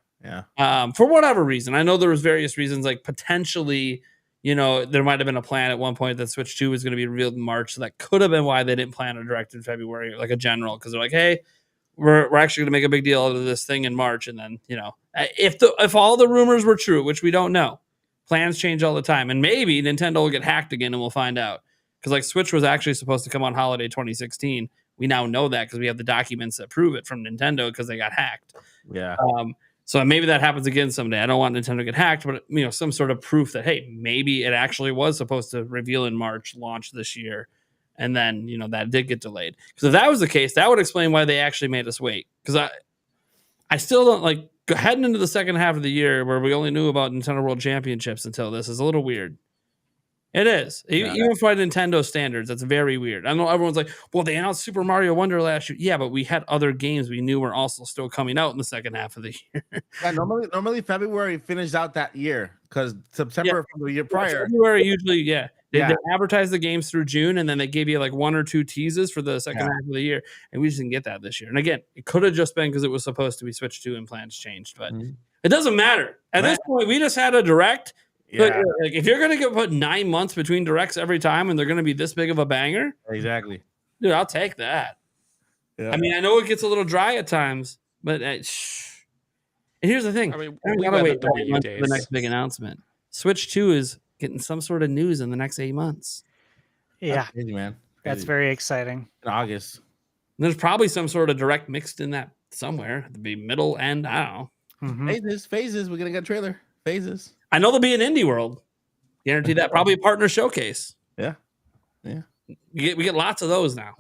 For whatever reason. I know there was various reasons, like potentially, there might have been a plan at one point that Switch 2 was going to be revealed in March, so that could have been why they didn't plan a direct in February, like a general, because they're like, hey, we're actually going to make a big deal out of this thing in March, and then if all the rumors were true, which we don't know, plans change all the time, and maybe Nintendo will get hacked again, and we'll find out, because like Switch was actually supposed to come on holiday 2016. We now know that because we have the documents that prove it from Nintendo because they got hacked. Yeah. So maybe that happens again someday. I don't want Nintendo to get hacked, but some sort of proof that, hey, maybe it actually was supposed to reveal in March, launch this year, and then that did get delayed. Because if that was the case, that would explain why they actually made us wait. Because I still don't like heading into the second half of the year where we only knew about Nintendo World Championships until this is a little weird. It is. Even by Nintendo standards, that's very weird. I know everyone's like, well, they announced Super Mario Wonder last year. Yeah, but we had other games we knew were also still coming out in the second half of the year. Yeah, normally February finished out that year because September from the year prior. February usually, They advertised the games through June, and then they gave you like one or two teases for the second half of the year, and we just didn't get that this year. And again, it could have just been because it was supposed to be Switch 2 and plans changed, but it doesn't matter. At this point, we just had a direct. But like, if you're going to put 9 months between directs every time and they're going to be this big of a banger, Exactly. dude, I'll take that. Yeah. I mean, I know it gets a little dry at times, but and here's the thing. I mean, we we gotta went wait the Wii U for days. the next big announcement. Switch 2 is getting some sort of news in the next 8 months. Yeah, Crazy, man. that's Crazy. very exciting. In August. And there's probably some sort of direct mixed in that somewhere. It'd be middle end. I don't know. Mhm. Phases. We're gonna get a trailer. Phases. I know there'll be an Indie World. Guarantee that. Probably a partner showcase. Yeah. We get lots of those now.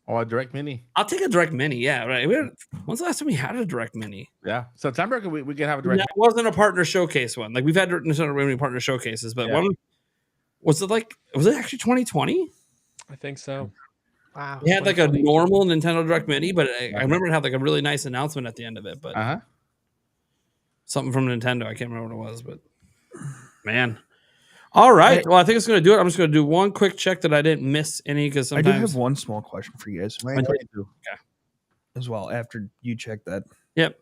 Or a direct mini. I'll take a direct mini. Yeah, right. When's the last time we had a direct mini? Yeah. September we can have a direct. That wasn't a partner showcase one. Like we've had many partner showcases, but one was it like? Was it actually 2020? I think so. Wow. We had like a normal Nintendo Direct Mini, but I remember it had like a really nice announcement at the end of it. But something from Nintendo, I can't remember what it was. But man, all right. Well, I think it's going to do it. I'm just going to do one quick check that I didn't miss any because I sometimes do have one small question for you guys as well. After you check that, Yep.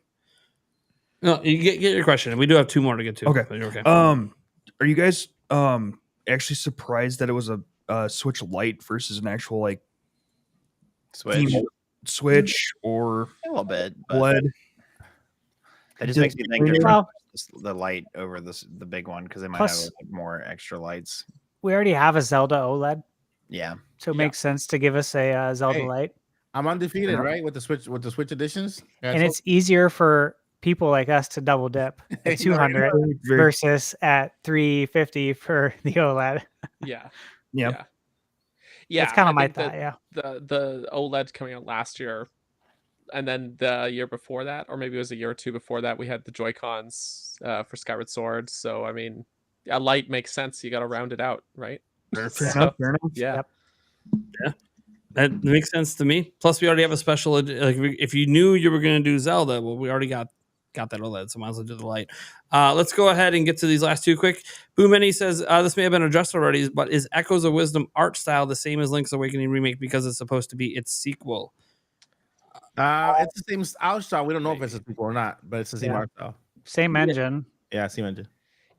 No, you get your question. We do have two more to get to. Okay. But you're okay. are you guys actually surprised that it was a Switch Lite versus an actual like Switch. Switch or little bit, but OLED. that just makes me think they're Well- trying to push the light over the big one because they might Plus- have like, more extra lights. We already have a Zelda OLED, Yeah. so it makes sense to give us a Zelda Hey, Lite. I'm undefeated, right? With the Switch editions. Yeah, And so- it's easier for people like us to double dip at 200 versus at 350 for the OLED. Yeah. Yeah. Yeah. That's kind I of my think thought. that Yeah. The OLED coming out last year, and then the year before that, or maybe it was a year or two before that, we had the Joy-Cons for Skyward Sword. So I mean, a light makes sense. You got to round it out, right? Fair So, enough, fair enough. Yeah. Yep. That makes sense to me. Plus, we already have a special. If you knew you were going to do Zelda, well, we already got that OLED, so might as well do the light. Let's go ahead and get to these last two quick. Boomany says this may have been addressed already, but is Echoes of Wisdom art style the same as Link's Awakening remake because it's supposed to be its sequel? it's the same art style. We don't know if it's a sequel or not, but it's the same Yeah. art style. Same engine. Yeah, same engine.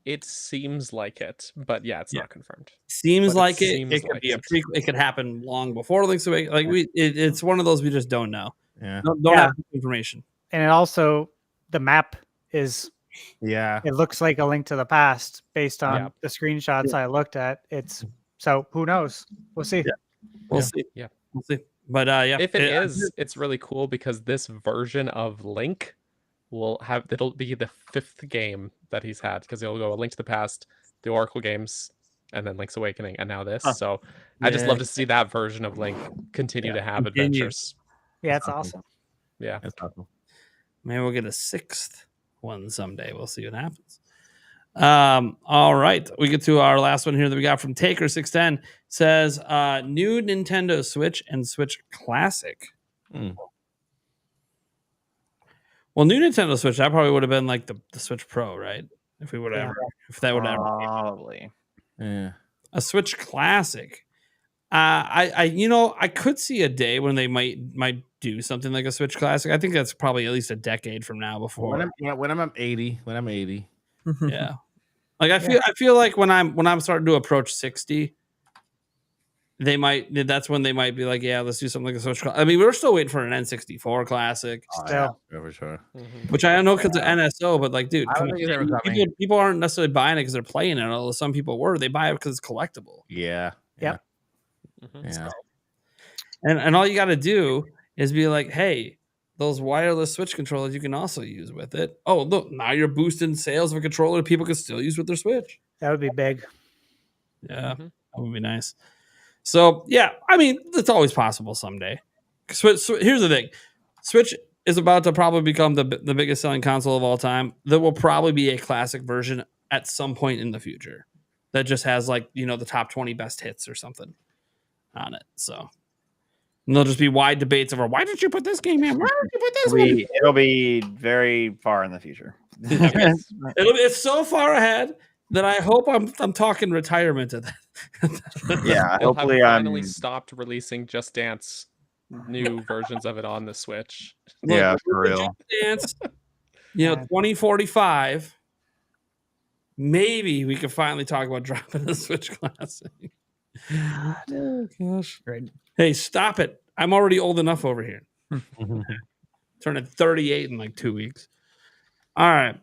It seems like it, but yeah, it's not confirmed. Seems But like it. seems It could like be a it. prequel. It could happen long before Link's Awakening. Like it's one of those we just don't know. Yeah. Don't Yeah. have information. And it also, the map is, Yeah. it looks like a Link to the Past based on Yeah. the screenshots I looked at. So who knows? We'll see. We'll see. Yeah. We'll see. But yeah, If it is, it's really cool because this version of Link it'll be the 5th game that he's had because it'll go A Link to the Past, the Oracle games, and then Link's Awakening, and now this. So I just love to see that version of Link continue to have Continue. adventures. Yeah, it's awesome. Yeah. That's awesome. maybe we'll get a 6th one someday. We'll see what happens. All right, we get to our last one here that we got from Taker 610. Says new Nintendo Switch and Switch Classic. Mm. Well, new Nintendo Switch, that probably would have been like the Switch Pro, right? If we would ever, if that would ever Probably. Yeah. a Switch Classic. I could see a day when they might do something like a Switch Classic. I think that's probably at least a decade from now. Before When I'm 80, yeah, like I feel like when I'm starting to approach 60, that's when they might be like, yeah, let's do something like a Switch. I mean, we're still waiting for an N64 Classic, Still. Yeah, for sure. which I don't know because of NSO, but like, dude, I don't come think it's ever on. coming. People aren't necessarily buying it because they're playing it. Although some people were, they buy it because it's collectible. Yeah. Yep. Yeah. And all you got to do is be like, hey, those wireless Switch controllers you can also use with it. Oh, look, now you're boosting sales of a controller people can still use with their Switch. That would be big. Yeah, that would be nice. So, yeah, I mean, it's always possible someday. Here's the thing. Switch is about to probably become the biggest selling console of all time. There will probably be a classic version at some point in the future that just has, like, the top 20 best hits or something on it. So, and there'll just be wide debates over, why did you put this game in? Why did you put this one? It'll be very far in the future. It's so far ahead that I hope I'm talking retirement at that. Yeah, They'll hopefully have I'm. finally stopped releasing Just Dance new versions of it on the Switch. Yeah, Look, for with real. Just Dance, 2045. Maybe we could finally talk about dropping the Switch Classic. Oh gosh! Right. Hey, stop it! I'm already old enough over here. Turning 38 in like 2 weeks. All right.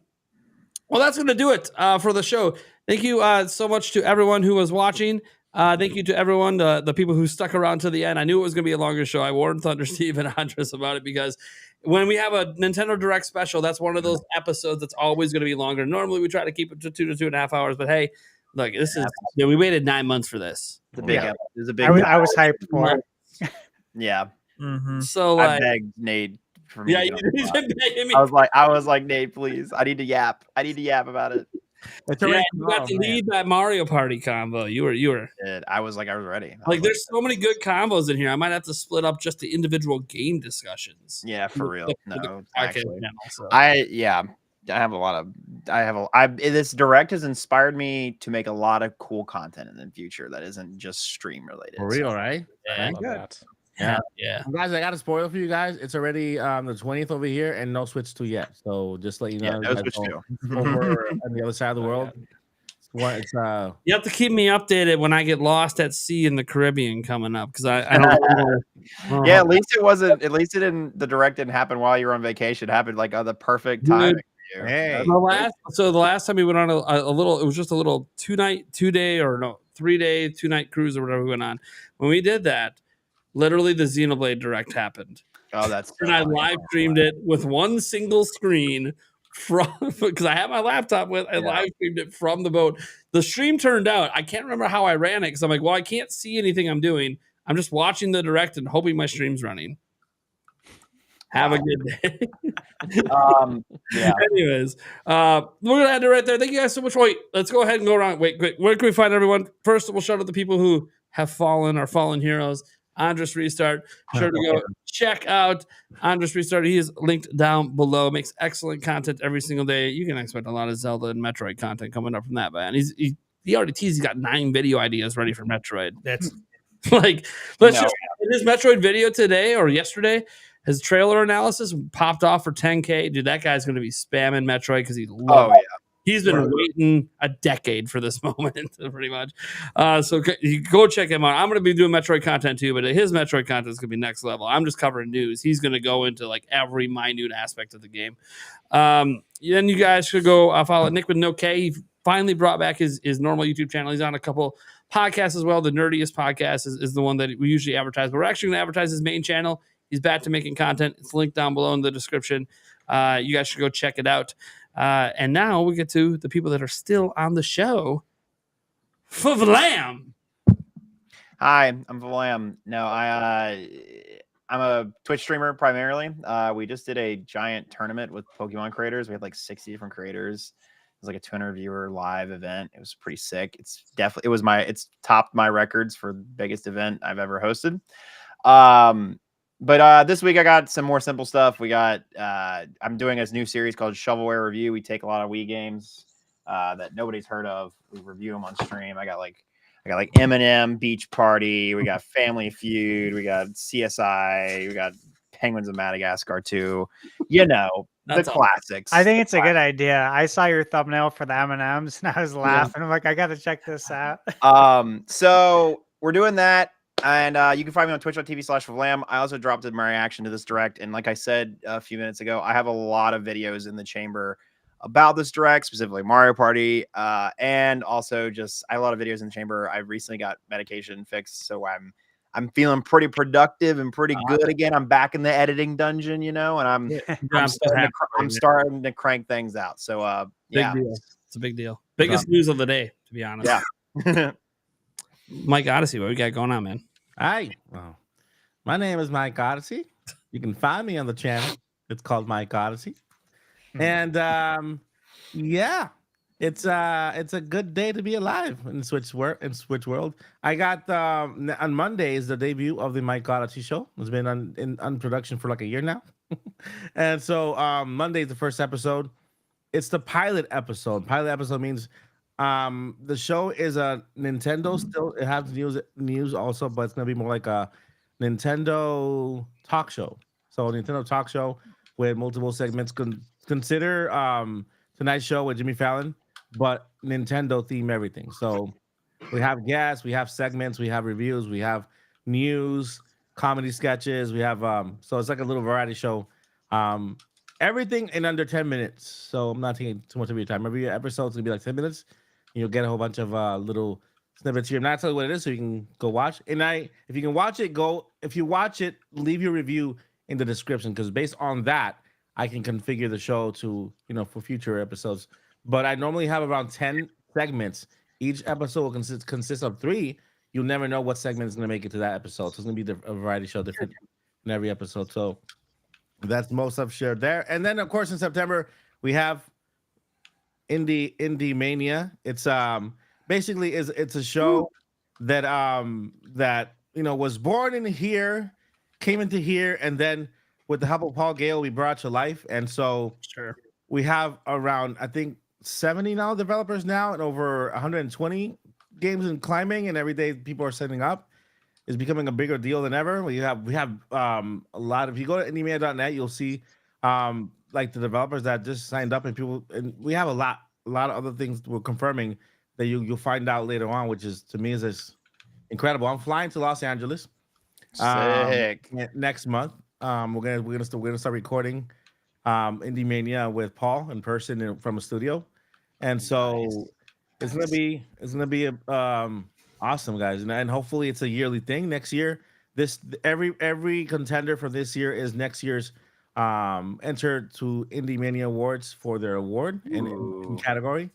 Well, that's going to do it for the show. Thank you so much to everyone who was watching. Thank you to everyone, the people who stuck around to the end. I knew it was going to be a longer show. I warned Thunder Steve and Andres about it because when we have a Nintendo Direct special, that's one of those episodes that's always going to be longer. Normally, we try to keep it to 2 to 2.5 hours. But hey, look, this is we waited 9 months for this. It's a big. Yeah. It's a big. I was hyped for it. Yeah, So I like, begged Nate for me. yeah, to you get on the did pod. beg me. I was like, Nate, please. I need to yap. about it. It's Yeah, already you got to tomorrow, man. lead that Mario Party combo. You were. I was ready. Like, there's so many good combos in here. I might have to split up just the individual game discussions. yeah, for real. The No, podcast actually, channel, so. this direct has inspired me to make a lot of cool content in the future that isn't just stream related. For real, right? I Yeah, love that. yeah. Guys, I got a spoiler for you guys. It's already the 20th over here and no Switch 2 yet. So just let you know. Yeah, no guys Switch know 2. over on the other side of the world. It's You have to keep me updated when I get lost at sea in the Caribbean coming up because I don't know. Yeah, at least it wasn't. At least it didn't. The direct didn't happen while you were on vacation. It happened like on the perfect Dude, timing. For you. hey. The last time we went on a little, it was just a little 3-day 2-night cruise or whatever we went on. When we did that, literally the Xenoblade Direct happened. Oh, that's. And I live streamed it with one single screen from because I had my laptop with. I live streamed it from the boat. The stream turned out. I can't remember how I ran it because I'm like, well, I can't see anything I'm doing. I'm just watching the direct and hoping my stream's running. Have a good day. Yeah. Anyways, we're gonna end it right there. Thank you guys so much. Wait, let's go ahead and go around. Wait, where can we find everyone? First, we'll shout out the people who have fallen, our fallen heroes. Andres Restart. Sure to go check out Andres Restart. He is linked down below. Makes excellent content every single day. You can expect a lot of Zelda and Metroid content coming up from that man. He already teased. He's got 9 video ideas ready for Metroid. That's like in his Metroid video today or yesterday. His trailer analysis popped off for 10K. Dude, that guy's going to be spamming Metroid because he loves it. He's been waiting a decade for this moment, pretty much. So you go check him out. I'm going to be doing Metroid content too, but his Metroid content is going to be next level. I'm just covering news. He's going to go into like every minute aspect of the game. Then you guys should go follow Nick with no K. He finally brought back his normal YouTube channel. He's on a couple podcasts as well. The Nerdiest Podcast is the one that we usually advertise, but we're actually going to advertise his main channel. He's back to making content. It's linked down below in the description. You guys should go check it out. And now we get to the people that are still on the show. Vlam. Hi, I'm Vlam. No, I'm a Twitch streamer primarily. We just did a giant tournament with Pokemon creators. We had like 60 different creators. It was like a 200 viewer live event. It was pretty sick. It's topped my records for the biggest event I've ever hosted. But this week I got some more simple stuff. I'm doing a new series called Shovelware Review. We take a lot of Wii games that nobody's heard of. We review them on stream. I got like Eminem, Beach Party. We got Family Feud. We got CSI. We got Penguins of Madagascar 2. You know, the classics. I think it's a good idea. I saw your thumbnail for the M&Ms and I was laughing. I'm like, I got to check this out. So we're doing that. And you can find me on twitch.tv/Vlam. I also dropped my reaction to this direct. And like I said a few minutes ago, I have a lot of videos in the chamber about this direct, specifically Mario Party. And also just I have a lot of videos in the chamber. I recently got medication fixed. So I'm feeling pretty productive and pretty good again. I'm back in the editing dungeon, and I'm starting to crank things out. So Big deal. It's a big deal. Biggest news of the day, to be honest. Yeah. Mike Odyssey, what we got going on, man? Hi. Well, my name is Mike Odyssey. You can find me on the channel. It's called Mike Odyssey. And it's a good day to be alive in Switch world. I got on Monday is the debut of the Mike Odyssey show. It's been on production for like a year now. And so Monday is the first episode. It's the pilot episode. Pilot episode means the show is a Nintendo still. It has news also, but it's gonna be more like a Nintendo talk show. So a Nintendo talk show with multiple segments. Consider Tonight's Show with Jimmy Fallon, but Nintendo theme everything. So we have guests, we have segments, we have reviews, we have news, comedy sketches. We have so it's like a little variety show. Everything in under 10 minutes. So I'm not taking too much of your time. Every episode's gonna be like 10 minutes. You'll get a whole bunch of little snippets here. I'm not telling you what it is, so you can go watch. And if you can watch it, if you watch it, leave your review in the description, because based on that, I can configure the show to, for future episodes. But I normally have around 10 segments. Each episode will consist of 3. You'll never know what segment is going to make it to that episode. So it's going to be a variety show different in every episode. So that's most I've shared there. And then, of course, in September, we have Indie Mania. It's basically it's a show that was born in here, came into here, and then with the help of Paul Gale, we brought to life. And so we have around, I think, 70 now developers now, and over 120 games in climbing, and every day people are setting up. It's becoming a bigger deal than ever. We have a lot of, if you go to indiemania.net, you'll see like the developers that just signed up, and we have a lot of other things we're confirming that you'll find out later on, which is to me is incredible. I'm flying to Los Angeles Sick. next month. We're gonna start recording Indie Mania with Paul in person from a studio, and so it's gonna be awesome, guys, and hopefully it's a yearly thing next year. Every contender for this year is next year's entered to Indie Mania Awards for their award in category.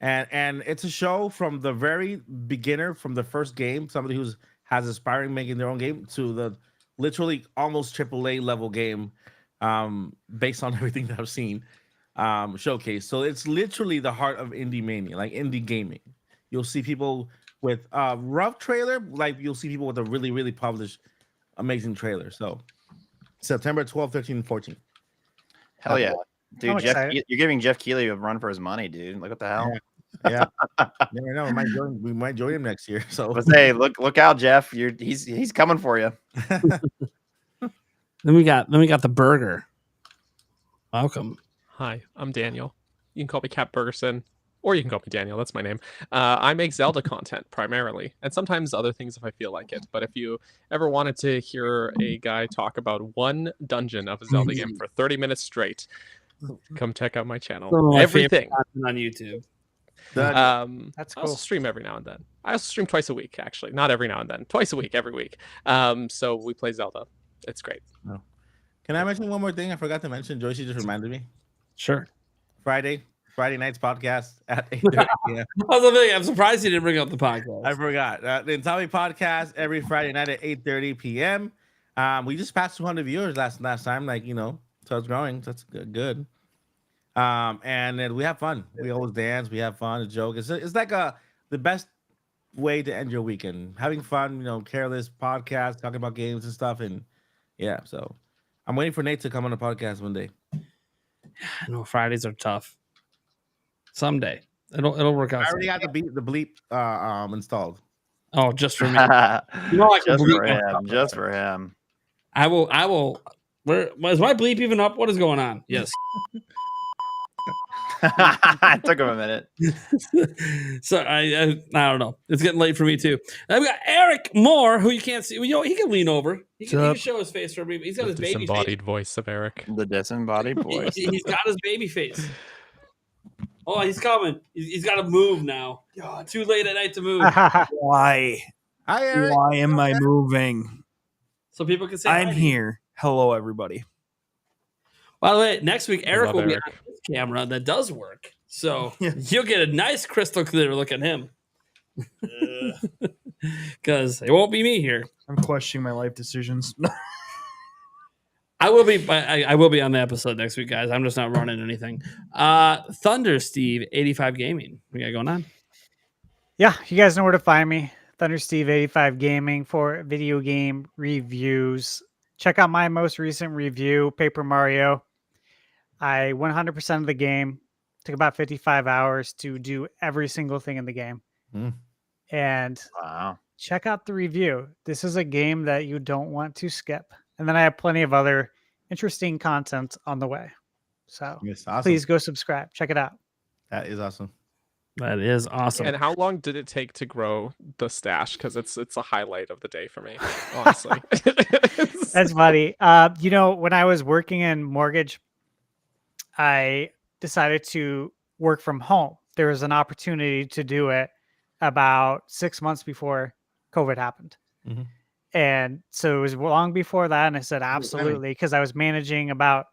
And it's a show from the very beginner, from the first game, somebody who's has aspiring making their own game, to the literally almost AAA level game, based on everything that I've seen showcase. So it's literally the heart of Indie Mania, like indie gaming. You'll see people with rough trailer, like you'll see people with a really, really published amazing trailer. So September 12th, 13th, and 14th. Hell yeah. Dude, I'm excited. You're giving Jeff Keighley a run for his money, dude. Like, what the hell? Yeah. Never know. We might join him next year. So Let's say, look out, Jeff. He's coming for you. Then we got the burger. Welcome. Hi, I'm Daniel. You can call me Cap Bergerson, or you can call me Daniel. That's my name. I make Zelda content primarily, and sometimes other things if I feel like it. But if you ever wanted to hear a guy talk about one dungeon of a Zelda game for 30 minutes straight, come check out my channel. Some of my Everything favorite content on YouTube. That's I also cool. stream every now and then. I also stream twice a week, actually. Not every now and then. Twice a week, every week. So we play Zelda. It's great. can I mention one more thing? I forgot to mention. Joyce just reminded me. Sure. Friday night's podcast at 8:30 p.m. I'm surprised you didn't bring up the podcast. I forgot. The Nintenbyte Podcast every Friday night at 8:30 p.m. We just passed 200 viewers last time. Like, so it's growing. So that's good. And then we have fun. We always dance. We have fun. A joke. It's like the best way to end your weekend. Having fun. Careless podcast, talking about games and stuff. And yeah, so I'm waiting for Nate to come on the podcast one day. I know Fridays are tough. Someday it'll work out. I already got the bleep installed. Oh, just for me. I can Just bleep for my him. stuff. Just for him. I will. Where is my bleep even up? What is going on? Yes. It took him a minute. So I don't know. It's getting late for me too. And we got Eric Moore, who you can't see. He can lean over. He can show his face for me. He's got The his baby face. disembodied voice of Eric. The disembodied voice. He's got his baby face. Oh, he's coming. He's got to move now. Too late at night to move. Why? Hi, Eric. Why am I moving? So people can say I'm hi. here. Hello, everybody. By the way, next week Eric love will be Eric. on his camera that does work. So you'll get a nice crystal clear look at him. Because it won't be me here. I'm questioning my life decisions. I will be on the episode next week, guys. I'm just not running anything. Thunder Steve 85 Gaming. We got going on. Yeah, you guys know where to find me. Thunder Steve 85 Gaming for video game reviews. Check out my most recent review, Paper Mario. I 100% of the game. Took about 55 hours to do every single thing in the game. And Wow. check out the review. This is a game that you don't want to skip. And then I have plenty of other interesting content on the way. So Yes, awesome. please go subscribe. Check it out. That is awesome. That is awesome. And how long did it take to grow the stash? Because it's a highlight of the day for me, honestly. That's funny. When I was working in mortgage, I decided to work from home. There was an opportunity to do it about 6 months before COVID happened. Mhm. And so it was long before that. And I said, absolutely. Because I was managing about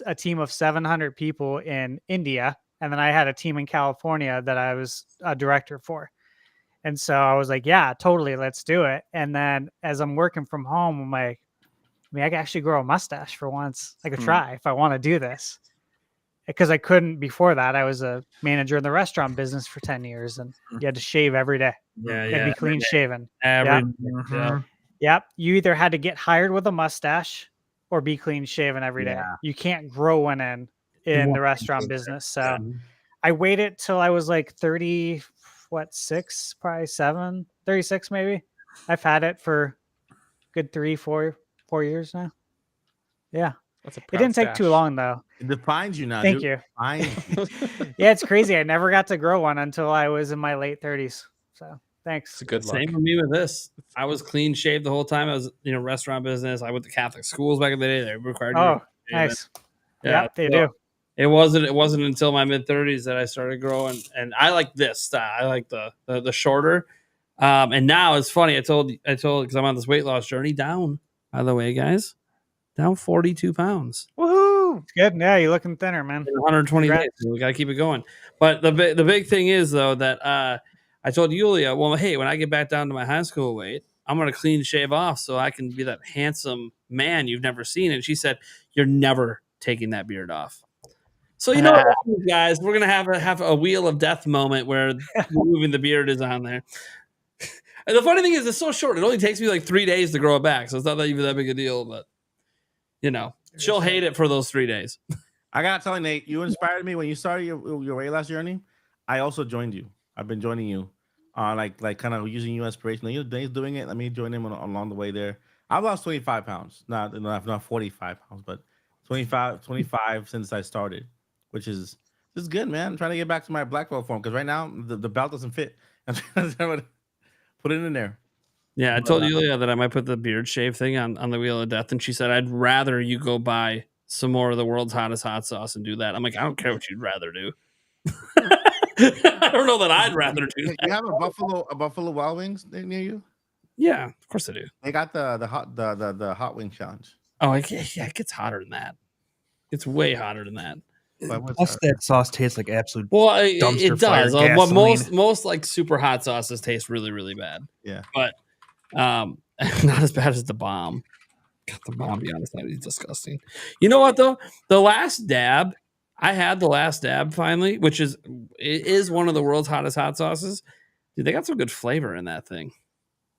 a team of 700 people in India. And then I had a team in California that I was a director for. And so I was like, yeah, totally. Let's do it. And then as I'm working from home, I'm like, I can actually grow a mustache for once. I could try if I want to do this. Because I couldn't before that. I was a manager in the restaurant business for 10 years and you had to shave every day. Yeah, You had to be clean shaven. Every Mhm. Yep. You either had to get hired with a mustache or be clean shaven every day. You can't grow one in the restaurant business. So I waited till I was like 36, probably 36 maybe. I've had it for good 3-4 years now. Yeah. That's a It proud didn't take too stash. long though. It defines you now. Thank dude. you. Defines you. Yeah, it's crazy. I never got to grow one until I was in my late 30s. So thanks. It's a good luck. Same with me with this. I was clean shaved the whole time. I was, restaurant business. I went to Catholic schools back in the day. They required you to Oh, shave. nice. Yeah, Yeah, they so do. It wasn't until my mid 30s that I started growing, and I like this style. I like the shorter. And now it's funny. I told because I'm on this weight loss journey. Down, by the way, guys, down 42 pounds. Woohoo! It's good. Yeah, you're looking thinner, man. In 120 Congrats. days. So we got to keep it going. But the big thing is though that I told Yulia, well, hey, when I get back down to my high school weight, I'm gonna clean shave off so I can be that handsome man you've never seen. And she said, "You're never taking that beard off." So you know, what happens, guys, we're gonna have a wheel of death moment where removing the beard is on there. And the funny thing is, it's so short; it only takes me like 3 days to grow it back, so it's not even that big a deal. But she'll hate it for those 3 days. I gotta tell you, Nate, you inspired me when you started your weight loss journey. I also joined you. I've been joining you, like kind of using you as inspiration. Dave's doing it. Let me join him along the way there. I've lost 25 pounds, not 45 pounds, but 25 since I started, which is good, man. I'm trying to get back to my black belt form because right now the belt doesn't fit. I'm trying to put it in there. Yeah, I told Yulia that I might put the beard shave thing on the wheel of death, and she said, "I'd rather you go buy some more of the world's hottest hot sauce and do that." I'm like, I don't care what you'd rather do. I don't know that I'd rather do that. You have a Buffalo Wild Wings near you? Yeah, of course I do. They got the hot wing challenge. Oh, it gets hotter than that. It's way hotter than that. Plus, that sauce tastes like absolute. Well, dumpster it does. fire Well, gasoline. most like super hot sauces taste really, really bad. Yeah, but not as bad as the bomb. God, the bomb, be honest, that is disgusting. You know what though? I had the last dab finally, which is one of the world's hottest hot sauces. Dude, they got some good flavor in that thing.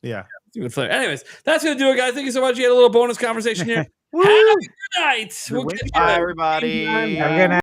Yeah. Good flavor. Anyways, that's gonna do it, guys. Thank you so much. You had a little bonus conversation here. Have a good night. Bye, everybody. Have a good night.